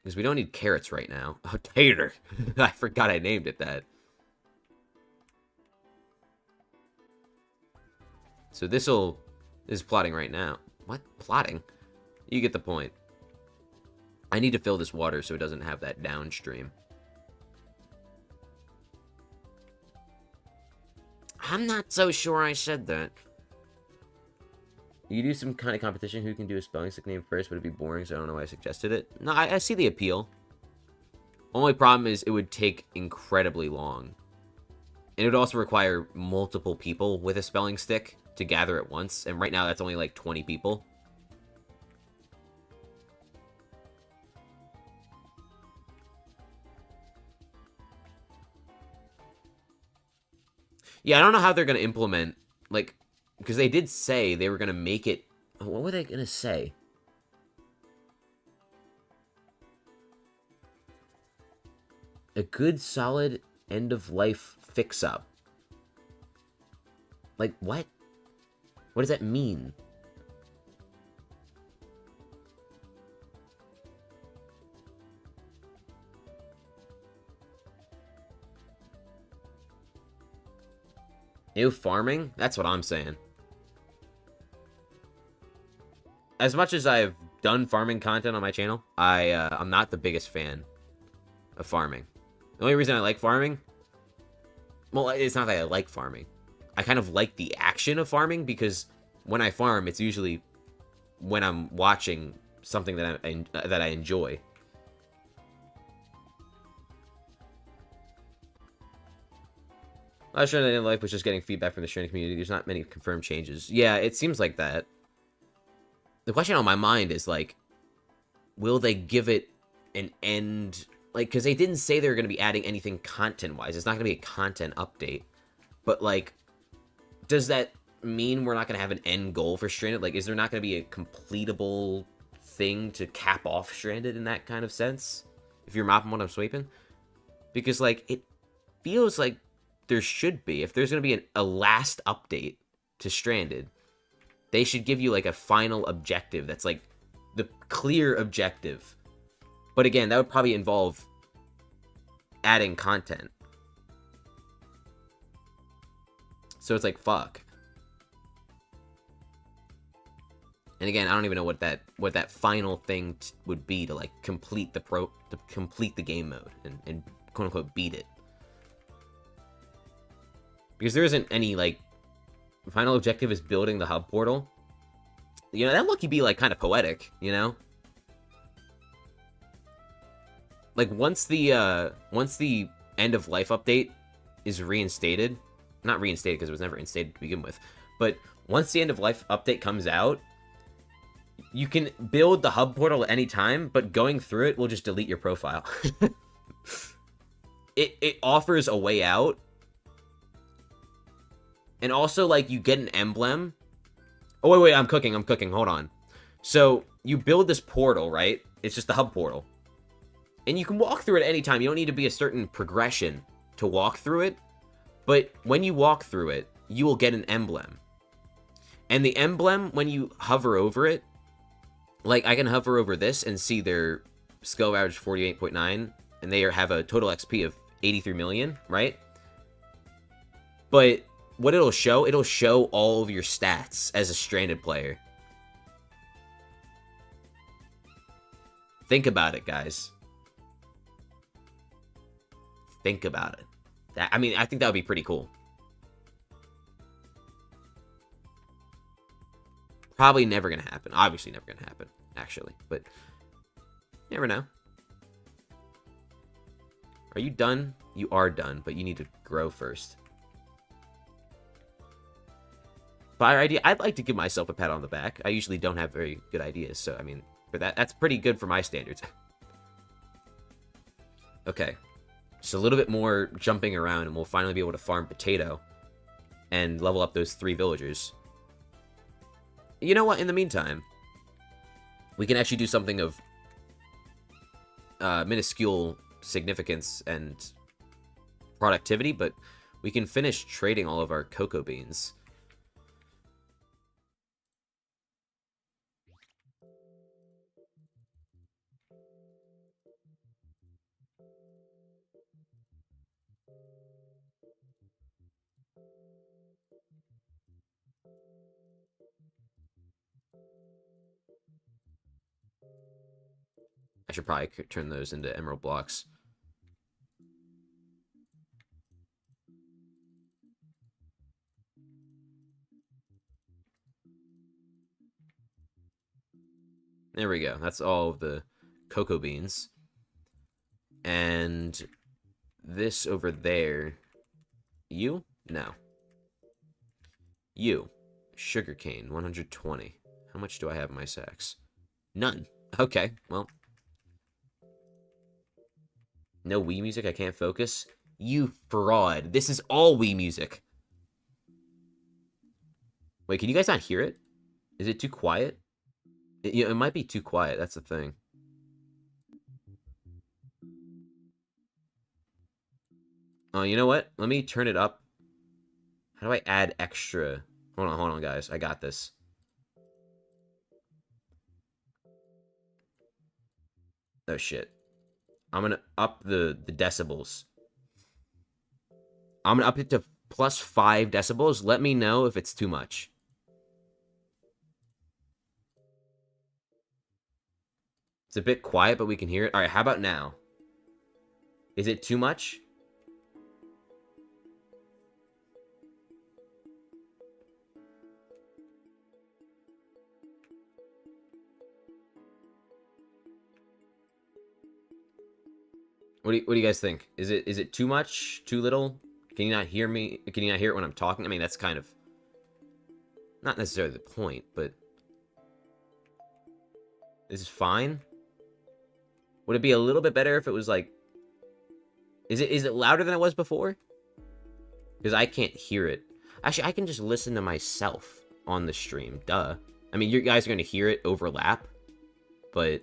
Because we don't need carrots right now. Oh, tater. I forgot I named it that. So this is plotting right now. What? Plotting? You get the point. I need to fill this water so it doesn't have that downstream. I'm not so sure I said that. You do some kind of competition who can do a spelling stick name first, but it'd be boring, so I don't know why I suggested it. No, I see the appeal. Only problem is it would take incredibly long. And it would also require multiple people with a spelling stick to gather at once. And right now that's only like 20 people. Yeah, I don't know how they're going to implement, like, because they did say they were going to make it... What were they going to say? A good, solid, end-of-life fix-up. Like, what? What does that mean? New farming? That's what I'm saying. As much as I've done farming content on my channel, I'm not the biggest fan of farming. The only reason I like farming... Well, it's not that I like farming. I kind of like the action of farming because when I farm, it's usually when I'm watching something that I enjoy. Last trend in life was just getting feedback from the streaming community. There's not many confirmed changes. Yeah, it seems like that. The question on my mind is, like, will they give it an end? Like, because they didn't say they were going to be adding anything content-wise. It's not going to be a content update. But, like, does that mean we're not going to have an end goal for Stranded? Like, is there not going to be a completable thing to cap off Stranded in that kind of sense? If you're mopping what I'm sweeping? Because, like, it feels like there should be. If there's going to be a last update to Stranded, they should give you, like, a final objective that's, like, the clear objective. But again, that would probably involve adding content. So it's like, fuck. And again, I don't even know what that final thing would be to, like, complete the game mode and quote unquote beat it. Because there isn't any, like, final objective is building the hub portal. You know, that look could be, like, kind of poetic, you know? Like, once the end of life update is reinstated, not reinstated because it was never instated to begin with, but once the end of life update comes out, you can build the hub portal at any time, but going through it will just delete your profile. It offers a way out. And also, like, you get an emblem. Oh, wait, I'm cooking, hold on. So, you build this portal, right? It's just the hub portal. And you can walk through it at any time. You don't need to be a certain progression to walk through it. But when you walk through it, you will get an emblem. And the emblem, when you hover over it, like, I can hover over this and see their skill average 48.9, and they have a total XP of 83 million, right? But what it'll show all of your stats as a Stranded player. Think about it, guys. Think about it. I mean, I think that would be pretty cool. Probably never gonna happen. Obviously never gonna happen, actually. But, you never know. Are you done? You are done, but you need to grow first. Fire idea. I'd like to give myself a pat on the back. I usually don't have very good ideas, so, I mean, for that's pretty good for my standards. Okay. Just a little bit more jumping around, and we'll finally be able to farm potato and level up those 3 villagers. You know what? In the meantime, we can actually do something of minuscule significance and productivity, but we can finish trading all of our cocoa beans. I should probably turn those into emerald blocks. There we go. That's all of the cocoa beans. And this over there. You? No. You. Sugarcane, 120. How much do I have in my sacks? None. Okay, well. No Wii music, I can't focus. You fraud. This is all Wii music. Wait, can you guys not hear it? Is it too quiet? It might be too quiet, that's the thing. Oh, you know what? Let me turn it up. How do I add extra? Hold on, guys. I got this. Oh, shit. I'm gonna up the decibels. I'm gonna up it to plus 5 decibels. Let me know if it's too much. It's a bit quiet, but we can hear it. All right, how about now? Is it too much? What do you guys think? Is it too much? Too little? Can you not hear me? Can you not hear it when I'm talking? I mean, that's kind of not necessarily the point, but this is fine. Would it be a little bit better if it was like, is it louder than it was before? Because I can't hear it. Actually, I can just listen to myself on the stream. Duh. I mean, you guys are going to hear it overlap, but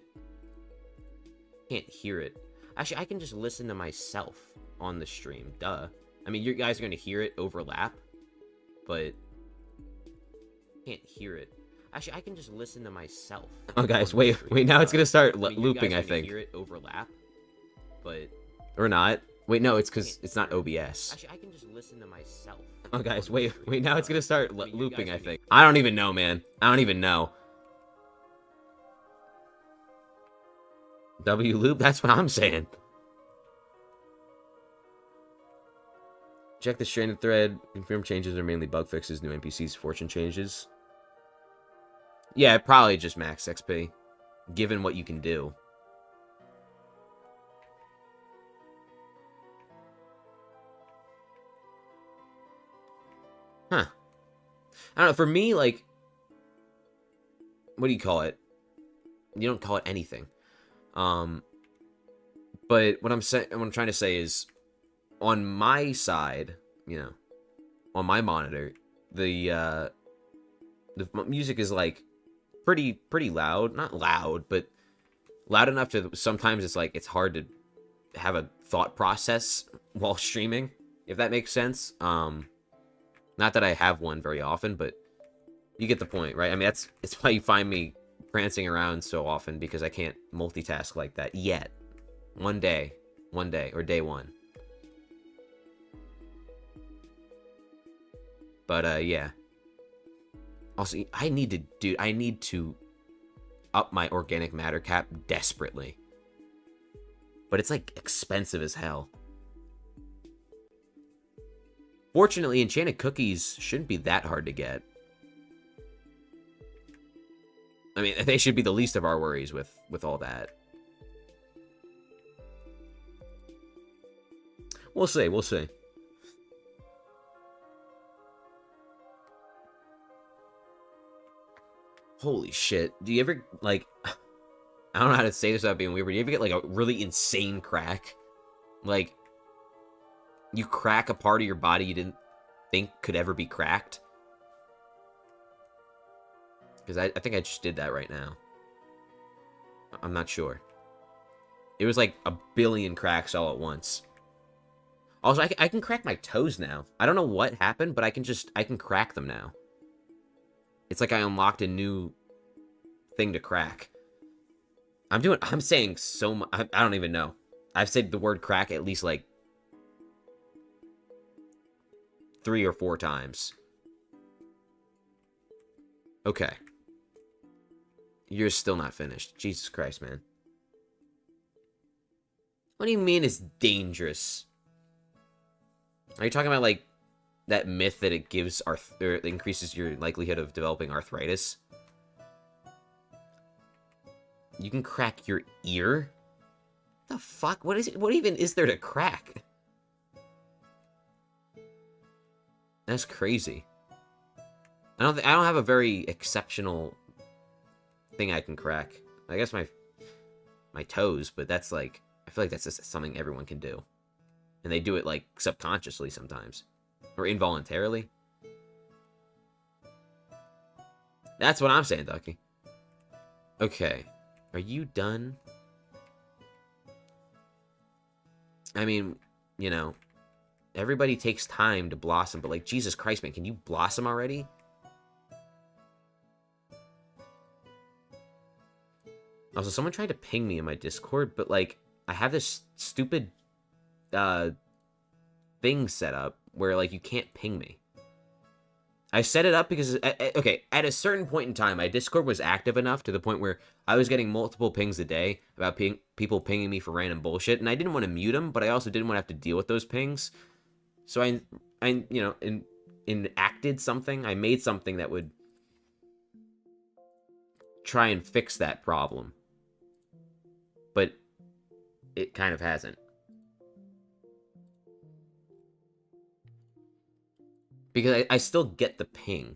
can't hear it. Actually, I can just listen to myself on the stream. Duh. I mean, you guys are going to hear it overlap, but can't hear it. Actually, I can just listen to myself. Oh, guys, wait. Now it's going to start looping, I think. Hear it overlap, but or not. Wait, no, it's because it's not OBS. Actually, I can just listen to myself. Oh, guys, wait. Now it's going to start looping, I think. I don't even know, man. I don't even know. W loop? That's what I'm saying. Check the stranded thread. Confirm changes are mainly bug fixes, new NPCs, fortune changes. Yeah, probably just max XP, given what you can do. Huh. I don't know, for me, like, what do you call it? You don't call it anything. But what I'm trying to say is, on my side, you know, on my monitor, the music is like pretty loud. Not loud, but loud enough to sometimes it's like it's hard to have a thought process while streaming, if that makes sense. Not that I have one very often, but you get the point, right? I mean, it's why you find me prancing around so often, because I can't multitask like that yet. One day, or day one. But yeah. Also, I need to up my organic matter cap desperately. But it's like expensive as hell. Fortunately, enchanted cookies shouldn't be that hard to get. I mean, they should be the least of our worries with all that. We'll see, we'll see. Holy shit. Do you ever, like... I don't know how to say this without being weird, but do you ever get, like, a really insane crack? Like, you crack a part of your body you didn't think could ever be cracked? Because I think I just did that right now. I'm not sure. It was like a billion cracks all at once. Also, I can crack my toes now. I don't know what happened, but I can crack them now. It's like I unlocked a new thing to crack. I'm saying so much. I don't even know. I've said the word crack at least like 3 or 4 times. Okay. You're still not finished. Jesus Christ, man. What do you mean it's dangerous? Are you talking about, like, that myth that it gives or it increases your likelihood of developing arthritis? You can crack your ear? The fuck? What is it? What even is there to crack? That's crazy. I don't have a very exceptional thing I can crack. I guess my toes, but that's like, I feel like that's just something everyone can do. And they do it like subconsciously sometimes. Or involuntarily. That's what I'm saying, Ducky. Okay. Are you done? I mean, you know, everybody takes time to blossom, but like, Jesus Christ, man, can you blossom already? Also, someone tried to ping me in my Discord, but like, I have this stupid thing set up where like you can't ping me. I set it up because, okay, at a certain point in time, my Discord was active enough to the point where I was getting multiple pings a day about people pinging me for random bullshit, and I didn't want to mute them, but I also didn't want to have to deal with those pings. So I you know, enacted something. I made something that would try and fix that problem. But it kind of hasn't. Because I still get the ping.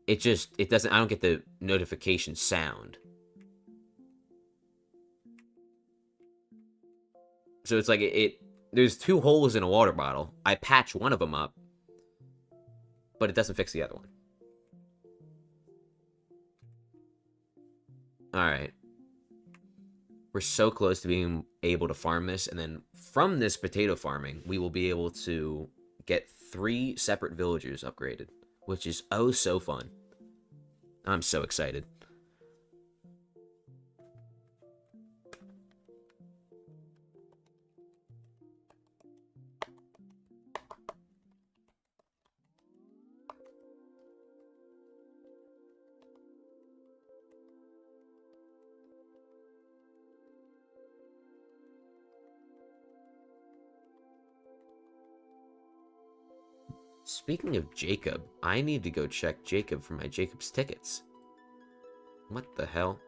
It doesn't, I don't get the notification sound. So it's like, there's two holes in a water bottle. I patch one of them up, but it doesn't fix the other one. Alright. We're so close to being able to farm this, and then from this potato farming, we will be able to get 3 separate villagers upgraded, which is oh so fun. I'm so excited. Speaking of Jacob, I need to go check Jacob for my Jacob's tickets. What the hell?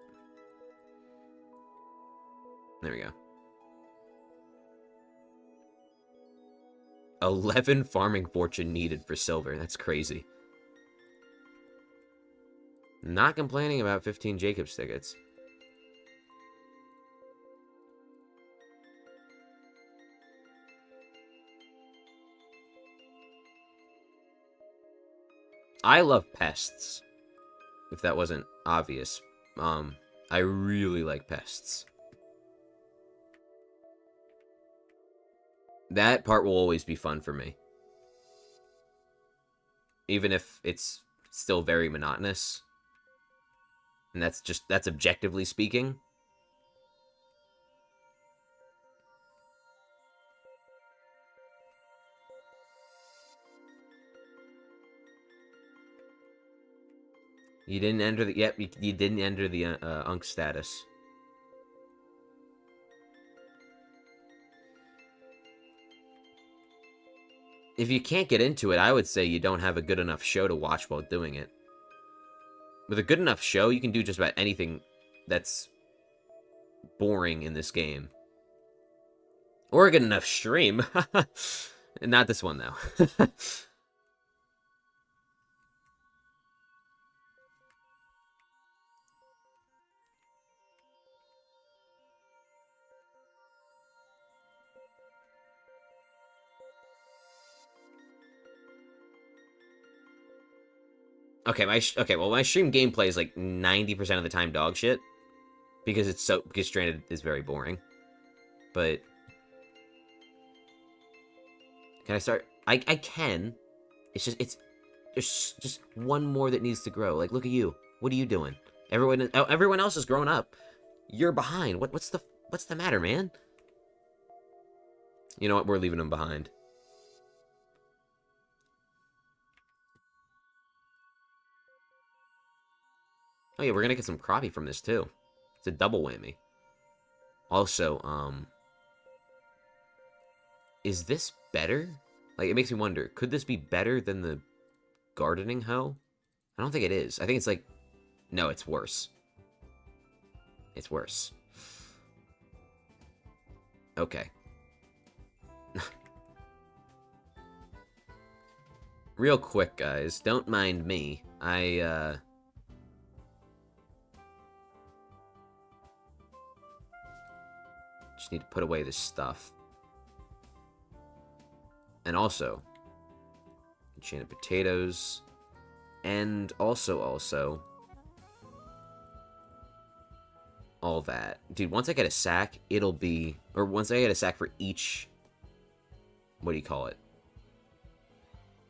There we go. 11 farming fortune needed for silver. That's crazy. Not complaining about 15 Jacob's tickets. I love pests, if that wasn't obvious. I really like pests. That part will always be fun for me. Even if it's still very monotonous. And that's objectively speaking. You didn't enter the... Yep, you didn't enter the Unk status. If you can't get into it, I would say you don't have a good enough show to watch while doing it. With a good enough show, you can do just about anything that's boring in this game. Or a good enough stream. Not this one, though. Okay, my stream gameplay is like 90% of the time dog shit. Because Stranded is very boring. But can I start? I can. It's just one more that needs to grow. Like, look at you. What are you doing? Everyone else is growing up. You're behind. What's the matter, man? You know what? We're leaving them behind. Oh yeah, we're gonna get some crappie from this too. It's a double whammy. Also, is this better? Like, it makes me wonder, could this be better than the gardening hoe? I don't think it is. I think it's like, no, it's worse. It's worse. Okay. Real quick, guys. Don't mind me. I, just need to put away this stuff. And also, enchanted potatoes. And also, all that. Dude, once I get a sack, it'll be... Or once I get a sack for each... What do you call it?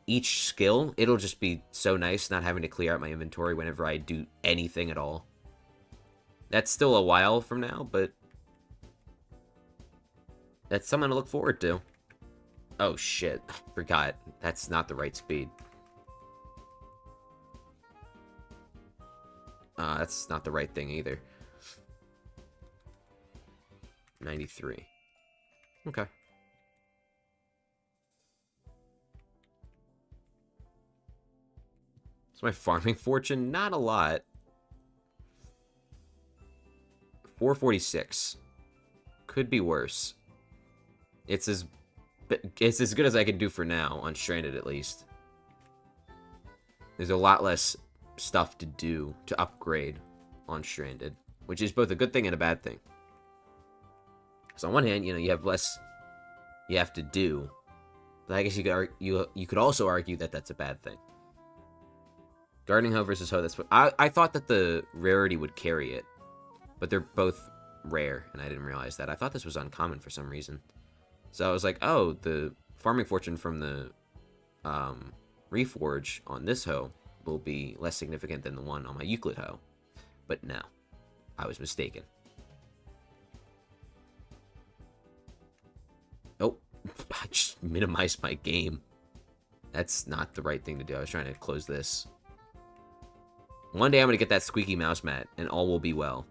Each skill, it'll just be so nice not having to clear out my inventory whenever I do anything at all. That's still a while from now, but... That's something to look forward to. Oh, shit. I forgot. That's not the right speed. That's not the right thing either. 93. Okay. So my farming fortune, not a lot. 446. Could be worse. It's as good as I can do for now, on Stranded at least. There's a lot less stuff to do to upgrade on Stranded, which is both a good thing and a bad thing. So on one hand, you know, you have less you have to do, but I guess you could also argue that that's a bad thing. Gardening hoe versus hoe. That's what I thought that the rarity would carry it, but they're both rare, and I didn't realize that. I thought this was uncommon for some reason. So I was like, oh, the farming fortune from the reforge on this hoe will be less significant than the one on my Euclid hoe. But no, I was mistaken. Oh, I just minimized my game. That's not the right thing to do. I was trying to close this. One day I'm going to get that squeaky mouse mat, and all will be well.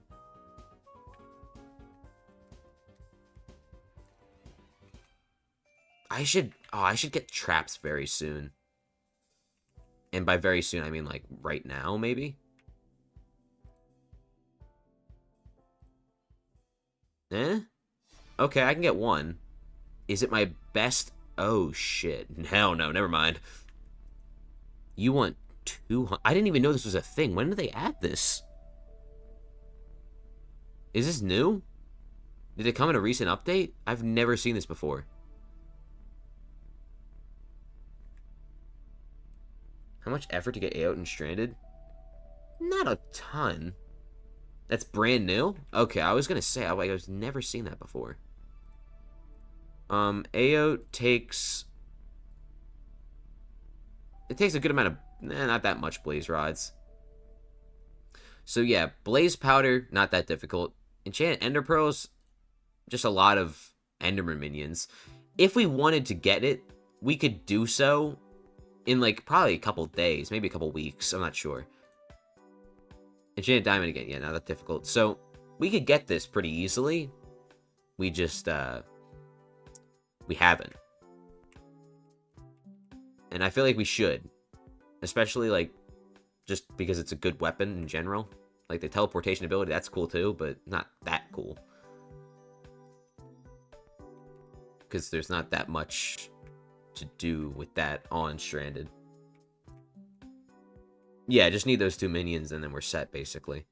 I should get traps very soon. And by very soon, I mean like right now, maybe? Eh? Okay, I can get one. Is it my best? Oh, shit. Hell no, never mind. You want 200? I didn't even know this was a thing. When did they add this? Is this new? Did it come in a recent update? I've never seen this before. How much effort to get out and Stranded? Not a ton. That's brand new? Okay, I was gonna say, I was never seen that before. AO takes... It takes a good amount of... not that much blaze rods. So yeah, blaze powder, not that difficult. Enchant ender pearls, just a lot of enderman minions. If we wanted to get it, we could do so in like probably a couple days, maybe a couple weeks, I'm not sure. Enchanted diamond again, yeah, not that difficult. So we could get this pretty easily. We just we haven't. And I feel like we should. Especially like just because it's a good weapon in general. Like the teleportation ability, that's cool too, but not that cool. Because there's not that much to do with that on Stranded. Yeah, just need those 2 minions and then we're set, basically.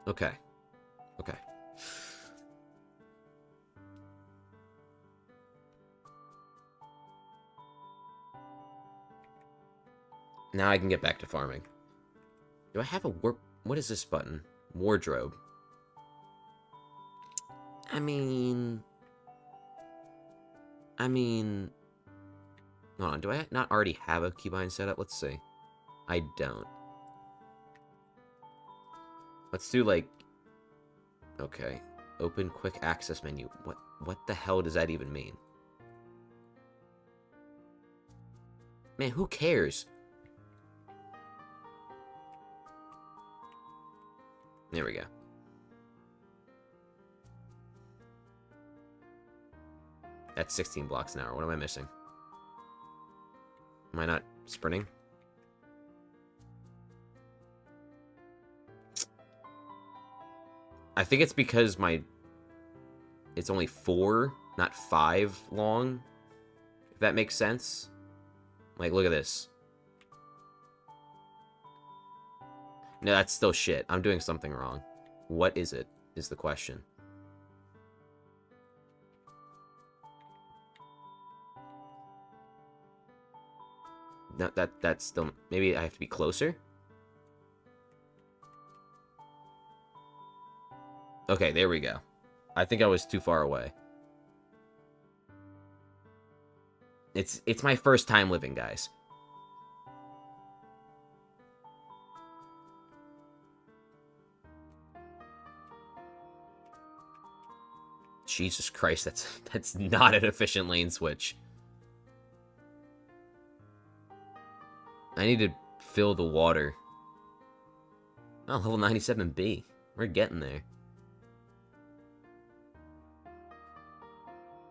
Okay. Okay. Now I can get back to farming. Do I have a warp? What is this button? Wardrobe. I mean... Hold on, do I not already have a keybind set up? Let's see. I don't. Let's do, like... Okay. Open quick access menu. What the hell does that even mean? Man, who cares? There we go. That's 16 blocks an hour. What am I missing? Am I not sprinting? I think it's because it's only 4, not 5 long. If that makes sense. Like, look at this. No, that's still shit. I'm doing something wrong. What is it, is the question. No, that's still... Maybe I have to be closer? Okay, there we go. I think I was too far away. It's my first time living, guys. Jesus Christ, that's not an efficient lane switch. I need to fill the water. Oh, level 97B. We're getting there.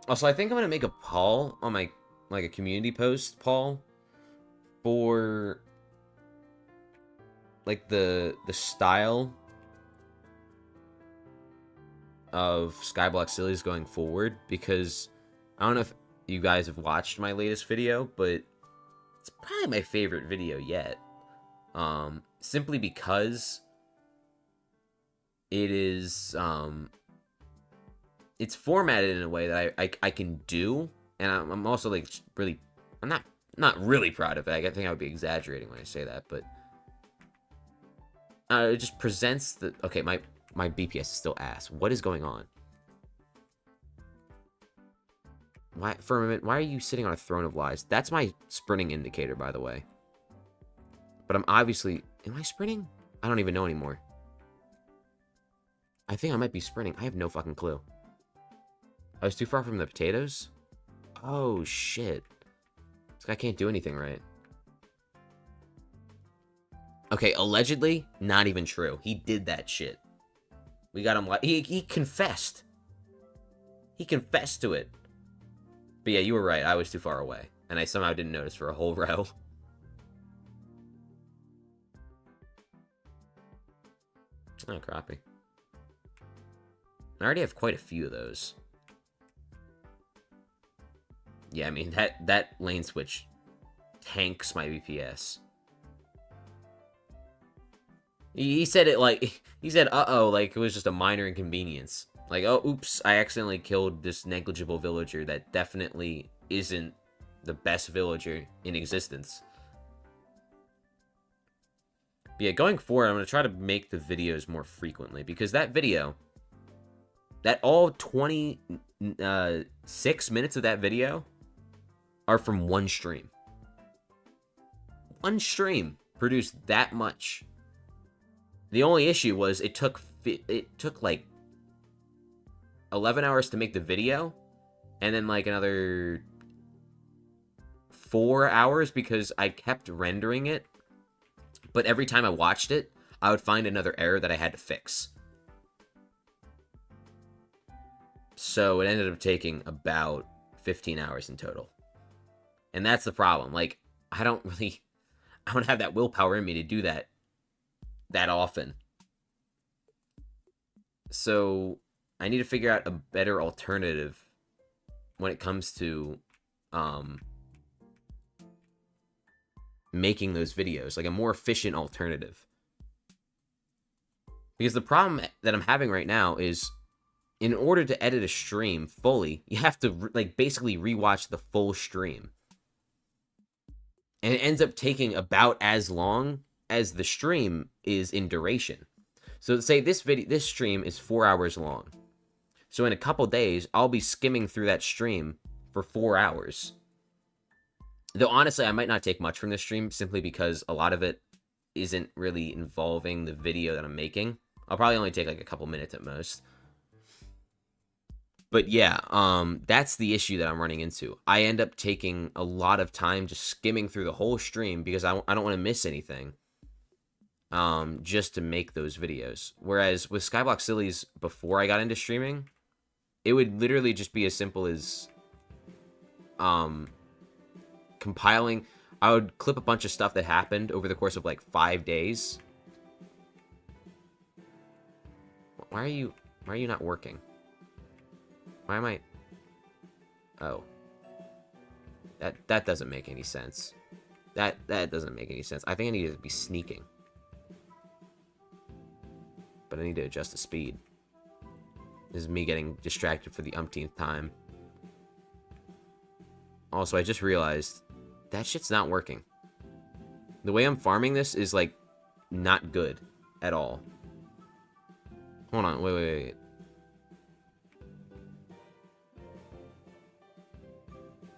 Also, I think I'm gonna make a poll on my, like, a community post poll for, like, the style of Skyblock series going forward, because I don't know if you guys have watched my latest video, but it's probably my favorite video yet. Simply because it is, it's formatted in a way that I can do, and I'm also, like, really, I'm not really proud of it. I think I would be exaggerating when I say that, but it just presents the... Okay, my BPS is still ass. What is going on? Why, Firmament, why are you sitting on a throne of lies? That's my sprinting indicator, by the way. But I'm obviously... Am I sprinting? I don't even know anymore. I think I might be sprinting. I have no fucking clue. I was too far from the potatoes? Oh, shit. This guy can't do anything right. Okay, allegedly, not even true. He did that shit. We got him... He confessed. He confessed to it. But yeah, you were right. I was too far away. And I somehow didn't notice for a whole row. Oh, crappie. I already have quite a few of those. Yeah, I mean, that lane switch tanks my BPS. He said it like... He said, uh-oh, like it was just a minor inconvenience. Like, oh, oops, I accidentally killed this negligible villager that definitely isn't the best villager in existence. But yeah, going forward, I'm going to try to make the videos more frequently, because that video, that all 26 minutes of that video are from one stream. One stream produced that much. The only issue was it took like 11 hours to make the video, and then like another 4 hours because I kept rendering it. But every time I watched it, I would find another error that I had to fix. So it ended up taking about 15 hours in total. And that's the problem. Like, I don't have that willpower in me to do that often. So I need to figure out a better alternative when it comes to making those videos, like a more efficient alternative. Because the problem that I'm having right now is, in order to edit a stream fully, you have to like basically rewatch the full stream. And it ends up taking about as long as the stream is in duration. So say this stream is 4 hours long. So in a couple days, I'll be skimming through that stream for 4 hours. Though honestly, I might not take much from this stream, simply because a lot of it isn't really involving the video that I'm making. I'll probably only take like a couple minutes at most. But yeah, that's the issue that I'm running into. I end up taking a lot of time just skimming through the whole stream because I don't want to miss anything. Just to make those videos. Whereas with Skyblock Sillies, before I got into streaming, it would literally just be as simple as compiling. I would clip a bunch of stuff that happened over the course of like 5 days. Why are you not working? Why am I? Oh. That doesn't make any sense. That doesn't make any sense. I think I need to be sneaking. But I need to adjust the speed. This is me getting distracted for the umpteenth time. Also, I just realized that shit's not working. The way I'm farming this is, like, not good at all. Hold on, wait.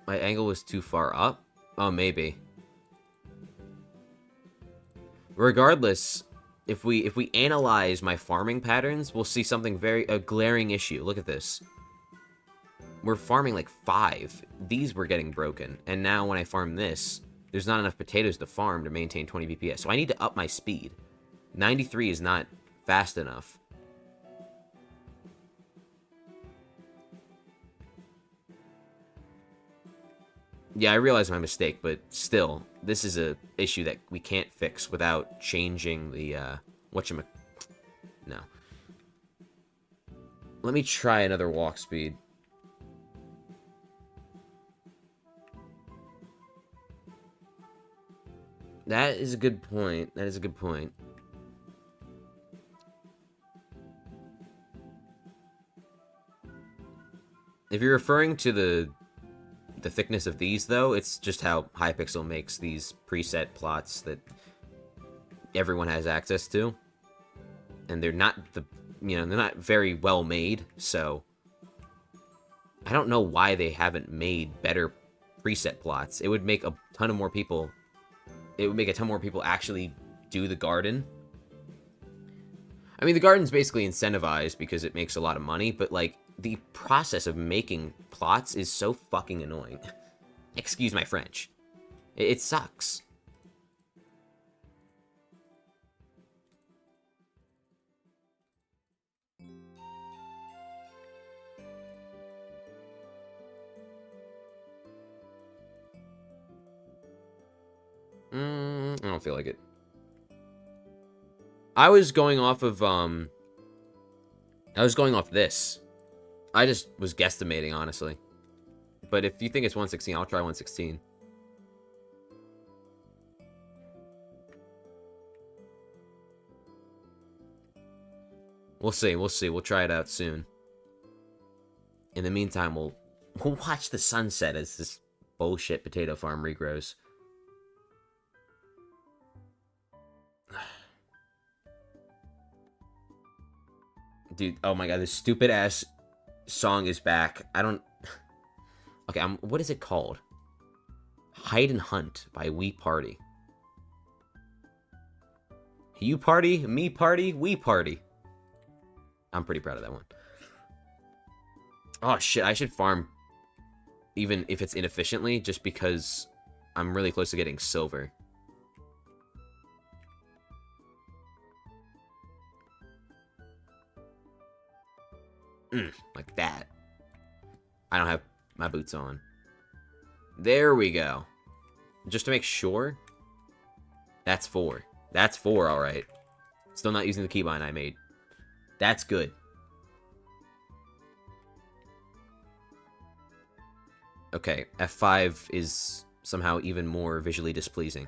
My angle was too far up? Oh, maybe. Regardless, if we analyze my farming patterns, we'll see something a glaring issue. Look at this. We're farming like 5. These were getting broken. And now when I farm this, there's not enough potatoes to farm to maintain 20 BPS. So I need to up my speed. 93 is not fast enough. Yeah, I realize my mistake, but still, this is a issue that we can't fix without changing the, No. Let me try another walk speed. That is a good point. That is a good point. If you're referring to the thickness of these, though, it's just how Hypixel makes these preset plots that everyone has access to. And they're not they're not very well made, so I don't know why they haven't made better preset plots. It would make a ton more people actually do the garden. I mean, the garden's basically incentivized because it makes a lot of money, but, like, the process of making plots is so fucking annoying. Excuse my French. It sucks. I don't feel like it. I was going off of, this. I just was guesstimating, honestly. But if you think it's 116, I'll try 116. We'll see. We'll try it out soon. In the meantime, we'll watch the sunset as this bullshit potato farm regrows. Dude, oh my god, this stupid ass song is back. I don't... Okay, what is it called? Hide and Hunt by We Party. You party, me party, we party. I'm pretty proud of that one. Oh shit, I should farm even if it's inefficiently, just because I'm really close to getting silver. Like that. I don't have my boots on. There we go. Just to make sure. That's 4. That's 4, alright. Still not using the keybind I made. That's good. Okay, F5 is somehow even more visually displeasing.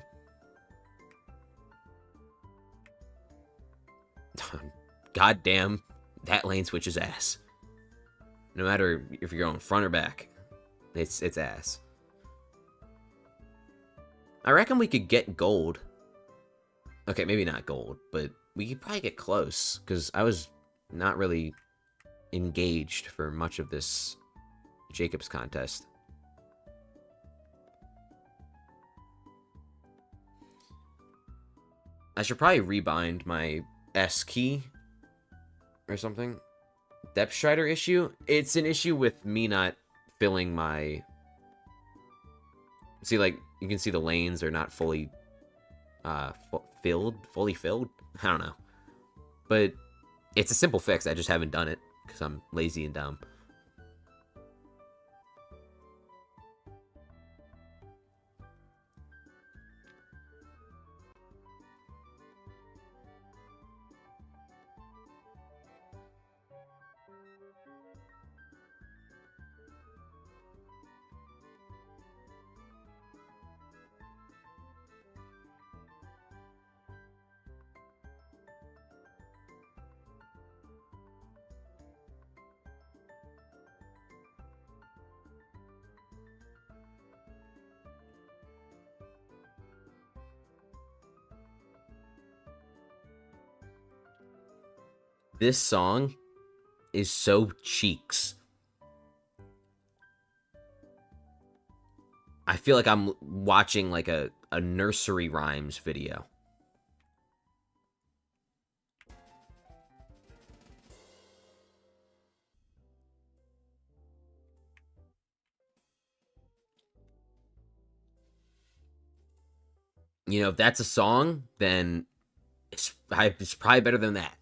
God damn, that lane switch is ass. No matter if you're going front or back, it's ass. I reckon we could get gold. Okay, maybe not gold, but we could probably get close, because I was not really engaged for much of this Jacobs contest. I should probably rebind my S key or something. Depth Strider issue? It's an issue with me not filling my... See, like, you can see the lanes are not fully fully filled? I don't know. But it's a simple fix. I just haven't done it because I'm lazy and dumb. This song is so cheeks. I feel like I'm watching like a nursery rhymes video. You know, if that's a song, then it's probably better than that.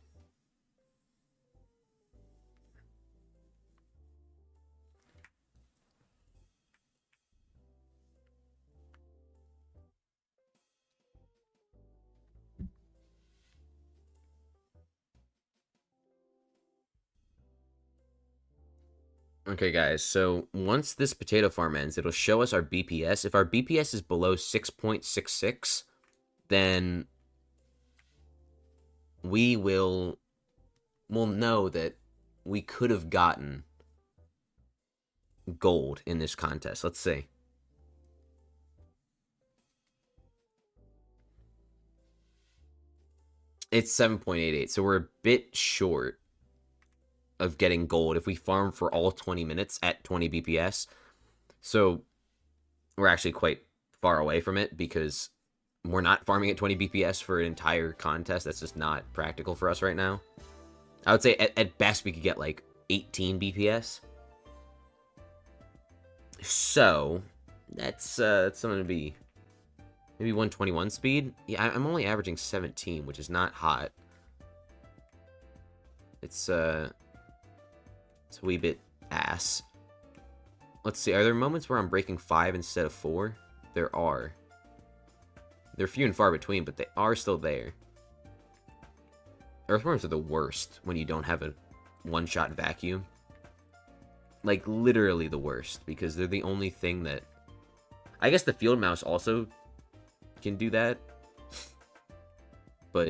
Okay, guys, so once this potato farm ends, it'll show us our BPS. If our BPS is below 6.66, then we'll know that we could have gotten gold in this contest. Let's see. It's 7.88, so we're a bit short of getting gold if we farm for all 20 minutes at 20 BPS. So we're actually quite far away from it because we're not farming at 20 BPS for an entire contest. That's just not practical for us right now. I would say at best we could get like 18 BPS. So that's something to be maybe 121 speed. Yeah, I'm only averaging 17, which is not hot. It's a wee bit ass. Let's see, are there moments where I'm breaking 5 instead of 4? There are. They're few and far between, but they are still there. Earthworms are the worst when you don't have a one-shot vacuum. Like, literally the worst, because they're the only thing that... I guess the field mouse also can do that, but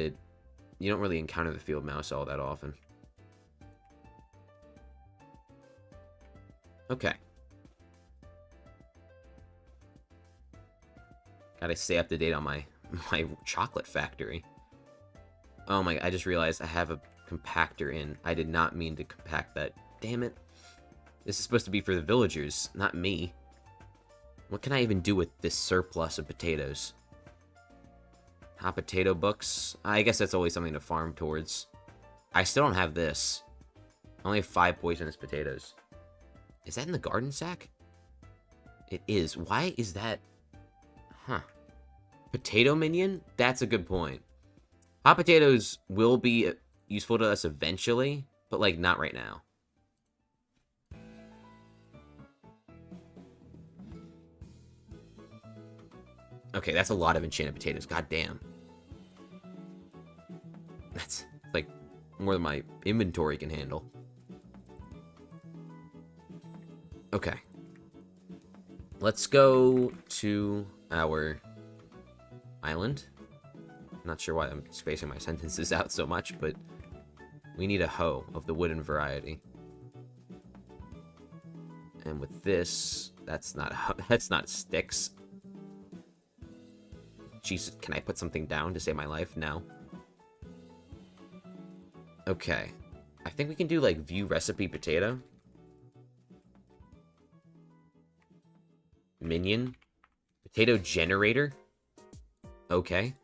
you don't really encounter the field mouse all that often. Okay. Gotta stay up to date on my chocolate factory. Oh my, I just realized I have a compactor in. I did not mean to compact that. Damn it. This is supposed to be for the villagers, not me. What can I even do with this surplus of potatoes? Hot potato books? I guess that's always something to farm towards. I still don't have this. I only have 5 poisonous potatoes. Is that in the garden sack? It is. Why is that? Huh. Potato minion? That's a good point. Hot potatoes will be useful to us eventually, but, like, not right now. Okay, that's a lot of enchanted potatoes. God damn. That's, like, more than my inventory can handle. Okay. Let's go to our island. I'm not sure why I'm spacing my sentences out so much, but we need a hoe of the wooden variety. And with this, that's not sticks. Jesus, can I put something down to save my life? No. Okay. I think we can do, like, view recipe potato. Minion. Potato generator. Okay.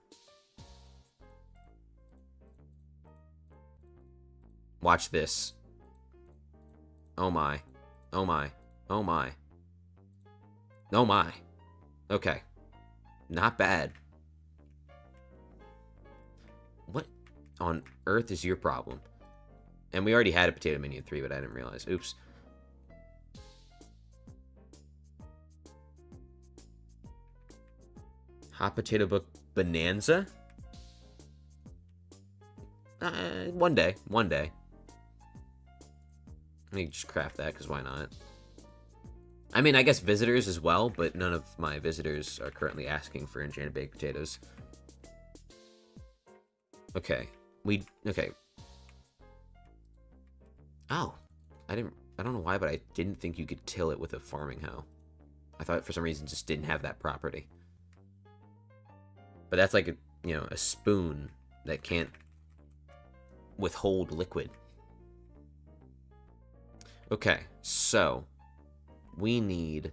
Watch this. Oh my. Oh my. Oh my. Oh my. Okay. Not bad. What on earth is your problem? And we already had a potato minion 3, but I didn't realize. Oops. Hot potato book bonanza? One day. One day. Let me just craft that, because why not? I mean, I guess visitors as well, but none of my visitors are currently asking for enchanted baked potatoes. Okay. Okay. Oh. I don't know why, but I didn't think you could till it with a farming hoe. I thought for some reason it just didn't have that property. But that's like a spoon that can't withhold liquid. Okay, so we need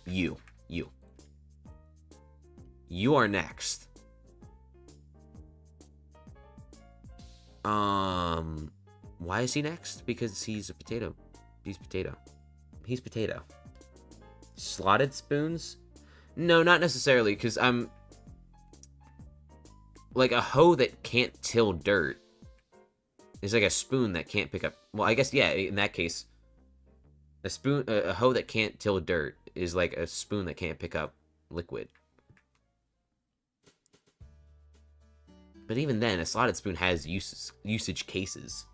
you. You are next. Why is he next? Because he's a potato. He's potato. Slotted spoons? No, not necessarily, because I'm... Like, a hoe that can't till dirt is like a spoon that can't pick up... Well, I guess, yeah, in that case, a hoe that can't till dirt is like a spoon that can't pick up liquid. But even then, a slotted spoon has usage cases.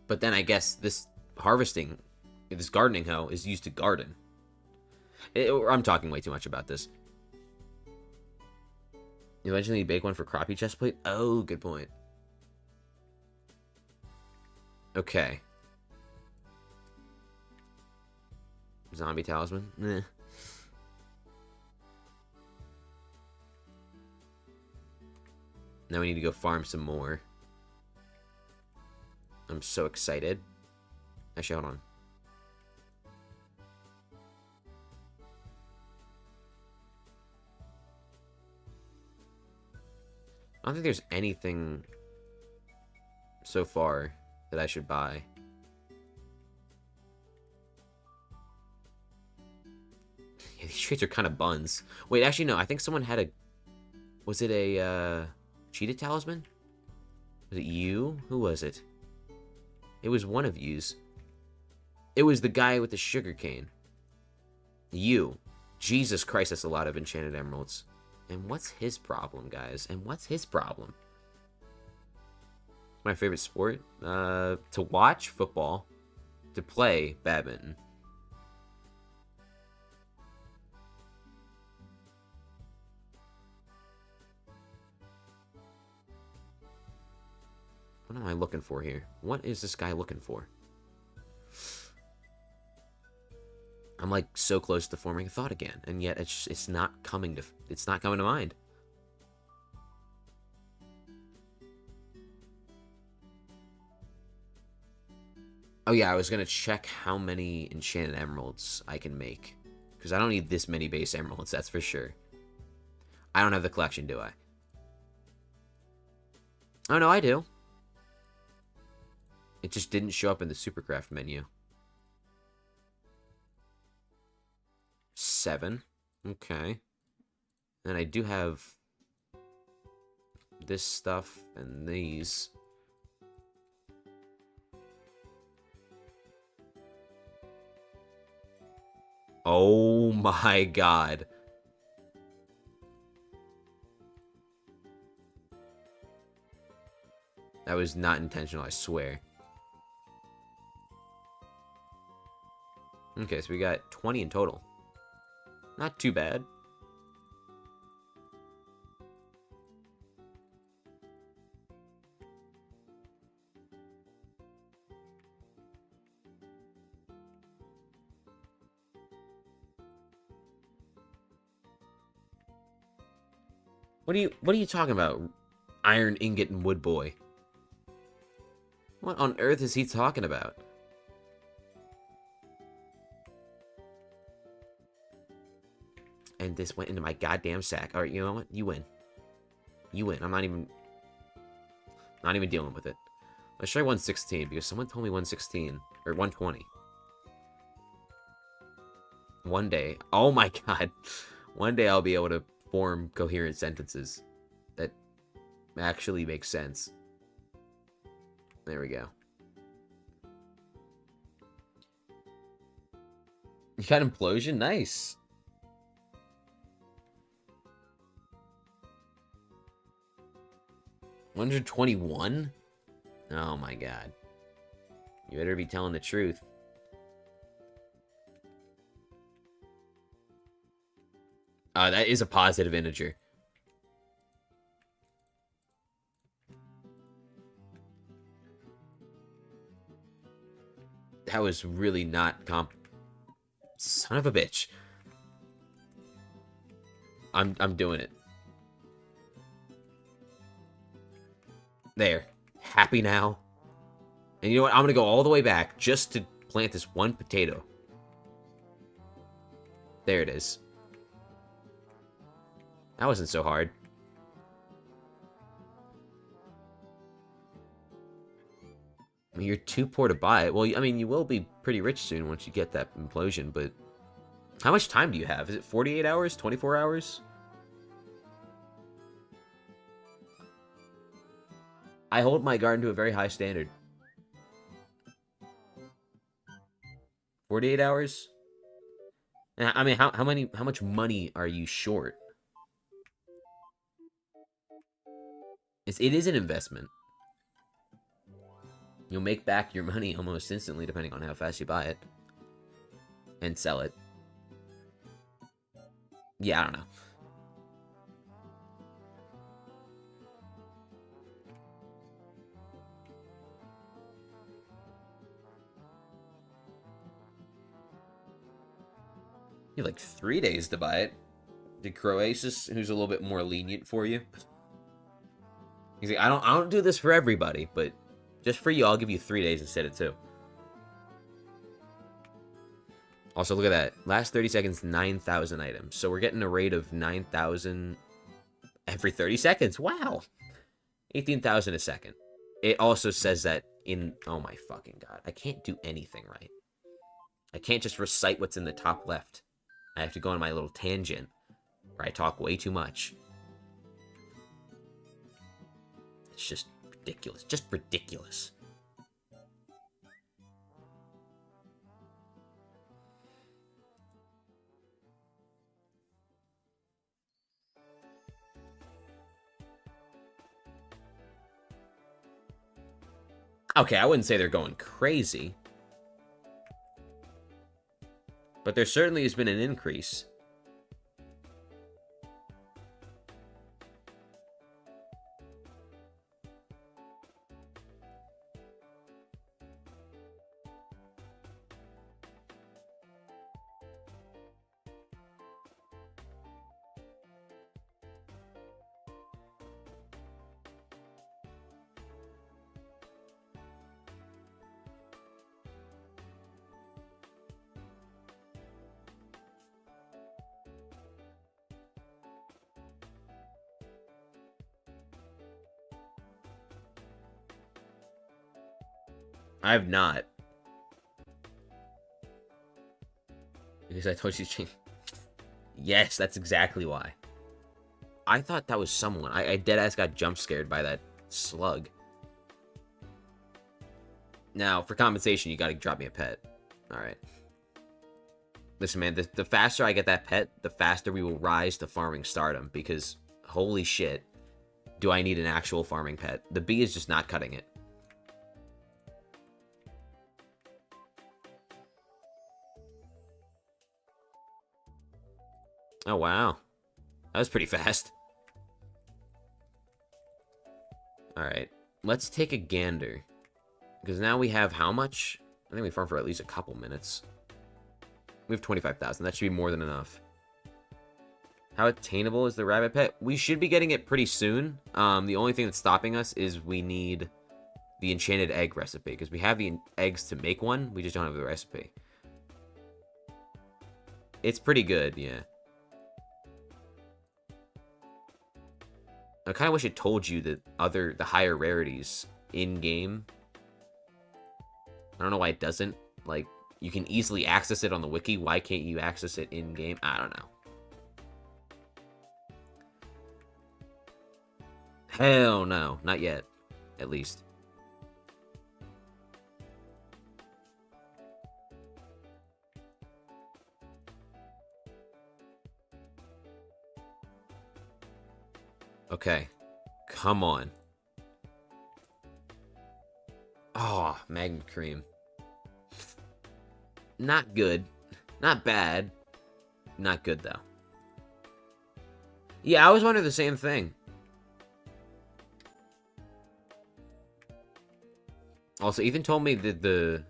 But then I guess this gardening hoe is used to garden. I'm talking way too much about this. You eventually bake one for crappie chestplate? Oh, good point. Okay. Zombie talisman? Eh. Now we need to go farm some more. I'm so excited. Actually, hold on. I don't think there's anything so far that I should buy. Yeah, these trades are kind of buns. Wait, actually, no. I think someone had a... Was it a, cheetah talisman? Was it you? Who was it? It was one of yous. It was the guy with the sugarcane. You. Jesus Christ, that's a lot of enchanted emeralds. And what's his problem, guys? And what's his problem? My favorite sport? To watch, football. To play, badminton. What am I looking for here? What is this guy looking for? I'm like so close to forming a thought again, and yet it's not coming to mind. Oh yeah, I was gonna check how many enchanted emeralds I can make, because I don't need this many base emeralds, that's for sure. I don't have the collection, do I? Oh no, I do. It just didn't show up in the Supercraft menu. 7. Okay. And I do have this stuff and these. Oh my god. That was not intentional, I swear. Okay, so we got 20 in total. Not too bad. What are you talking about? Iron ingot and wood boy. What on earth is he talking about? And this went into my goddamn sack. Alright, you know what? You win. You win. I'm not even dealing with it. Let's try 116, because someone told me 116. Or 120. One day. Oh my god. One day I'll be able to form coherent sentences that actually make sense. There we go. You got implosion? Nice. $121? Oh my god. You better be telling the truth. That is a positive integer. That was really not son of a bitch. I'm doing it. There. Happy now. And you know what? I'm going to go all the way back just to plant this one potato. There it is. That wasn't so hard. I mean, you're too poor to buy it. Well, I mean, you will be pretty rich soon once you get that implosion, but... How much time do you have? Is it 48 hours? 24 hours? I hold my garden to a very high standard. 48 hours? I mean, how much money are you short? It is an investment. You'll make back your money almost instantly, depending on how fast you buy it. And sell it. Yeah, I don't know. You have like 3 days to buy it. Did Croasis, who's a little bit more lenient for you? He's like, I don't do this for everybody, but just for you, I'll give you 3 days instead of 2. Also, look at that. Last 30 seconds, 9,000 items. So we're getting a rate of 9,000 every 30 seconds. Wow. 18,000 a second. It also says that in... Oh my fucking god. I can't do anything right. I can't just recite what's in the top left. I have to go on my little tangent where I talk way too much. It's just ridiculous. Just ridiculous. Okay, I wouldn't say they're going crazy. But there certainly has been an increase. I have not. Because I told you to change. Yes, that's exactly why. I thought that was someone. I deadass got jump scared by that slug. Now, for compensation, you gotta drop me a pet. Alright. Listen, man, the faster I get that pet, the faster we will rise to farming stardom. Because, holy shit, do I need an actual farming pet. The bee is just not cutting it. Oh, wow. That was pretty fast. Alright. Let's take a gander. Because now we have how much? I think we farm for at least a couple minutes. We have 25,000. That should be more than enough. How attainable is the rabbit pet? We should be getting it pretty soon. The only thing that's stopping us is we need the enchanted egg recipe. Because we have the eggs to make one. We just don't have the recipe. It's pretty good, yeah. I kind of wish it told you the higher rarities in-game. I don't know why it doesn't. Like, you can easily access it on the wiki. Why can't you access it in-game? I don't know. Hell no. Not yet. At least. Okay. Come on. Oh, Magma Cream. Not good. Not bad. Not good, though. Yeah, I was wondering the same thing. Also, Ethan told me that the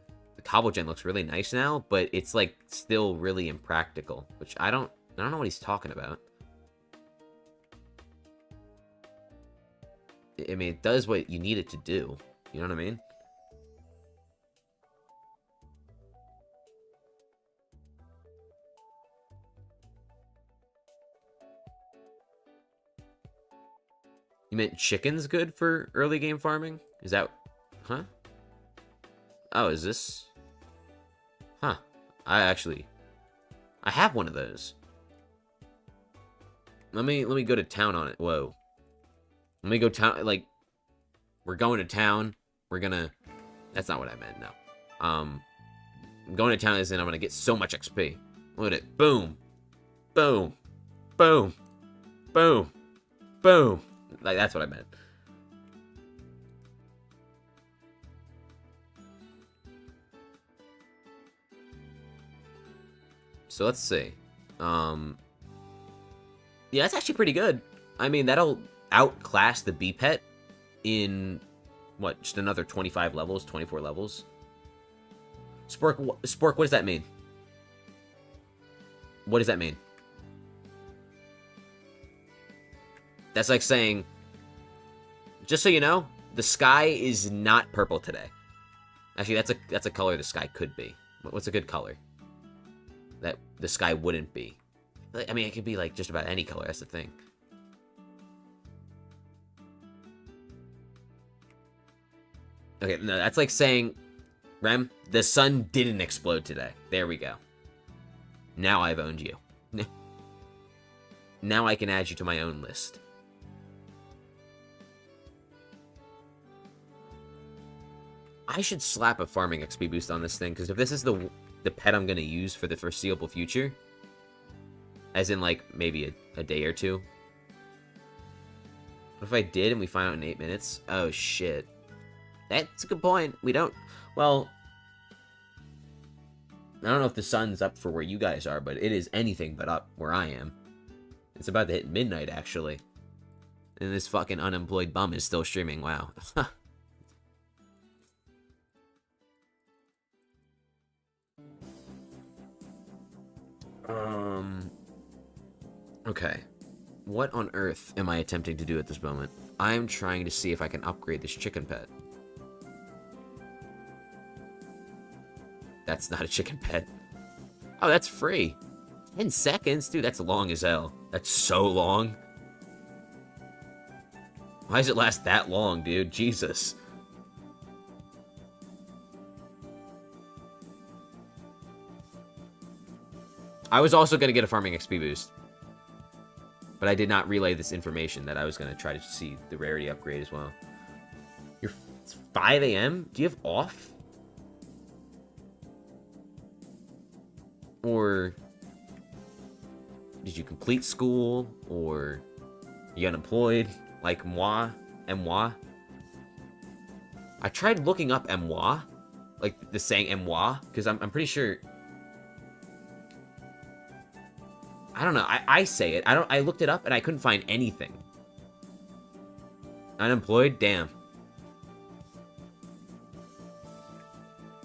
Cobble Gen looks really nice now, but it's, like, still really impractical, which I don't know what he's talking about. I mean, it does what you need it to do. You know what I mean? You meant chicken's good for early game farming? Is that... Huh? Oh, is this... Huh. I have one of those. Let me go to town on it. Whoa. Let me go town... Like, we're going to town. We're gonna... That's not what I meant, no. I'm going to town as in I'm gonna get so much XP. Look at it. Boom. Boom. Boom. Boom. Boom. Like, that's what I meant. So let's see. Yeah, that's actually pretty good. I mean, that'll outclass the B pet in what? Just another 25 levels, 24 levels. Spork, what does that mean? What does that mean? That's like saying, just so you know, the sky is not purple today. Actually, that's a color the sky could be. What's a good color that the sky wouldn't be? I mean, it could be like just about any color. That's the thing. Okay, no, that's like saying, Rem, the sun didn't explode today. There we go. Now I've owned you. Now I can add you to my own list. I should slap a farming XP boost on this thing, because if this is the pet I'm going to use for the foreseeable future, as in, like, maybe a day or two. What if I did and we find out in 8 minutes? Oh, shit. That's a good point. We don't... Well... I don't know if the sun's up for where you guys are, but it is anything but up where I am. It's about to hit midnight, actually. And this fucking unemployed bum is still streaming. Wow. Okay. What on earth am I attempting to do at this moment? I'm trying to see if I can upgrade this chicken pet. That's not a chicken pet. Oh, that's free. 10 seconds? Dude, that's long as hell. That's so long. Why does it last that long, dude? Jesus. I was also going to get a farming XP boost. But I did not relay this information that I was going to try to see the rarity upgrade as well. It's 5 a.m.? Do you have off? Or did you complete school? Or are you unemployed? Like moi? Moi? I tried looking up moi. Like the saying moi. Because I'm pretty sure... I don't know. I say it. I looked it up and I couldn't find anything. Unemployed? Damn.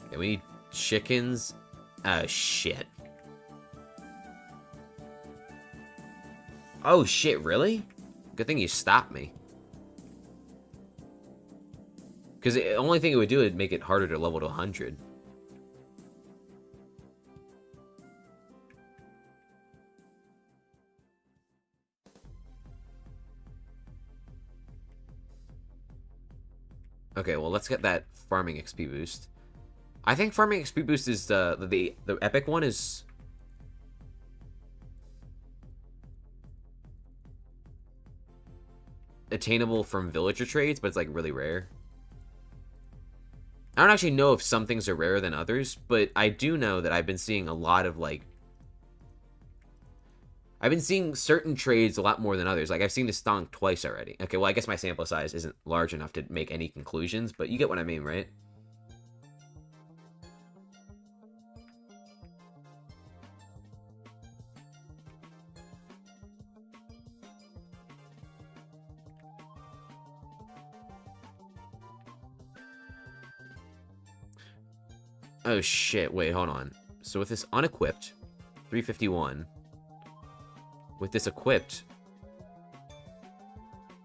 Okay, we need chickens. Oh, shit. Oh, shit, really? Good thing you stopped me. Because the only thing it would do would make it harder to level to 100. Okay, well, let's get that farming XP boost. I think farming XP boost is the epic one is... attainable from villager trades, but it's like really rare. I don't actually know if some things are rarer than others, but I do know that I've been seeing a lot of like... I've been seeing certain trades a lot more than others. Like, I've seen this stonk twice already. Okay, well, I guess my sample size isn't large enough to make any conclusions, but you get what I mean, right? Oh, shit. Wait, hold on. So with this unequipped, 351... With this equipped...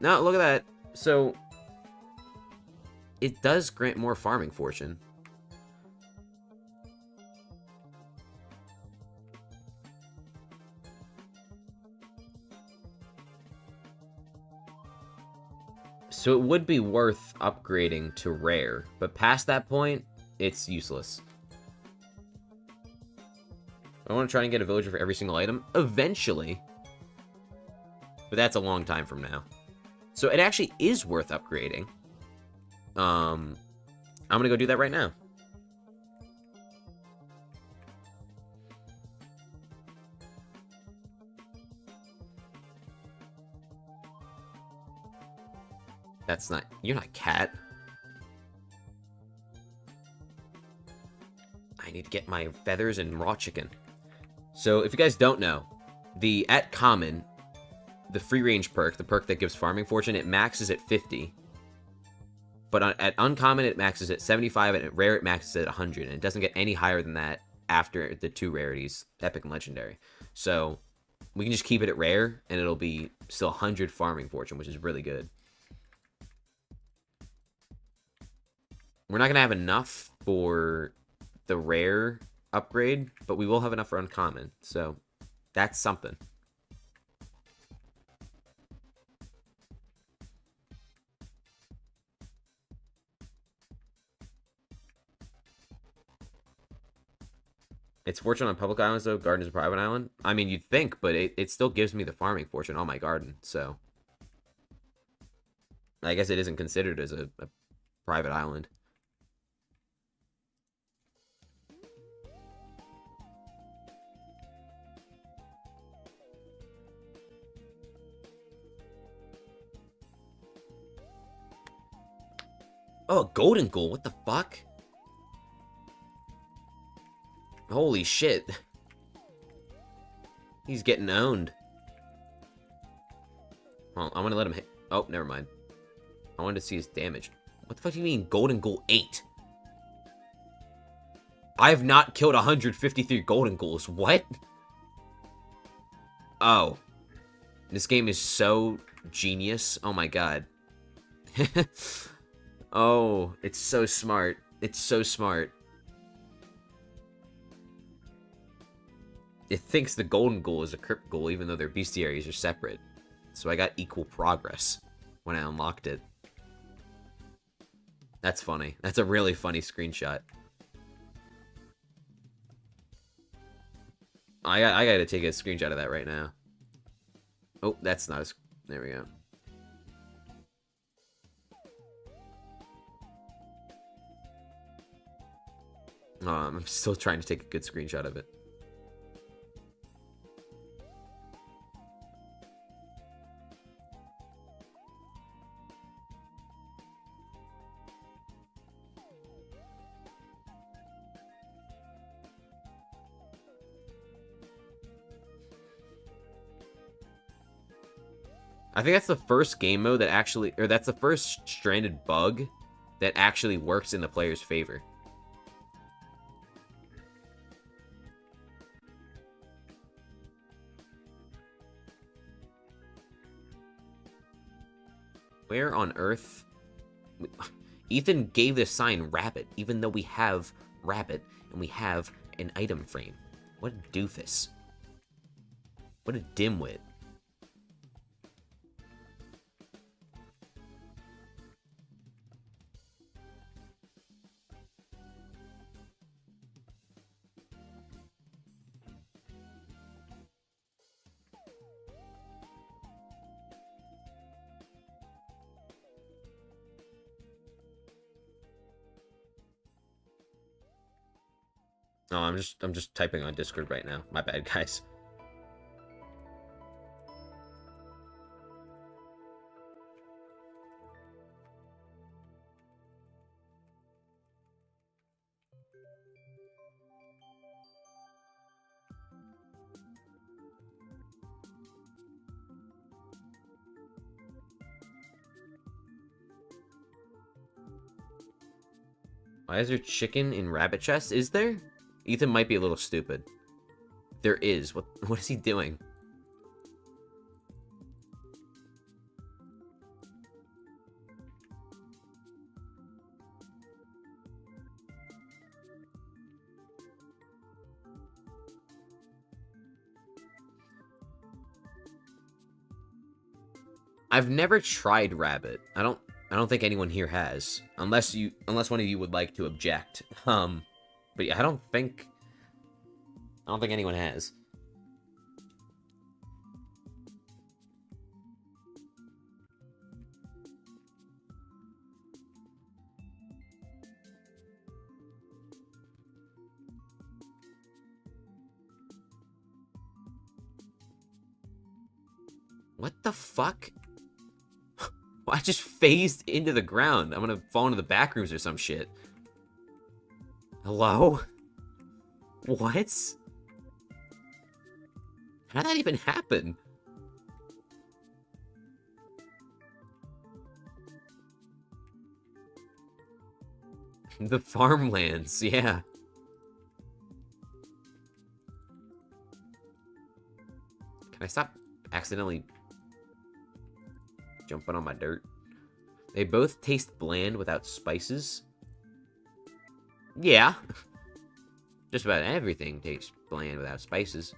No, look at that. So, it does grant more farming fortune. So it would be worth upgrading to rare, but past that point, it's useless. I want to try and get a villager for every single item eventually, but that's a long time from now. So it actually is worth upgrading. I'm gonna go do that right now. That's not... You're not Cat. I need to get my feathers and raw chicken. So, if you guys don't know, at common, the free range perk, the perk that gives farming fortune, it maxes at 50. But at uncommon, it maxes at 75, and at rare, it maxes at 100. And it doesn't get any higher than that after the 2 rarities, epic and legendary. So, we can just keep it at rare, and it'll be still 100 farming fortune, which is really good. We're not going to have enough for the rare upgrade, but we will have enough for uncommon. So, that's something. It's fortune on public islands, though. Garden is a private island. I mean, you'd think, but it still gives me the farming fortune on my garden, so... I guess it isn't considered as a private island. Oh, golden ghoul, what the fuck? Holy shit. He's getting owned. Well, I'm gonna let him hit. Oh, never mind. I wanted to see his damage. What the fuck do you mean, golden ghoul 8? I have not killed 153 golden ghouls. What? Oh. This game is so genius. Oh my god. Oh, it's so smart. It's so smart. It thinks the golden ghoul is a crypt ghoul, even though their bestiaries are separate. So I got equal progress when I unlocked it. That's funny. That's a really funny screenshot. I gotta take a screenshot of that right now. Oh, that's not a... There we go. I'm still trying to take a good screenshot of it. I think that's the first game mode that actually, or that's the first stranded bug that actually works in the player's favor. Where on earth? Ethan gave this sign Rabbit, even though we have Rabbit and we have an item frame. What a doofus. What a dimwit. No, I'm just typing on Discord right now. My bad, guys. Why is there chicken in rabbit chest? Is there? Ethan might be a little stupid. There is. What is he doing? I've never tried rabbit. I don't think anyone here has. Unless one of you would like to object. But yeah, I don't think anyone has. What the fuck? Well, I just phased into the ground. I'm gonna fall into the back rooms or some shit. Hello? What? How did that even happen? The farmlands, yeah. Can I stop accidentally jumping on my dirt? They both taste bland without spices. Yeah. Just about everything tastes bland without spices.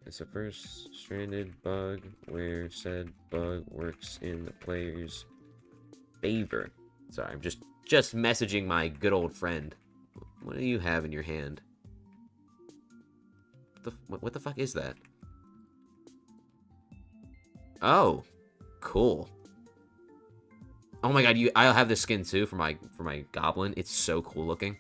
It's a first stranded bug where said bug works in the player's favor. Sorry, I'm just messaging my good old friend. What do you have in your hand? What the fuck is that? Oh, cool. Oh my god, I'll have this skin too for my goblin. It's so cool looking.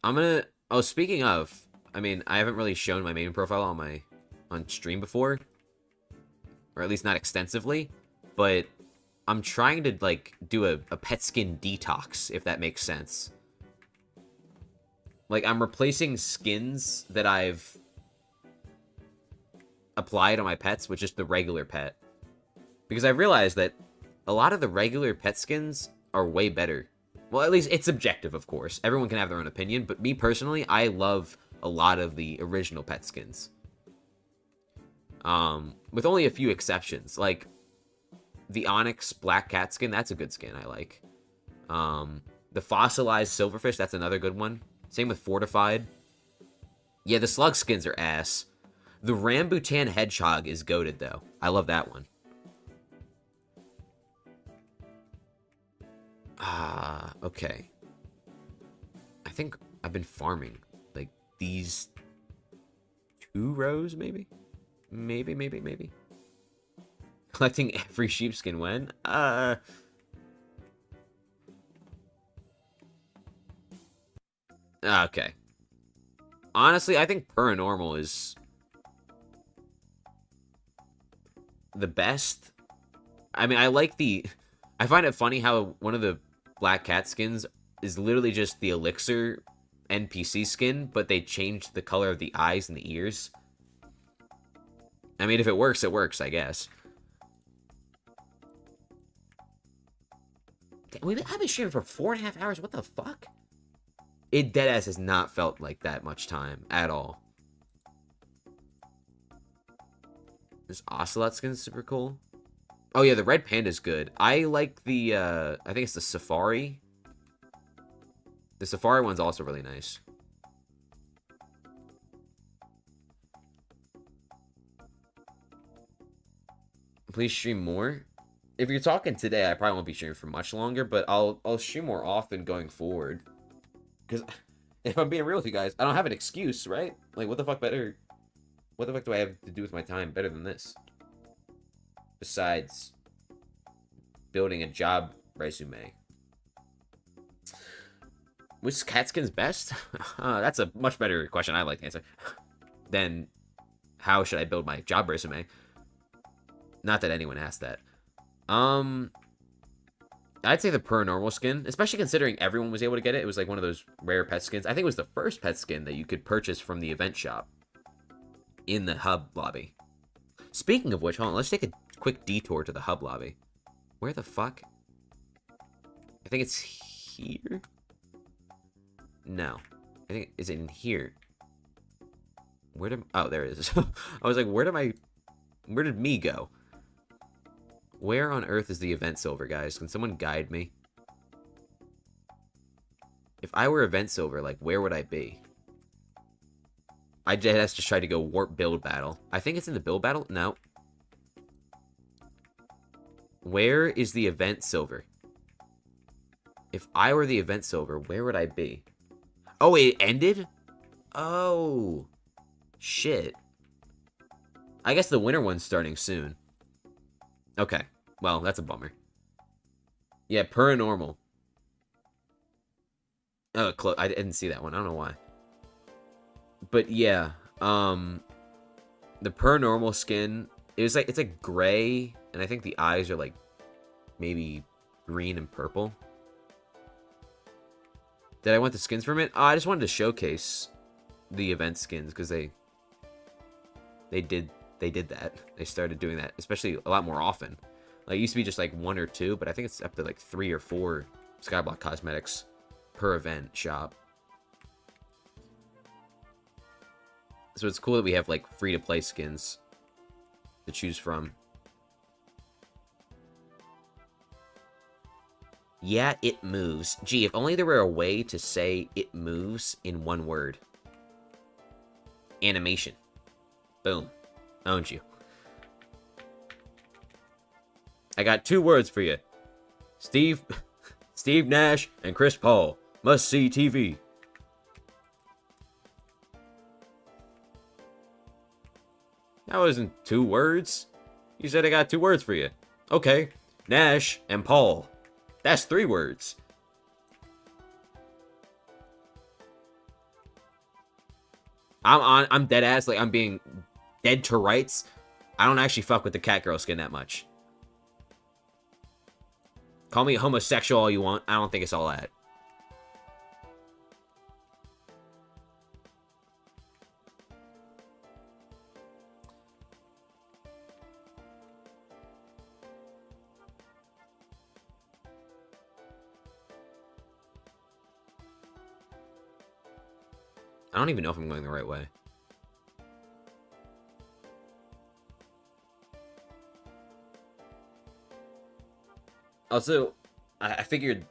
I'm gonna... Oh, speaking of... I mean, I haven't really shown my main profile on stream before. Or at least not extensively. But I'm trying to, like, do a pet skin detox, if that makes sense. Like, I'm replacing skins that I've applied on my pets with just the regular pet. Because I realized that a lot of the regular pet skins are way better. Well, at least it's subjective, of course. Everyone can have their own opinion, but me personally, I love a lot of the original pet skins. With only a few exceptions. Like, the Onyx Black Cat skin, that's a good skin I like. The Fossilized Silverfish, that's another good one. Same with Fortified. Yeah, the Slug skins are ass. The Rambutan Hedgehog is goated, though. I love that one. Okay. I think I've been farming, like, these 2 rows, maybe? Maybe. Collecting every sheepskin when? Okay. Honestly, I think Paranormal is the best. I mean, I find it funny how one of the Black Cat skins is literally just the Elixir NPC skin, but they changed the color of the eyes and the ears. I mean, if it works, it works, I guess. I've been streaming for 4.5 hours. What the fuck? It deadass has not felt like that much time at all. This Ocelot skin is super cool. Oh yeah, the Red Panda's good. I like the, I think it's the Safari. The Safari one's also really nice. Please stream more. If you're talking today, I probably won't be streaming for much longer, but I'll stream more often going forward. Because if I'm being real with you guys, I don't have an excuse, right? Like, what the fuck do I have to do with my time better than this? Besides building a job resume. Which cat skin's best? That's a much better question I'd like to answer than how should I build my job resume. Not that anyone asked that. I'd say the Paranormal skin, especially considering everyone was able to get it. It was like one of those rare pet skins. I think it was the first pet skin that you could purchase from the event shop in the hub lobby. Speaking of which, hold on, let's take a quick detour to the hub lobby. Where the fuck? I think it's here? No. I think, is it in here? Where did... Oh, there it is. I was like, where did me go? Where on earth is the event silver, guys? Can someone guide me? If I were event silver, like, where would I be? I just tried to go warp build battle. I think it's in the build battle? No. Where is the event silver? If I were the event silver, where would I be? Oh, it ended? Oh. Shit. I guess the winter one's starting soon. Okay. Well, that's a bummer. Yeah, paranormal. Oh, I didn't see that one. I don't know why. But yeah, the paranormal skin, it's like gray, and I think the eyes are like maybe green and purple. Did I want the skins from it? Oh, I just wanted to showcase the event skins because they did that. They started doing that, especially a lot more often. Like, it used to be just like 1 or 2, but I think it's up to like 3 or 4 Skyblock cosmetics per event shop. So it's cool that we have like free-to-play skins to choose from. Yeah, it moves. Gee, if only there were a way to say it moves in one word. Animation. Boom. Owned you. I got 2 words for you. Steve Nash and Chris Paul. Must see TV. That wasn't 2 words. You said I got 2 words for you. Okay. Nash and Paul. That's 3 words. I'm dead ass. Like, I'm being dead to rights. I don't actually fuck with the cat girl skin that much. Call me homosexual all you want. I don't think it's all that. I don't even know if I'm going the right way. Also, I figured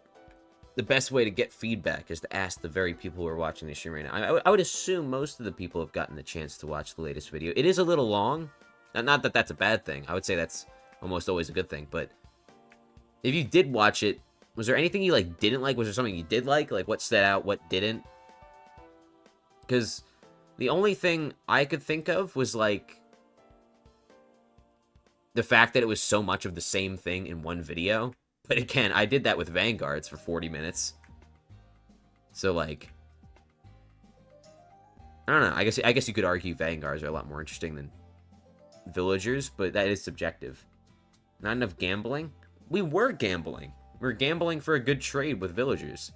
the best way to get feedback is to ask the very people who are watching this stream right now. I would assume most of the people have gotten the chance to watch the latest video. It is a little long. Not that that's a bad thing. I would say that's almost always a good thing. But if you did watch it, was there anything you like didn't like? Was there something you did like? Like what stood out, what didn't? Because the only thing I could think of was like the fact that it was so much of the same thing in one video. But again, I did that with Vanguards for 40 minutes. So, like, I don't know. I guess you could argue Vanguards are a lot more interesting than Villagers, but that is subjective. Not enough gambling? We were gambling. We were gambling for a good trade with Villagers.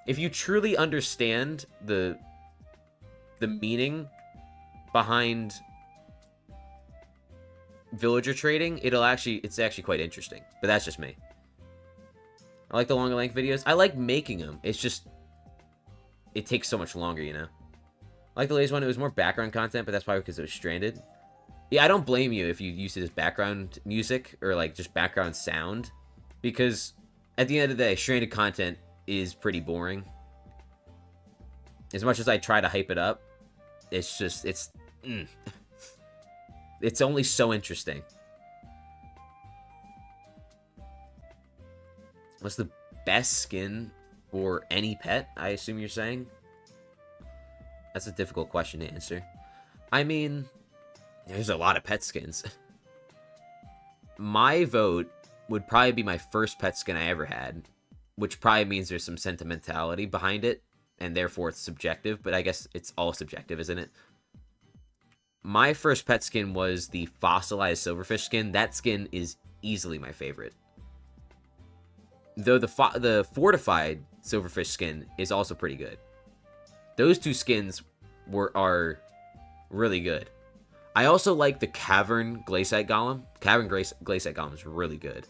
If you truly understand the meaning behind villager trading, it's actually quite interesting. But that's just me. I like the longer length videos. I like making them. It's just it takes so much longer, you know. I like the latest one. It was more background content, but that's probably because it was stranded. Yeah, I don't blame you if you use it as background music or like just background sound, because at the end of the day, stranded content is pretty boring. As much as I try to hype it up, it's just it's only so interesting. What's the best skin for any pet? I assume you're saying? That's a difficult question to answer. I mean, there's a lot of pet skins. My vote would probably be my first pet skin I ever had, which probably means there's some sentimentality behind it, and therefore it's subjective, but I guess it's all subjective, isn't it? My first pet skin was the fossilized silverfish skin. That skin is easily my favorite. Though the fortified silverfish skin is also pretty good. Those two skins are really good. I also like the Cavern Glacite Golem. Cavern Glacite Golem is really good.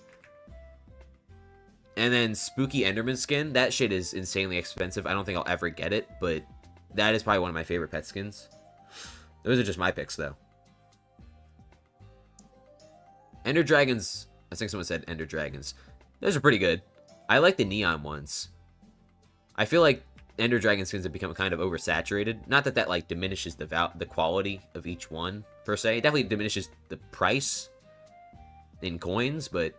And then Spooky Enderman skin. That shit is insanely expensive. I don't think I'll ever get it, but That is probably one of my favorite pet skins. Those are just my picks, though. Ender Dragons. I think someone said Ender Dragons. Those are pretty good. I like the neon ones. I feel like Ender Dragon skins have become kind of oversaturated. Not that that, like, diminishes the quality of each one, per se. It definitely diminishes the price in coins, but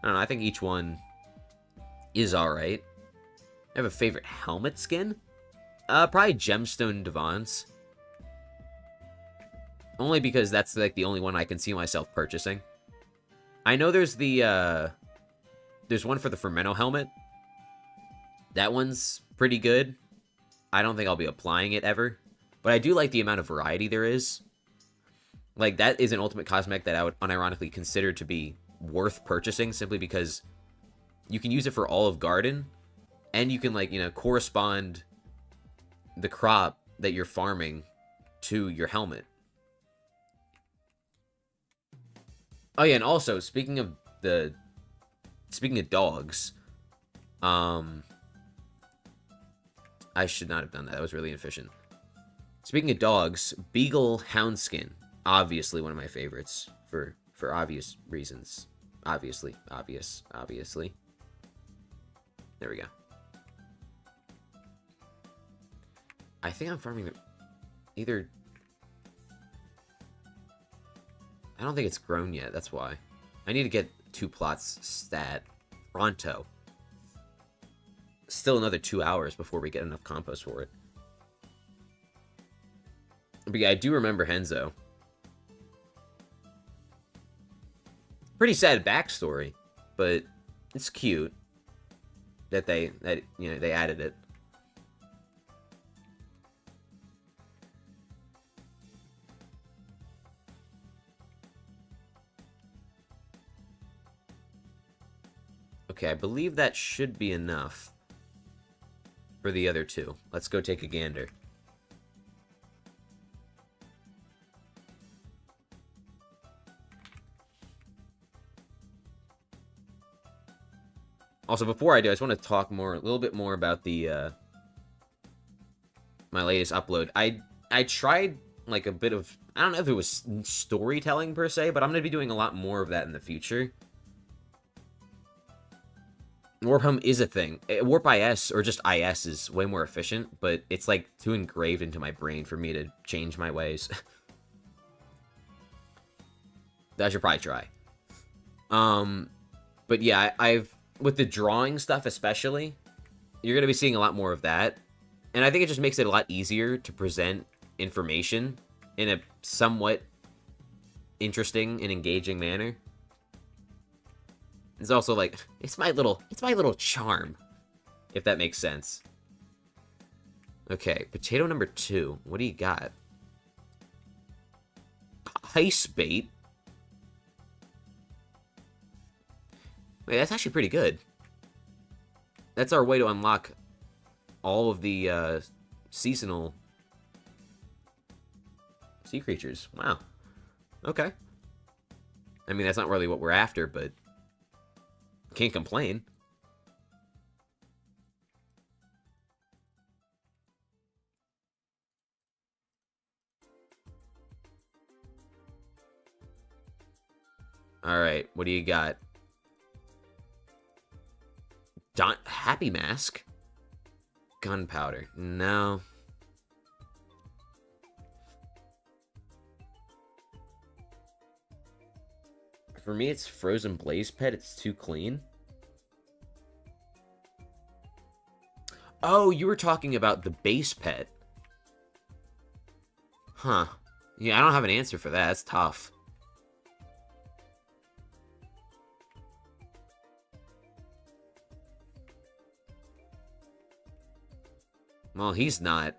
I don't know. I think each one is alright. I have a favorite helmet skin. Probably Gemstone Devons. Only because that's, like, the only one I can see myself purchasing. I know there's the, there's one for the Fermento helmet. That one's pretty good. I don't think I'll be applying it ever. But I do like the amount of variety there is. Like, that is an ultimate cosmetic that I would unironically consider to be worth purchasing, simply because you can use it for all of Garden, and you can, like, you know, correspond the crop that you're farming to your helmet. Oh yeah, and also, speaking of dogs, I should not have done that. That was really inefficient. Speaking of dogs, Beagle Houndskin, obviously one of my favorites for obvious reasons. Obviously. There we go. I think I'm farming either. I don't think it's grown yet, that's why. I need to get 2 plots stat pronto. Still another 2 hours before we get enough compost for it. But yeah, I do remember Henzo. Pretty sad backstory, but it's cute that they added it. Okay, I believe that should be enough for the other 2. Let's go take a gander. Also, before I do, I just want to talk a little bit more about the my latest upload. I tried like a bit of, I don't know if it was storytelling per se, but I'm going to be doing a lot more of that in the future. Warp Hum is a thing. Warp IS, or just IS, is way more efficient, but it's like too engraved into my brain for me to change my ways. I should probably try. But yeah, I've, with the drawing stuff especially, you're going to be seeing a lot more of that. And I think it just makes it a lot easier to present information in a somewhat interesting and engaging manner. It's also like, it's my little charm, if that makes sense. Okay, potato number 2. What do you got? Heist bait. Wait, that's actually pretty good. That's our way to unlock all of the seasonal sea creatures. Wow. Okay. I mean, that's not really what we're after, but can't complain. All right, what do you got? Happy Mask? Gunpowder. No. For me, it's Frozen Blaze Pet. It's too clean. Oh, you were talking about the base pet. Huh. Yeah, I don't have an answer for that. That's tough. Well, he's not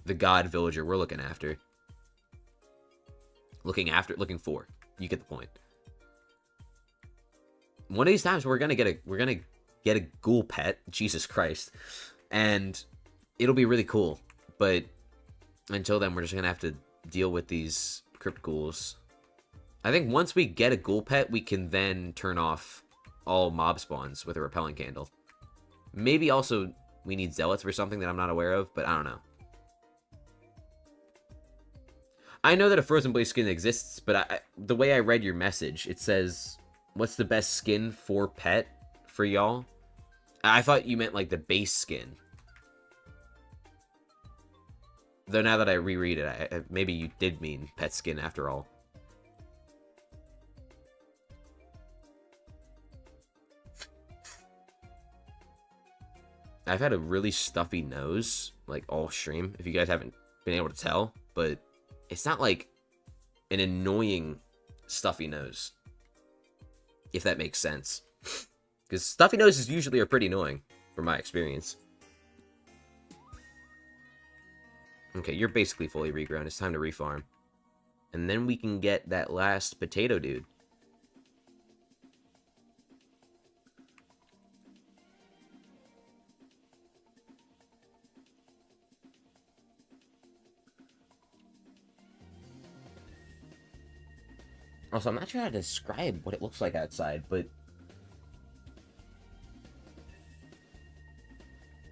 the god villager we're looking after. Looking for. You get the point. One of these times we're gonna get a ghoul pet. Jesus Christ. And it'll be really cool. But until then, we're just gonna have to deal with these crypt ghouls. I think once we get a ghoul pet, we can then turn off all mob spawns with a repelling candle. Maybe also we need Zealots for something that I'm not aware of, but I don't know. I know that a Frozen Blaze skin exists, but the way I read your message, it says, what's the best skin for pet for y'all? I thought you meant, like, the base skin. Though now that I reread it, maybe you did mean pet skin after all. I've had a really stuffy nose, like, all stream, if you guys haven't been able to tell, but it's not, like, an annoying stuffy nose, if that makes sense. Because stuffy noses usually are pretty annoying, from my experience. Okay, you're basically fully regrown. It's time to refarm. And then we can get that last potato dude. Also, I'm not sure how to describe what it looks like outside, but...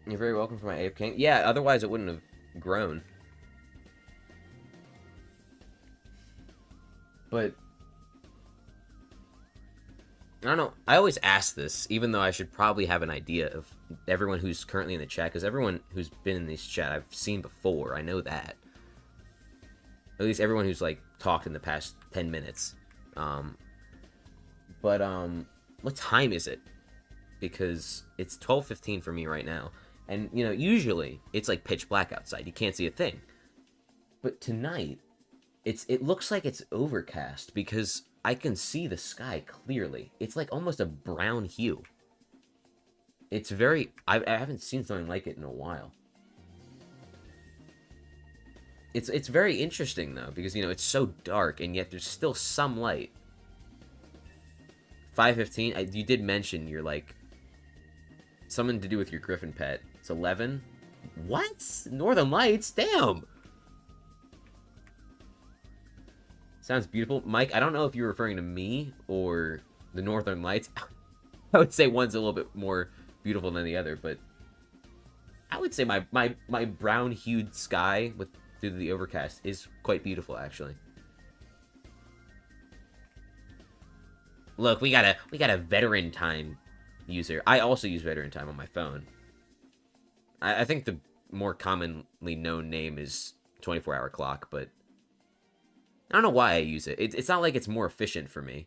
You're very welcome for my AFK. Yeah, otherwise it wouldn't have grown. But... I don't know. I always ask this, even though I should probably have an idea of everyone who's currently in the chat, because everyone who's been in this chat I've seen before. I know that. At least everyone who's, like, talked in the past 10 minutes. What time is it? Because it's 12:15 for me right now. And, you know, usually it's like pitch black outside. You can't see a thing. But tonight, it looks like it's overcast because I can see the sky clearly. It's like almost a brown hue. It's very... I haven't seen something like it in a while. It's very interesting, though, because, you know, it's so dark, and yet there's still some light. 5:15, you did mention you're, like, something to do with your griffin pet. It's 11? What? Northern Lights? Damn! Sounds beautiful. Mike, I don't know if you're referring to me or the Northern Lights. I would say one's a little bit more beautiful than the other, but I would say my brown-hued sky with... through the overcast is quite beautiful, actually. Look, we got a veteran time user. I also use veteran time on my phone. I think the more commonly known name is 24-hour clock, but I don't know why I use it. It's not like it's more efficient for me.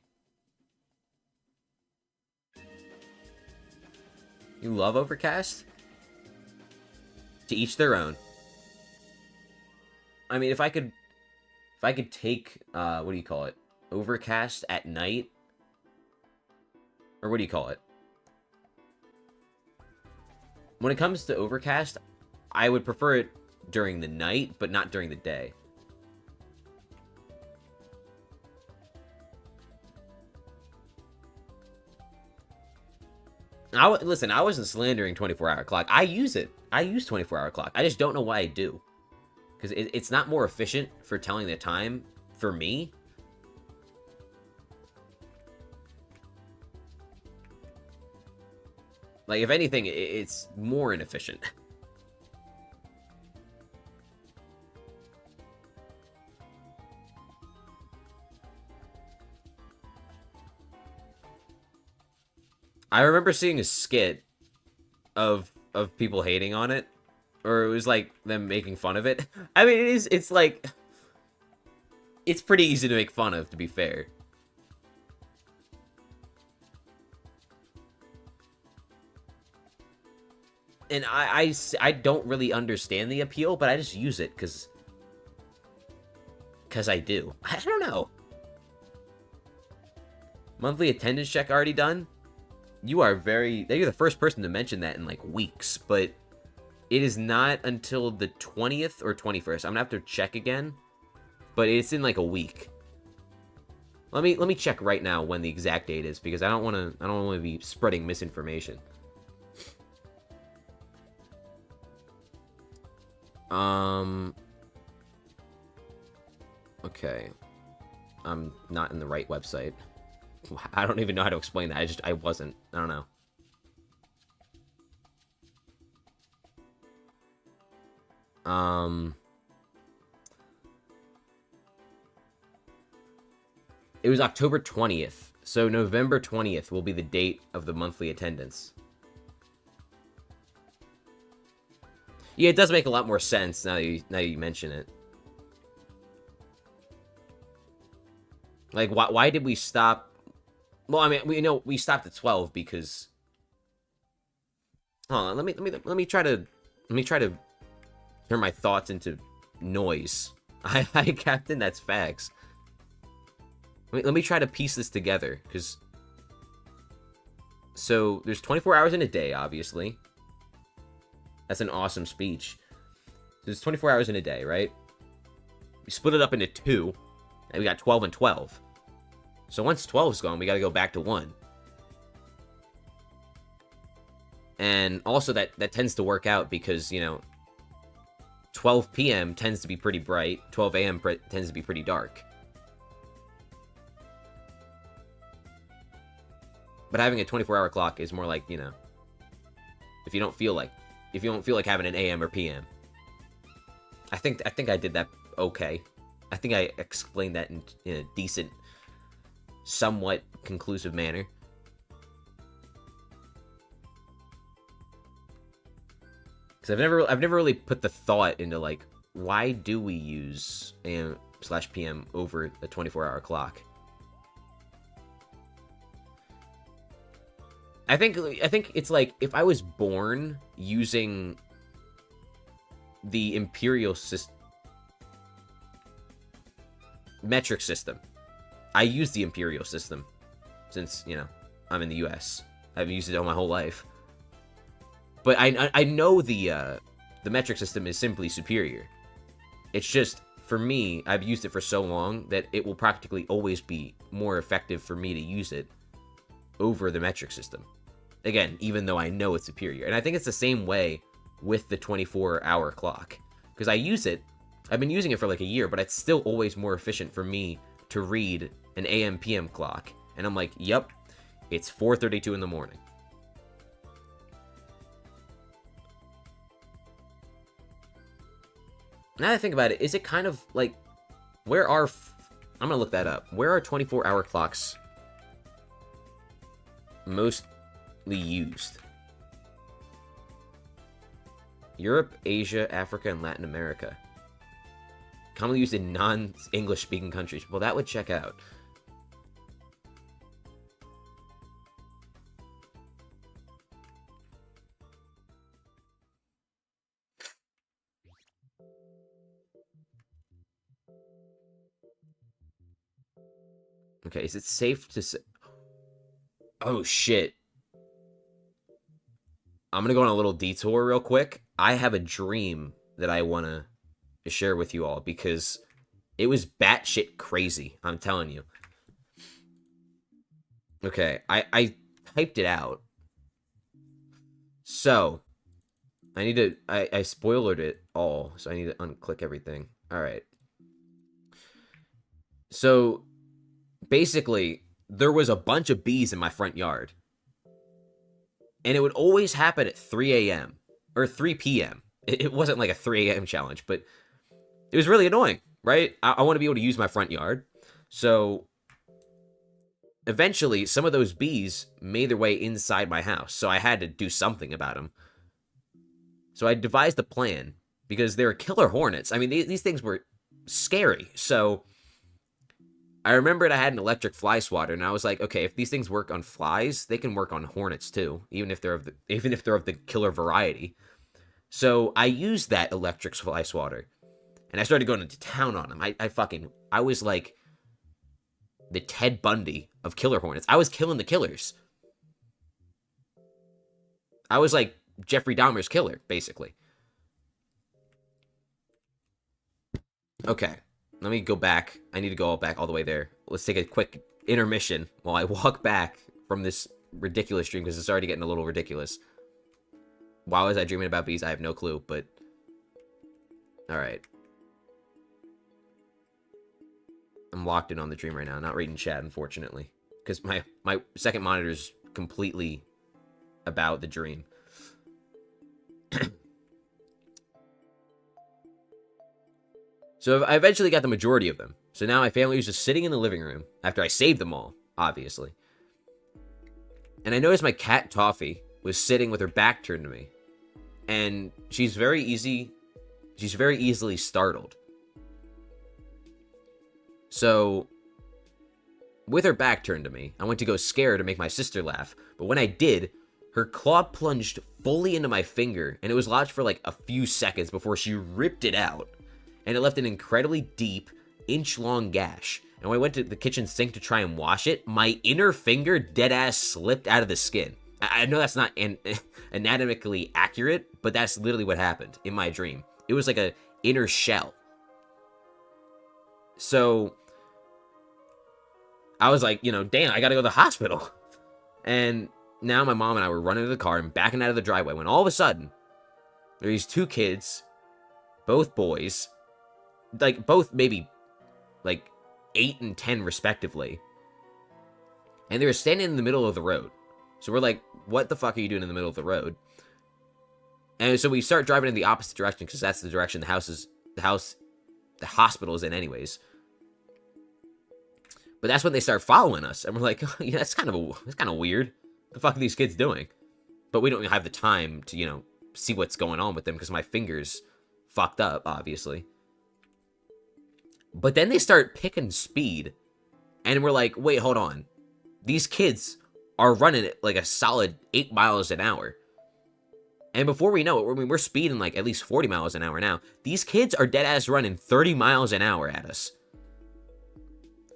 You love overcast? To each their own. I mean, if I could take, what do you call it? Overcast at night? Or what do you call it? When it comes to overcast, I would prefer it during the night, but not during the day. Listen, I wasn't slandering 24-hour clock. I use it. I use 24-hour clock. I just don't know why I do. Because it's not more efficient for telling the time for me. Like, if anything, it's more inefficient. I remember seeing a skit of people hating on it. Or it was, like, them making fun of it. I mean, it's like... It's pretty easy to make fun of, to be fair. And I don't really understand the appeal, but I just use it, because I do. I don't know. Monthly attendance check already done? You're the first person to mention that in, like, weeks, but... It is not until the 20th or 21st. I'm gonna have to check again. But it's in like a week. Let me check right now when the exact date is, because I don't wanna be spreading misinformation. Okay. I'm not in the right website. I don't even know how to explain that. I wasn't. I don't know. It was October 20th. So November 20th will be the date of the monthly attendance. Yeah, it does make a lot more sense now that you mention it. Like, why did we stop? Well, I mean, we stopped at 12 because. Hold on, let me try to turn my thoughts into noise. Hi, Captain. That's facts. Let me try to piece this together, because. So there's 24 hours in a day, obviously. That's an awesome speech. There's 24 hours in a day, right? We split it up into 2, and we got 12 and 12. So once 12's gone, we gotta go back to 1. And also that tends to work out because, 12 p.m. tends to be pretty bright, 12 a.m. tends to be pretty dark. But having a 24-hour clock is more like, if you don't feel like having an AM or PM. I think I did that okay. I think I explained that in a decent, somewhat conclusive manner. Because I've never really put the thought into, like, why do we use AM/PM over a 24-hour clock? I think it's like, if I was born using the imperial metric system. I use the imperial system since, I'm in the US. I've used it all my whole life. But I know the metric system is simply superior. It's just, for me, I've used it for so long that it will practically always be more effective for me to use it over the metric system. Again, even though I know it's superior. And I think it's the same way with the 24-hour clock. Because I use it, I've been using it for like a year, but it's still always more efficient for me to read an AM/PM clock. And I'm like, yep, it's 4:32 in the morning. Now that I think about it, is it kind of like, I'm going to look that up. Where are 24-hour clocks mostly used? Europe, Asia, Africa, and Latin America. Commonly used in non-English speaking countries. Well, that would check out. Okay, is it safe to say... Oh, shit. I'm gonna go on a little detour real quick. I have a dream that I want to share with you all because it was batshit crazy, I'm telling you. Okay, I typed it out. So, I spoilered it all, so I need to unclick everything. Alright. So, basically, there was a bunch of bees in my front yard. And it would always happen at 3 a.m. or 3 p.m. It wasn't like a 3 a.m. challenge, but it was really annoying, right? I want to be able to use my front yard. So eventually, some of those bees made their way inside my house. So I had to do something about them. So I devised a plan because they were killer hornets. I mean, these things were scary. So I remembered I had an electric fly swatter, and I was like, okay, if these things work on flies, they can work on hornets too, even if they're of the killer variety. So I used that electric fly swatter, and I started going into town on them. I was like the Ted Bundy of killer hornets. I was killing the killers. I was like Jeffrey Dahmer's killer, basically. Okay. Let me go back. I need to go back all the way there. Let's take a quick intermission while I walk back from this ridiculous dream, because it's already getting a little ridiculous. Why was I dreaming about bees? I have no clue, but... Alright. I'm locked in on the dream right now. Not reading chat, unfortunately. Because my second monitor is completely about the dream. So I eventually got the majority of them. So now my family was just sitting in the living room after I saved them all, obviously. And I noticed my cat Toffee was sitting with her back turned to me. And she's very easily startled. So with her back turned to me, I went to go scare her to make my sister laugh. But when I did, her claw plunged fully into my finger, and it was lodged for like a few seconds before she ripped it out. And it left an incredibly deep, inch-long gash. And when I went to the kitchen sink to try and wash it, my inner finger deadass slipped out of the skin. I know that's not anatomically accurate, but that's literally what happened in my dream. It was like a inner shell. So I was like, damn, I gotta go to the hospital. And now my mom and I were running to the car and backing out of the driveway when all of a sudden, there are these two kids, both boys, like both maybe like 8 and 10 respectively. And they were standing in the middle of the road. So we're like, what the fuck are you doing in the middle of the road? And so we start driving in the opposite direction because that's the direction the hospital is in anyways. But that's when they start following us, and we're like, oh, yeah, that's kind of weird. What the fuck are these kids doing? But we don't have the time to, see what's going on with them because my finger's fucked up, obviously. But then they start picking speed, and we're like, wait, hold on. These kids are running at like a solid 8 miles an hour. And before we know it, we're speeding like at least 40 miles an hour now. These kids are dead ass running 30 miles an hour at us.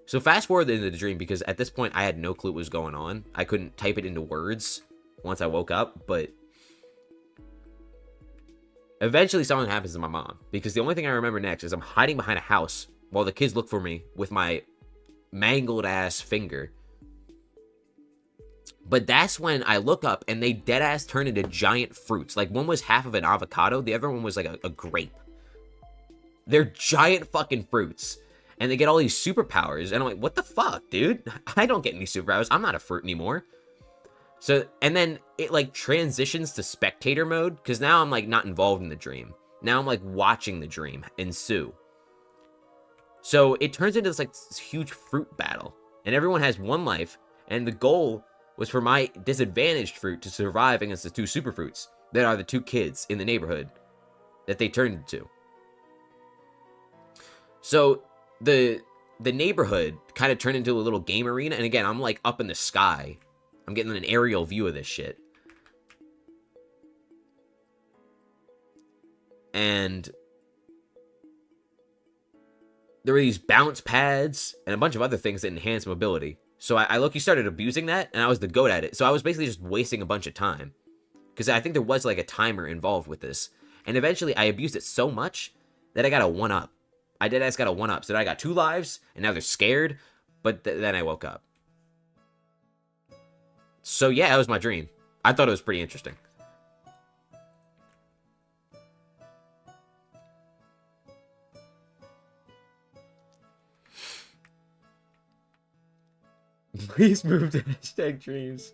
So fast forward into the dream, because at this point I had no clue what was going on. I couldn't type it into words once I woke up, but eventually something happens to my mom, because the only thing I remember next is I'm hiding behind a house while the kids look for me with my mangled ass finger. But that's when I look up and they dead ass turn into giant fruits. Like one was half of an avocado, the other one was like a grape. They're giant fucking fruits. And they get all these superpowers. And I'm like, what the fuck, dude? I don't get any superpowers. I'm not a fruit anymore. So, and then it like transitions to spectator mode. Because now I'm like not involved in the dream. Now I'm like watching the dream ensue. So it turns into this huge fruit battle. And everyone has one life. And the goal was for my disadvantaged fruit to survive against the two super fruits. That are the two kids in the neighborhood that they turned into. So the neighborhood kind of turned into a little game arena. And again, I'm like up in the sky. I'm getting an aerial view of this shit. And there were these bounce pads and a bunch of other things that enhance mobility. So I look, you started abusing that, and I was the goat at it. So I was basically just wasting a bunch of time. Because I think there was like a timer involved with this. And eventually I abused it so much that I got a 1-up. I deadass got a 1-up. So then I got 2 lives, and now they're scared. But then I woke up. So yeah, that was my dream. I thought it was pretty interesting. Please move to #dreams.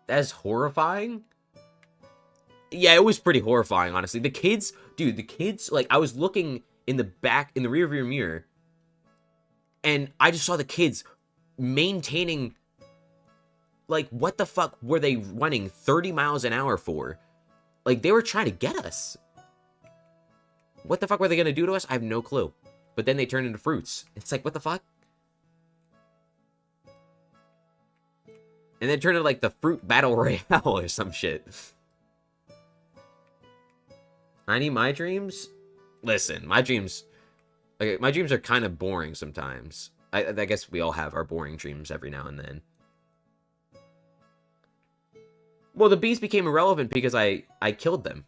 That's horrifying? Yeah, it was pretty horrifying, honestly. The kids, dude, like, I was looking in the rearview mirror, and I just saw the kids maintaining, like, what the fuck were they running 30 miles an hour for? Like, they were trying to get us. What the fuck were they gonna do to us? I have no clue. But then they turned into fruits. It's like, what the fuck? And then turned into, like, the fruit battle royale or some shit. I need my dreams? Listen, my dreams... Okay, my dreams are kind of boring sometimes. I guess we all have our boring dreams every now and then. Well, the bees became irrelevant because I killed them.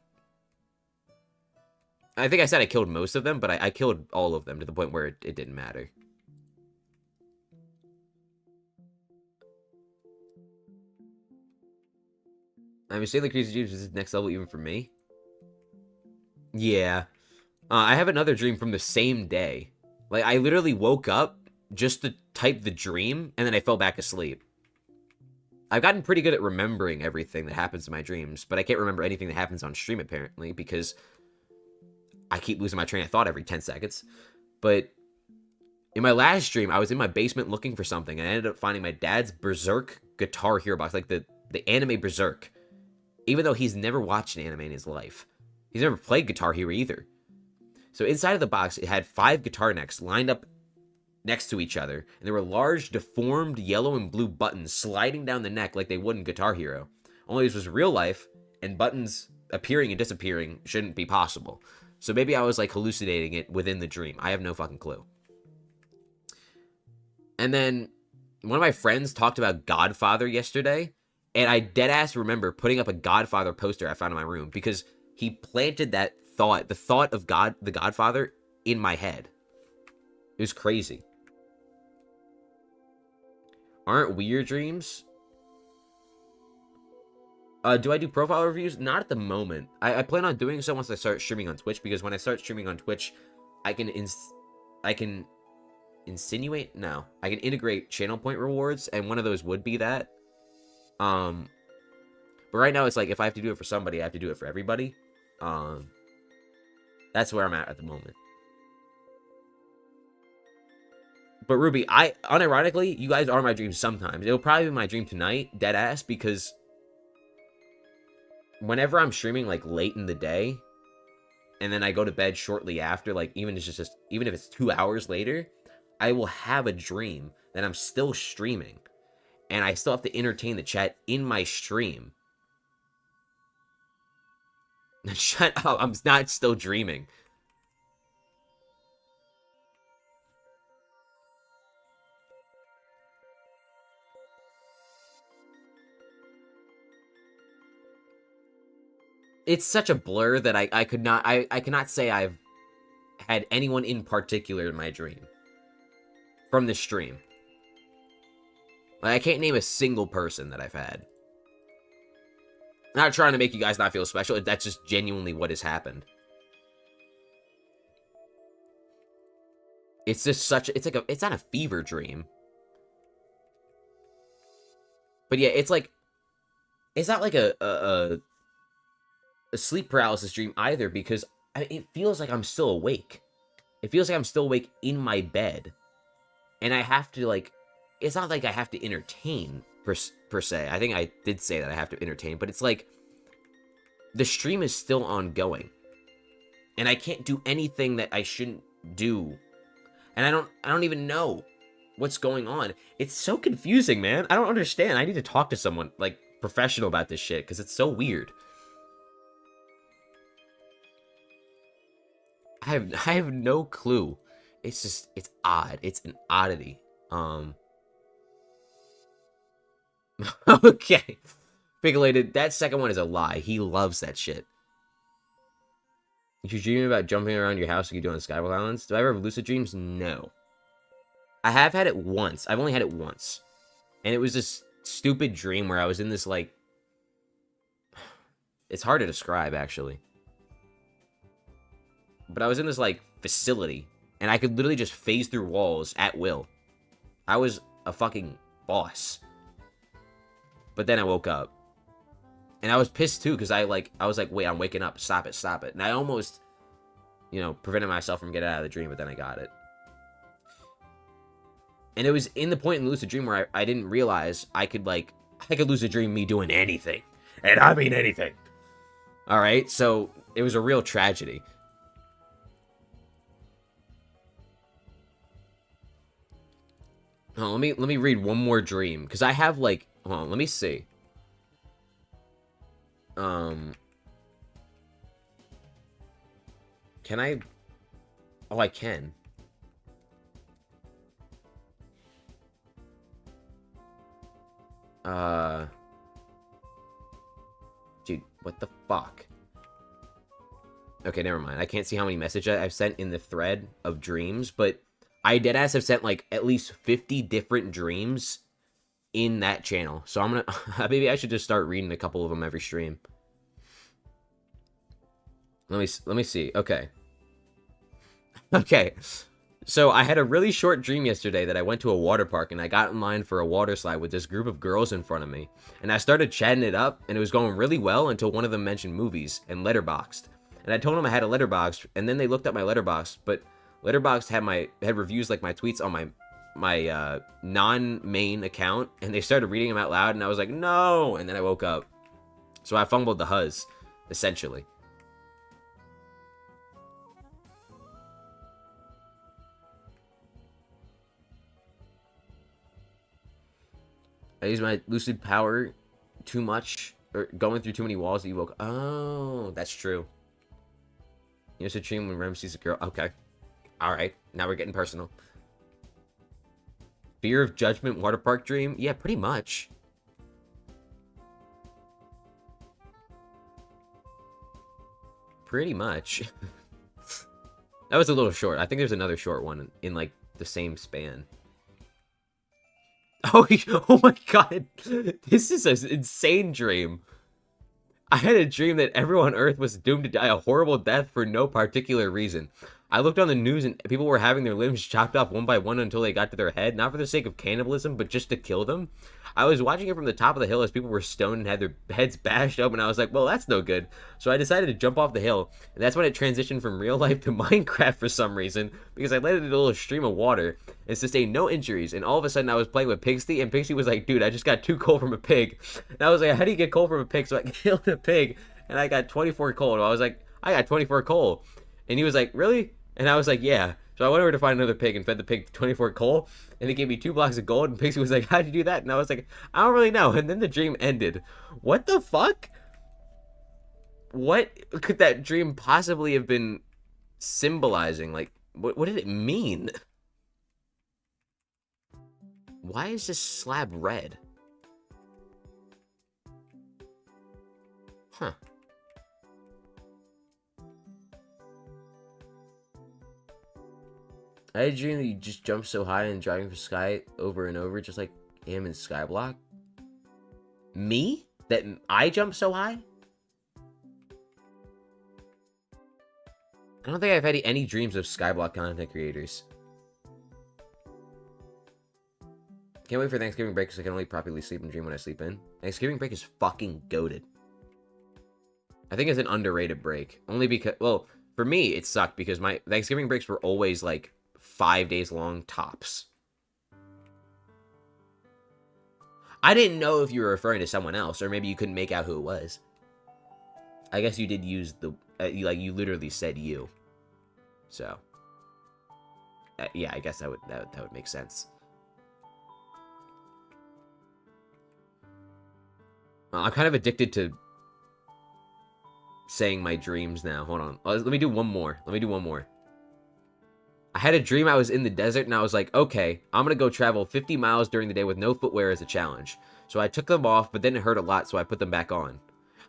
I think I said I killed most of them, but I killed all of them to the point where it didn't matter. I'm saying the crazy dreams is next level even for me. Yeah. I have another dream from the same day. Like, I literally woke up just to type the dream, and then I fell back asleep. I've gotten pretty good at remembering everything that happens in my dreams, but I can't remember anything that happens on stream, apparently, because I keep losing my train of thought every 10 seconds. But in my last stream, I was in my basement looking for something, and I ended up finding my dad's Berserk Guitar Hero box, like the anime Berserk. Even though he's never watched an anime in his life. He's never played Guitar Hero either. So inside of the box, it had 5 guitar necks lined up next to each other, and there were large, deformed yellow and blue buttons sliding down the neck like they would in Guitar Hero. Only this was real life, and buttons appearing and disappearing shouldn't be possible. So maybe I was like hallucinating it within the dream. I have no fucking clue. And then one of my friends talked about Godfather yesterday, and I deadass remember putting up a Godfather poster I found in my room because he planted that thought, the thought of God, the Godfather, in my head. It was crazy. Aren't weird dreams? Do I do profile reviews? Not at the moment. I plan on doing so once I start streaming on Twitch, because when I start streaming on Twitch, I can insinuate? No. I can integrate channel point rewards, and one of those would be that. But right now, it's like, if I have to do it for somebody, I have to do it for everybody. That's where I'm at the moment. But Ruby, unironically, you guys are my dreams sometimes. It'll probably be my dream tonight, deadass, because whenever I'm streaming, like, late in the day, and then I go to bed shortly after, like, even if it's 2 hours later, I will have a dream that I'm still streaming, and I still have to entertain the chat in my stream. Shut up, I'm not still dreaming. It's such a blur that I cannot say I've had anyone in particular in my dream from the stream. Like, I can't name a single person that I've had. I'm not trying to make you guys not feel special. That's just genuinely what has happened. It's just it's not a fever dream. But yeah, it's like, it's not like a sleep paralysis dream either, because it feels like I'm still awake. It feels like I'm still awake in my bed. And I have to, like, it's not like I have to entertain, per se. I think I did say that I have to entertain, but it's like, the stream is still ongoing. And I can't do anything that I shouldn't do. And I don't even know what's going on. It's so confusing, man. I don't understand. I need to talk to someone, like, professional about this shit, because it's so weird. I have no clue. It's just, it's odd. It's an oddity. Okay. Pigulated, that second one is a lie. He loves that shit. Did you dream about jumping around your house like you do on Skyblock Islands? Do I ever have lucid dreams? No. I have had it once. I've only had it once. And it was this stupid dream where I was in this, like... It's hard to describe, actually. But I was in this, like, facility. And I could literally just phase through walls at will. I was a fucking boss. But then I woke up. And I was pissed, too, because I was like, wait, I'm waking up. Stop it, stop it. And I almost, you know, prevented myself from getting out of the dream, but then I got it. And it was in the point in the lucid dream where I didn't realize I could lucid dream me doing anything. And I mean anything. Alright, so it was a real tragedy. Oh, let me read one more dream, because I have, like, hold on, let me see. Can I? Oh, I can. Dude, what the fuck? Okay, never mind. I can't see how many messages I've sent in the thread of dreams, but I deadass have sent, like, at least 50 different dreams in that channel. So I'm gonna... maybe I should just start reading a couple of them every stream. Let me see. Okay. Okay. So I had a really short dream yesterday that I went to a water park and I got in line for a water slide with this group of girls in front of me. And I started chatting it up and it was going really well until one of them mentioned movies and Letterboxd. And And I told them I had a letterbox, and then they looked at my letterbox, but letterbox had reviews like my tweets on my non-main account, and they started reading them out loud, and I was like, no! And then I woke up. So I fumbled the Huz, essentially. I use my lucid power too much, or going through too many walls that you woke. Oh, that's true. You know, a dream when Rem sees a girl. Okay. Alright, now we're getting personal. Fear of judgment water park dream? Yeah, pretty much. Pretty much. That was a little short. I think there's another short one in like the same span. Oh, oh my god. This is an insane dream. I had a dream that everyone on Earth was doomed to die a horrible death for no particular reason. I looked on the news and people were having their limbs chopped off one by one until they got to their head, not for the sake of cannibalism, but just to kill them. I was watching it from the top of the hill as people were stoned and had their heads bashed open. I was like, well, that's no good. So I decided to jump off the hill, and that's when it transitioned from real life to Minecraft for some reason, because I let it in a little stream of water and sustained no injuries. And all of a sudden I was playing with Pixie, and Pixie was like, dude, I just got 2 coal from a pig. And I was like, how do you get coal from a pig? So I killed a pig, and I got 24 coal. And I was like, I got 24 coal. And he was like, really? And I was like, yeah. So I went over to find another pig and fed the pig 24 coal. And he gave me 2 blocks of gold. And Pixie was like, how'd you do that? And I was like, I don't really know. And then the dream ended. What the fuck? What could that dream possibly have been symbolizing? Like, what did it mean? Why is this slab red? Huh. I had a dream that you just jump so high and driving for sky over and over, just like him in Skyblock. Me? That I jump so high? I don't think I've had any dreams of Skyblock content creators. Can't wait for Thanksgiving break because I can only properly sleep and dream when I sleep in. Thanksgiving break is fucking goated. I think it's an underrated break. Only because, well, for me, it sucked because my Thanksgiving breaks were always like 5 days long tops. I didn't know if you were referring to someone else, or maybe you couldn't make out who it was. I guess you did use the, you literally said you. So, yeah, I guess that would make sense. I'm kind of addicted to saying my dreams now. Hold on. Let me do one more. I had a dream I was in the desert, and I was like, okay, I'm going to go travel 50 miles during the day with no footwear as a challenge. So I took them off, but then it hurt a lot, so I put them back on.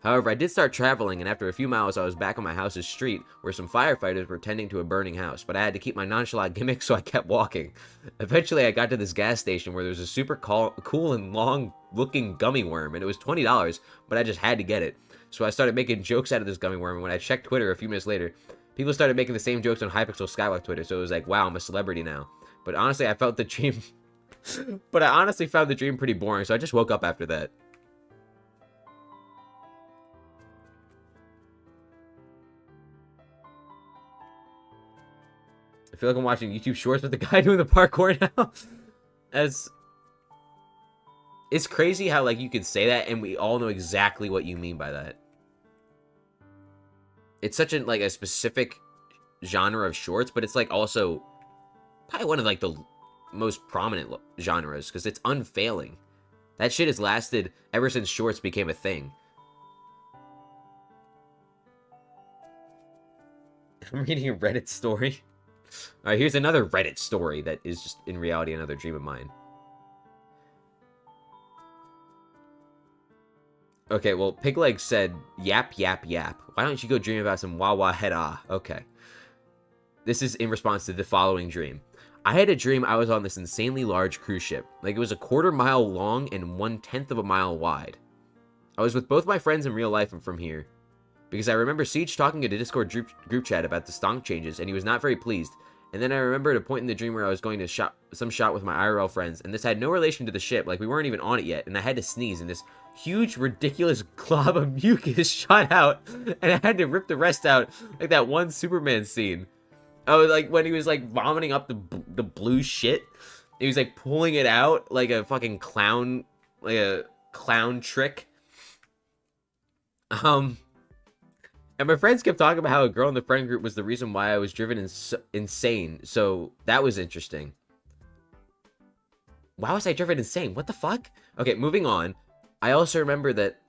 However, I did start traveling, and after a few miles, I was back on my house's street, where some firefighters were tending to a burning house, but I had to keep my nonchalant gimmick, so I kept walking. Eventually, I got to this gas station where there was a super cool and long-looking gummy worm, and it was $20, but I just had to get it. So I started making jokes out of this gummy worm, and when I checked Twitter a few minutes later, people started making the same jokes on Hypixel Skyblock Twitter, so it was like, wow, I'm a celebrity now. But honestly, I felt the dream... but I honestly found the dream pretty boring, so I just woke up after that. I feel like I'm watching YouTube Shorts with the guy doing the parkour now. It's crazy how, like, you can say that, and we all know exactly what you mean by that. It's such a, like, a specific genre of shorts, but it's, like, also probably one of, like, the most prominent genres, because it's unfailing. That shit has lasted ever since shorts became a thing. I'm reading a Reddit story. Alright, here's another Reddit story that is just, in reality, another dream of mine. Okay, well, Pigleg said, yap, yap, yap. Why don't you go dream about some wah-wah head ah? Okay. This is in response to the following dream. I had a dream I was on this insanely large cruise ship. Like, it was a 1/4 mile long and 1/10 of a mile wide. I was with both my friends in real life and from here. Because I remember Siege talking in a Discord group chat about the stonk changes, and he was not very pleased. And then I remembered a point in the dream where I was going to shot with my IRL friends, and this had no relation to the ship, like we weren't even on it yet, and I had to sneeze, and this huge, ridiculous glob of mucus shot out, and I had to rip the rest out, like that one Superman scene. Oh, like when he was like vomiting up the blue shit, he was like pulling it out like a fucking clown, like a clown trick. And my friends kept talking about how a girl in the friend group was the reason why I was driven insane. So that was interesting. Why was I driven insane? What the fuck? Okay, moving on. I also remember that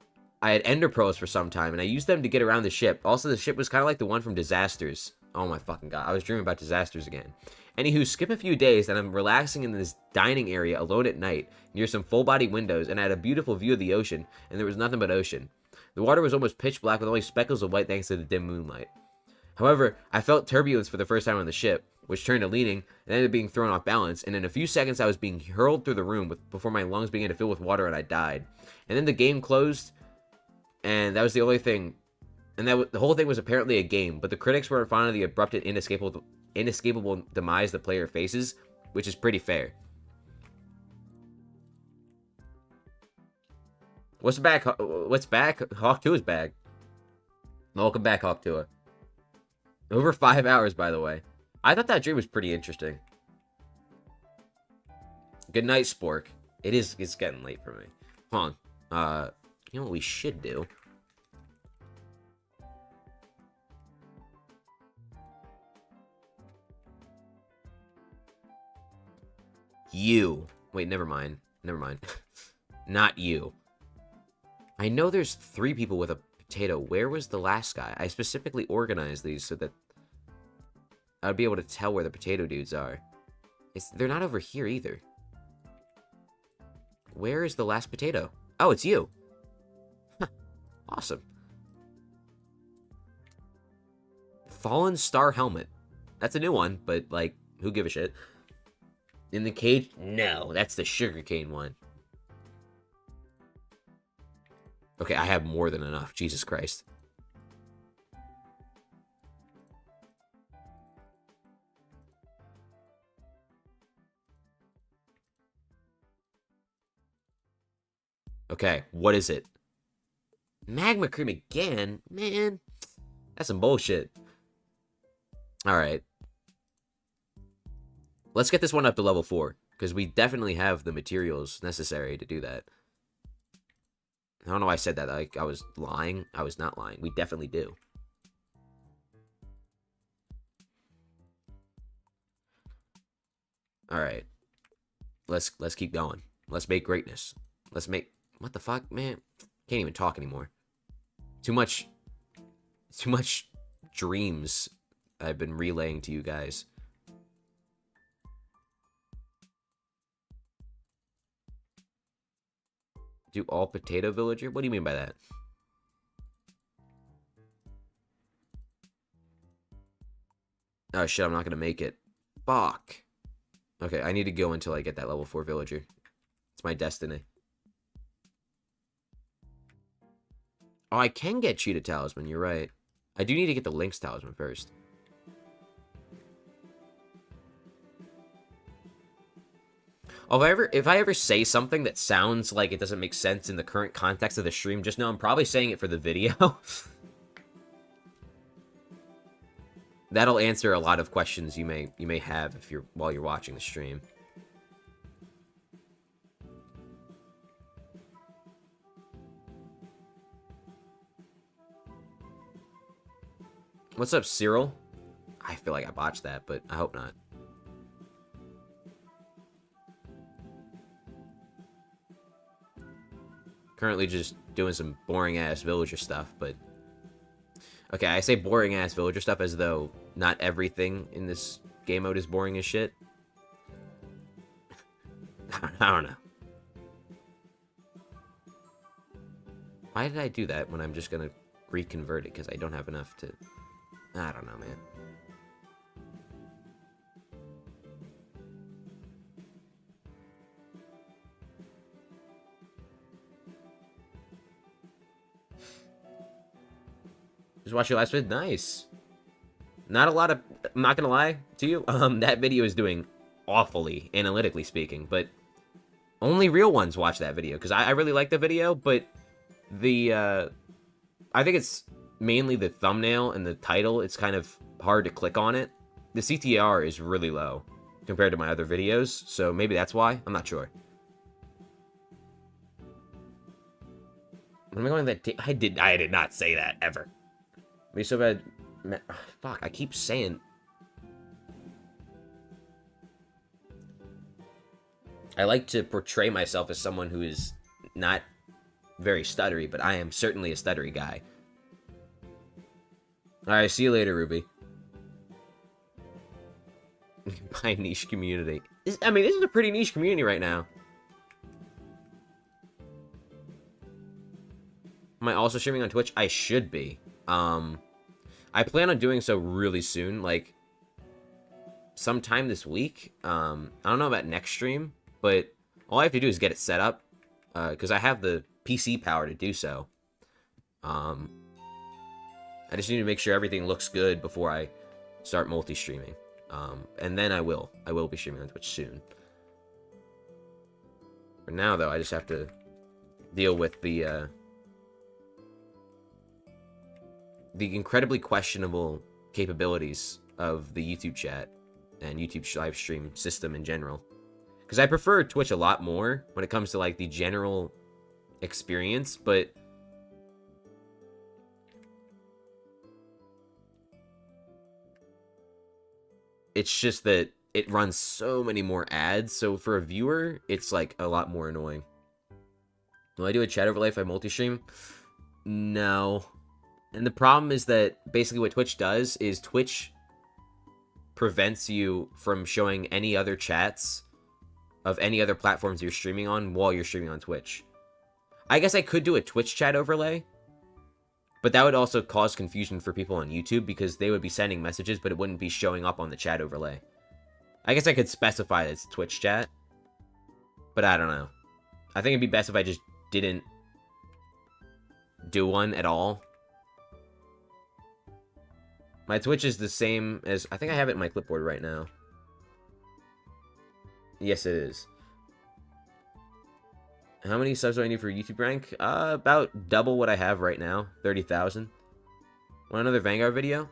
I had ender pearls for some time, and I used them to get around the ship. Also, the ship was kind of like the one from Disasters. Oh my fucking god, I was dreaming about Disasters again. Anywho, skip a few days, and I'm relaxing in this dining area alone at night, near some full-body windows, and I had a beautiful view of the ocean, and there was nothing but ocean. The water was almost pitch black with only speckles of white thanks to the dim moonlight. However, I felt turbulence for the first time on the ship, which turned to leaning and ended up being thrown off balance, and in a few seconds I was being hurled through the room before my lungs began to fill with water and I died. And then the game closed, and that was the only thing. And the whole thing was apparently a game, but the critics weren't fond of the abrupt and inescapable demise the player faces, which is pretty fair. What's back? What's back? Hawk 2 is back. Welcome back, Hawk 2. Over 5 hours, by the way. I thought that dream was pretty interesting. Good night, Spork. It's getting late for me. Hold on. You know what we should do? You. Wait, never mind. Never mind. Not you. I know there's 3 people with a potato. Where was the last guy? I specifically organized these so that I would be able to tell where the potato dudes are. They're not over here either. Where is the last potato? Oh, it's you. Huh. Awesome. Fallen Star Helmet. That's a new one, but, like, who give a shit? In the cage? No, that's the sugarcane one. Okay, I have more than enough. Jesus Christ. Okay, what is it? Magma cream again? Man, that's some bullshit. Alright. Let's get this one up to level 4, because we definitely have the materials necessary to do that. I don't know why I said that. Like, I was lying. I was not lying. We definitely do. Alright. Let's keep going. Let's make greatness. Let's make... What the fuck, man? Can't even talk anymore. Too much dreams I've been relaying to you guys. Do all potato villager? What do you mean by that? Oh shit, I'm not gonna make it. Fuck. Okay, I need to go until I get that level 4 villager. It's my destiny. Oh, I can get Cheetah Talisman, you're right. I do need to get the Lynx Talisman first. Oh, if I ever say something that sounds like it doesn't make sense in the current context of the stream, just know I'm probably saying it for the video. That'll answer a lot of questions you may have if while you're watching the stream. What's up, Cyril? I feel like I botched that, but I hope not. Currently just doing some boring-ass villager stuff, but... Okay, I say boring-ass villager stuff as though not everything in this game mode is boring as shit. I don't know. Why did I do that when I'm just gonna reconvert it? Because I don't have enough to... I don't know, man. Just watch your last vid? Nice. not a lot of, I'm not gonna lie to you, that video is doing awfully, analytically speaking, but only real ones watch that video, because I really like the video, but the, I think it's mainly the thumbnail and the title. It's kind of hard to click on it. The CTR is really low compared to my other videos, so maybe that's why. I'm not sure. Am I going that? I did not say that ever. Be so bad. Fuck! I keep saying. I like to portray myself as someone who is not very stuttery, but I am certainly a stuttery guy. Alright, see you later, Ruby. My niche community. I mean, this is a pretty niche community right now. Am I also streaming on Twitch? I should be. I plan on doing so really soon, like sometime this week. I don't know about next stream, but all I have to do is get it set up, because I have the PC power to do so. I just need to make sure everything looks good before I start multi-streaming. And then I will be streaming on Twitch soon. For now, though, I just have to deal with the incredibly questionable capabilities of the YouTube chat and YouTube live stream system in general. Because I prefer Twitch a lot more when it comes to, like, the general experience, but it's just that it runs so many more ads, so for a viewer, it's, like, a lot more annoying. Will I do a chat overlay if I multi-stream? No. And the problem is that basically what Twitch does is Twitch prevents you from showing any other chats of any other platforms you're streaming on while you're streaming on Twitch. I guess I could do a Twitch chat overlay, but that would also cause confusion for people on YouTube because they would be sending messages, but it wouldn't be showing up on the chat overlay. I guess I could specify it's Twitch chat, but I don't know. I think it'd be best if I just didn't do one at all. My Twitch is the same as... I think I have it in my clipboard right now. Yes, it is. How many subs do I need for YouTube rank? About double what I have right now. 30,000. Want another Vanguard video?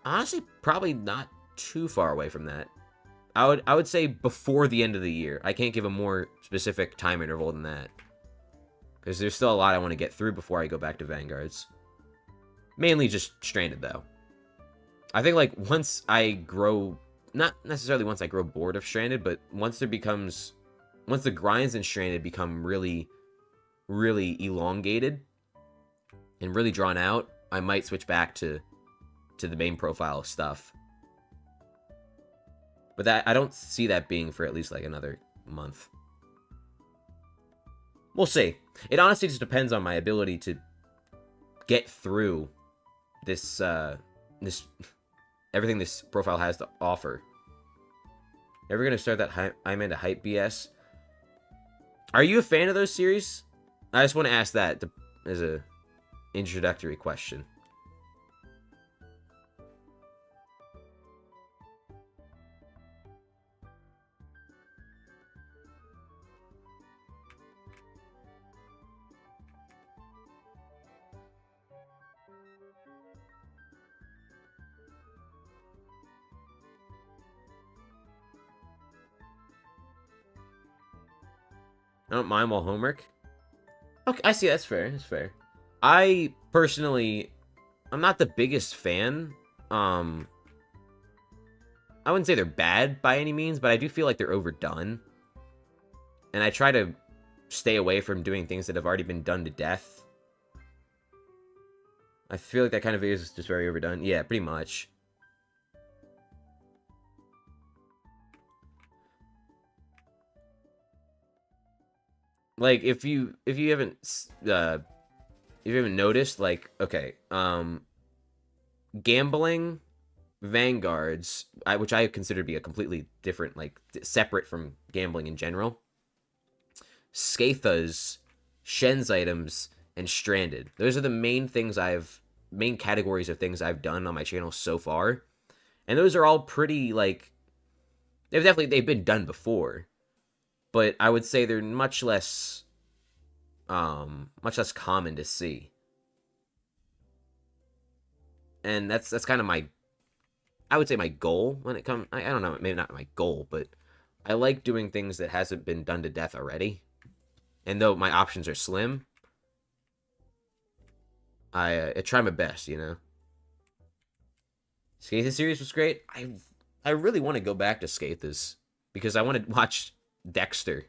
Honestly, probably not too far away from that. I would say before the end of the year. I can't give a more specific time interval than that. Because there's still a lot I want to get through before I go back to Vanguards. Mainly just Stranded, though. I think, like, once I grow... Not necessarily once I grow bored of Stranded, but once there becomes... Once the grinds in Stranded become really, really elongated and really drawn out, I might switch back to the main profile stuff. But that I don't see that being for at least, like, another month. We'll see. It honestly just depends on my ability to get through this, everything this profile has to offer. Ever gonna start that I'm into hype BS? Are you a fan of those series? I just want to ask that as a introductory question. I don't mind while homework. Okay, I see. That's fair. That's fair. I personally, I'm not the biggest fan. I wouldn't say they're bad by any means, but I do feel like they're overdone. And I try to stay away from doing things that have already been done to death. I feel like that kind of is just very overdone. Yeah, pretty much. Like, if you haven't noticed, like, okay, gambling vanguards, which I consider to be a completely different, like, separate from gambling in general. Scythas, Shen's items, and Stranded. Those are the main things I've main categories of things I've done on my channel so far. And those are all pretty, like, they've been done before. But I would say they're much less common to see. And that's kind of I would say my goal when it comes, I don't know, maybe not my goal, but I like doing things that hasn't been done to death already. And though my options are slim, I try my best, you know. Scythe series was great. I really want to go back to Scythe because I want to watch Dexter.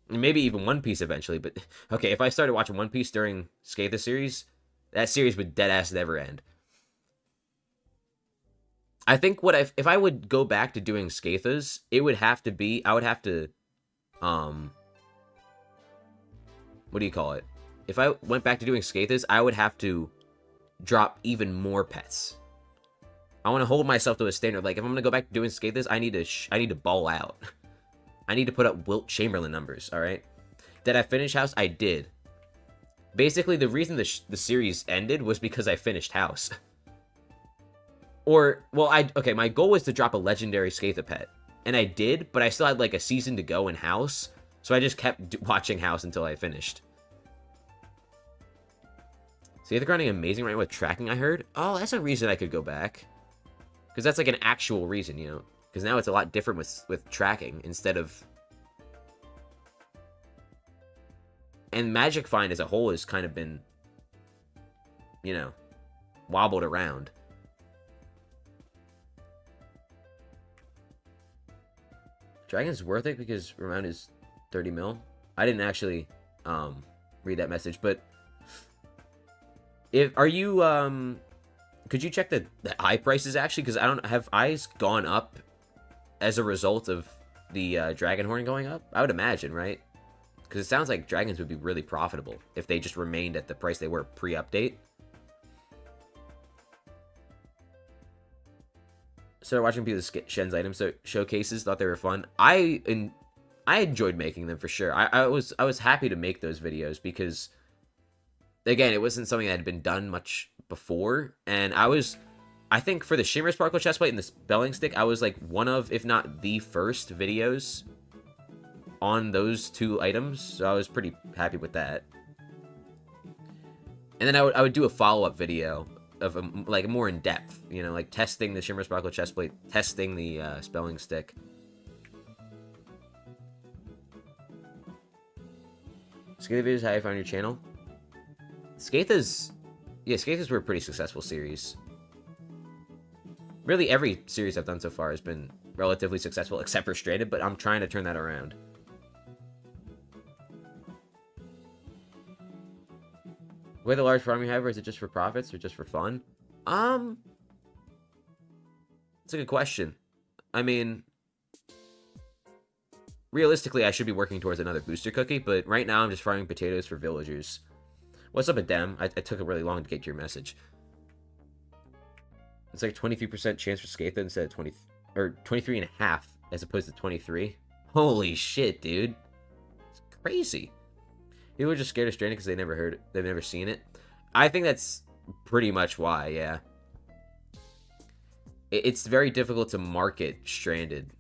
And maybe even One Piece eventually, but okay, if I started watching One Piece during Scythe series, that series would deadass never end. I think if I would go back to doing Scythes, it would have to be, I would have to, what do you call it? If I went back to doing Scythes, I would have to drop even more pets. I want to hold myself to a standard. Like, if I'm going to go back to doing Scythes, I need to ball out. I need to put up Wilt Chamberlain numbers, alright? Did I finish House? I did. Basically, the reason the series ended was because I finished House. Or, well, okay, my goal was to drop a legendary Scythe pet. And I did, but I still had, like, a season to go in House. So I just kept watching House until I finished. Scythe grinding amazing right now with tracking, I heard. Oh, that's a reason I could go back. Because that's, like, an actual reason, you know? Because now it's a lot different with tracking instead of... And Magic Find as a whole has kind of been, you know, wobbled around. Dragon's worth it because Revenant is 30 mil. I didn't actually read that message, but are you could you check the eye prices actually? Because I don't have eyes gone up as a result of the dragon horn going up. I would imagine, right? Because it sounds like dragons would be really profitable if they just remained at the price they were pre-update. Started watching people's Shen's items showcases. Thought they were fun. I enjoyed making them for sure. I was happy to make those videos because, again, it wasn't something that had been done much before, and I think for the Shimmer Sparkle chestplate and the spelling stick, I was like one of, if not the first videos on those two items, so I was pretty happy with that. And then I would do a follow-up video of like more in depth, you know, like testing the Shimmer Sparkle chestplate, testing the spelling stick. Scythe videos, how you found your channel? Scythes were a pretty successful series. Really, every series I've done so far has been relatively successful, except for Stranded, but I'm trying to turn that around. With a large farm you have, or is it just for profits or just for fun? It's a good question. I mean, realistically, I should be working towards another booster cookie, but right now I'm just farming potatoes for villagers. What's up, Adem? I took it really long to get your message. It's like 23% chance for Scythe instead of 20, or 23.5 as opposed to 23. Holy shit, dude! It's crazy. People are just scared of Stranded because they've never seen it. I think that's pretty much why. Yeah, it's very difficult to market Stranded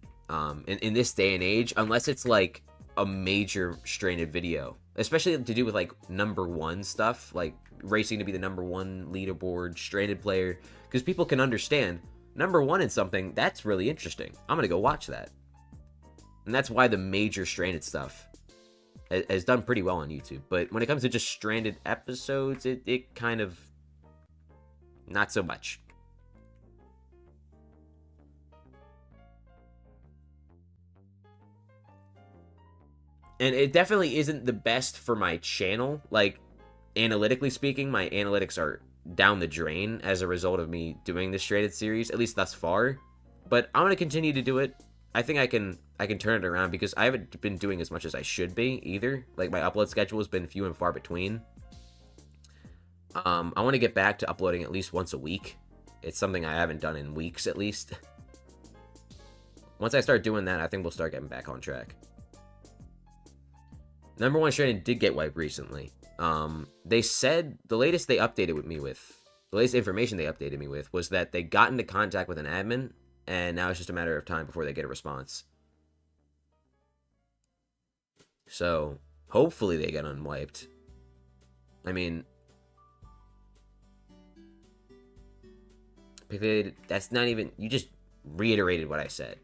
in this day and age unless it's like a major Stranded video, especially to do with like #1 stuff, like racing to be the #1 leaderboard Stranded player, because people can understand #1 in something that's really interesting. I'm gonna go watch that, and that's why the major Stranded stuff has done pretty well on YouTube. But when it comes to just Stranded episodes, it kind of not so much. And it definitely isn't the best for my channel. Like, analytically speaking, my analytics are down the drain as a result of me doing this Stranded series, at least thus far. But I'm going to continue to do it. I think I can turn it around because I haven't been doing as much as I should be either. Like, my upload schedule has been few and far between. I want to get back to uploading at least once a week. It's something I haven't done in weeks, at least. Once I start doing that, I think we'll start getting back on track. #1 Stranded did get wiped recently. They said the latest they updated with me with the latest information they updated me with was that they got into contact with an admin, and now it's just a matter of time before they get a response. So, hopefully they get unwiped. I mean, that's not even... You just reiterated what I said.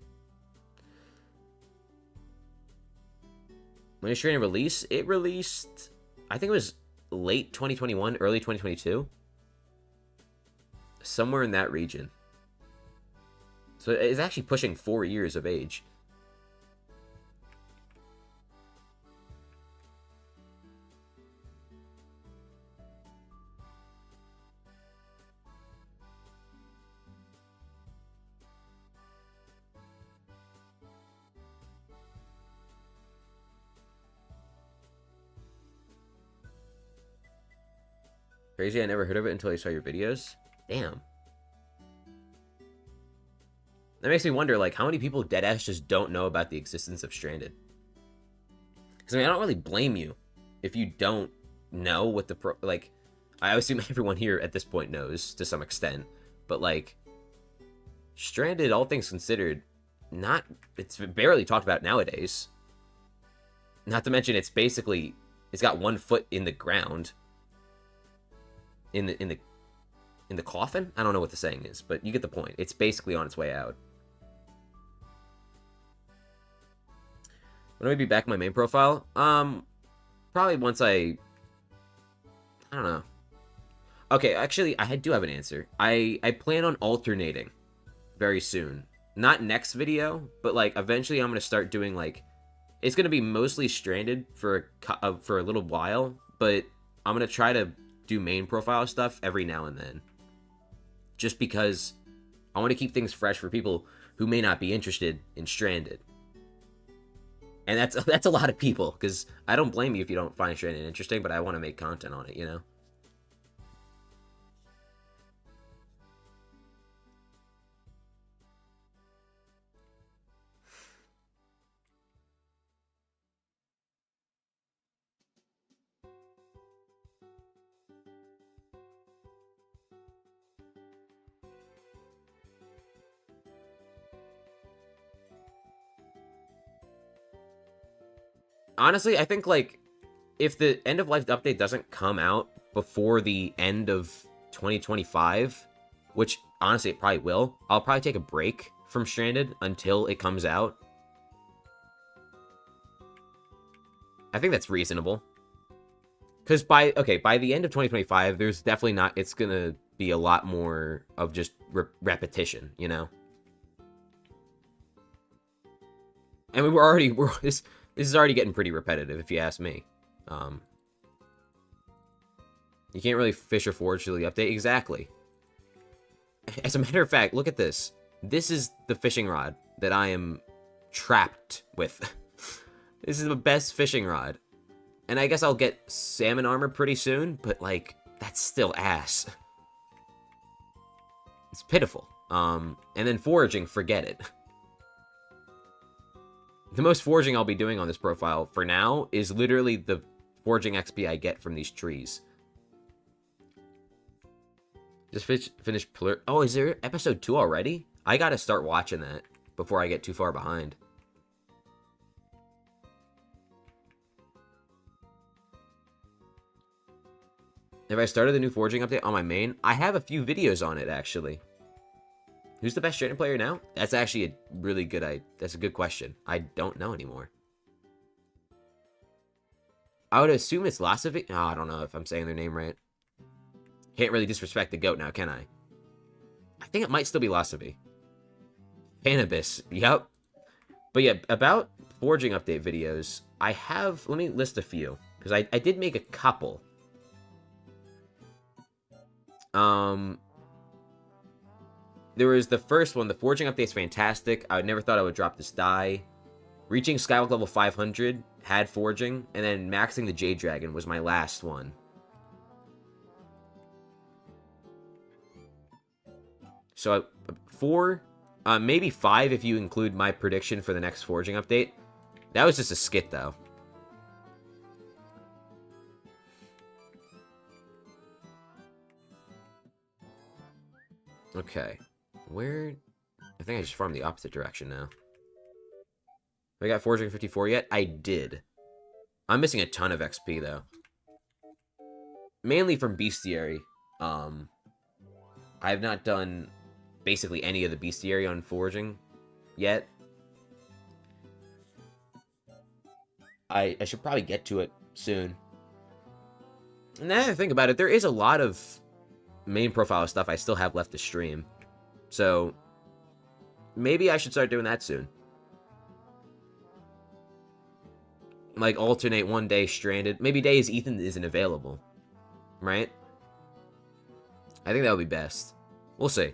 When is Stranded release? It released... I think it was late 2021, early 2022. Somewhere in that region. So it's actually pushing 4 years of age. Crazy, I never heard of it until I saw your videos. Damn. That makes me wonder, like, how many people deadass just don't know about the existence of Stranded? Because, I mean, I don't really blame you if you don't know what the like, I assume everyone here at this point knows, to some extent. But, like, Stranded, all things considered, it's barely talked about nowadays. Not to mention, it's basically, it's got 1 foot in the ground. In the coffin? I don't know what the saying is, but you get the point. It's basically on its way out. When do I be back in my main profile? Probably once I don't know. Okay, actually, I do have an answer. I plan on alternating very soon. Not next video, but, like, eventually I'm going to start doing, like... It's going to be mostly Stranded for a little while, but I'm going to try to do main profile stuff every now and then. Just because I want to keep things fresh for people who may not be interested in Stranded. And that's a lot of people, because I don't blame you if you don't find Stranded interesting, but I want to make content on it, you know? Honestly, I think, like, if the end of life update doesn't come out before the end of 2025, which honestly it probably will, I'll probably take a break from Stranded until it comes out. I think that's reasonable. Because by the end of 2025, there's definitely not, it's gonna be a lot more of just repetition, you know? And this is already getting pretty repetitive, if you ask me. You can't really fish or forage till the update. Exactly. As a matter of fact, look at this. This is the fishing rod that I am trapped with. This is the best fishing rod. And I guess I'll get salmon armor pretty soon, but, like, that's still ass. It's pitiful. And then foraging, forget it. The most foraging I'll be doing on this profile for now is literally the foraging XP I get from these trees. Just finish Pillar. Oh, is there episode 2 already? I gotta start watching that before I get too far behind. Have I started the new foraging update on my main? I have a few videos on it, actually. Who's the best Stranded player now? That's actually a really good... That's a good question. I don't know anymore. I would assume it's Lasavi. Oh, I don't know if I'm saying their name right. Can't really disrespect the goat now, can I? I think it might still be Lasavi. Cannabis. Yep. But yeah, about foraging update videos, I have... Let me list a few. Because I did make a couple. There was the first one. The foraging update's fantastic. I never thought I would drop this die. Reaching Skyblock level 500 had foraging, and then maxing the Jade Dragon was my last one. So 4, maybe 5 if you include my prediction for the next foraging update. That was just a skit, though. Okay. Where... I think I just farmed the opposite direction now. Have I got Forging 54 yet? I did. I'm missing a ton of XP, though. Mainly from Bestiary. I have not done basically any of the Bestiary on Forging yet. I should probably get to it soon. And now that I think about it, there is a lot of main profile stuff I still have left to stream. So, maybe I should start doing that soon. Like, alternate one day stranded. Maybe days Ethan isn't available. Right? I think that would be best. We'll see.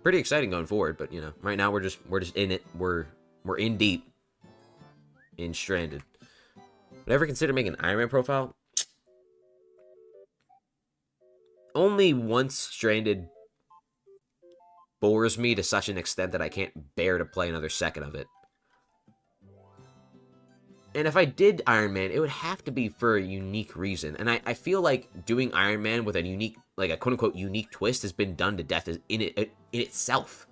Pretty exciting going forward, but, you know, right now we're just in it. We're in deep. In stranded. Would I ever consider making an Iron Man profile? Only once stranded bores me to such an extent that I can't bear to play another second of it. And if I did Iron Man, it would have to be for a unique reason. And I feel like doing Iron Man with a unique, like a quote-unquote unique twist has been done to death in itself.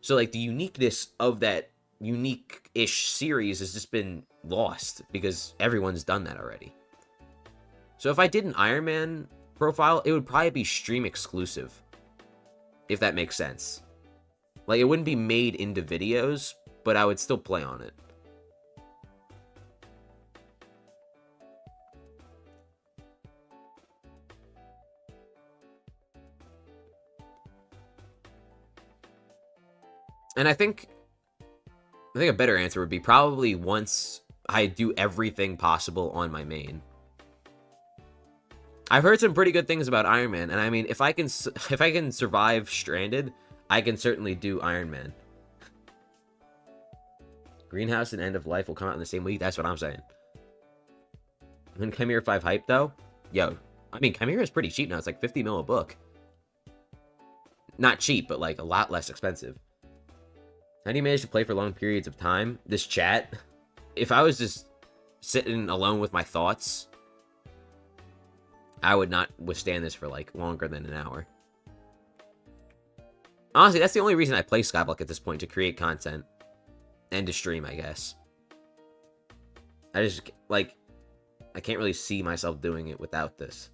So, like, the uniqueness of that unique-ish series has just been lost because everyone's done that already. So if I did an Iron Man profile, it would probably be stream exclusive, if that makes sense. Like, it wouldn't be made into videos, but I would still play on it. And I think a better answer would be probably once I do everything possible on my main. I've heard some pretty good things about Iron Man, and I mean, if I can survive stranded, I can certainly do Iron Man. Greenhouse and End of Life will come out in the same week. That's what I'm saying. And Chimera 5 hype though, yo, I mean, Chimera is pretty cheap now. It's like 50 mil a book. Not cheap, but like a lot less expensive. How do you manage to play for long periods of time? This chat, if I was just sitting alone with my thoughts, I would not withstand this for, like, longer than an hour. Honestly, that's the only reason I play Skyblock at this point, to create content. And to stream, I guess. I just, like, I can't really see myself doing it without this.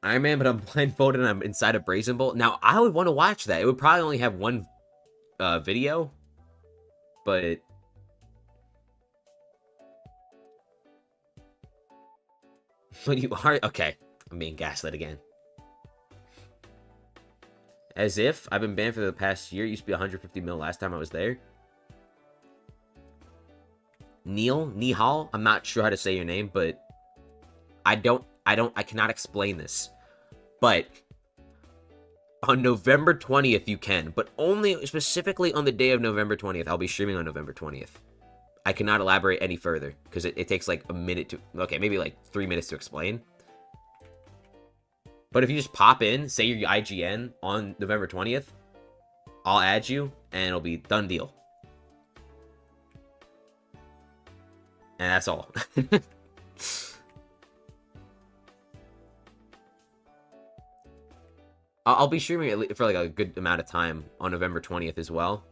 Iron Man, but I'm blindfolded and I'm inside a Brazen Bolt. Now, I would want to watch that. It would probably only have one video, but you are okay. I'm being gaslit again. As if I've been banned for the past year. It used to be 150 mil last time I was there. Nihal. I'm not sure how to say your name, but I cannot explain this. But on November 20th, you can. But only specifically on the day of November 20th. I'll be streaming on November 20th. I cannot elaborate any further. Because it takes like a minute to... Okay, maybe like 3 minutes to explain. But if you just pop in, say your IGN on November 20th, I'll add you, and it'll be done deal. And that's all. I'll be streaming it for like a good amount of time on November 20th as well.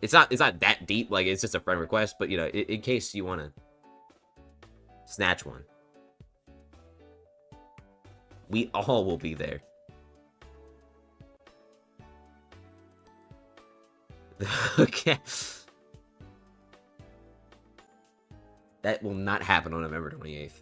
It's not that deep, like it's just a friend request, but you know, in case you want to snatch one. We all will be there. Okay. That will not happen on November 28th.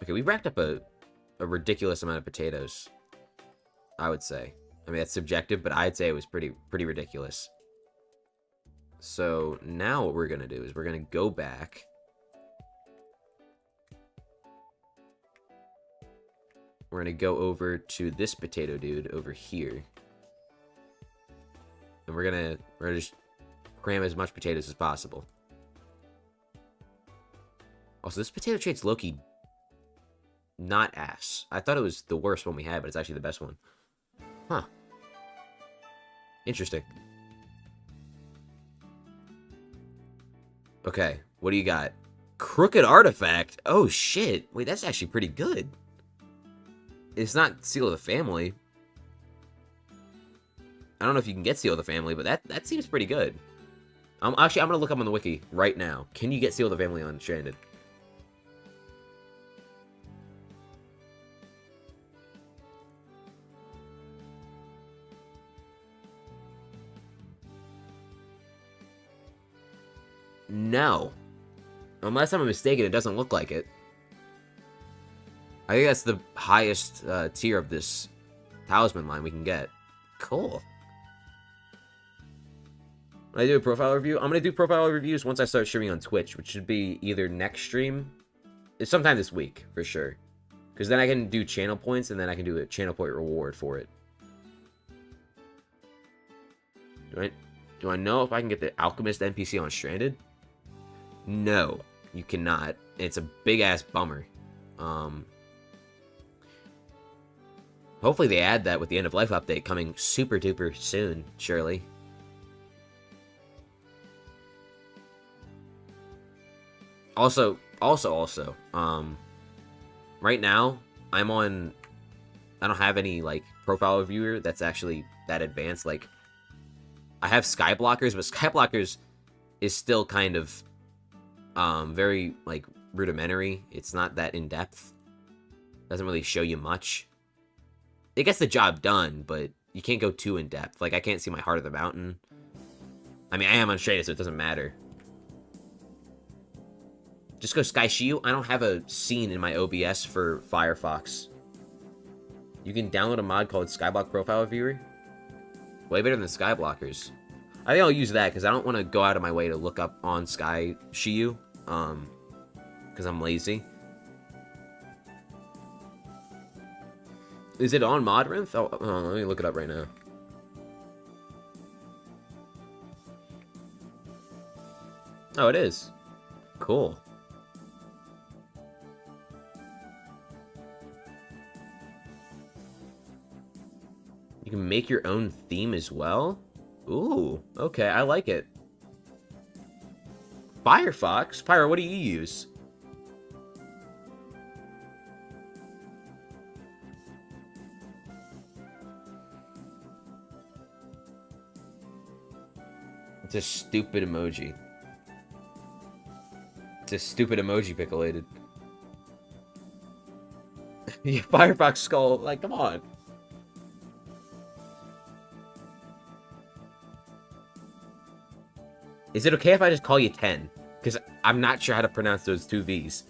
Okay, we racked up a ridiculous amount of potatoes, I would say. I mean, that's subjective, but I'd say it was pretty ridiculous. So now what we're going to do is we're going to go back. We're going to go over to this potato dude over here. And we're going to just cram as much potatoes as possible. Also, this potato trade's low-key not ass. I thought it was the worst one we had, but it's actually the best one. Huh. Interesting. Okay, what do you got? Crooked Artifact? Oh, shit. Wait, that's actually pretty good. It's not Seal of the Family. I don't know if you can get Seal of the Family, but that seems pretty good. I'm going to look up on the wiki right now. Can you get Seal of the Family on Stranded? No. Unless I'm mistaken, it doesn't look like it. I think that's the highest tier of this talisman line we can get. Cool. When I do a profile review, I'm going to do profile reviews once I start streaming on Twitch, which should be either next stream, it's sometime this week, for sure. Because then I can do channel points, and then I can do a channel point reward for it. Do I know if I can get the Alchemist NPC on Stranded? No, you cannot. It's a big-ass bummer. Hopefully they add that with the end of life update coming super duper soon, surely. Also, right now, I don't have any, like, profile reviewer that's actually that advanced. Like, I have Skyblockers, but Skyblockers is still kind of, very, like, rudimentary. It's not that in-depth. Doesn't really show you much. It gets the job done, but you can't go too in-depth. Like, I can't see my Heart of the Mountain. I mean, I am on Stranded, so it doesn't matter. Just go Sky Shield. I don't have a scene in my OBS for Firefox. You can download a mod called Skyblock Profile Viewer. Way better than Skyblockers. I think I'll use that because I don't want to go out of my way to look up on Sky Shield. Because I'm lazy. Is it on Modrinth? Oh, let me look it up right now. Oh, it is. Cool. You can make your own theme as well? Ooh, okay, I like it. Firefox? Pyro, what do you use? It's a stupid emoji. It's a stupid emoji pickleated. Yeah, Firefox skull, like, come on. Is it okay if I just call you 10? Because I'm not sure how to pronounce those two V's.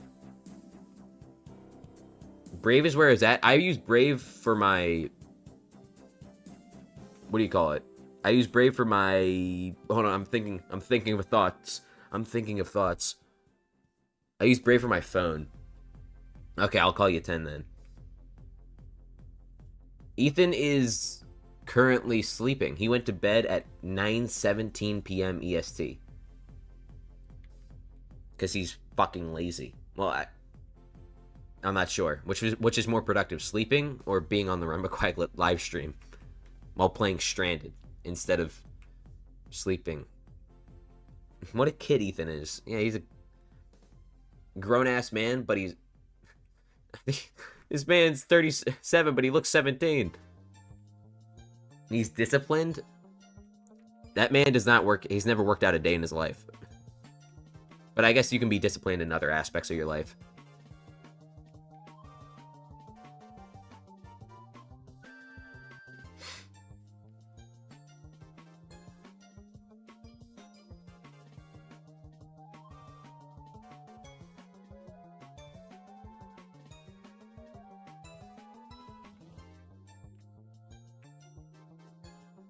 Brave is where it's at. I use Brave for my... What do you call it? I use Brave for my... Hold on, I'm thinking of thoughts. I'm thinking of thoughts. I use Brave for my phone. Okay, I'll call you 10 then. Ethan is currently sleeping. He went to bed at 9:17 p.m. EST. Because he's fucking lazy. Well, I'm not sure. Which is more productive, sleeping or being on the Rumbaquag live stream while playing Stranded instead of sleeping. What a kid Ethan is. Yeah, he's a grown-ass man, but he's... This man's 37, but he looks 17. He's disciplined. That man does not work. He's never worked out a day in his life. But I guess you can be disciplined in other aspects of your life.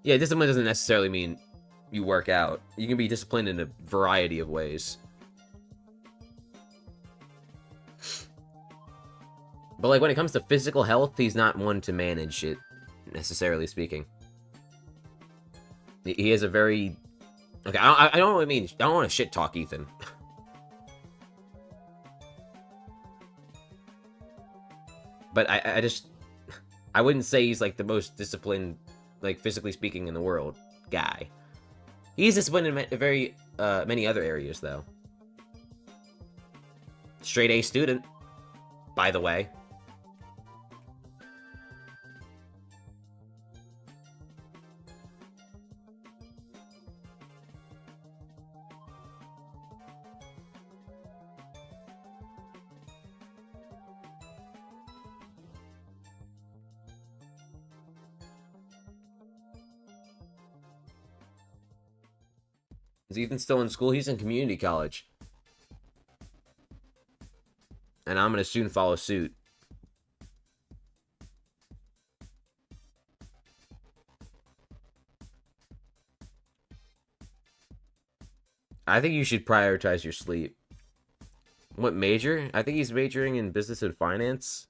Yeah, discipline doesn't necessarily mean you work out. You can be disciplined in a variety of ways. But, like, when it comes to physical health, he's not one to manage it, necessarily speaking. He has a very... Okay, I don't really mean... I don't want to shit-talk Ethan. But I just... I wouldn't say he's, like, the most disciplined, like, physically speaking, in the world. guy. He's disciplined in very many other areas, though. Straight A student, by the way. Is Ethan still in school? He's in community college. And I'm going to soon follow suit. I think you should prioritize your sleep. What major? I think he's majoring in business and finance.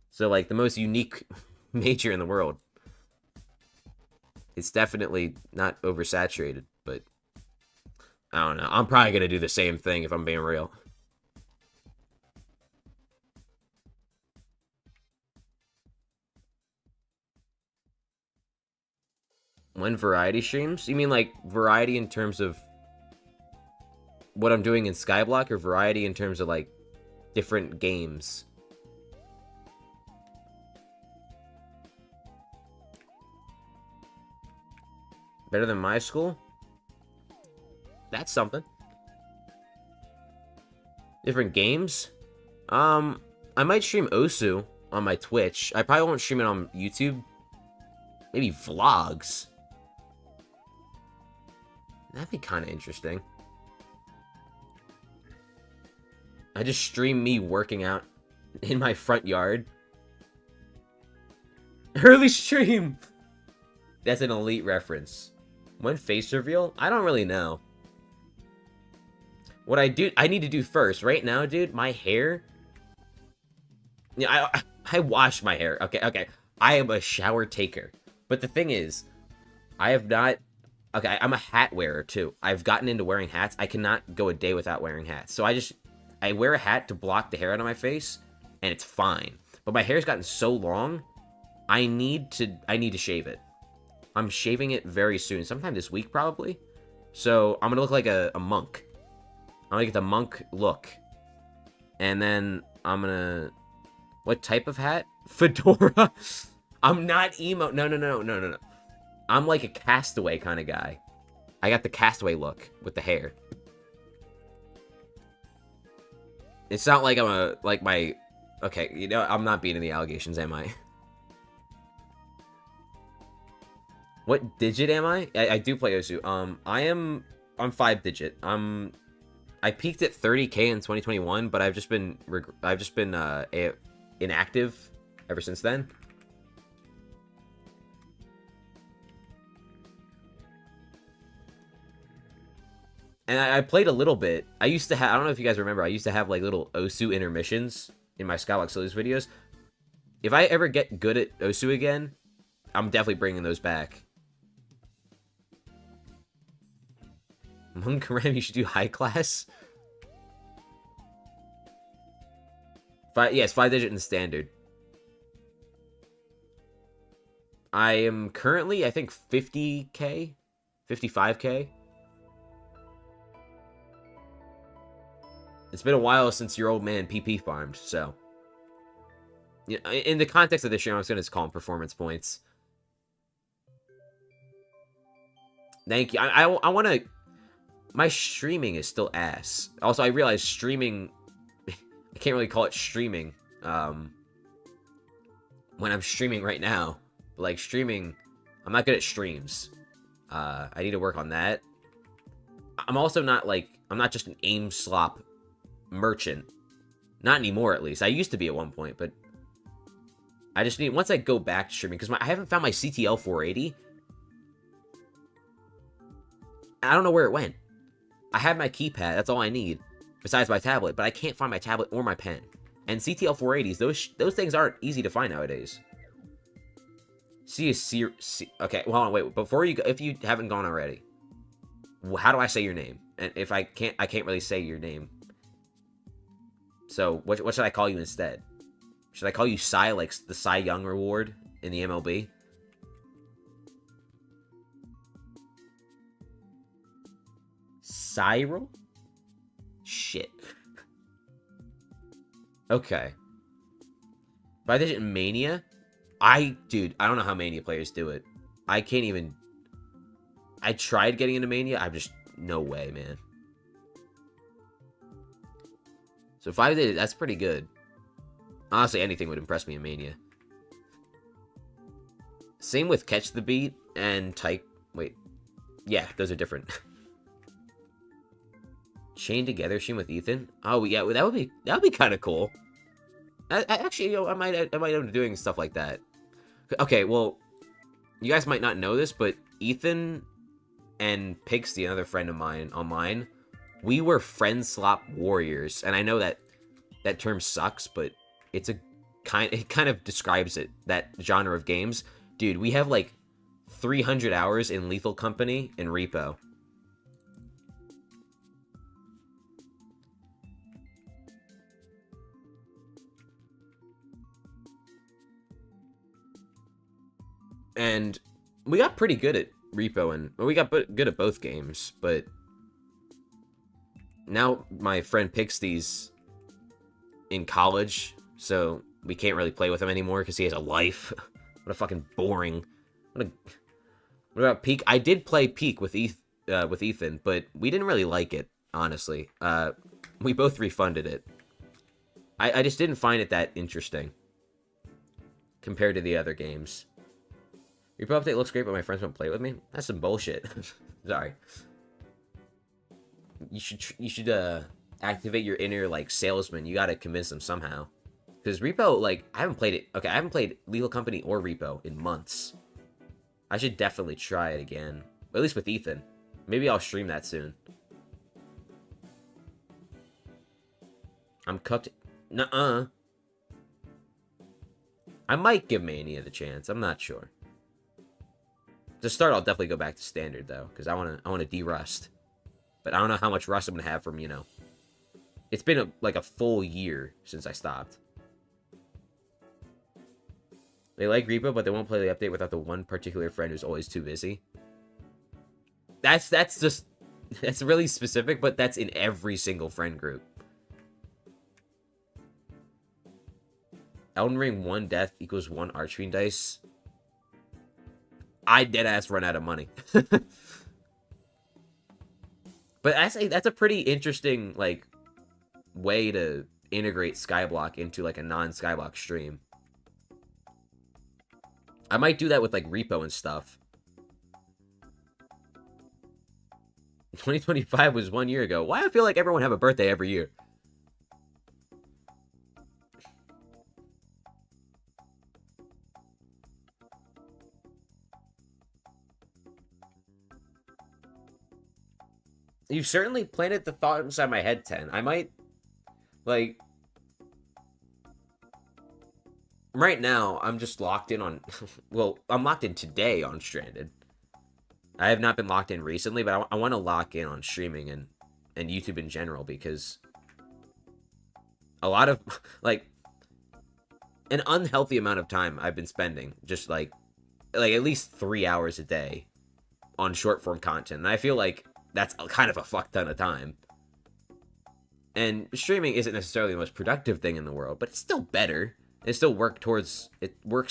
So, like, the most unique major in the world. It's definitely not oversaturated, but I don't know. I'm probably going to do the same thing if I'm being real. When variety streams? You mean like variety in terms of what I'm doing in Skyblock, or variety in terms of like different games? Better than my school? That's something. Different games? I might stream Osu on my Twitch. I probably won't stream it on YouTube. Maybe vlogs. That'd be kind of interesting. I just stream me working out in my front yard. Early stream! That's an elite reference. When face reveal? I don't really know. What I need to do first. Right now, dude, my hair... Yeah, I wash my hair. Okay. I am a shower taker. But the thing is, I have not... Okay, I'm a hat wearer, too. I've gotten into wearing hats. I cannot go a day without wearing hats. So I wear a hat to block the hair out of my face, and it's fine. But my hair's gotten so long, I need to shave it. I'm shaving it very soon. Sometime this week, probably. So, I'm gonna look like a monk. I'm gonna get the monk look. And then, I'm gonna... What type of hat? Fedora? I'm not emo. No. I'm like a castaway kind of guy. I got the castaway look with the hair. It's not like I'm okay, you know, I'm not beating the allegations, am I? What digit am I? I do play Osu. I'm 5 digit. I peaked at 30k in 2021, but I've just been inactive ever since then. And I played a little bit. I used to have, I don't know if you guys remember, I used to have like little Osu intermissions in my Skyblock Sillies videos. If I ever get good at Osu again, I'm definitely bringing those back. Monk Ram, you should do high class. Yes, 5 digit and standard. I am currently, I think, 50k? 55k? It's been a while since your old man PP farmed, so... Yeah, in the context of this stream, I was going to call them performance points. Thank you. I want to... My streaming is still ass. Also, I realize streaming... I can't really call it streaming. When I'm streaming right now. But, like, streaming... I'm not good at streams. I need to work on that. I'm also not, like... I'm not just an aim slop merchant. Not anymore, at least. I used to be at one point, but... I just need... Once I go back to streaming... Because I haven't found my CTL 480. I don't know where it went. I have my keypad. That's all I need. Besides my tablet. But I can't find my tablet or my pen. And CTL 480s, those things aren't easy to find nowadays. Okay, well, hold on, wait. Before you go, if you haven't gone already, how do I say your name? And if I can't really say your name. So, what should I call you instead? Should I call you Cy, like the Cy Young reward in the MLB? Cyril? Shit. Okay. 5-digit Mania? Dude, I don't know how Mania players do it. I can't even... I tried getting into Mania. I'm just... No way, man. So 5-digit, that's pretty good. Honestly, anything would impress me in Mania. Same with Catch the Beat and Type... Wait. Yeah, those are different. Chain Together stream with Ethan? Oh, yeah, that would be kind of cool. I actually, you know, I might end up doing stuff like that. Okay, well, you guys might not know this, but Ethan and Pixie, another friend of mine online, we were friend slop warriors, and I know that that term sucks, but it kind of describes it, that genre of games. Dude, we have like 300 hours in Lethal Company and Repo. And we got pretty good at Repo, and well, we got good at both games, but now my friend Pixie's in college, so we can't really play with him anymore because he has a life. What a fucking boring. What about Peak? I did play Peak with Ethan, but we didn't really like it, honestly. We both refunded it. I just didn't find it that interesting compared to the other games. Repo update looks great, but my friends won't play with me. That's some bullshit. Sorry. You should activate your inner like salesman. You gotta convince them somehow. Because Repo, like, I haven't played it. Okay, I haven't played Lethal Company or Repo in months. I should definitely try it again. At least with Ethan. Maybe I'll stream that soon. I'm cooked. Nuh-uh. I might give Mania the chance. I'm not sure. To start, I'll definitely go back to standard though, because I wanna de-rust. But I don't know how much rust I'm gonna have from, you know. It's been like a full year since I stopped. They like Repo, but they won't play the update without the one particular friend who's always too busy. That's really specific, but that's in every single friend group. Elden Ring 1 death equals 1 Archfiend dice. I deadass run out of money. But that's a pretty interesting, like, way to integrate Skyblock into, like, a non-Skyblock stream. I might do that with, like, Repo and stuff. 2025 was 1 year ago. Why I feel like everyone have a birthday every year? You certainly planted the thought inside my head, 10. I might, like... Right now, I'm just locked in on... Well, I'm locked in today on Stranded. I have not been locked in recently, but I want to lock in on streaming and YouTube in general, because... A lot of, like... An unhealthy amount of time I've been spending, just like at least 3 hours a day on short-form content. And I feel like that's kind of a fuck ton of time. And streaming isn't necessarily the most productive thing in the world, but it's still better. It still works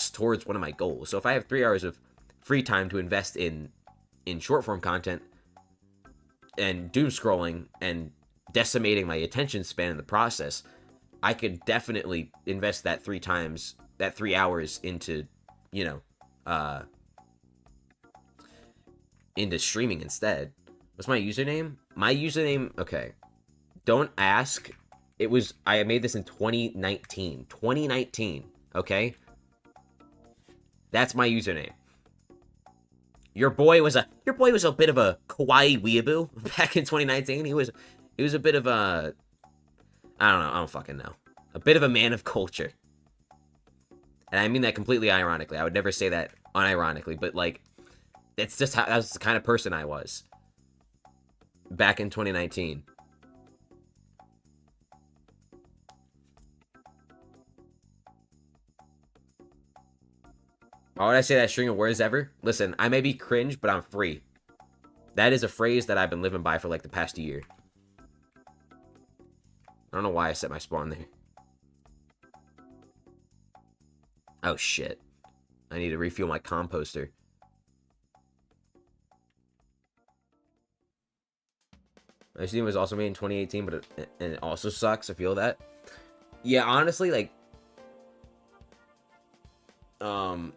towards one of my goals. So if I have 3 hours of free time to invest in short-form content and doom scrolling and decimating my attention span in the process, I could definitely invest that 3 hours into, you know, into streaming instead. What's my username? My username, okay. Don't ask. I made this in 2019. 2019, okay? That's my username. Your boy was a bit of a kawaii weeaboo back in 2019. He was a bit of a, I don't know, I don't fucking know. A bit of a man of culture. And I mean that completely ironically. I would never say that unironically, but like, that's just how, that was the kind of person I was back in 2019. Why would I say that string of words ever? Listen, I may be cringe, but I'm free. That is a phrase that I've been living by for like the past year. I don't know why I set my spawn there. Oh shit. I need to refuel my composter. My Steam was also made in 2018, but it also sucks. I feel that. Yeah, honestly, like, when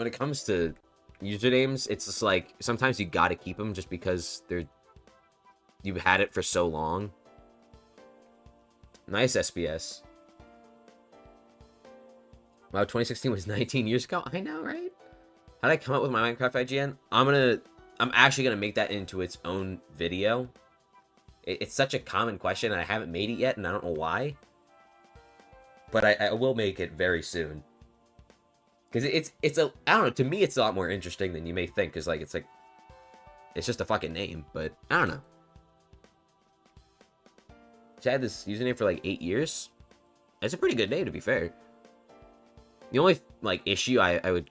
it comes to usernames, it's just like sometimes you gotta keep them just because you've had it for so long. Nice SBS. Wow, 2016 was 19 years ago. I know, right? How did I come up with my Minecraft IGN? I'm actually gonna make that into its own video. It's such a common question, and I haven't made it yet, and I don't know why. But I will make it very soon. Because I don't know, to me it's a lot more interesting than you may think, because it's just a fucking name, but I don't know. I had this username for like 8 years. It's a pretty good name, to be fair. The only like issue I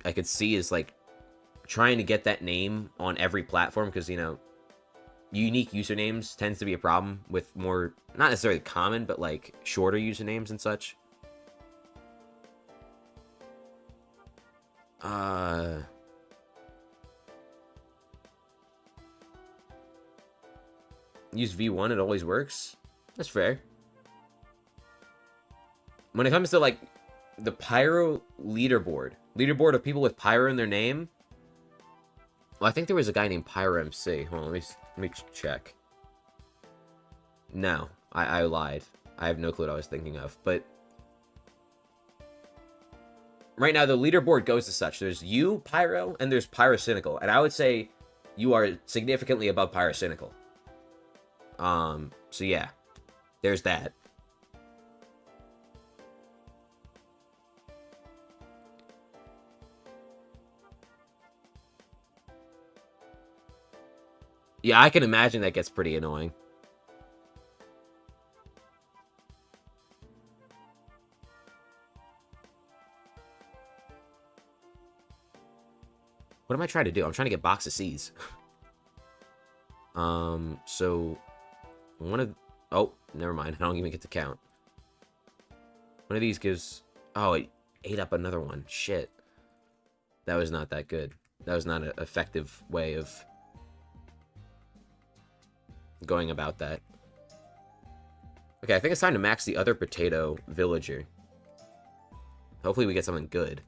could see is like trying to get that name on every platform, because, you know, unique usernames tends to be a problem with more, not necessarily common, but like shorter usernames and such. Use V1, it always works. That's fair. When it comes to like the Pyro leaderboard of people with Pyro in their name, well, I think there was a guy named Pyro MC. Hold on, let me check. No, I lied. I have no clue what I was thinking of. But right now, the leaderboard goes as such. There's you, Pyro, and there's Pyrocynical. And I would say you are significantly above Pyrocynical. So yeah, there's that. Yeah, I can imagine that gets pretty annoying. What am I trying to do? I'm trying to get Box of Seeds. So one of... Oh, never mind. I don't even get to count. One of these gives... Oh, it ate up another one. Shit. That was not that good. That was not an effective way of going about that. Okay, I think it's time to max the other potato villager. Hopefully we get something good.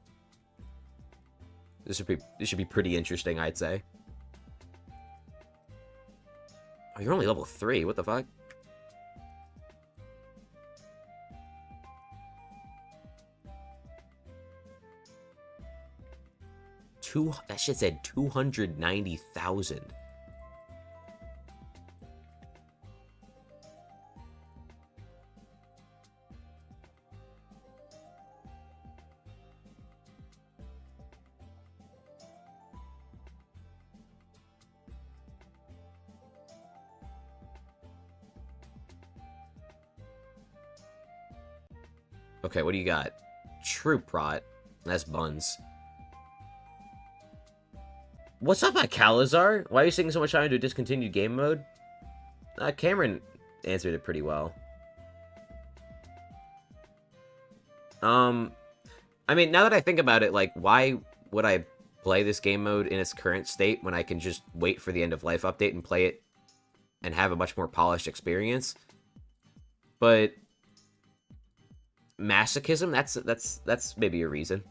This should be pretty interesting, I'd say. Oh, you're only level 3. What the fuck? That shit said 290,000. Okay, what do you got? Troop Rot. That's buns. What's up, Calazar? Why are you taking so much time into discontinued game mode? Cameron answered it pretty well. I mean, now that I think about it, like, why would I play this game mode in its current state when I can just wait for the end of life update and play it and have a much more polished experience? But masochism, that's maybe a reason,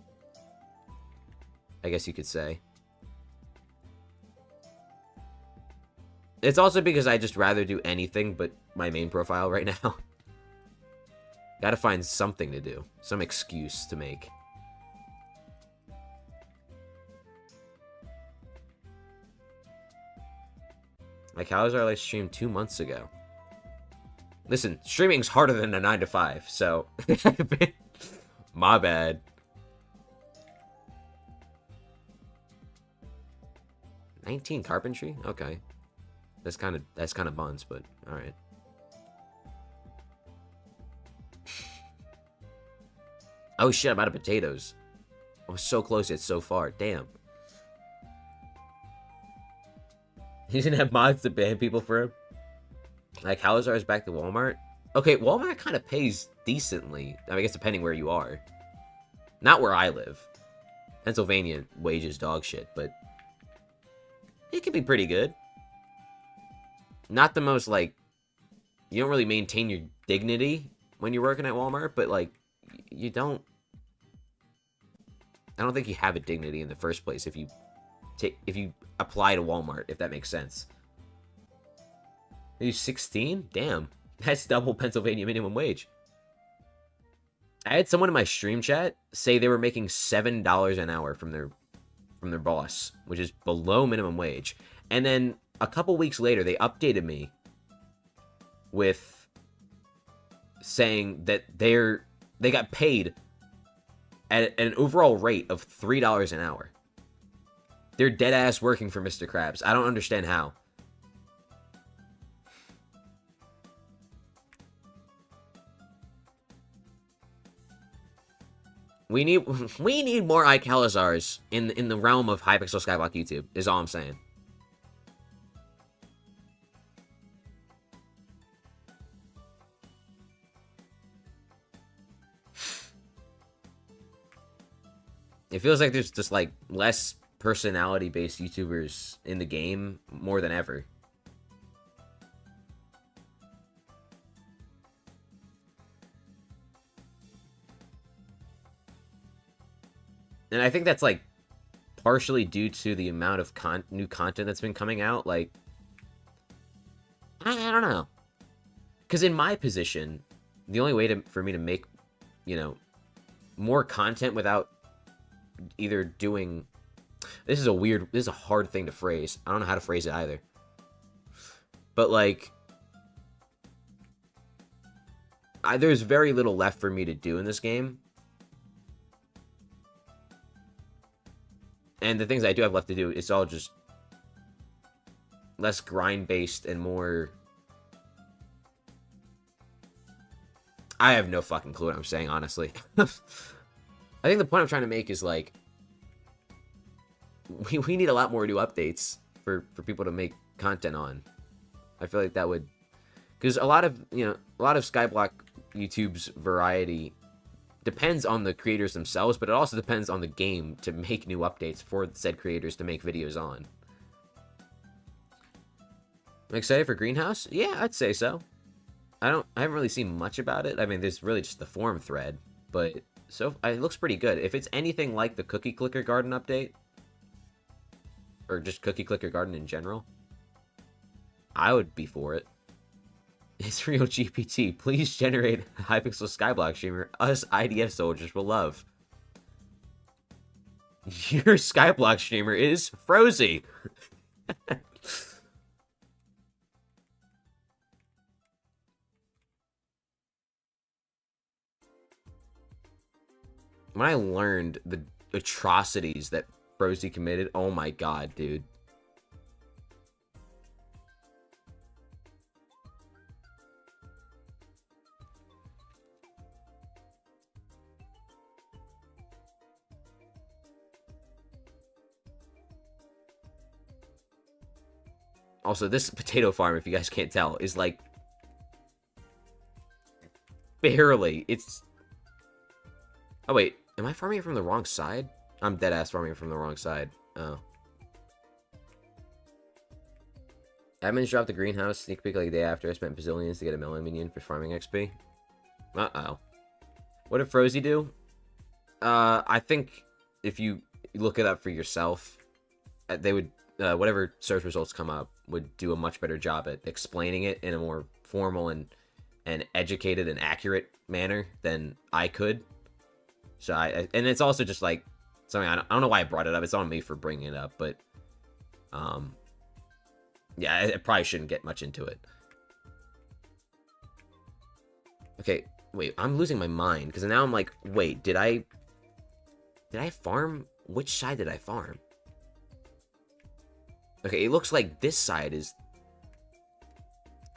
I guess you could say. It's also because I just rather do anything but my main profile right now. Gotta find something to do. Some excuse to make. My Calazar live streamed 2 months ago. Listen, streaming's harder than a 9 to 5, so... My bad. 19 carpentry? Okay. That's kind of buns, but alright. Oh shit, I'm out of potatoes. I was so close yet so far. Damn. He didn't have mods to ban people for him. Like, Halazar is back to Walmart. Okay, Walmart kind of pays decently. I mean, I guess depending where you are. Not where I live. Pennsylvania wages dog shit, but it can be pretty good. Not the most, like, you don't really maintain your dignity when you're working at Walmart, but, like, you don't... I don't think you have a dignity in the first place if you apply to Walmart, if that makes sense. Maybe 16? Damn. That's double Pennsylvania minimum wage. I had someone in my stream chat say they were making $7 an hour from their boss, which is below minimum wage. And then a couple weeks later, they updated me with saying that they got paid at an overall rate of $3 an hour. They're dead ass working for Mr. Krabs. I don't understand how. We need more Icalazars in the realm of Hypixel Skyblock YouTube, is all I'm saying. It feels like there's just, like, less personality-based YouTubers in the game more than ever. And I think that's, like, partially due to the amount of new content that's been coming out. Like, I don't know. Because in my position, the only way for me to make, you know, more content without either doing... This is a hard thing to phrase. I don't know how to phrase it either. But, like, there's very little left for me to do in this game. And the things I do have left to do, it's all just less grind-based and more... I have no fucking clue what I'm saying, honestly. I think the point I'm trying to make is, like, we need a lot more new updates for people to make content on. I feel like that would... Because a lot of Skyblock YouTube's variety depends on the creators themselves, but it also depends on the game to make new updates for said creators to make videos on. I'm excited for Greenhouse? Yeah, I'd say so. I haven't really seen much about it. I mean, there's really just the forum thread, but it looks pretty good. If it's anything like the Cookie Clicker Garden update, or just Cookie Clicker Garden in general, I would be for it. It's real GPT. Please generate a Hypixel Skyblock streamer us IDF soldiers will love. Your Skyblock streamer is Frozy. When I learned the atrocities that Frozy committed, oh my god, dude. Also, this potato farm, if you guys can't tell, is like... barely. It's... Oh, wait. Am I farming it from the wrong side? I'm dead-ass farming it from the wrong side. Oh. Admins dropped the greenhouse sneak peek like the day after. I spent bazillions to get a melon minion for farming XP. Uh-oh. What did Frozy do? I think if you look it up for yourself, they would... whatever search results come up would do a much better job at explaining it in a more formal and educated and accurate manner than I could. So and it's also just like something I don't know why I brought it up. It's on me for bringing it up, but yeah, I probably shouldn't get much into it. Okay, wait, I'm losing my mind because now I'm like, wait, did I farm? Which side did I farm? Okay, it looks like this side is...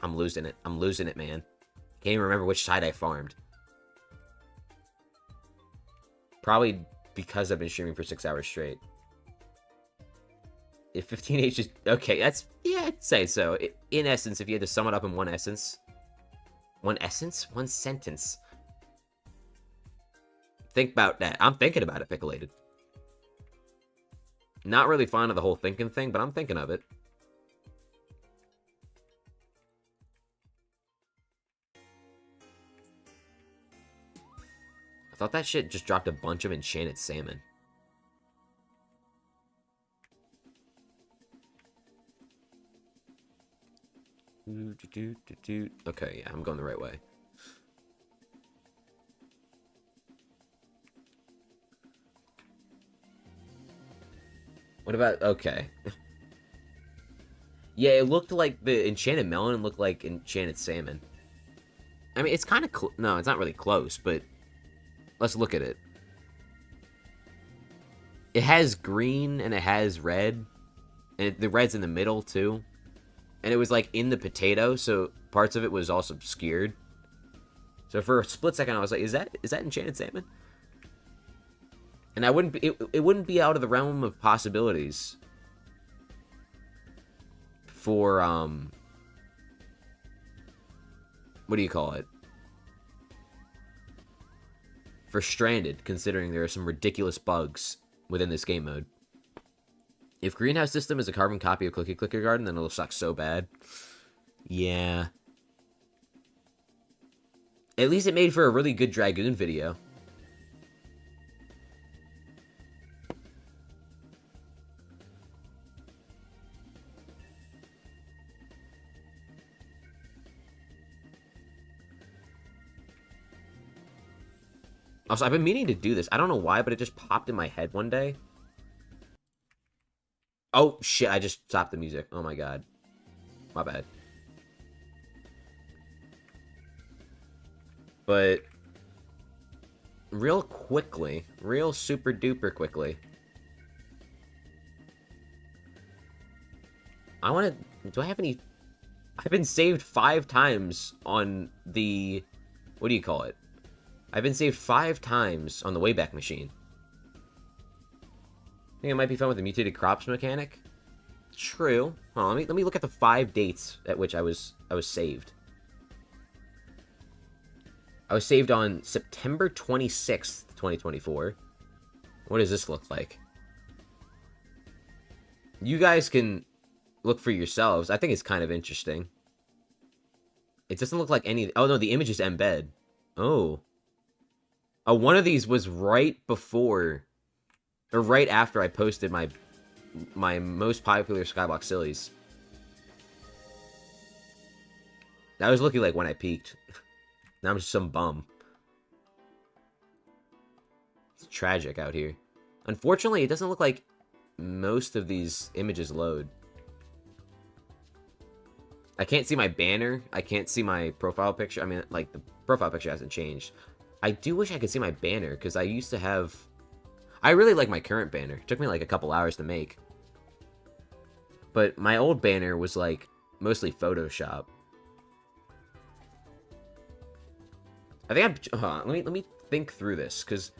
I'm losing it. I'm losing it, man. Can't even remember which side I farmed. Probably because I've been streaming for 6 hours straight. If 15H is... Okay, that's... Yeah, I'd say so. In essence, if you had to sum it up in one essence... One essence? One sentence. Think about that. I'm thinking about it, Pickolated. Not really fond of the whole thinking thing, but I'm thinking of it. I thought that shit just dropped a bunch of enchanted salmon. Okay, yeah, I'm going the right way. What about... Okay. Yeah, it looked like the enchanted melon looked like enchanted salmon. I mean, it's kind of... No, it's not really close, but... Let's look at it. It has green and it has red. And the red's in the middle, too. And it was, like, in the potato, so parts of it was also obscured. So for a split second, I was like, is that enchanted salmon? And I wouldn't be, it wouldn't be out of the realm of possibilities for, what do you call it? For Stranded, considering there are some ridiculous bugs within this game mode. If Greenhouse System is a carbon copy of Clicky Clicker Garden, then it'll suck so bad. Yeah. At least it made for a really good Dragoon video. Also, I've been meaning to do this. I don't know why, but it just popped in my head one day. Oh, shit, I just stopped the music. Oh my god. My bad. But... real quickly. Real super duper quickly. I want to... Do I have any... I've been saved 5 times on the... What do you call it? I've been saved 5 times on the Wayback Machine. Think it might be fun with the mutated crops mechanic? True. Hold on, let me look at the 5 dates at which I was saved. I was saved on September 26th, 2024. What does this look like? You guys can look for yourselves. I think it's kind of interesting. It doesn't look like any... Oh, no, the image is embed. Oh. Oh, one of these was right before... Or right after I posted my most popular Skyblock sillies. That was looking like when I peaked. Now I'm just some bum. It's tragic out here. Unfortunately, it doesn't look like most of these images load. I can't see my banner. I can't see my profile picture. I mean, like, the profile picture hasn't changed. I do wish I could see my banner, because I used to have... I really like my current banner. It took me, like, a couple hours to make. But my old banner was, like, mostly Photoshop. I think I'm... Hold on, let me think through this, because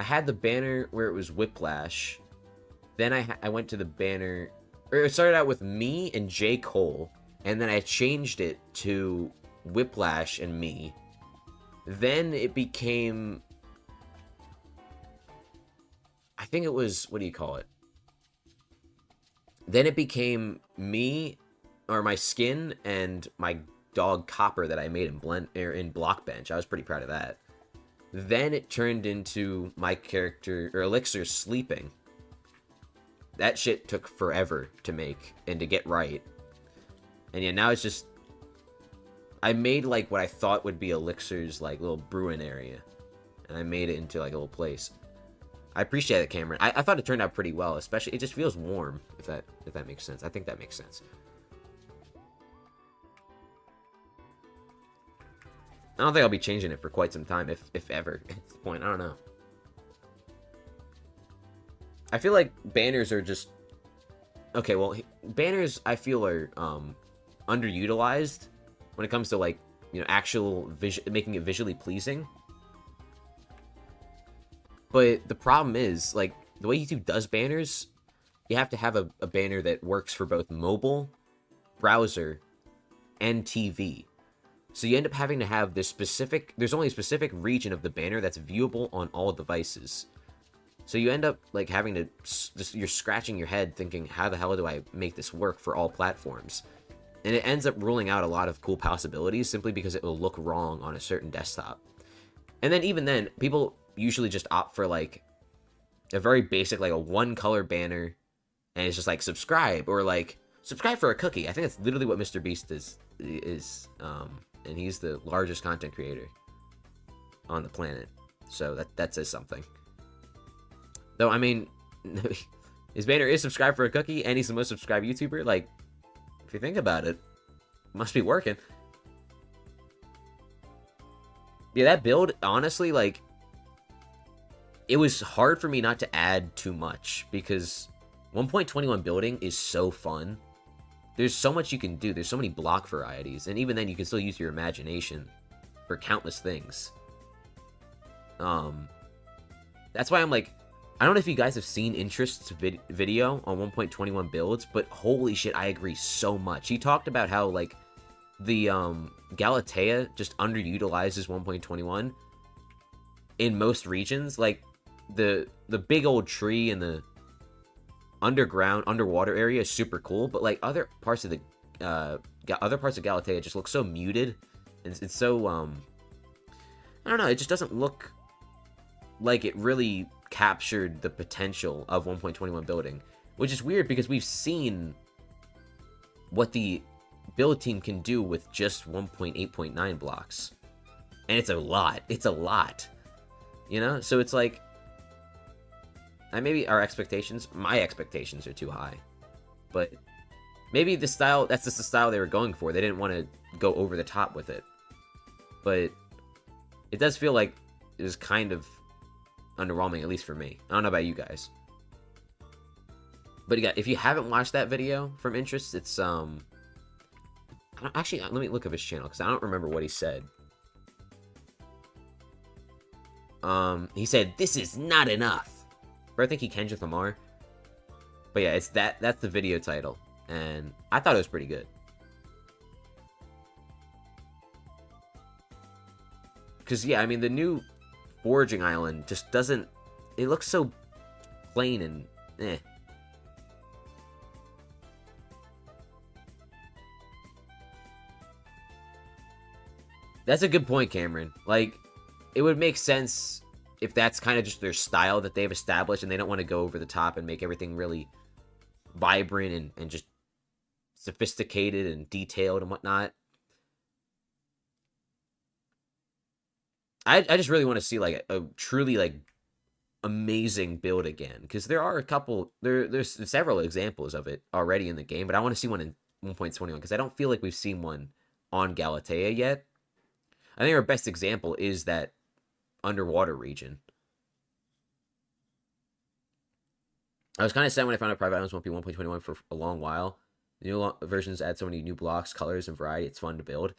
I had the banner where it was Whiplash. Then I went to the banner... Or it started out with me and J. Cole, and then I changed it to Whiplash and me. Then it became... I think it was... What do you call it? Then it became me, or my skin, and my dog Copper that I made in Blockbench. I was pretty proud of that. Then it turned into my character, or Elixir, sleeping. That shit took forever to make and to get right. And yeah, now it's just... I made, like, what I thought would be Elixir's, like, little brewing area. And I made it into, like, a little place. I appreciate it, Cameron. I thought it turned out pretty well, especially... It just feels warm, if that makes sense. I think that makes sense. I don't think I'll be changing it for quite some time, if ever, at this point. I don't know. I feel like banners are just... Okay, well, banners, I feel, are underutilized when it comes to, like, you know, actual making it visually pleasing. But the problem is, like, the way YouTube does banners, you have to have a banner that works for both mobile, browser, and TV. So you end up having to have this specific, there's only a specific region of the banner that's viewable on all devices. So you end up like having to, you're scratching your head thinking, how the hell do I make this work for all platforms? And it ends up ruling out a lot of cool possibilities simply because it will look wrong on a certain desktop. And then even then, people usually just opt for like a very basic, like a one color banner, and it's just like subscribe, or like subscribe for a cookie. I think that's literally what Mr. Beast is, and he's the largest content creator on the planet. So that says something. Though, I mean, his banner is subscribe for a cookie, and he's the most subscribed YouTuber. Like, if you think about it, must be working. Yeah, that build, honestly, like, it was hard for me not to add too much, because 1.21 building is so fun. There's so much you can do. There's so many block varieties, and even then, you can still use your imagination for countless things. That's why I'm like, I don't know if you guys have seen Interest's video on 1.21 builds, but holy shit, I agree so much. He talked about how, like, the Galatea just underutilizes 1.21 in most regions. Like, the big old tree in the underwater area is super cool, but like other parts of the Galatea just look so muted, and it's so I don't know, it just doesn't look like it really captured the potential of 1.21 building, which is weird because we've seen what the build team can do with just 1.8.9 blocks, and it's a lot, you know. So it's like, maybe my expectations are too high, but maybe the style, that's just the style they were going for. They didn't want to go over the top with it, but it does feel like it was kind of underwhelming, at least for me. I don't know about you guys, but yeah, if you haven't watched that video from Interest, it's actually, let me look up his channel because I don't remember what he said. He said, "This is not enough." Or I think he Kendrick Lamar. But yeah, it's that's the video title, and I thought it was pretty good. Because yeah, I mean, the new foraging island just doesn't, it looks so plain and eh. That's a good point, Cameron. Like, it would make sense if that's kind of just their style that they've established, and they don't want to go over the top and make everything really vibrant and just sophisticated and detailed and whatnot. I just really want to see like a truly like amazing build again, because there are a couple, there's several examples of it already in the game, but I want to see one in 1.21 because I don't feel like we've seen one on Galatea yet. I think our best example is that underwater region. I was kind of sad when I found out private islands won't be 1.21 for a long while. The new versions add so many new blocks, colors, and variety. It's fun to build.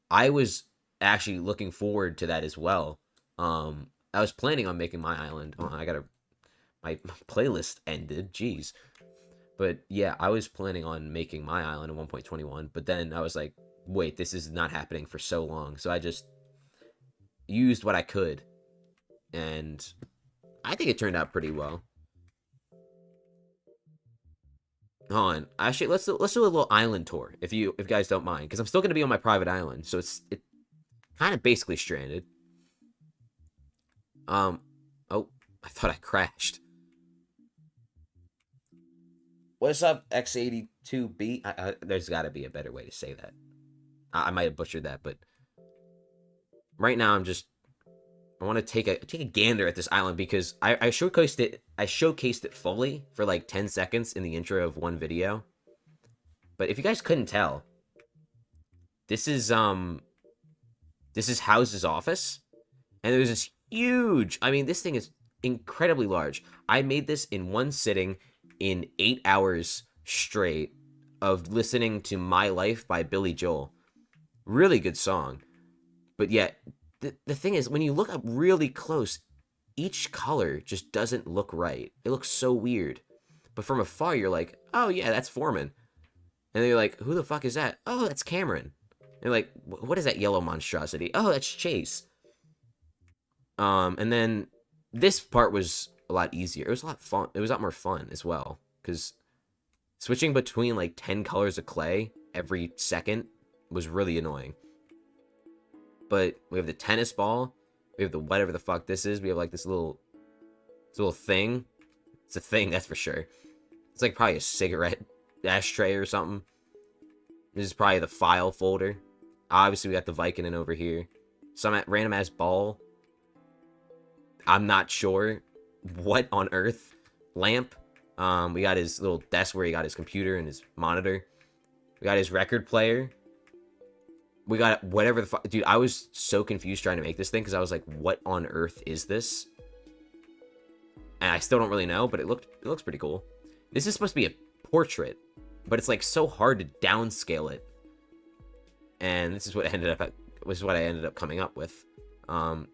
I was actually looking forward to that as well. I was planning on making my island. Oh, my playlist ended. Jeez. But yeah, I was planning on making my island in 1.21. But then I was like, wait, this is not happening for so long. So I just used what I could, and I think it turned out pretty well. Hold on, actually, let's do a little island tour if you guys don't mind, because I'm still gonna be on my private island, so it's kind of basically stranded. Oh, I thought I crashed. What's up, X82B? There's got to be a better way to say that. I might have butchered that, but right now I want to take a gander at this island because I showcased it fully for like 10 seconds in the intro of one video. But if you guys couldn't tell, this is House's office, and there's this huge, I mean, this thing is incredibly large. I made this in one sitting in 8 hours straight of listening to My Life by Billy Joel. Really good song. But yet, the thing is, when you look up really close, each color just doesn't look right. It looks so weird. But from afar, you're like, oh yeah, that's Foreman. And then you're like, who the fuck is that? Oh, that's Cameron. And you're like, what is that yellow monstrosity? Oh, that's Chase. And then this part was a lot easier. It was a lot fun. It was a lot more fun as well, because switching between like 10 colors of clay every second was really annoying. But we have the tennis ball. We have the whatever the fuck this is. We have like this little thing. It's a thing, that's for sure. It's like probably a cigarette ashtray or something. This is probably the file folder. Obviously, we got the Vicodin over here. Some random ass ball. I'm not sure what on earth. Lamp. We got his little desk where he got his computer and his monitor. We got his record player. We got whatever the fuck. Dude, I was so confused trying to make this thing because I was like, what on earth is this? And I still don't really know, but it looks pretty cool. This is supposed to be a portrait, but it's like so hard to downscale it. And this is what I ended up coming up with.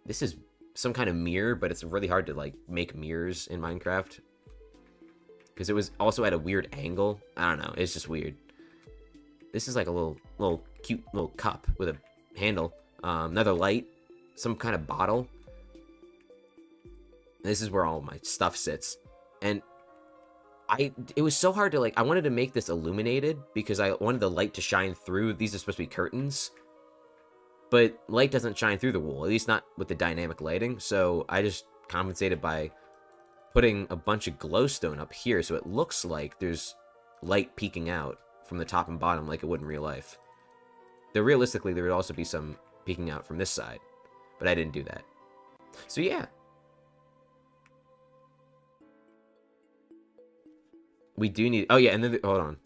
This is some kind of mirror, but it's really hard to like make mirrors in Minecraft because it was also at a weird angle. I don't know. It's just weird. This is like a little cute little cup with a handle. Another light, some kind of bottle. This is where all my stuff sits. And it was so hard to like, I wanted to make this illuminated because I wanted the light to shine through. These are supposed to be curtains, but light doesn't shine through the wool, at least not with the dynamic lighting. So I just compensated by putting a bunch of glowstone up here so it looks like there's light peeking out from the top and bottom like it would in real life. Though realistically, there would also be some peeking out from this side, but I didn't do that. So yeah. We do need... Oh, yeah, and then... Hold on.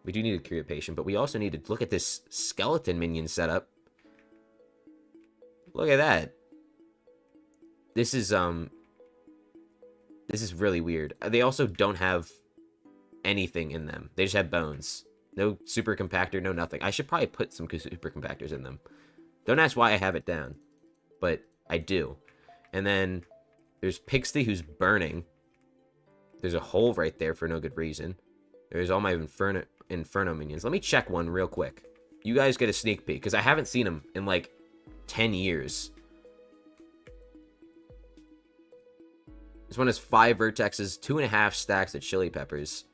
We do need to create a patient, but we also need to look at this skeleton minion setup. Look at that. This is really weird. They also don't have anything in them. They just have bones. No super compactor, no nothing. I should probably put some super compactors in them. Don't ask why I have it down, but I do. And then there's Pixie, who's burning. There's a hole right there for no good reason. There's all my Inferno minions. Let me check one real quick. You guys get a sneak peek, because I haven't seen them in like 10 years. This one has 5 vertexes, 2.5 stacks of chili peppers.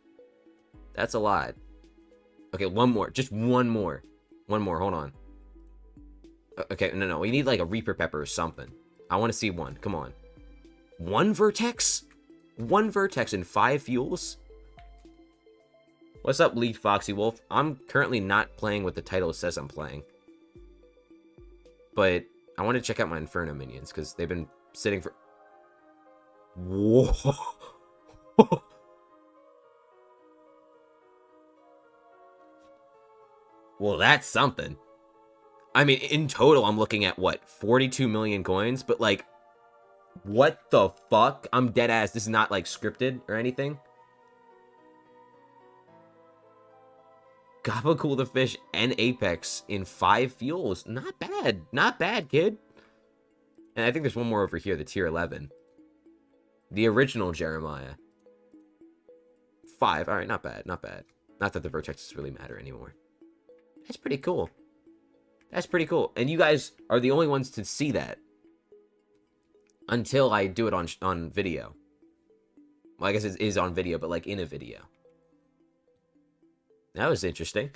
That's a lot. Okay, one more. Just one more. One more, hold on. Okay, no. We need like a Reaper pepper or something. I want to see one. Come on. 1 vertex? 1 vertex and 5 fuels? What's up, Lead Foxy Wolf? I'm currently not playing what the title says I'm playing. But I want to check out my Inferno minions, because they've been sitting for... Whoa! Well, that's something. I mean, in total, I'm looking at, what, 42 million coins? But, like, what the fuck? I'm dead ass. This is not, like, scripted or anything. Gabagool the Fish and Apex in 5 fuels. Not bad. Not bad, kid. And I think there's one more over here, the tier 11. The original Jeremiah. 5. Alright, not bad. Not bad. Not that the vertexes really matter anymore. That's pretty cool. That's pretty cool. And you guys are the only ones to see that. Until I do it on video. Well, I guess it is on video, but like in a video. That was interesting.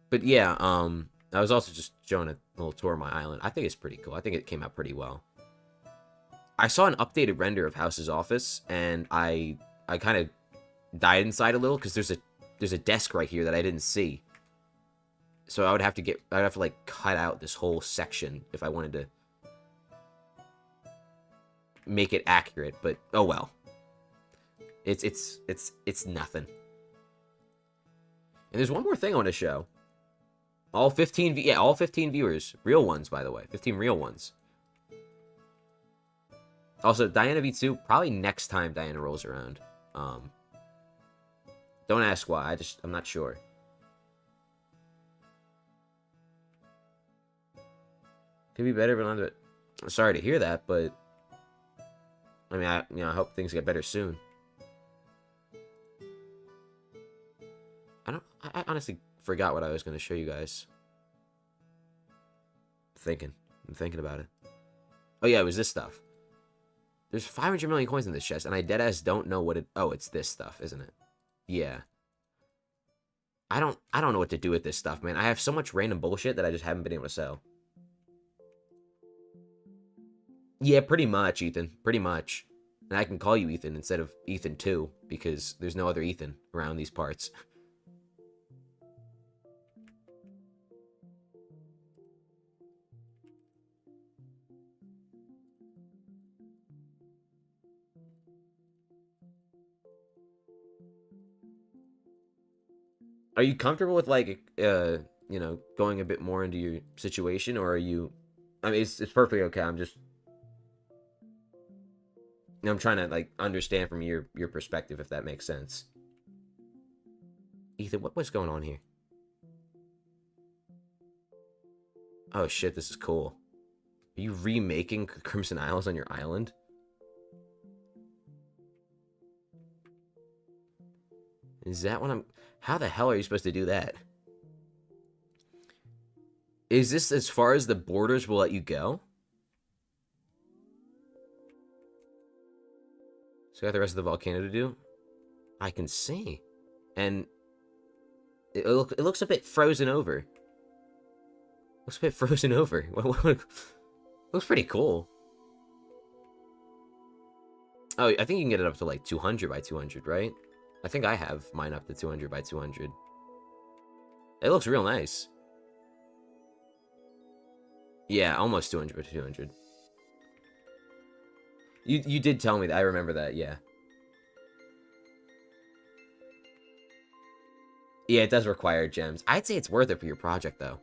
But yeah, I was also just showing a little tour of my island. I think it's pretty cool. I think it came out pretty well. I saw an updated render of House's office, and I kind of died inside a little because there's a desk right here that I didn't see. So I'd have to like cut out this whole section if I wanted to make it accurate, but oh well. It's nothing. And there's one more thing I want to show. All 15 viewers, real ones by the way, 15 real ones. Also, Diana V2 probably next time Diana rolls around. Don't ask why. I'm not sure. Could be better, but I'm sorry to hear that, but I mean, I hope things get better soon. honestly forgot what I was going to show you guys. I'm thinking about it. Oh yeah, it was this stuff. There's 500 million coins in this chest, and I deadass don't know what it... Oh, it's this stuff, isn't it? Yeah. I don't know what to do with this stuff, man. I have so much random bullshit that I just haven't been able to sell. Yeah, pretty much, Ethan. Pretty much. And I can call you Ethan instead of Ethan 2, because there's no other Ethan around these parts. Are you comfortable with, like, you know, going a bit more into your situation, or are you... I mean, it's perfectly okay. I'm trying to, like, understand from your perspective, if that makes sense. Ethan, what's going on here? Oh, shit, this is cool. Are you remaking Crimson Isles on your island? Is that what I'm... How the hell are you supposed to do that? Is this as far as the borders will let you go? So I got the rest of the volcano to do? I can see. And it looks a bit frozen over. Looks a bit frozen over. Looks pretty cool. Oh, I think you can get it up to like 200 by 200, right? I think I have mine up to 200 by 200. It looks real nice. Yeah, almost 200 by 200. You did tell me that. I remember that, yeah. Yeah, it does require gems. I'd say it's worth it for your project, though.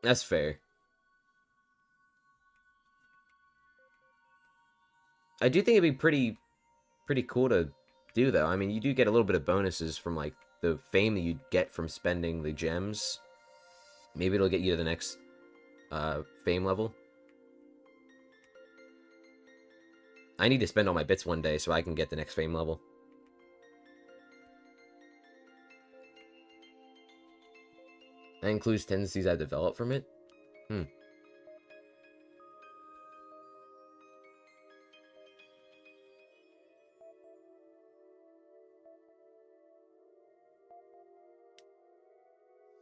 That's fair. I do think it'd be pretty cool to do, though. I mean, you do get a little bit of bonuses from, like, the fame that you get from spending the gems. Maybe it'll get you to the next fame level. I need to spend all my bits one day so I can get the next fame level. That includes tendencies I develop from it?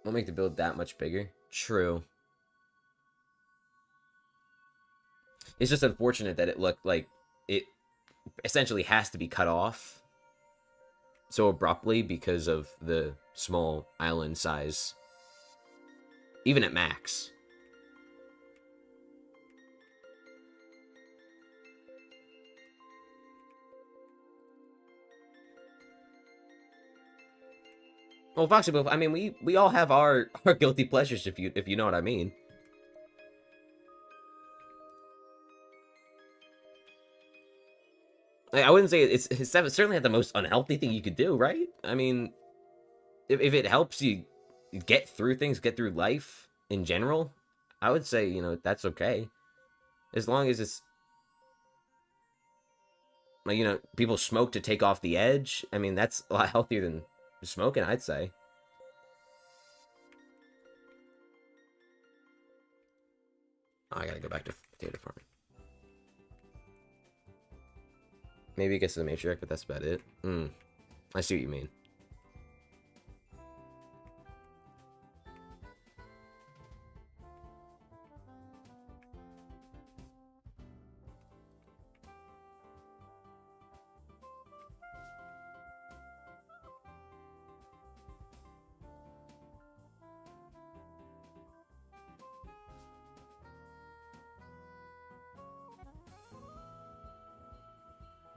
Won't make the build that much bigger. True. It's just unfortunate that it looked like it essentially has to be cut off so abruptly because of the small island size. Even at max. Well, Foxy Wolf, I mean, we all have our guilty pleasures, if you know what I mean. I wouldn't say it's certainly not the most unhealthy thing you could do, right? I mean, if it helps you get through things, get through life in general, I would say, you know, that's okay. As long as it's... Like, you know, people smoke to take off the edge. I mean, that's a lot healthier than smoking, I'd say. Oh, I gotta go back to potato farming. Maybe it gets to the matriarch, but that's about it. I see what you mean.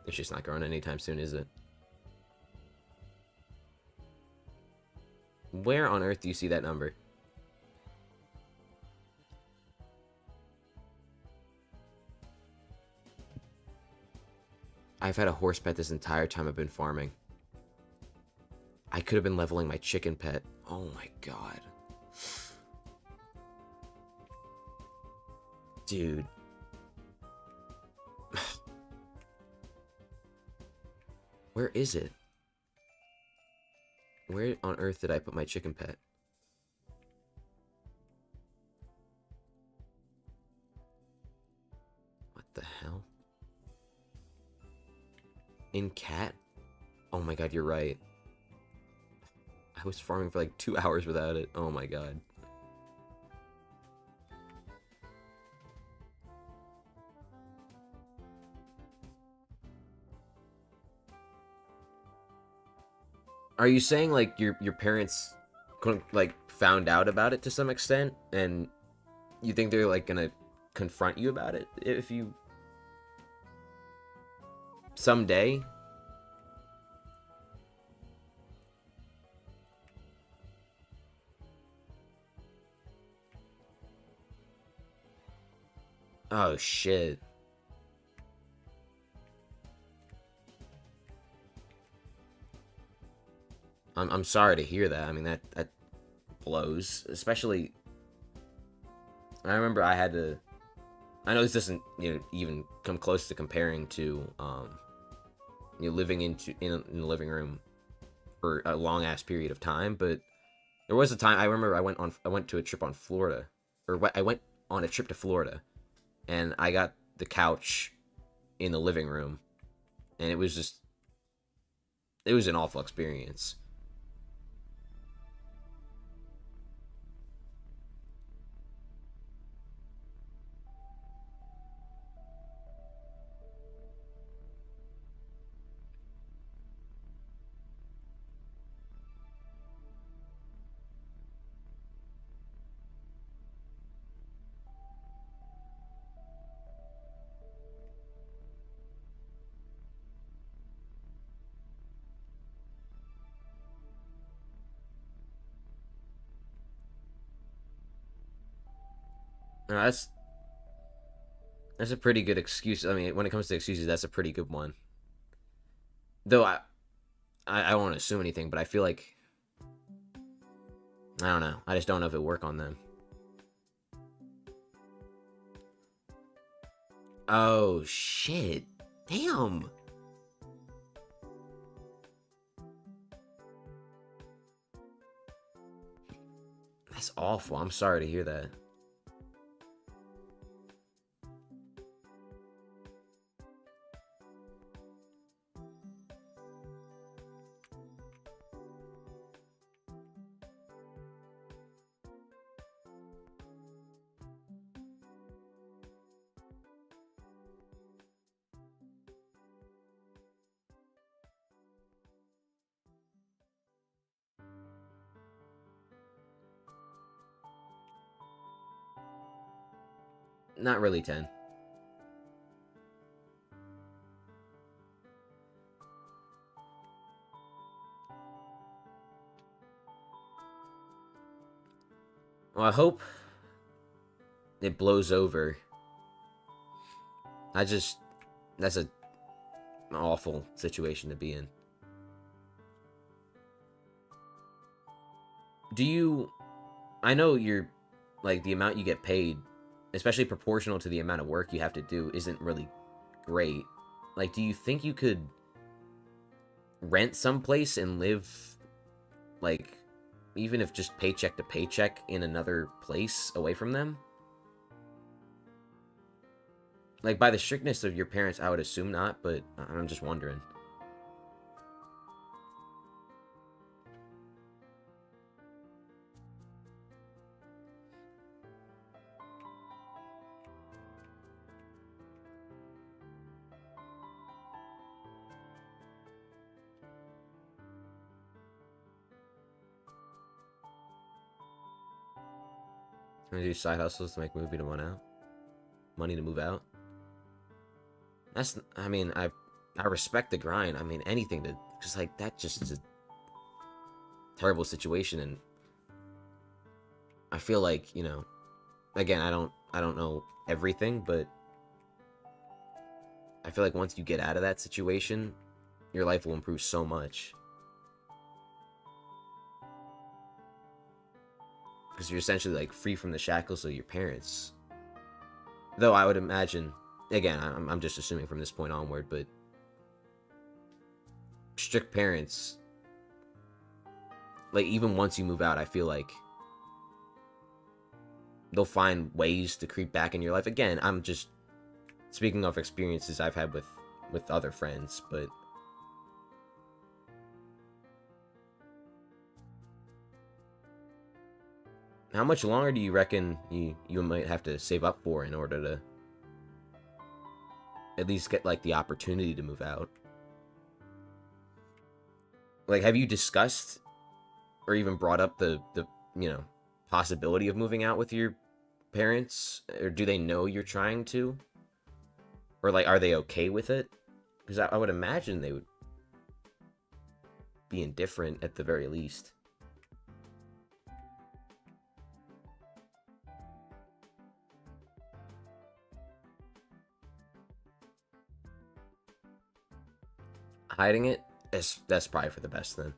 It's just not growing anytime soon, is it? Where on earth do you see that number? I've had a horse pet this entire time I've been farming. I could have been leveling my chicken pet. Oh my god. Dude. Where is it? Where on earth did I put my chicken pet? What the hell? In cat? Oh my god, you're right. I was farming for like 2 hours without it. Oh my god. Are you saying like your parents like found out about it to some extent, and you think they're like gonna confront you about it if you someday? Oh shit. I'm sorry to hear that. I mean, that blows. Especially, I remember I had to. I know this doesn't, you know, even come close to comparing to, you know, living in the living room for a long ass period of time. But there was a time I remember I went to a trip on Florida, or I went on a trip to Florida, and I got the couch in the living room, and it was an awful experience. No, that's a pretty good excuse. I mean, when it comes to excuses, that's a pretty good one. Though I don't want to assume anything, but I feel like, I don't know. I just don't know if it would work on them. Oh shit! Damn. That's awful. I'm sorry to hear that. Not really 10. Well, I hope it blows over. That's an awful situation to be in. I know you're, like, the amount you get paid, especially proportional to the amount of work you have to do, isn't really great. Like, do you think you could rent someplace and live, like, even if just paycheck to paycheck in another place away from them? Like, by the strictness of your parents, I would assume not, but I'm just wondering. I'm gonna do side hustles to make money to move out. I mean, I respect the grind. I mean, anything to, because like that just is a terrible situation, and I feel like, you know, again, I don't know everything, but I feel like once you get out of that situation, your life will improve so much. because you're essentially like free from the shackles of your parents. Though I would imagine, again, I'm just assuming from this point onward, but strict parents, like even once you move out, I feel like they'll find ways to creep back in your life. Again, I'm just speaking of experiences I've had with other friends, but how much longer do you reckon you might have to save up for in order to at least get like the opportunity to move out? Like, have you discussed or even brought up the possibility of moving out with your parents, or do they know you're trying to, or like are they okay with it? Because I would imagine they would be indifferent at the very least. Hiding it, that's probably for the best then.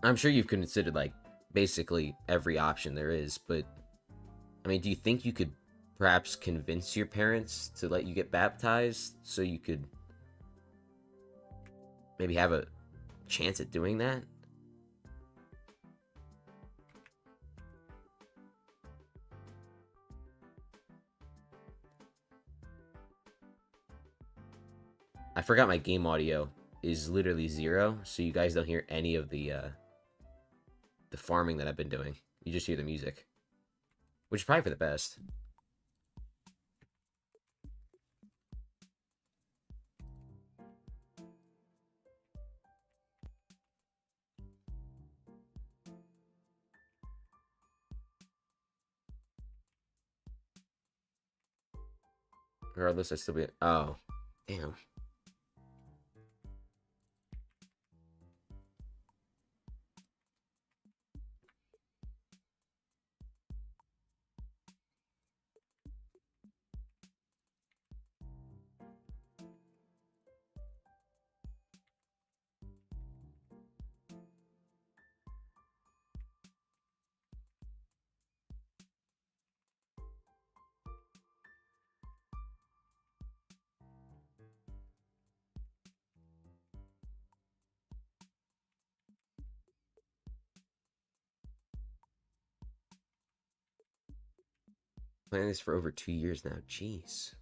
I'm sure you've considered like basically every option there is, but I mean, do you think you could perhaps convince your parents to let you get baptized so you could maybe have a chance at doing that? I forgot my game audio is literally 0, so you guys don't hear any of the farming that I've been doing. You just hear the music, which is probably for the best. Regardless, I still be... Oh, damn. Playing this for over 2 years now. Jeez.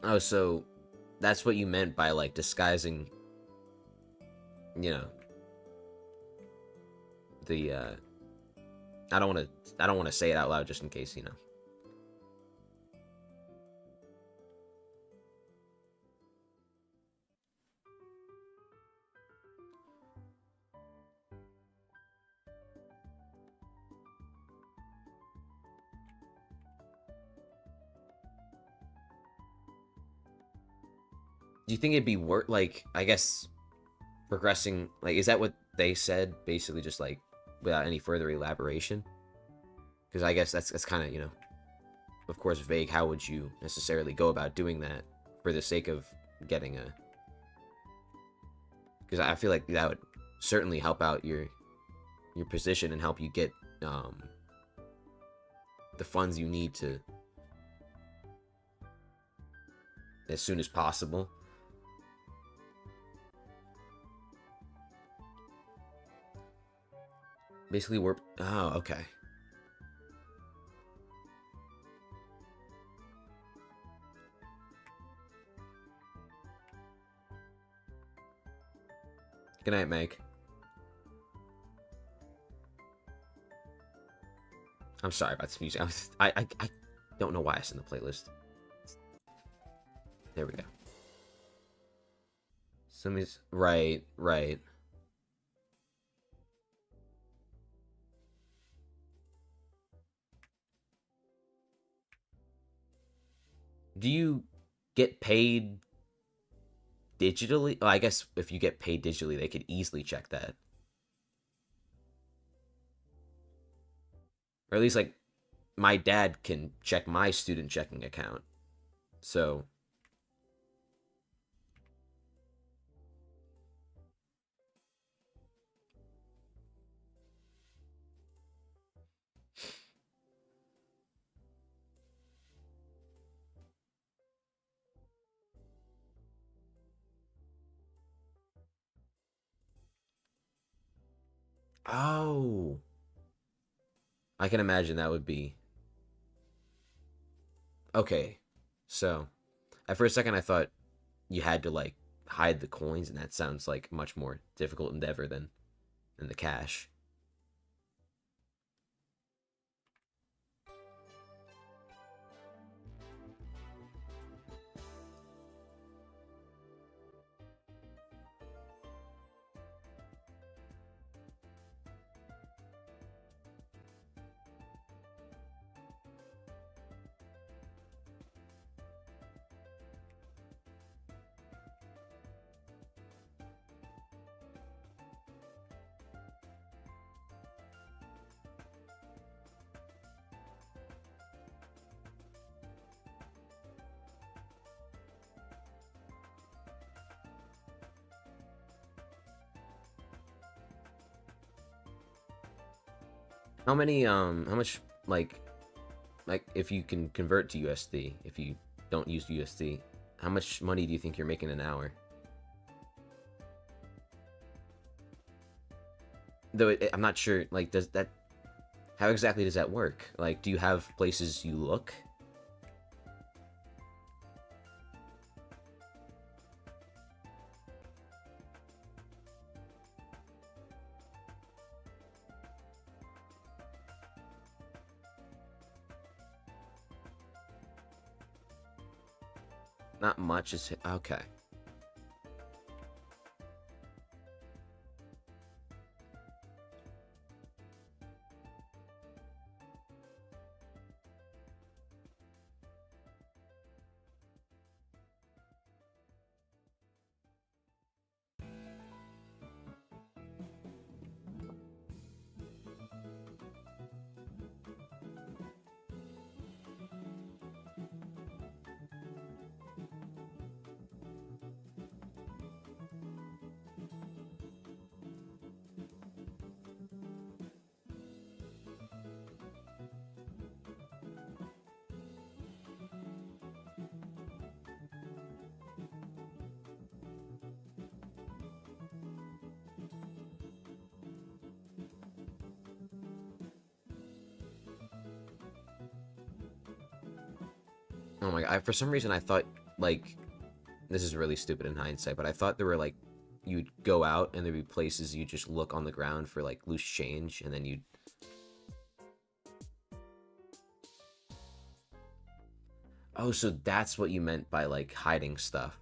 Oh, so that's what you meant by like disguising, you know, the I don't want to say it out loud just in case, you know. Do you think it'd be worth, like, I guess, progressing, like, is that what they said, basically just, like, without any further elaboration? Because I guess that's kind of, you know, of course, vague. How would you necessarily go about doing that for the sake of getting a... Because I feel like that would certainly help out your position and help you get the funds you need to as soon as possible. Basically, we're... Oh, okay. Good night, Meg. I'm sorry about this music. I don't know why it's in the playlist. There we go. Somebody's... Right, right. Do you get paid digitally? Oh, I guess if you get paid digitally, they could easily check that. Or at least, like, my dad can check my student checking account. So... Oh... I can imagine that would be... Okay, so... For a second, I thought you had to, like, hide the coins, and that sounds like a much more difficult endeavor than the cash. How many, how much, like, if you can convert to USD, if you don't use USD, how much money do you think you're making an hour? Though, I'm not sure, like, does that, how exactly does that work? Like, do you have places you look? Not much is... Okay. Oh my god, for some reason I thought like, this is really stupid in hindsight, but I thought there were, like, you'd go out and there'd be places you just look on the ground for, like, loose change, and then you'd... Oh, so that's what you meant by, like, hiding stuff.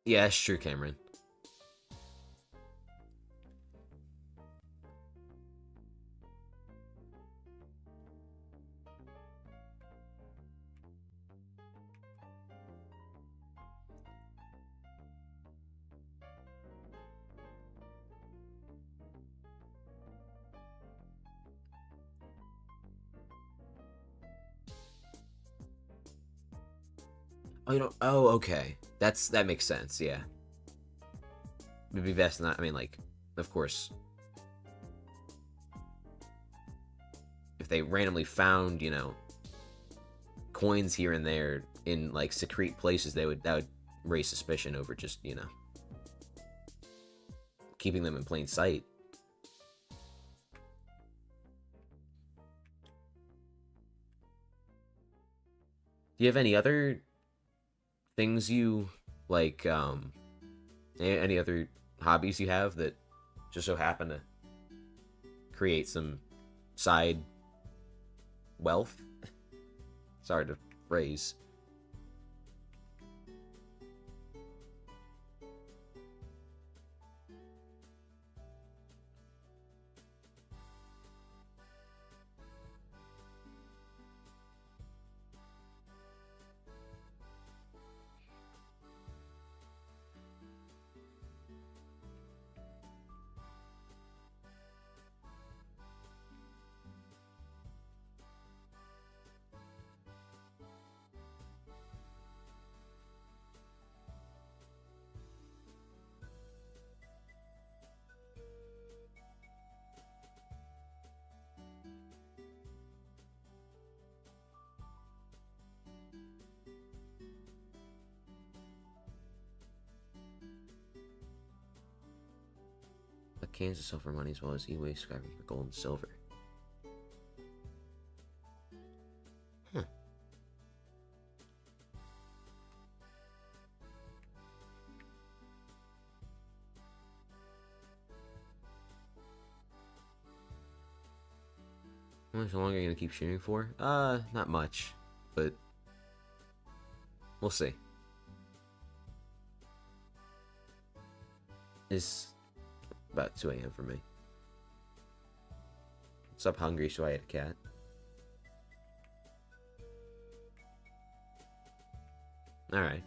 Yeah, that's true, Cameron. Oh, you don't... Oh, okay. That makes sense, yeah. It'd be best not... I mean, like, of course... If they randomly found, you know, coins here and there in, like, secrete places, that would raise suspicion over just, you know, keeping them in plain sight. Do you have any other things you, like, any other hobbies you have that just so happen to create some side wealth? It's hard to phrase. Cans of silver money as well as e-waste scrapping for gold and silver. Huh. How much longer are you gonna keep shooting for? Not much, but we'll see. It's about 2 a.m. for me. What's up, hungry? So I ate a cat. All right.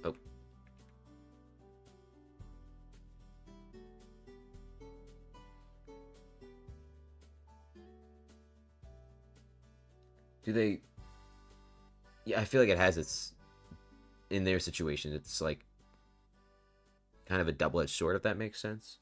Oh. Do they... Yeah, I feel like it has its... In their situation, it's like... kind of a double-edged sword, if that makes sense.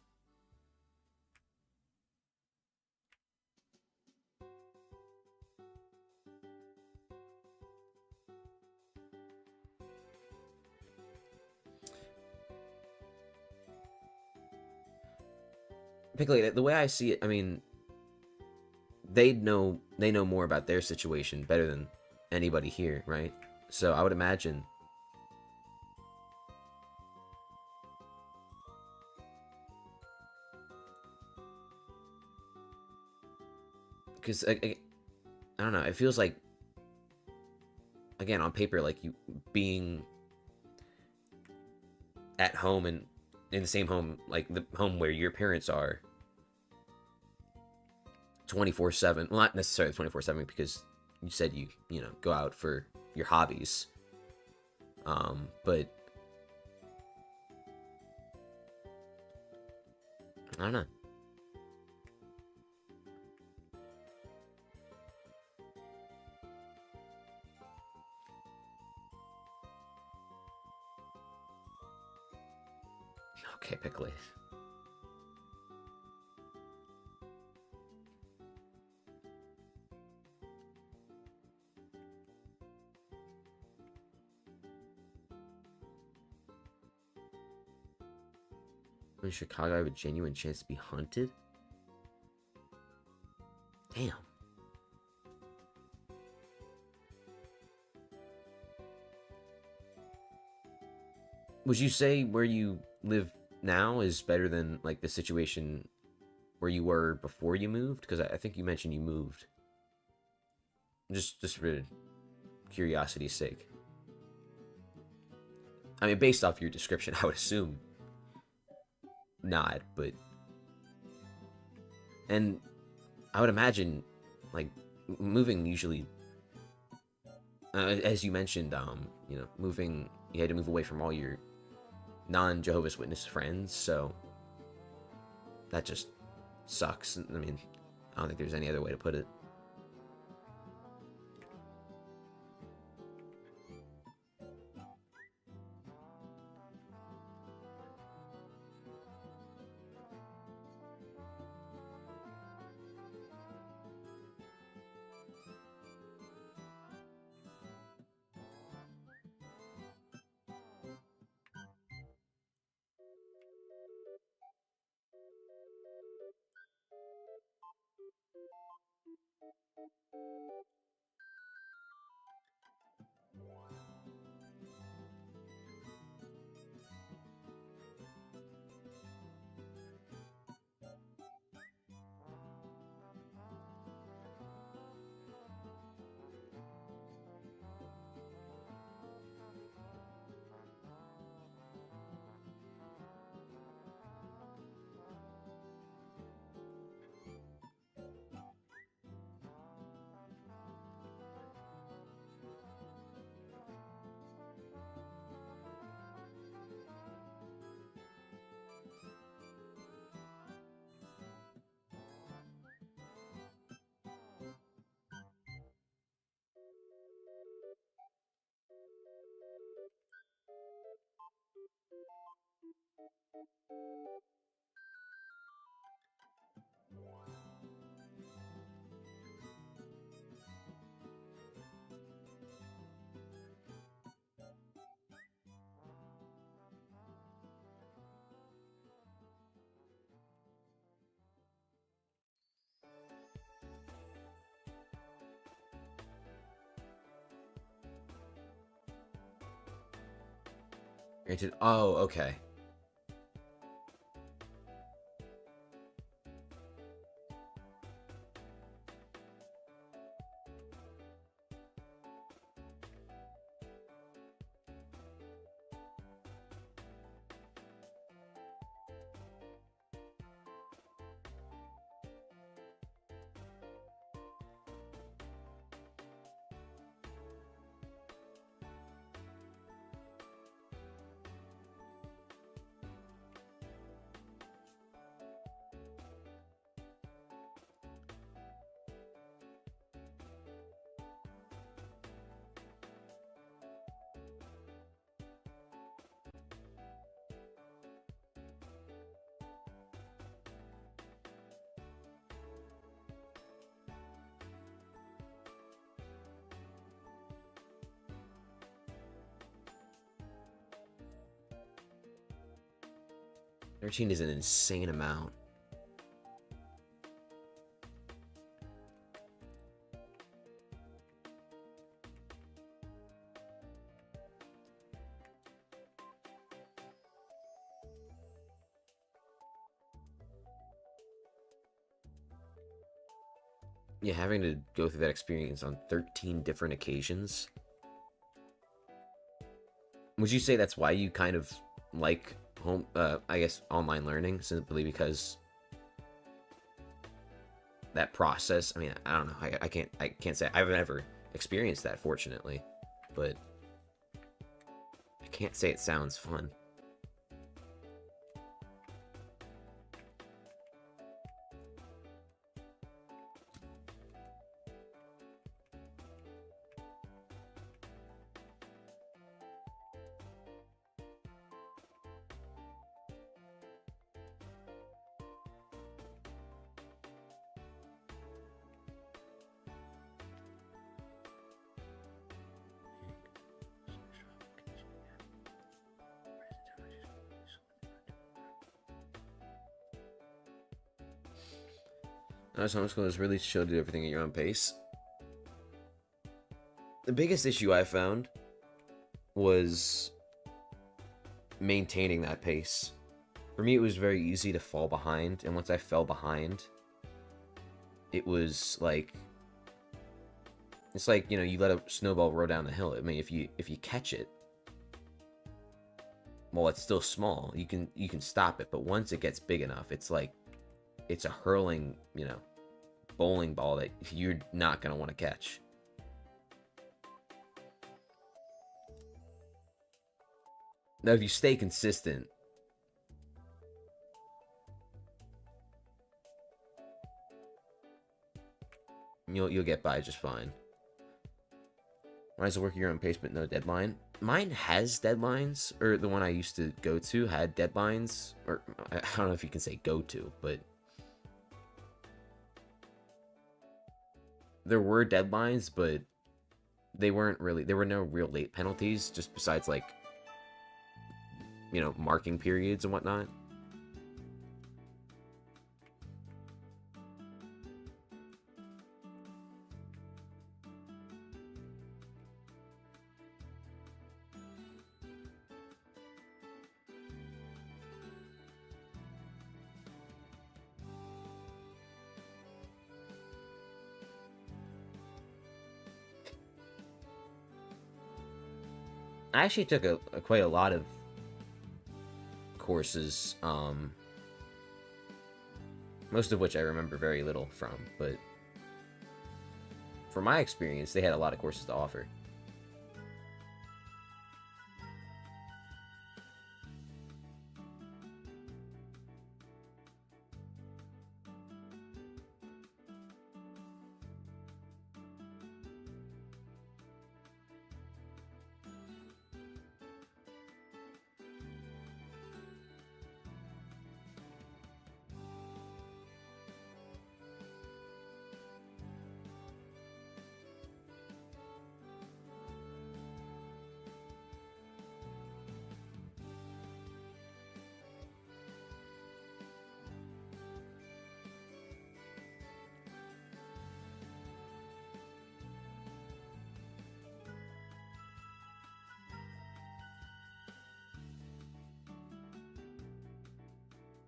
Particularly, the way I see it, I mean... They know more about their situation better than anybody here, right? So I would imagine because I don't know, it feels like, again, on paper, like you being at home and in the same home, like the home where your parents are, 24/7. Well, not necessarily 24/7 because you said you know, go out for your hobbies. But I don't know. Okay, Pickley. In Chicago, I have a genuine chance to be hunted? Damn. Would you say where you live now is better than, like, the situation where you were before you moved? Because I think you mentioned you moved. Just for curiosity's sake. I mean, based off your description, I would assume not, but... And I would imagine, like, moving usually... as you mentioned, you know, moving... You had to move away from all your non-Jehovah's Witness friends, so... That just sucks. I mean, I don't think there's any other way to put it. Granted, oh, okay. $13 is an insane amount. Yeah, having to go through that experience on 13 different occasions. Would you say that's why you kind of like I guess online learning, simply because that process. I mean, I don't know. I can't say I've never experienced that, fortunately, but I can't say it sounds fun. Homeschool is really chill, do everything at your own pace. The biggest issue I found was maintaining that pace. For me, it was very easy to fall behind, and once I fell behind, it was like, it's like, you know, you let a snowball roll down the hill. I mean, if you catch it while it's still small, you can stop it, but once it gets big enough, it's like, it's a hurling, you know, bowling ball that you're not going to want to catch. Now, if you stay consistent, you'll get by just fine. Why is it work at your own pace but no deadline? Mine has deadlines, or the one I used to go to had deadlines, or I don't know if you can say go to, but there were deadlines, but they weren't really, there were no real late penalties, just besides, like, you know, marking periods and whatnot. I actually took quite a lot of courses, most of which I remember very little from, but from my experience, they had a lot of courses to offer.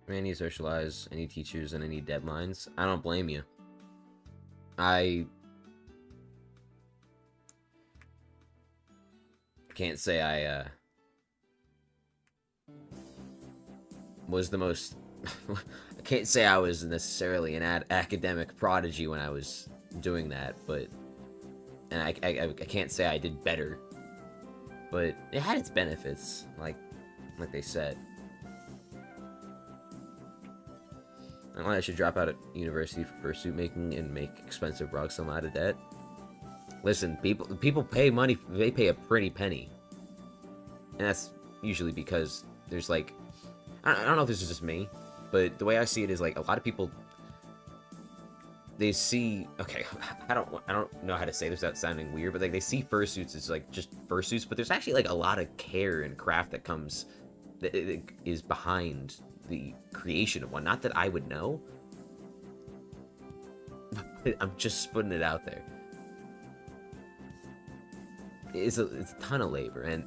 I need to socialize, I need teachers, and I need deadlines. I don't blame you. I can't say I was the most... I can't say I was necessarily an academic prodigy when I was doing that, but... And I can't say I did better. But it had its benefits, like they said. I should drop out of university for fursuit making and make expensive rugs and out of debt. Listen, people pay money. They pay a pretty penny, and that's usually because there's like, I don't know if this is just me, but the way I see it is like a lot of people. They see, okay, I don't know how to say this without sounding weird, but like they see fursuits as like just fursuits, but there's actually like a lot of care and craft that is behind the creation of one. Not that I would know, but I'm just putting it out there. It's a ton of labor, and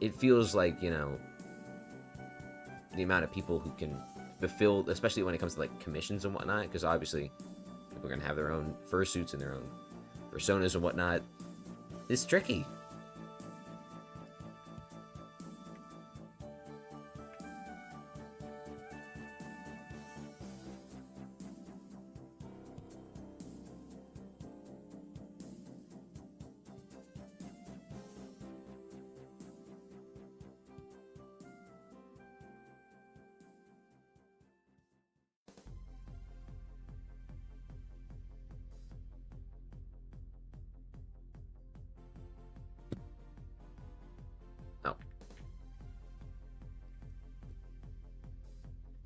it feels like, you know, the amount of people who can fulfill, especially when it comes to like commissions and whatnot, because obviously people are gonna have their own fursuits and their own personas and whatnot. It's tricky.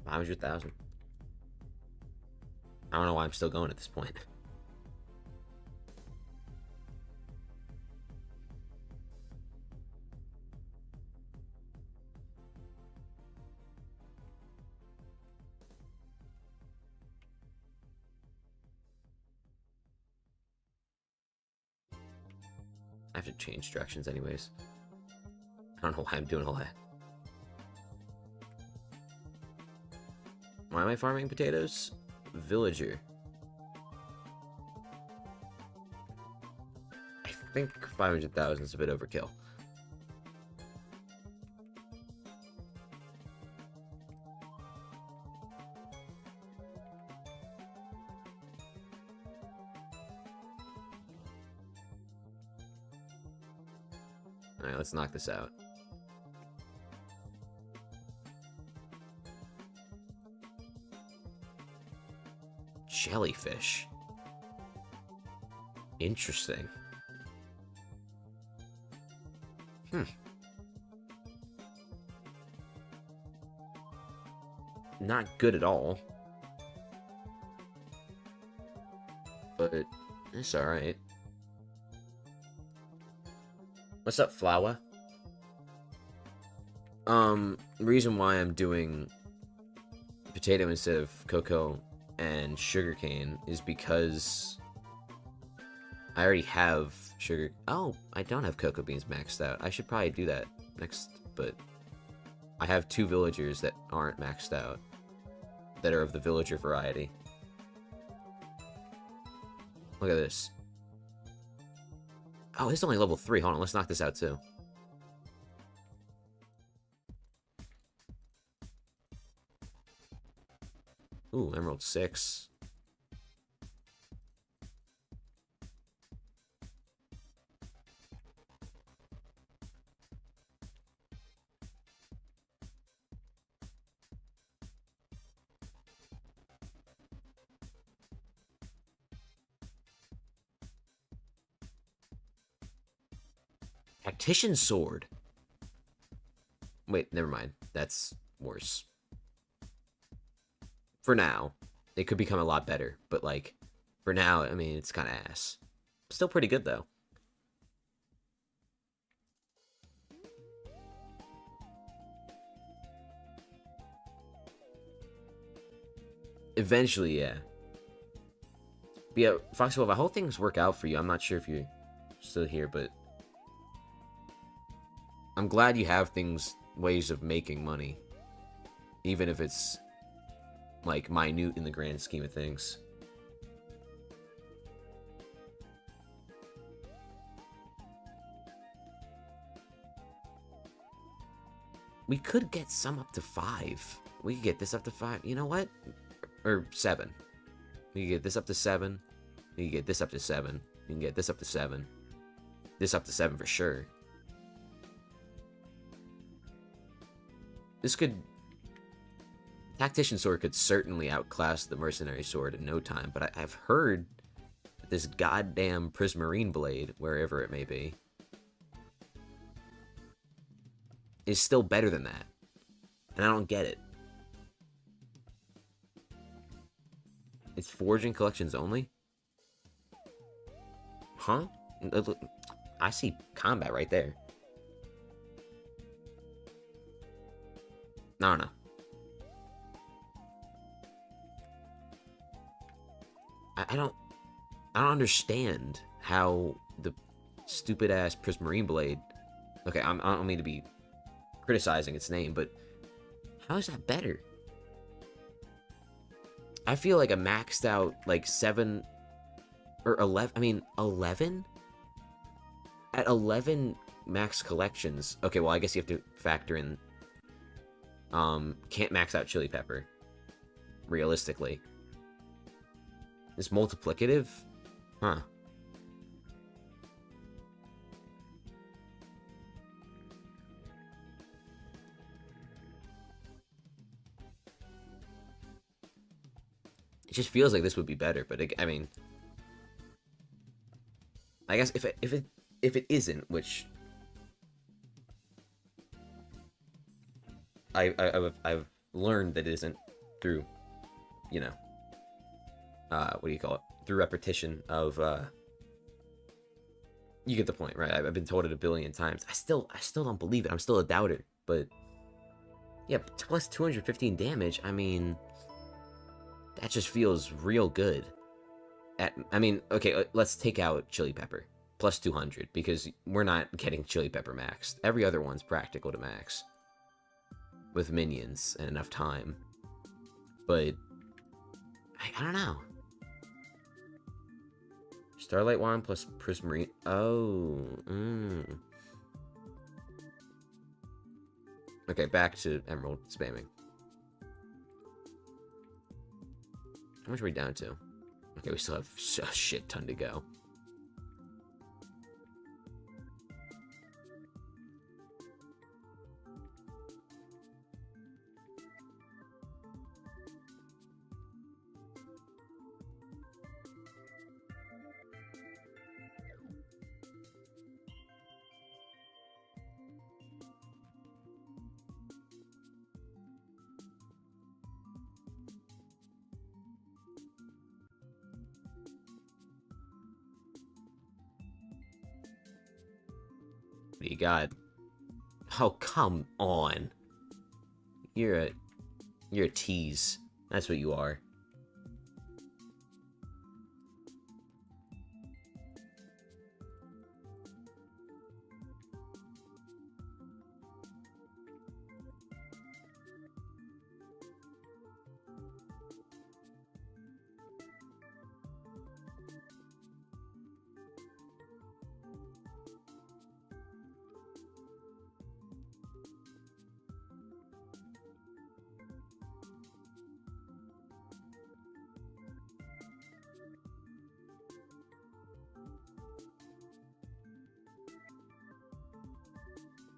500,000. I don't know why I'm still going at this point. I have to change directions anyways. I don't know why I'm doing all that. Why am I farming potatoes? Villager. I think 500,000 is a bit overkill. Alright, let's knock this out. Jellyfish. Interesting. Not good at all. But it's alright. What's up, Flower? Reason why I'm doing potato instead of cocoa and sugarcane is because I already have sugar. Oh, I don't have cocoa beans maxed out. I should probably do that next, but I have 2 villagers that aren't maxed out, that are of the villager variety. Look at this. Oh, it's only level 3. Hold on, let's knock this out too. Ooh, Emerald 6. Tactician sword. Wait, never mind. That's worse. For now. It could become a lot better, but like, for now, I mean, it's kind of ass. Still pretty good, though. Eventually, yeah. But yeah, Foxwolf, I hope things work out for you. I'm not sure if you're still here, but I'm glad you have ways of making money. Even if it's, like, minute in the grand scheme of things. We could get some up to 5. We could get this up to 5. You know what? Or 7. We can get this up to 7. We can get this up to 7. We can get this up to 7. This up to 7 for sure. This could... Tactician sword could certainly outclass the mercenary sword in no time, but I've heard that this goddamn prismarine blade, wherever it may be, is still better than that. And I don't get it. It's forging collections only? Huh? I see combat right there. No. I don't understand how the stupid ass prismarine blade. Okay, I don't mean to be criticizing its name, but how is that better? I feel like a maxed out like 7 or 11. I mean 11 at 11 max collections. Okay, well I guess you have to factor in. Can't max out chili pepper. Realistically. It's multiplicative? Huh. It just feels like this would be better, but I mean, I guess if it isn't, which I've learned that it isn't, through, you know, what do you call it? Through repetition of, you get the point, right? I've been told it a billion times. I still don't believe it. I'm still a doubter, but yeah, plus 215 damage. I mean, that just feels real good. I mean, okay, let's take out Chili Pepper. Plus 200, because we're not getting Chili Pepper maxed. Every other one's practical to max. With minions and enough time. But, I don't know. Starlight Wand plus Prismarine. Oh, Okay, back to Emerald spamming. How much are we down to? Okay, we still have a shit ton to go. What do you got? Oh, come on. You're a tease. That's what you are.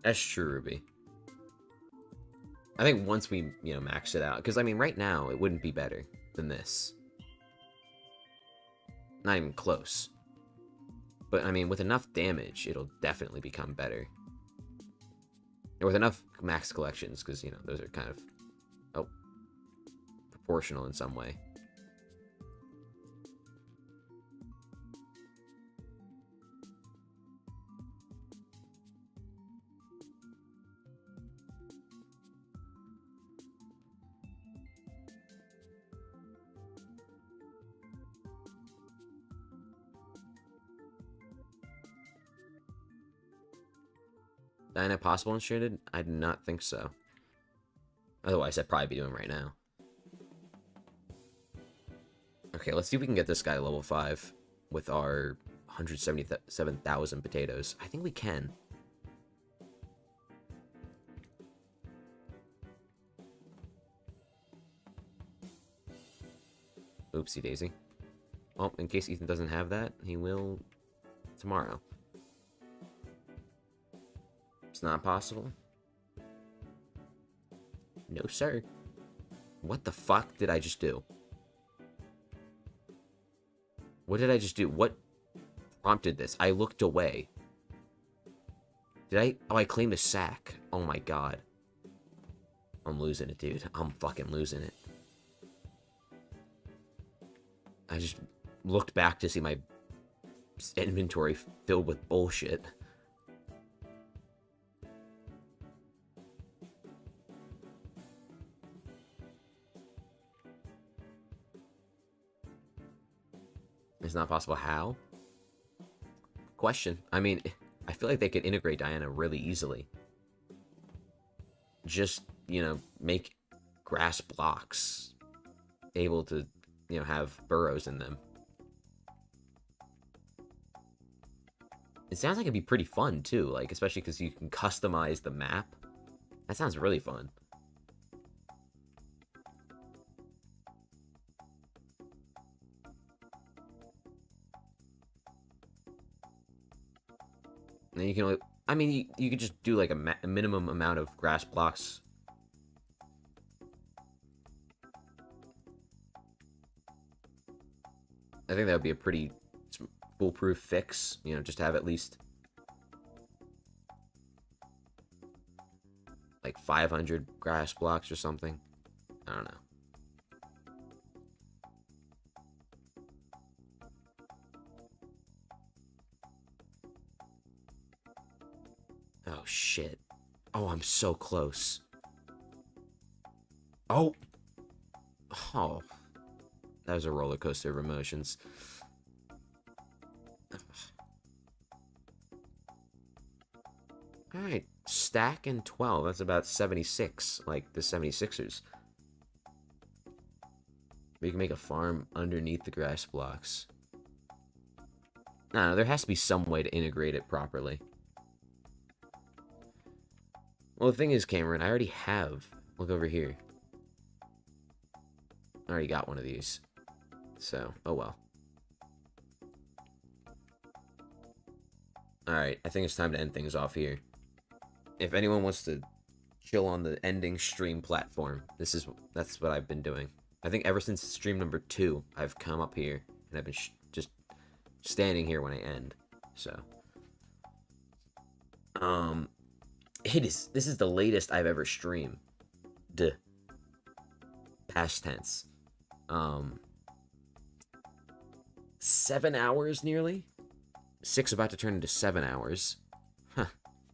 That's true, Ruby. I think once we, max it out, because, I mean, right now, it wouldn't be better than this. Not even close. But, I mean, with enough damage, it'll definitely become better. Or with enough max collections, because, those are kind of, proportional in some way. Dyna possible enchanted? I do not think so. Otherwise, I'd probably be doing right now. Okay, let's see if we can get this guy level 5 with our 177,000 potatoes. I think we can. Oopsie daisy. Well, in case Ethan doesn't have that, he will tomorrow. It's not possible? No, sir. What the fuck did I just do? What did I just do? What prompted this? I looked away. Did I? Oh, I claimed a sack. Oh my god. I'm losing it, dude. I'm fucking losing it. I just looked back to see my inventory filled with bullshit. It's not possible. How? Question. I mean, I feel like they could integrate Diana really easily. Just, make grass blocks able to, have burrows in them. It sounds like it'd be pretty fun, too. Like, especially because you can customize the map. That sounds really fun. And you can only, I mean, you could just do like a minimum amount of grass blocks. I think that would be a pretty foolproof fix, just to have at least like 500 grass blocks or something. I don't know. Oh, shit. Oh, I'm so close. Oh. Oh. That was a roller coaster of emotions. Alright, stack and 12. That's about 76, like the 76ers. We can make a farm underneath the grass blocks. No, there has to be some way to integrate it properly. Well, the thing is, Cameron, I already have. Look over here. I already got one of these. So, oh well. Alright, I think it's time to end things off here. If anyone wants to chill on the ending stream platform, that's what I've been doing. I think ever since stream number 2, I've come up here, and I've been just standing here when I end. So, this is the latest I've ever streamed. Past tense. 7 hours nearly? 6 about to turn into 7 hours. Huh.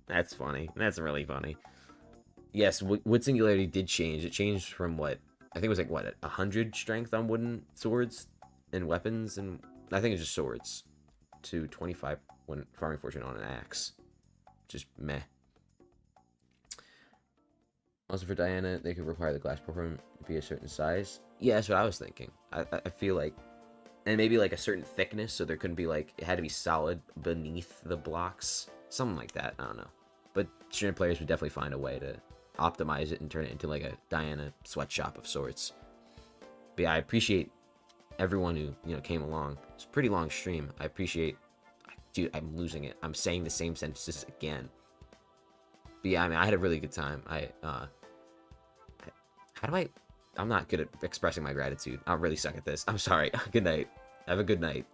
That's funny. That's really funny. Yes, Wood Singularity did change. It changed from what? I think it was like, what, 100 strength on wooden swords and weapons, and I think it's just swords, to 25 when farming fortune on an axe. Just meh. Also for Diana, they could require the glass platform to be a certain size. Yeah, that's what I was thinking. I feel like, and maybe like a certain thickness, so there couldn't be like, it had to be solid beneath the blocks. Something like that, I don't know. But streamer players would definitely find a way to optimize it and turn it into like a Diana sweatshop of sorts. But yeah, I appreciate everyone who, you know, came along. It's a pretty long stream. I appreciate, dude, I'm losing it. I'm saying the same sentences again. But yeah, I mean, I had a really good time. I'm not good at expressing my gratitude. I really suck at this. I'm sorry. Good night. Have a good night.